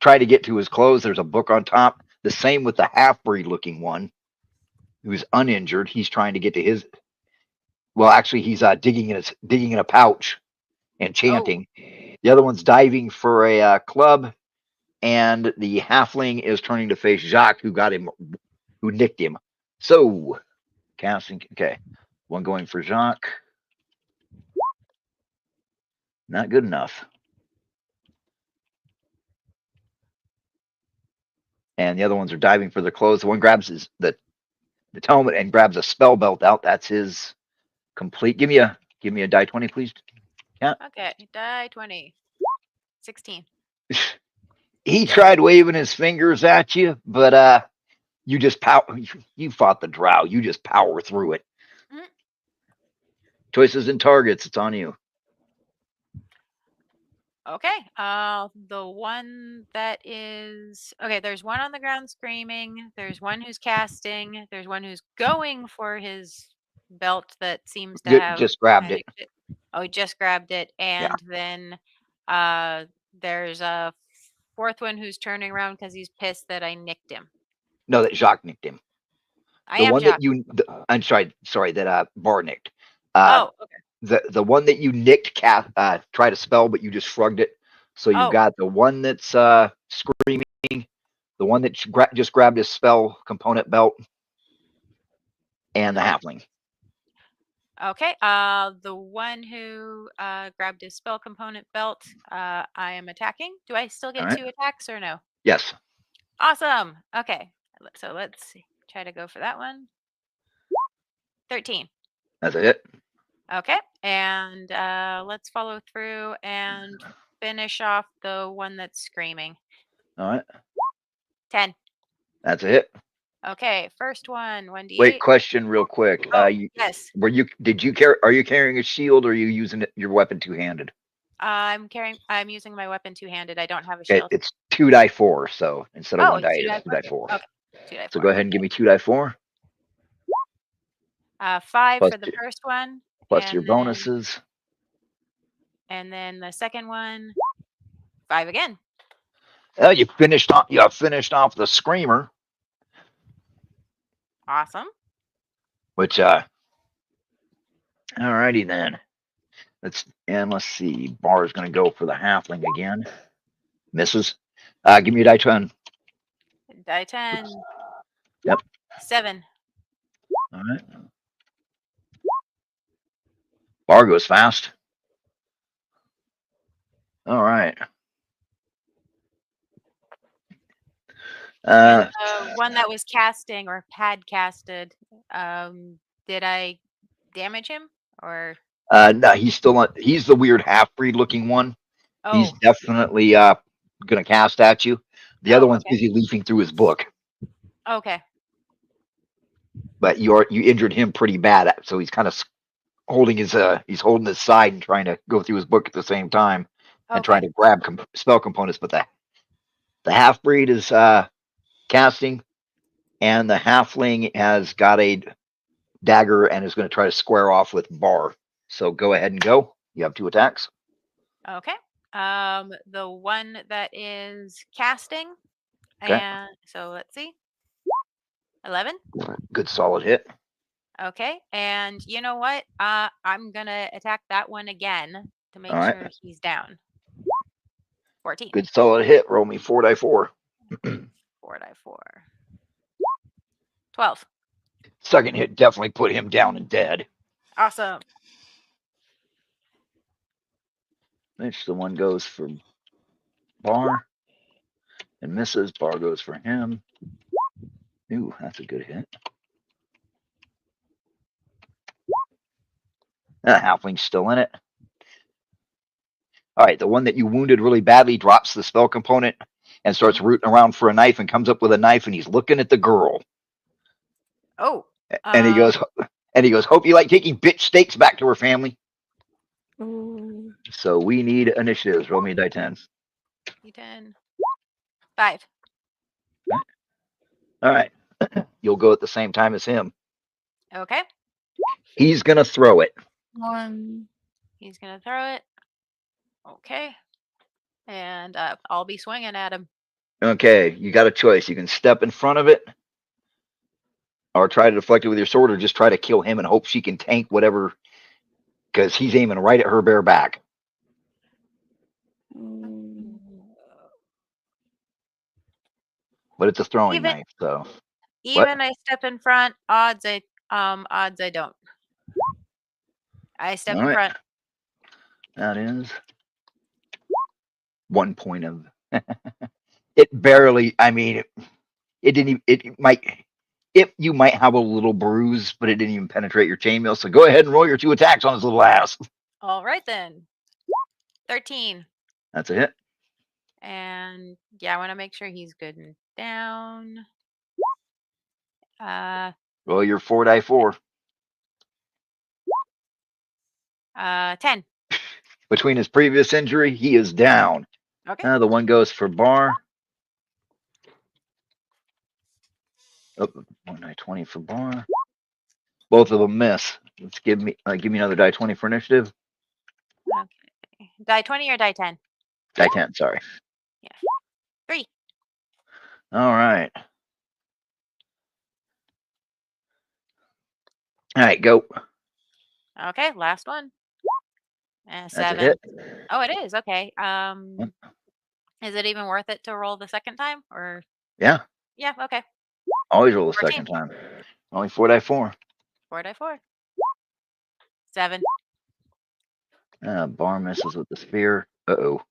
to get to his clothes. There's a book on top. The same with the half-breed looking one, who's uninjured. He's trying to get to his. Well, actually, he's digging in a pouch and chanting. Oh. The other one's diving for a club, and the halfling is turning to face Jacques, who nicked him. So, casting. Okay, one going for Jacques. Not good enough. And the other ones are diving for their clothes. The one grabs the helmet and grabs a spell belt out. That's his complete. Give me a die 20, please. Yeah. Okay, die 20. 16. He tried waving his fingers at you, but you just you fought the drow. You just power through it. Mm-hmm. Choices and targets. It's on you. Okay. The one that is okay. There's one on the ground screaming. There's one who's casting. There's one who's going for his belt that seems to have Just grabbed it. magic shit. Oh, he just grabbed it, and then there's a fourth one who's turning around because he's pissed that I nicked him. No, that Jacques nicked him. I The am one Jock. that you, I'm sorry, that Bar nicked. Oh, okay. The one that you nicked, tried to spell, but you just shrugged it. So you've Oh. got the one that's screaming, the one that just grabbed his spell component belt, and the halfling. Okay. The one who grabbed his spell component belt, I am attacking. Do I still get All right. 2 attacks or no? Yes. Awesome. Okay. So let's see. Try to go for that one. 13. That's it. Okay. And let's follow through and finish off the one that's screaming. All right. 10. That's it. Okay. First one, 1d8. Wait, question real quick. Oh, yes. Are you carrying a shield, or are you using your weapon two-handed? I'm using my weapon two-handed. I don't have a Okay, shield. it's 2d4, so instead of Oh, 1 die, it's it's 2d4. Okay. 2d4. So go ahead and give me 2d4. 5 Plus for the first one. plus and your then- bonuses. And then the second one, 5 again. Oh, you finished off the screamer, Awesome. which alrighty then. Let's see. Bar's gonna go for the halfling again. Misses. Give me a die 10. Die 10. Yep. 7. All right. Bar goes fast. All right. And the one that was casting or had casted, did I damage him or? No, he's still on. He's the weird half-breed looking one. Oh. He's definitely gonna cast at you. The other one's okay. busy leafing through his book. Okay. But you injured him pretty bad, so he's kind of holding his side and trying to go through his book at the same time and trying to grab spell components. But the half breed is casting, and the halfling has got a dagger and is going to try to square off with Bar. So go ahead and go. You have 2 attacks. Okay. The one that is casting, Okay. and so let's see. 11. Good solid hit. Okay. And you know what? I'm gonna attack that one again to make All right. sure he's down. 14. Good solid hit. Roll me 4d4. 4d4. 12. Second hit definitely put him down and dead. Awesome. Next, the one goes for Bar and misses. Bar goes for him. Ooh, that's a good hit. That halfling's still in it. All right, the one that you wounded really badly drops the spell component and starts rooting around for a knife and comes up with a knife, and he's looking at the girl. Oh. And he goes, hope you like taking bitch steaks back to her family. Ooh. So we need initiatives. Roll me a die 10. D10. 5. All right. You'll go at the same time as him. Okay. He's going to throw it. 1. He's gonna throw it. Okay. And I'll be swinging at him. Okay, you got a choice. You can step in front of it or try to deflect it with your sword, or just try to kill him and hope she can tank whatever, because he's aiming right at her bare back. But it's a throwing knife, so even I step in front. Odds I don't. I step in front. That is 1 point of it. Barely. I mean, it didn't even. You might have a little bruise, but it didn't even penetrate your chainmail. So go ahead and roll your 2 attacks on his little ass. All right then. 13. That's a hit. And yeah, I want to make sure he's good and down. Roll your 4d4. 10. between his previous injury, he is down. Okay. The one goes for Bar. Oh, 1 die 20 for Bar. Both of them miss. Let's give me another die 20 for initiative. Okay. Die 20 or die 10? Die 10, sorry. Yeah. 3. All right. All right, go. Okay, last one. That's 7. a hit. Oh, it is. Okay. Is it even worth it to roll the second time or? Yeah, Yeah, okay. always roll the 14. second time. Only 4 die 4. 4 die 4. 7. Bar misses with the spear. Uh-oh.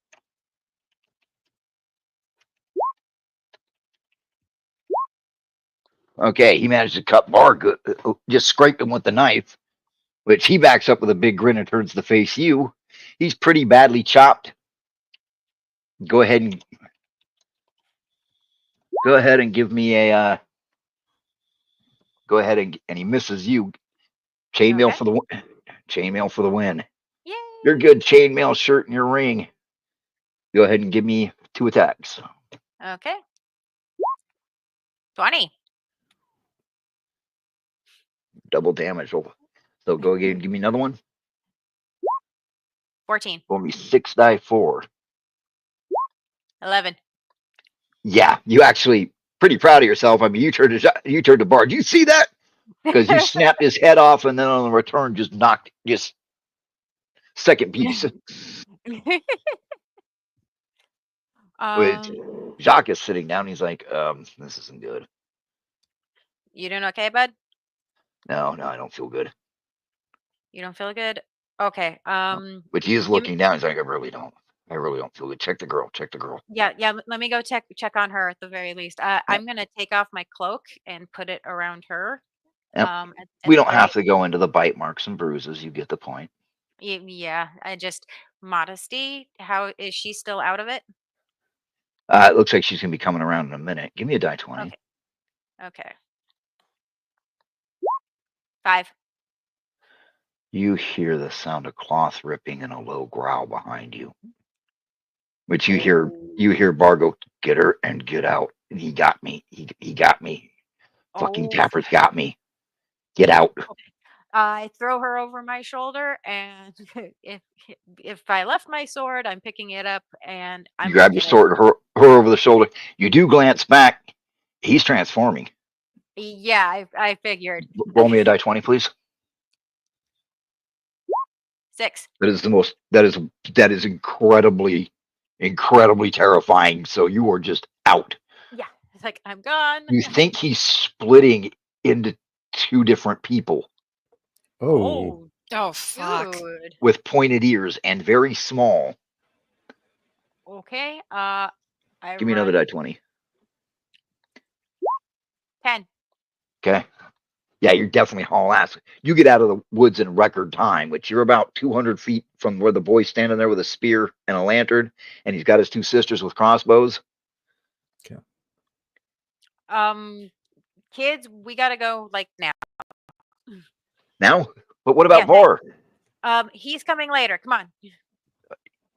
Okay, he managed to cut Bar good. Just scraped him with the knife, which he backs up with a big grin and turns to face you. He's pretty badly chopped. Go ahead and give me a. Go ahead and he misses you. Chainmail Okay. for the chainmail for the win. Yay. Your good chainmail shirt and your ring. Go ahead and give me 2 attacks. Okay. 20. Double damage. So go again and give me another one. 14. Roll me 6 die 4. 11. Yeah, you actually pretty proud of yourself. I mean, you turned to Bar. Do you see that? Because you snapped his head off, and then on the return, just knocked second piece. Which Jacques is sitting down. He's like, this isn't good. You doing okay, bud? No, I don't feel good. You don't feel good? Okay. But he is looking down. He's like, I really don't feel good. Check the girl. Yeah. Let me go check on her at the very least. I'm gonna take off my cloak and put it around her. Yep. At We the don't very have to go into the bite marks and bruises. You get the point. Yeah. I just modesty. How is she still out of it? It looks like she's gonna be coming around in a minute. Give me a die 20. Okay. 5. You hear the sound of cloth ripping and a low growl behind you. Which you hear Bargo, get her and get out. And he got me. He got me. Fucking Oh. Tapper's got me. Get out. I throw her over my shoulder, and if I left my sword, I'm picking it up and I'm You grab your sword, her over the shoulder. You do glance back. He's transforming. Yeah, I figured. Roll me a die 20, please. 6. That is incredibly terrifying. So you are just out. Yeah, it's like I'm gone. You think he's splitting into 2 different people Oh. Oh, fuck. Dude. with pointed ears and very small. Okay. Give me another die 20. 10. Okay. Yeah, you're definitely haul ass. You get out of the woods in record time, which you're about 200 feet from where the boy's standing there with a spear and a lantern, and he's got his 2 sisters with crossbows. Kids, we gotta go like now. Now? But what about Var? He's coming later. Come on.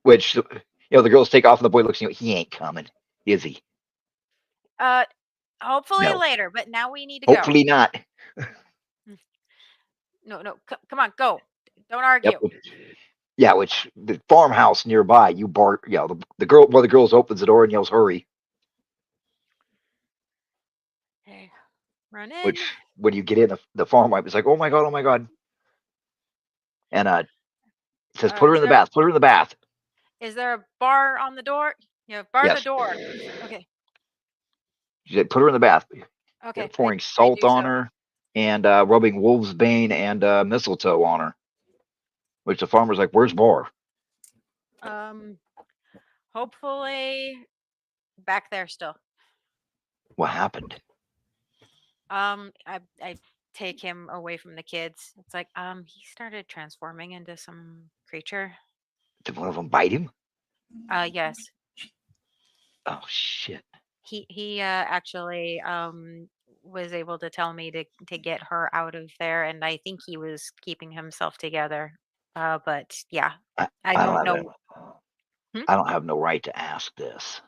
Which, the girls take off and the boy looks at you. He ain't coming, is he? Hopefully No. later, but now we need to Hopefully not. No. Come on, go. Don't argue. Yep. Yeah, which the farmhouse nearby, you bark. Yeah, the girl. One of the girls opens the door and yells, "Hurry!" Okay. Run in. Which, when you get in, the farm wife is like, "Oh my god!" And says, "Put her in the bath. Put her in the bath." Is there a bar on the door? Yeah, bar Yes. the door. Okay. She said, "Put her in the bath." Okay. They're pouring salt on her and rubbing wolf's bane and mistletoe on her. Which the farmer's like, "Where's Bar?" Hopefully back there still. What happened? I take him away from the kids. It's like, he started transforming into some creature. Did one of them bite him? Yes. Oh shit. He actually was able to tell me to get her out of there, and I think he was keeping himself together. But yeah, I, I I don't don't have know. I don't have no right to ask this,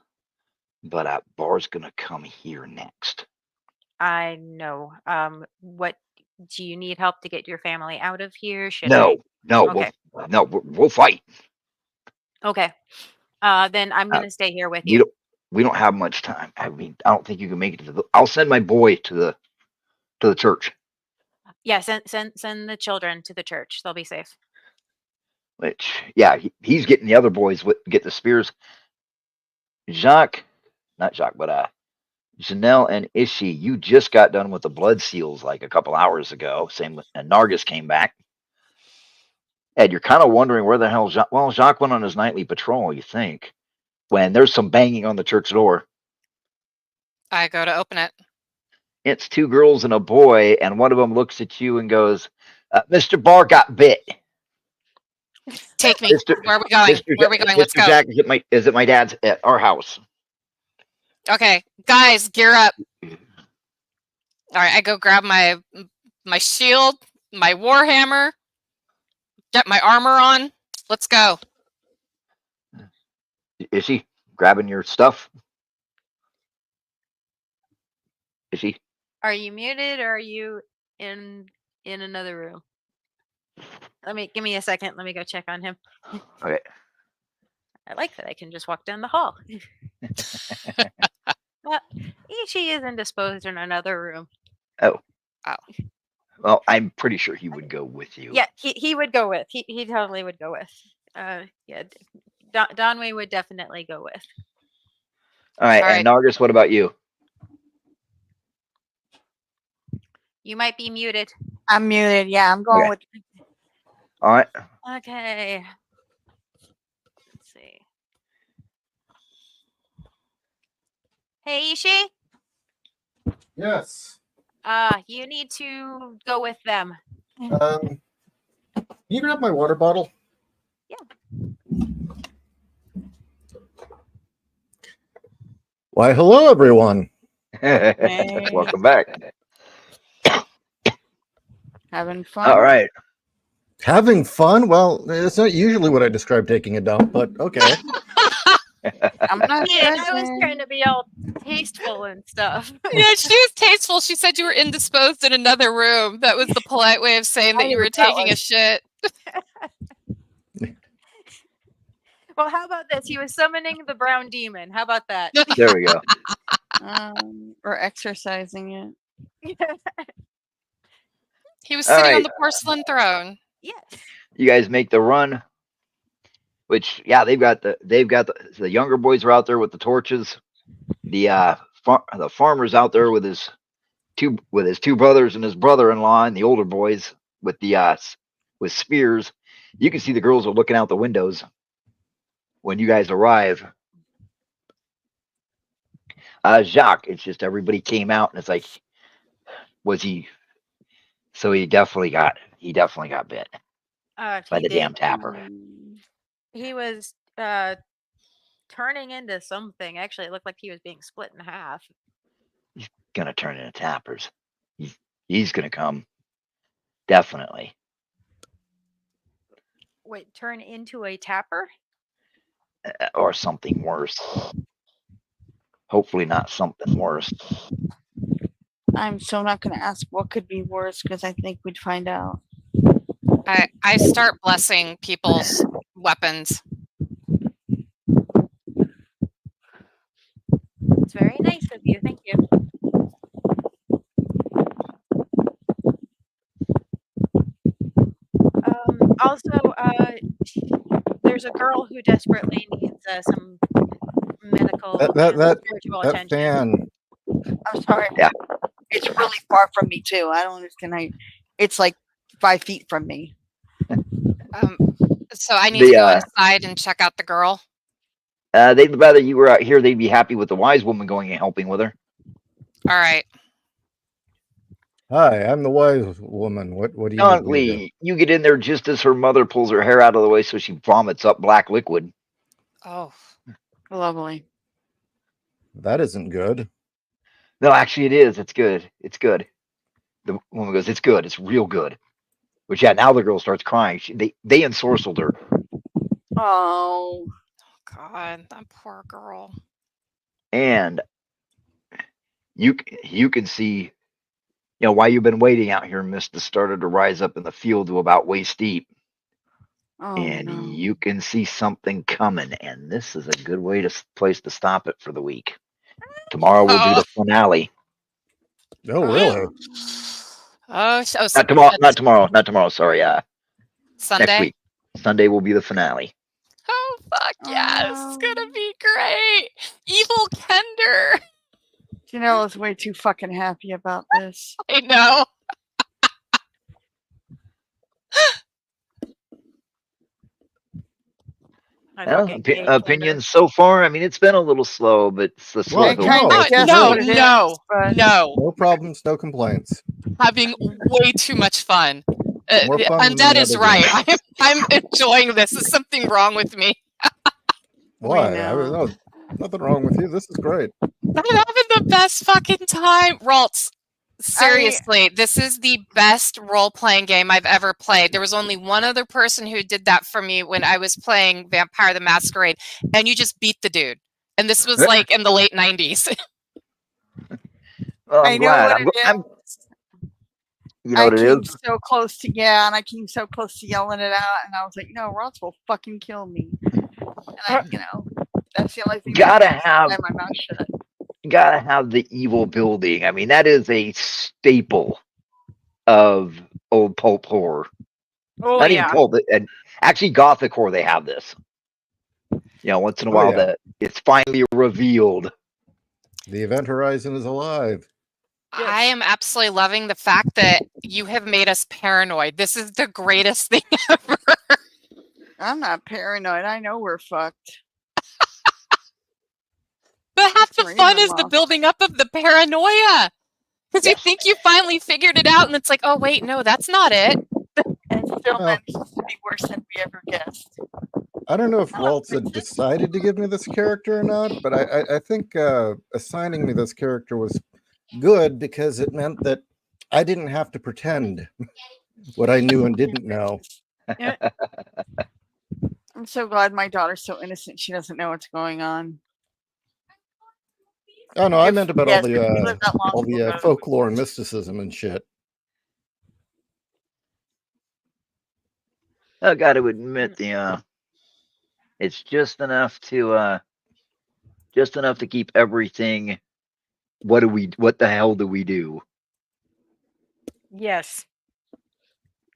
but Bar's gonna come here next. I know. What do you need help to get your family out of here? Should No, I? no, Okay. we'll fight. Okay. Then I'm Uh, gonna stay here with we you. don't we don't have much time. I mean, I don't think you can make it to the. I'll send my boy to the church. Yeah, send the children to the church. They'll be safe. Which, yeah, he's getting the other boys get the spears. Not Jacques, but Janelle and Ishi, you just got done with the blood seals like a couple hours ago. Same with, and Nargis came back. Ed, you're kind of wondering where the hell Jacques. Well, Jacques went on his nightly patrol. You think when there's some banging on the church door. I go to open it. It's two girls and a boy, and one of them looks at you and goes, "Mr. Barr got bit." Take me. Mr. Where are we going? Where are we going? Let's Mr. go. Jack is at my dad's at our house. Okay, guys, gear up. All right, I go grab my shield, my warhammer, get my armor on. Let's go. Is she grabbing your stuff? Is she? Are you muted or are you in another room? Give me a second. Let me go check on him. Okay. I like that I can just walk down the hall. Well, she is indisposed in another room. Oh. Oh. Well, I'm pretty sure he would go with you. Yeah, he would go with. He totally would go with. Yeah, Donway would definitely go with. All right. All And Nargis, what about you? You might be muted. I'm muted. Yeah, I'm going Okay. with. All right. Okay. Let's see. Hey, Ishi. Yes. You need to go with them. Can you grab my water bottle? Yeah. Why, hello, everyone. Hey. Welcome back. Having fun. All right. Having fun? Well, it's not usually what I describe taking a dump, but okay. I'm not Yeah, I was judging. trying to be all tasteful and stuff. Yeah, she was tasteful. She said you were indisposed in another room. That was the polite way of saying that I you knew were that taking a was- shit. Well, how about this? He was summoning the brown demon. How about that? There we go. Or exercising it. He was All sitting on right. the porcelain throne. Yes. You guys make the run. Which, yeah, they've got the younger boys are out there with the torches. The farmer's out there with his two brothers and his brother-in-law, and the older boys with with spears. You can see the girls are looking out the windows when you guys arrive. Jacques, it's just everybody came out, and it's like, was he? So he definitely got bit by He the did. damn tapper. He was turning into something. Actually, it looked like he was being split in half. Gonna turn into tappers. He's gonna come, definitely. Wait, turn into a tapper? Or something worse. Hopefully not something worse. I'm so not going to ask what could be worse because I think we'd find out. I start blessing people's weapons. It's very nice of you. Thank you. Also, there's a girl who desperately needs some medical and spiritual That attention. fan. I'm sorry. Yeah. It's really far from me too. I don't understand. It's like 5 feet from me. So I need to go inside and check out the girl. They'd rather you were out here. They'd be happy with the wise woman going and helping with her. All right. Hi, I'm the wise woman. What do you need me to do? You get in there just as her mother pulls her hair out of the way so she vomits up black liquid. Oh. Lovely. That isn't good. No, actually it is. It's good. It's good. The woman goes, it's good. It's real good. Which, yeah, now the girl starts crying. They ensorcelled her. Oh, God, that poor girl. And you can see, while you've been waiting out here, mist has started to rise up in the field to about waist deep. oh And no. you can see something coming. And this is a good place to stop it for the week. Tomorrow we'll do the finale. Oh, really? Not tomorrow. Sorry. Sunday. Next week. Sunday will be the finale. Oh fuck yes, it's gonna be great. Evil Kender. Janella's way too fucking happy about this. I know. I Well, fucking hate opinions so far. I mean, it's been a little slow, but it's the slow Well, I build. kind no, of guess no, what it is, no, but no. No problems, no complaints. Having way too much fun. More fun than Undead the is other right. game. I'm enjoying this. There's something wrong with me. Why? know. No, nothing wrong with you. This is great. I'm having the best fucking time. Ralts, seriously, this is the best role-playing game I've ever played. There was only one other person who did that for me when I was playing Vampire the Masquerade, and you just beat the dude. And this was like in the late 90s. Well, I'm I know glad. what it is. You know I what it came is? so close to and I came so close to yelling it out, and I was like, no, Ross will fucking kill me. And that's the only thing. Gotta that have- my mouth shut. Gotta have the evil building. I mean, that is a staple of old pulp horror. Oh Not yeah. even pulp, and actually gothic horror. They have this. Once in a while, yeah. that it's finally revealed. The event horizon is alive. I am absolutely loving the fact that you have made us paranoid. This is the greatest thing ever. I'm not paranoid. I know we're fucked. But half the Raven fun is the lost. building up of the paranoia. Because you Yes. think you finally figured it out, and it's like, oh, wait, no, that's not it. And still Well- manages to be worse than we ever guessed. I don't know if Waltz had decided to give me this character or not, but I think assigning me this character was good because it meant that I didn't have to pretend what I knew and didn't know. I'm so glad my daughter's so innocent. She doesn't know what's going on. Oh no, I If- meant about yes, all if we the lived that long, all the we'll go. folklore and mysticism and shit. I got to admit, it's just enough to keep everything. What the hell do we do? Yes.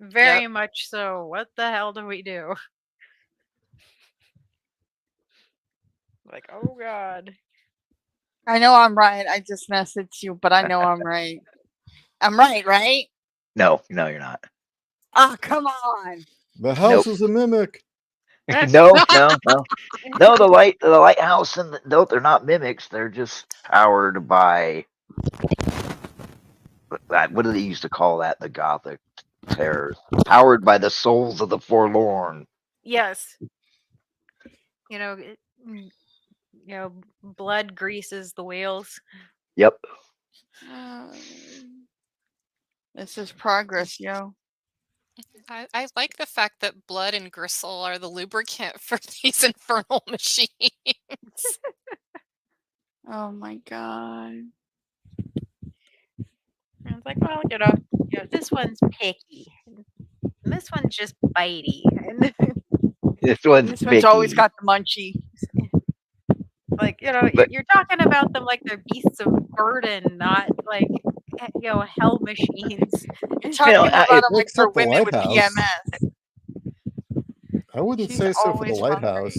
Very much so. What the hell do we do? Like, oh god. I know I'm right. I just messaged you, but I know I'm right. I'm right, right? No, you're not. Oh, come on. The house is a mimic. No. The lighthouse and they're not mimics. They're just powered by what do they used to call that? The Gothic terrors. Powered by the souls of the forlorn. Yes. Blood greases the wheels. Yep. This is progress, yo. I like the fact that blood and gristle are the lubricant for these infernal machines. Oh my god. I was like, well, this one's picky. And this one's just bitey. And This one's This one's always picky. got the munchie. like, But- you're talking about them like they're beasts of burden, not like hell machines. You're talking about them like for except the women with lighthouse. PMS. I wouldn't She's say so for the always lighthouse.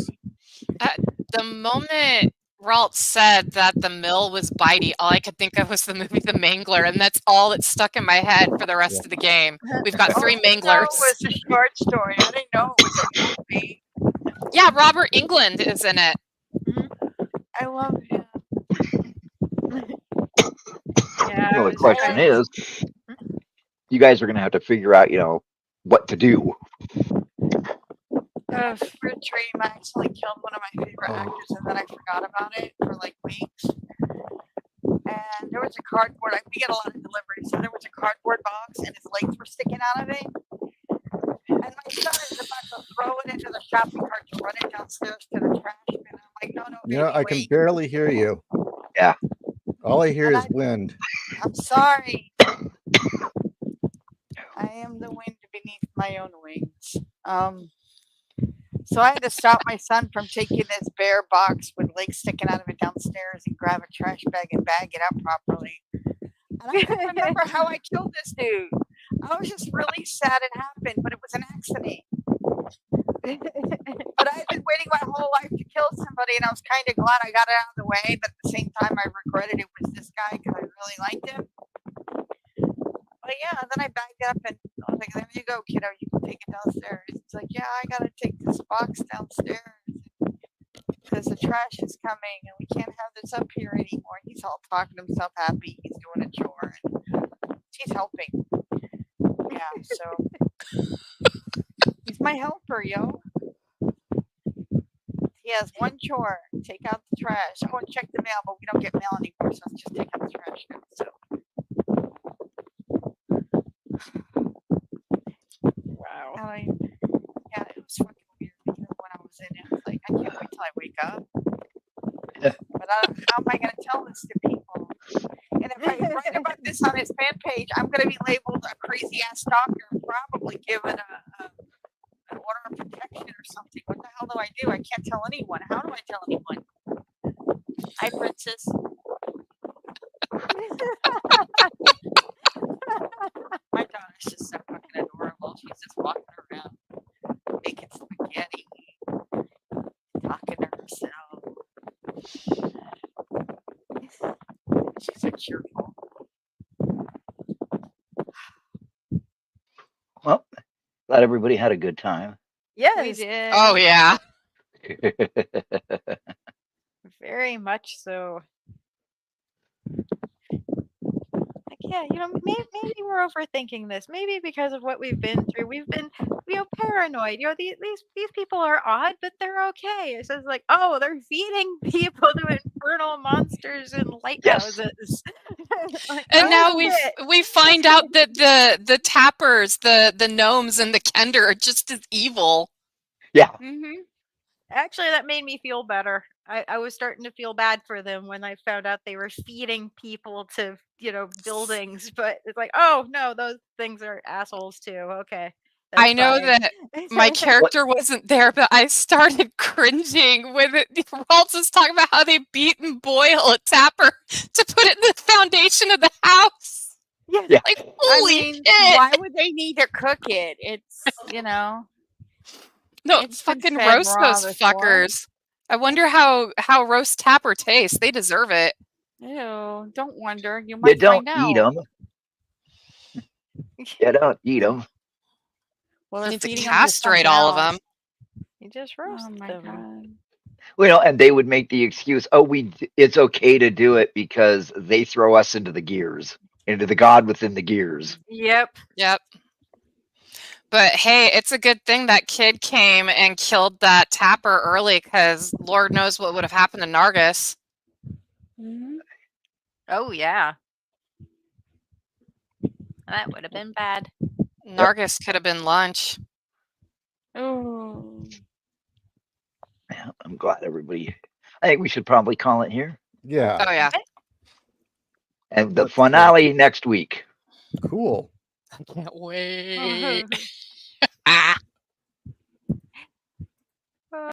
The moment Ralt said that the mill was bitey, all I could think of was the movie The Mangler, and that's all that stuck in my head for the rest of the game. We've got 3 No, manglers. it was a short story. I didn't know it was a movie. Yeah, Robert Englund is in it. I love him. Yeah. Well, the question is, you guys are going to have to figure out, what to do. For a dream, I actually killed one of my favorite actors, and then I forgot about it for like weeks. And there was a cardboard. We get a lot of deliveries, so there was a cardboard box, and his legs were sticking out of it. And my son is about to throw it into the shopping cart to run it downstairs to the trash bin. I'm like, no, You know, baby, I can wait. barely hear you. Yeah. All I hear And is wind. I'm sorry. I am the wind beneath my own wings. So I had to stop my son from taking this bare box with legs sticking out of it downstairs and grab a trash bag and bag it up properly. And I couldn't remember how I killed this dude. I was just really sad it happened, but it was an accident. But I had been waiting my whole life to kill somebody, and I was kind of glad I got it out of the way. But at the same time, I regretted it was this guy because I really liked him. But yeah, then I bagged it up and I was like, there you go, kiddo. You can take it downstairs. It's like, yeah, I got to take this box downstairs because the trash is coming and we can't have this up here anymore. He's all talking himself happy. He's doing a chore and he's helping. Yeah, so he's my helper, yo. He has one chore: take out the trash. Oh, and check the mail, but we don't get mail anymore, so let's just take out the trash. So, Wow. Yeah, it was fucking weird. Even when I was in it, I was like, I can't wait till I wake up. But how am I going to tell this to people? And if I write about this on his fan page, I'm going to be labeled a crazy ass stalker and probably given an order of protection or something. What the hell do? I can't tell anyone. How do I tell anyone? Hi, princess. My daughter's just so fucking adorable. She's just walking around making spaghetti, talking to herself. She's so cheerful. Well, glad everybody had a good time. We Yes, did. Oh yeah. Very much so. Like, yeah, maybe we're overthinking this. Maybe because of what we've been through, we've been, paranoid. These people are odd, but they're okay. It says like, oh, they're feeding people to infernal monsters in lighthouses. Like, And oh, now shit. we find out that the tappers, the gnomes and the kender are just as evil. Yeah. Mm-hmm. Actually, that made me feel better. I was starting to feel bad for them when I found out they were feeding people to, buildings. But it's like, oh, no, those things are assholes too. Okay. That's I know fine. that my character wasn't there, but I started cringing when Waltz was talking about how they beat and boil a tapper to put it in the foundation of the house. Yeah. Yeah. Like, I holy mean, shit! why would they need to cook it? It's, No, it's been fucking fed roast raw those before. fuckers. I wonder how roast tapper tastes. They deserve it. Ew, don't wonder. You You might don't find eat out. them. You don't eat them. Well, they're Need to feeding them to castrate something all of else. them. You just roast Oh my them. god. Well, and they would make the excuse, "Oh, it's okay to do it because they throw us into the gears, into the god within the gears." Yep. Yep. But hey, it's a good thing that kid came and killed that tapper early, because Lord knows what would have happened to Nargis. Mm-hmm. Oh, yeah. That would have been bad. Nargis could have been lunch. Oh. Yeah, I'm glad everybody. I think we should probably call it here. Yeah. Oh yeah. And the Let's, finale next week. Cool. I can't wait. Ah.